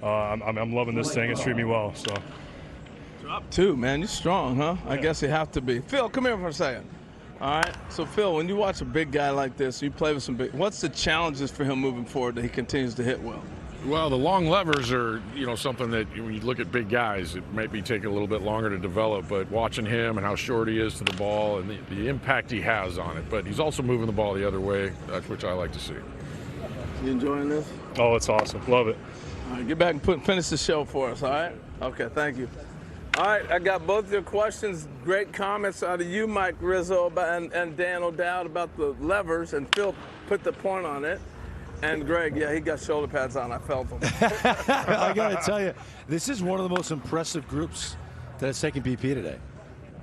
I'm loving this thing. It's treating me well. So. Drop 2, man. You're strong, huh? Yeah. I guess you have to be. Phil, come here for a second. All right. So, Phil, when you watch a big guy like this, you play with some big. What's the challenges for him moving forward that he continues to hit well? Well, the long levers are, you know, something that when you look at big guys, it might be taking a little bit longer to develop, but watching him and how short he is to the ball and the impact he has on it. But he's also moving the ball the other way, which I like to see. You enjoying this? Oh, it's awesome. Love it. All right, get back and finish the show for us, all right? Okay, thank you. All right, I got both your questions. Great comments out of you, Mike Rizzo, and Dan O'Dowd about the levers, and Phil put the point on it. And Greg, yeah, he got shoulder pads on. I felt them. I got to tell you, this is one of the most impressive groups that has taken BP today.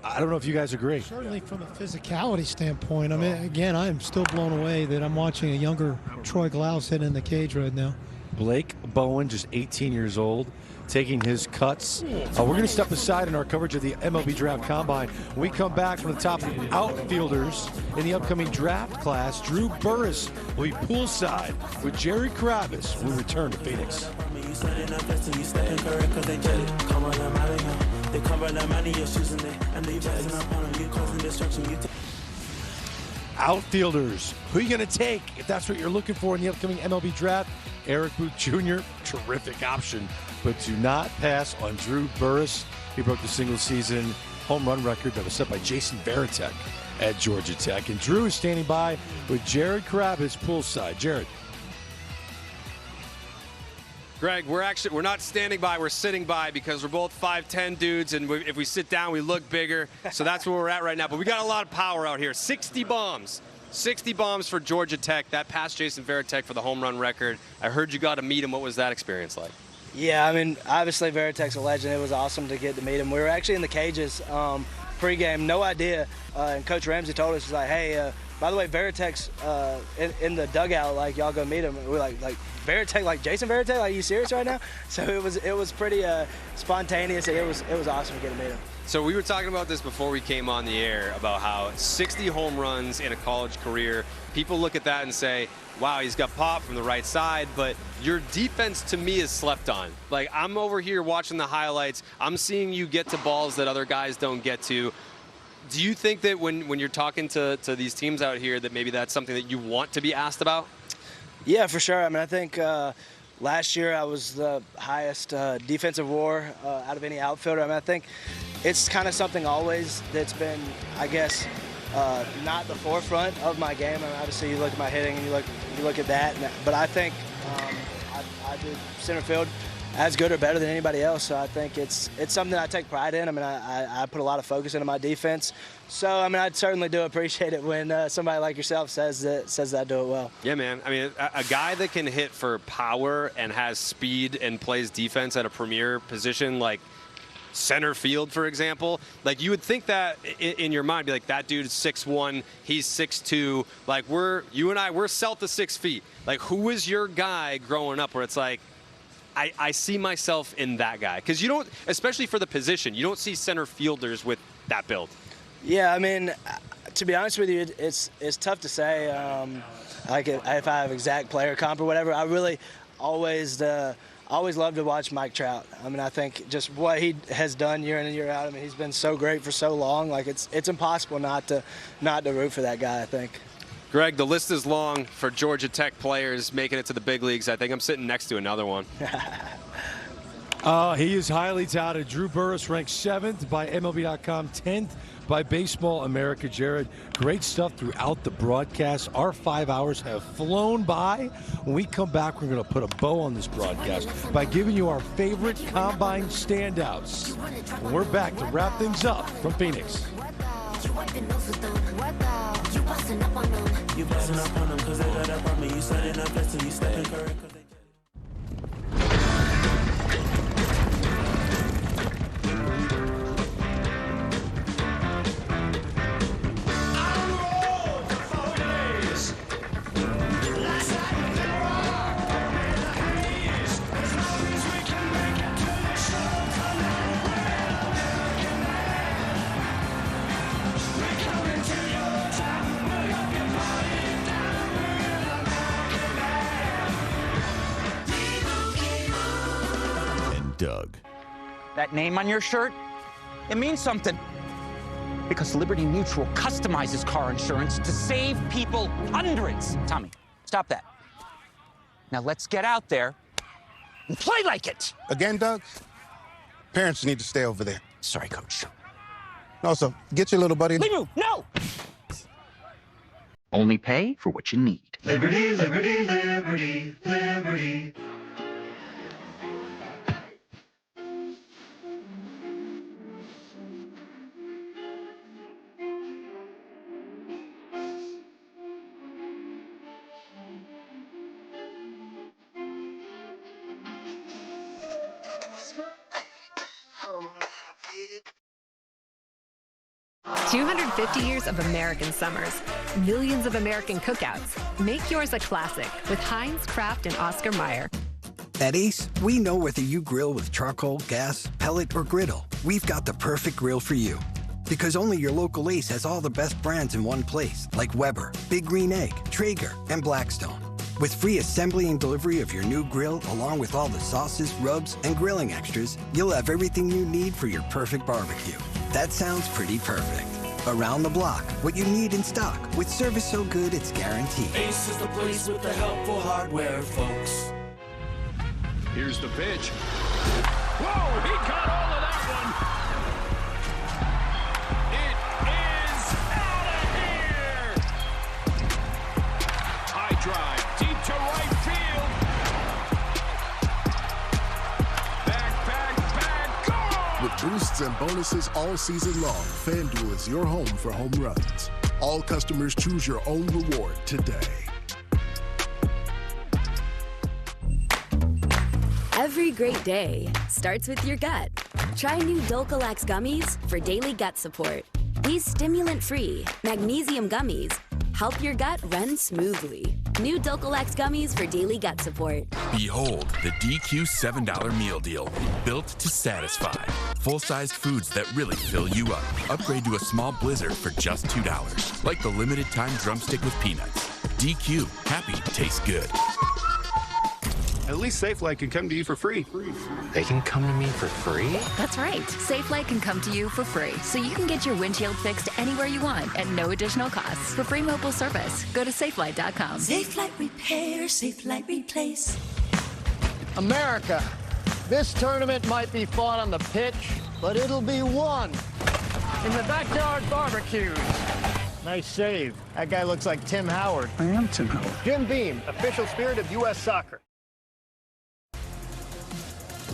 I don't know if you guys agree. Certainly from a physicality standpoint. I mean, again, I am still blown away that I'm watching a younger Troy Glaus hit in the cage right now. Blake Bowen, just 18 years old, taking his cuts. We're going to step aside in our coverage of the MLB Draft Combine. When we come back from the top outfielders in the upcoming draft class, Drew Burress will be poolside with Jerry Kravitz when we return to Phoenix. Outfielders, who are you going to take if that's what you're looking for in the upcoming MLB Draft? Eric Booth Jr., terrific option, but do not pass on Drew Burress. He broke the single-season home run record that was set by Jason Varitek at Georgia Tech. And Drew is standing by with Jared Kravitz poolside. Jared. Greg, we're not standing by, we're sitting by because we're both 5'10" dudes, and if we sit down, we look bigger. So that's where we're at right now. But we got a lot of power out here. 60 bombs. 60 bombs for Georgia Tech. That passed Jason Varitek for the home run record. I heard you got to meet him. What was that experience like? Yeah, I mean, obviously Varitek's a legend. It was awesome to get to meet him. We were actually in the cages pregame, no idea. And Coach Ramsey told us, he's like, hey, by the way, Veritek's in the dugout, like, y'all go meet him. We're like Veritek, like Jason Veritek, like, are you serious right now? So it was pretty spontaneous. It was awesome to get to meet him. So we were talking about this before we came on the air about how 60 home runs in a college career, people look at that and say, wow, he's got pop from the right side, but your defense to me is slept on. Like, I'm over here watching the highlights. I'm seeing you get to balls that other guys don't get to. Do you think that when you're talking to these teams out here that maybe that's something that you want to be asked about? Yeah, for sure. I mean, I think last year I was the highest defensive WAR out of any outfielder. I mean, I think it's kind of something always that's been, I guess, not the forefront of my game. I mean, obviously, you look at my hitting and you look at that. But I think I do center field as good or better than anybody else. So I think it's something I take pride in. I mean, I put a lot of focus into my defense. So, I mean, I'd certainly do appreciate it when somebody like yourself says that I do it well. Yeah, man. I mean, a guy that can hit for power and has speed and plays defense at a premier position like center field, for example, like, you would think that in your mind, be like, that dude's 6'1", he's 6'2", like, you and I, we're south of 6 feet. Like, who was your guy growing up where it's like, I see myself in that guy? Because you don't, especially for the position, you don't see center fielders with that build. Yeah, I mean, to be honest with you, it's tough to say. Like, if I have exact player comp or whatever, I really always love to watch Mike Trout. I mean, I think just what he has done year in and year out. I mean, he's been so great for so long. Like, it's impossible not to root for that guy, I think. Greg, the list is long for Georgia Tech players making it to the big leagues. I think I'm sitting next to another one. He is highly touted. Drew Burress ranked 7th by MLB.com, 10th by Baseball America. Jared, great stuff throughout the broadcast. Our 5 hours have flown by. When we come back, we're going to put a bow on this broadcast by giving you our favorite Combine standouts. When we're back to wrap things up from Phoenix. You bustin' up on them, cause they got up on me. You setting up, that's till you stepping correct. Doug. That name on your shirt, it means something. Because Liberty Mutual customizes car insurance to save people hundreds. Tommy, stop that. Now let's get out there and play like it. Again, Doug? Parents need to stay over there. Sorry, Coach. Also, get your little buddy. Levu, no! Only pay for what you need. Liberty, liberty, liberty, liberty. $250 years of American summers, millions of American cookouts. Make yours a classic with Heinz, Kraft, and Oscar Mayer. At Ace, we know whether you grill with charcoal, gas, pellet, or griddle, we've got the perfect grill for you. Because only your local Ace has all the best brands in one place, like Weber, Big Green Egg, Traeger, and Blackstone. With free assembly and delivery of your new grill, along with all the sauces, rubs, and grilling extras, you'll have everything you need for your perfect barbecue. That sounds pretty perfect. Around the block, what you need in stock, with service so good it's guaranteed. Ace is the place with the helpful hardware, folks. Here's the pitch. Whoa, he caught all of that one. It is out of here. High drive, deep to right field. Back, With boosts and bonuses all season long, FanDuel is your home for home runs. All customers choose your own reward today. Every great day starts with your gut. Try new Dulcolax gummies for daily gut support. These stimulant-free magnesium gummies Help your gut run smoothly. New Dulcolax gummies for daily gut support. Behold, the DQ $7 meal deal. Built to satisfy. Full-sized foods that really fill you up. Upgrade to a small blizzard for just $2. Like the limited time drumstick with peanuts. DQ, happy tastes good. At least SafeLight can come to you for free. They can come to me for free? That's right. SafeLight can come to you for free, so you can get your windshield fixed anywhere you want at no additional cost. For free mobile service, go to safelight.com. SafeLight Repair, SafeLight Replace. America, this tournament might be fought on the pitch, but it'll be won in the backyard barbecues. Nice save. That guy looks like Tim Howard. I am Tim Howard. Jim Beam, official spirit of U.S. soccer.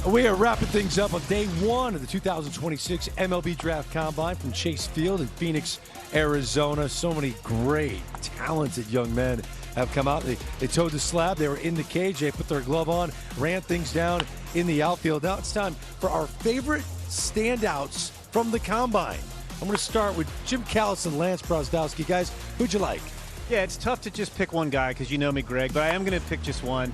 We are wrapping things up on day one of the 2026 MLB Draft Combine from Chase Field in Phoenix, Arizona. So many great, talented young men have come out. They towed the slab. They were in the cage. They put their glove on, ran things down in the outfield. Now it's time for our favorite standouts from the Combine. I'm going to start with Jim Callis and Lance Brozdowski. Guys, who'd you like? Yeah, it's tough to just pick one guy because you know me, Greg, but I am going to pick just one.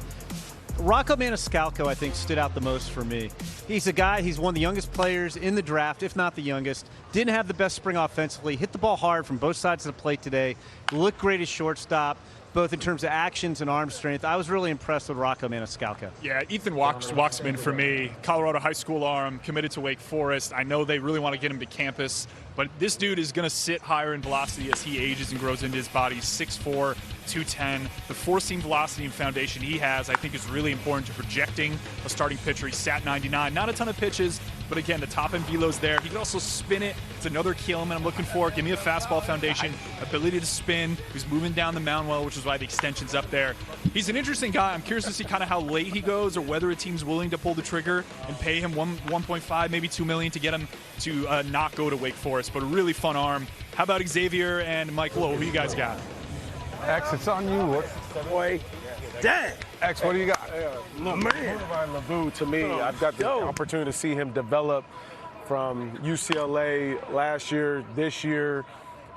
Rocco Maniscalco, I think, stood out the most for me. He's a guy, he's one of the youngest players in the draft, if not the youngest. Didn't have the best spring offensively. Hit the ball hard from both sides of the plate today. Looked great as shortstop, both in terms of actions and arm strength. I was really impressed with Rocco Maniscalco. Yeah, Ethan Walksman for me. Colorado high school arm, committed to Wake Forest. I know they really want to get him to campus, but this dude is going to sit higher in velocity as he ages and grows into his body. 6'4", 210. The four-seam velocity and foundation he has, I think, is really important to projecting a starting pitcher. He sat 99. Not a ton of pitches, but again, the top end velo's there. He can also spin it. It's another key element I'm looking for. Give me a fastball foundation, ability to spin. He's moving down the mound well, which is why the extension's up there. He's an interesting guy. I'm curious to see kind of how late he goes or whether a team's willing to pull the trigger and pay him $1.5, maybe $2 million to get him to not go to Wake Forest. But a really fun arm. How about Xavier and Mike Lowe? Who you guys got? X, it's on you. Boy, dang. X, what do you got? Mulivai Levu, to me, I've got the opportunity to see him develop from UCLA last year, this year.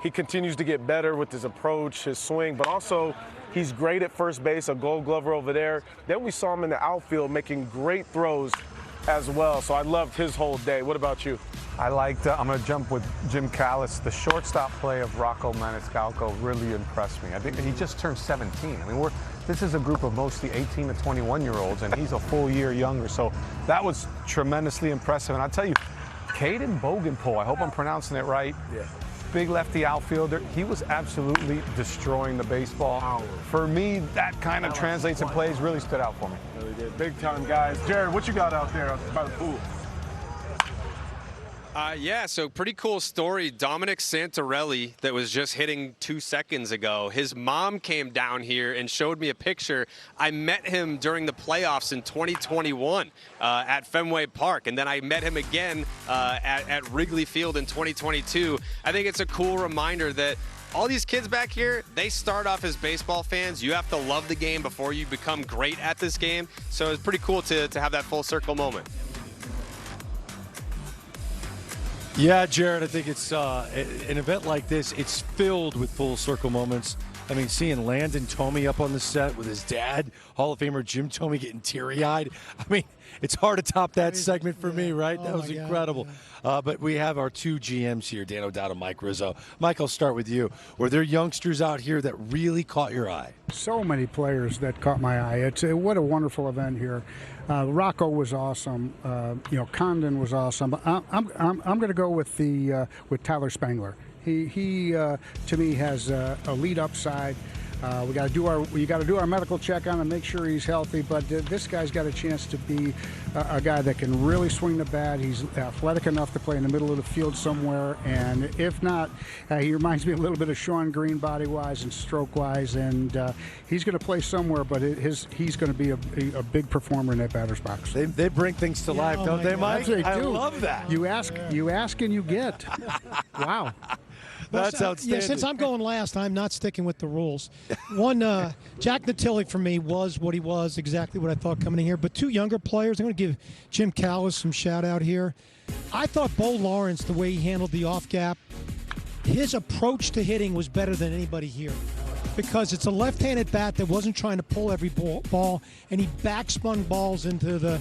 He continues to get better with his approach, his swing, but also he's great at first base, a Gold Glover over there. Then we saw him in the outfield making great throws as well. So I loved his whole day. What about you? I liked, I'm going to jump with Jim Callis. The shortstop play of Rocco Maniscalco really impressed me. I think he just turned 17. I mean, this is a group of mostly 18 to 21-year-olds, and he's a full year younger. So that was tremendously impressive. And I'll tell you, Caden Bogenpool, I hope I'm pronouncing it right. Yeah. Big lefty outfielder. He was absolutely destroying the baseball. For me, that kind of translates and plays really stood out for me. Really did. Big time, guys. Jared, what you got out there by the pool? Yeah, so pretty cool story. Dominic Santerelli that was just hitting 2 seconds ago. His mom came down here and showed me a picture. I met him during the playoffs in 2021 at Fenway Park, and then I met him again at Wrigley Field in 2022. I think it's a cool reminder that all these kids back here, they start off as baseball fans. You have to love the game before you become great at this game. So it's pretty cool to have that full circle moment. Yeah, Jared, I think it's an event like this, it's filled with full circle moments. I mean, seeing Landon Thome up on the set with his dad, Hall of Famer Jim Thome, getting teary-eyed. I mean, it's hard to top that segment for me, right? That was incredible. But we have our two GMs here, Dan O'Dowd and Mike Rizzo. Mike, I'll start with you. Were there youngsters out here that really caught your eye? So many players that caught my eye. What a wonderful event here. Rocco was awesome. Condan was awesome. I'm going to go with Tyler Spangler. He to me has a lead upside. We got to do our medical check on him, make sure he's healthy. But this guy's got a chance to be a guy that can really swing the bat. He's athletic enough to play in the middle of the field somewhere. And if not, he reminds me a little bit of Sean Green body-wise and stroke-wise. And he's going to play somewhere, but he's going to be a big performer in that batter's box. They bring things to life, don't they, Mike? I love that. You ask and you get. Wow. That's outstanding. Yeah, since I'm going last, I'm not sticking with the rules. One, Jack Natilli for me was what he was, exactly what I thought coming in here. But two younger players, I'm going to give Jim Callis some shout out here. I thought Bo Lawrence, the way he handled the off gap, his approach to hitting was better than anybody here. because it's a left-handed bat that wasn't trying to pull every ball, and he backspun balls into the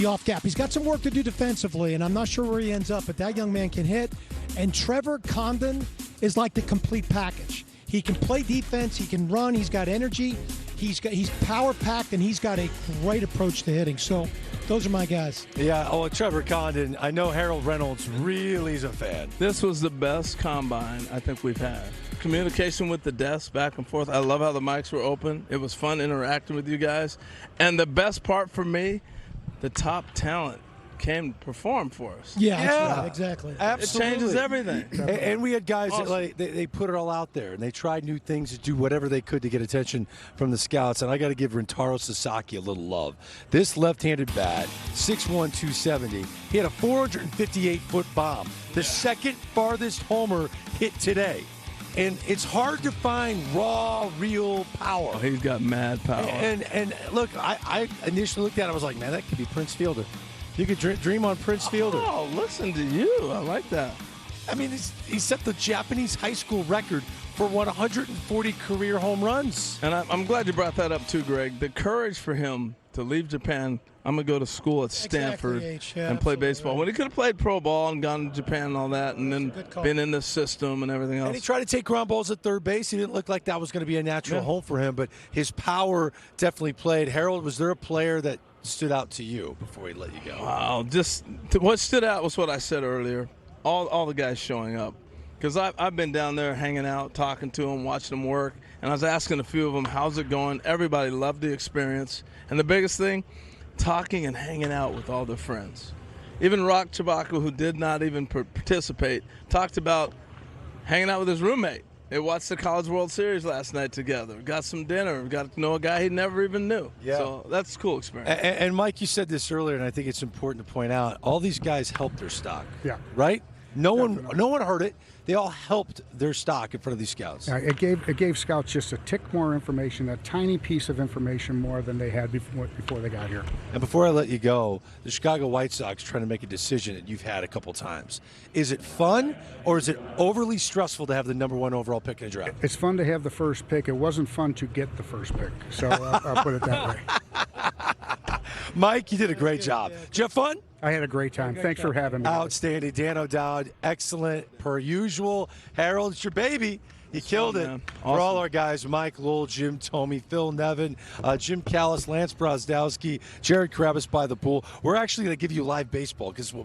off gap. He's got some work to do defensively, and I'm not sure where he ends up, but that young man can hit. And Trevor Condan is like the complete package. He can play defense, he can run, he's got energy, he's power-packed, and he's got a great approach to hitting. So those are my guys. Yeah, Trevor Condan. I know Harold Reynolds really is a fan. This was the best combine I think we've had. Communication with the desk back and forth. I love how the mics were open. It was fun interacting with you guys. And the best part for me, the top talent came to perform for us. Yeah. Exactly. Absolutely. It changes everything. And we had guys that they put it all out there, and they tried new things to do whatever they could to get attention from the scouts. And I got to give Renaro Sasaki a little love. This left-handed bat, 6'1", 270, he had a 458-foot bomb, the second farthest homer hit today. And it's hard to find raw, real power. Oh, he's got mad power. And look, I initially looked at it, I was like, man, that could be Prince Fielder. You could dream on Prince Fielder. Oh, listen to you. I like that. I mean, he set the Japanese high school record for 140 career home runs. And I'm glad you brought that up too, Greg. The courage for him to leave Japan. I'm going to go to school at Stanford and play baseball. Right. When he could have played pro ball and gone to Japan and all that, and then been in the system and everything else. And he tried to take ground balls at third base. He didn't look like that was going to be a natural home for him, but his power definitely played. Harold, was there a player that stood out to you before we let you go? Wow, what stood out was what I said earlier. All the guys showing up. Because I've been down there hanging out, talking to them, watching them work, and I was asking a few of them, how's it going? Everybody loved the experience. And the biggest thing, talking and hanging out with all their friends. Even Rock Chibako, who did not even participate, talked about hanging out with his roommate. They watched the College World Series last night together, got some dinner, got to know a guy he never even knew. Yeah. So that's a cool experience. And Mike, you said this earlier, and I think it's important to point out, all these guys helped their stock. Yeah. Right? No one heard it. They all helped their stock in front of these scouts. Yeah, it gave scouts just a tick more information, a tiny piece of information more than they had before they got here. And before I let you go, the Chicago White Sox trying to make a decision that you've had a couple times. Is it fun, or is it overly stressful to have the #1 overall pick in the draft? It's fun to have the first pick. It wasn't fun to get the first pick. So I'll put it that way. Mike, you did a great job. Did you have fun? I had a great time. Thanks for having me. Outstanding. Dan O'Dowd, excellent per usual. Harold, it's your baby. You killed it. Man. For Awesome. all our guys, Mike Lowell, Jim Thome, Phil Nevin, Jim Callis, Lance Brozdowski, Jared Krabs by the pool. We're actually going to give you live baseball because what we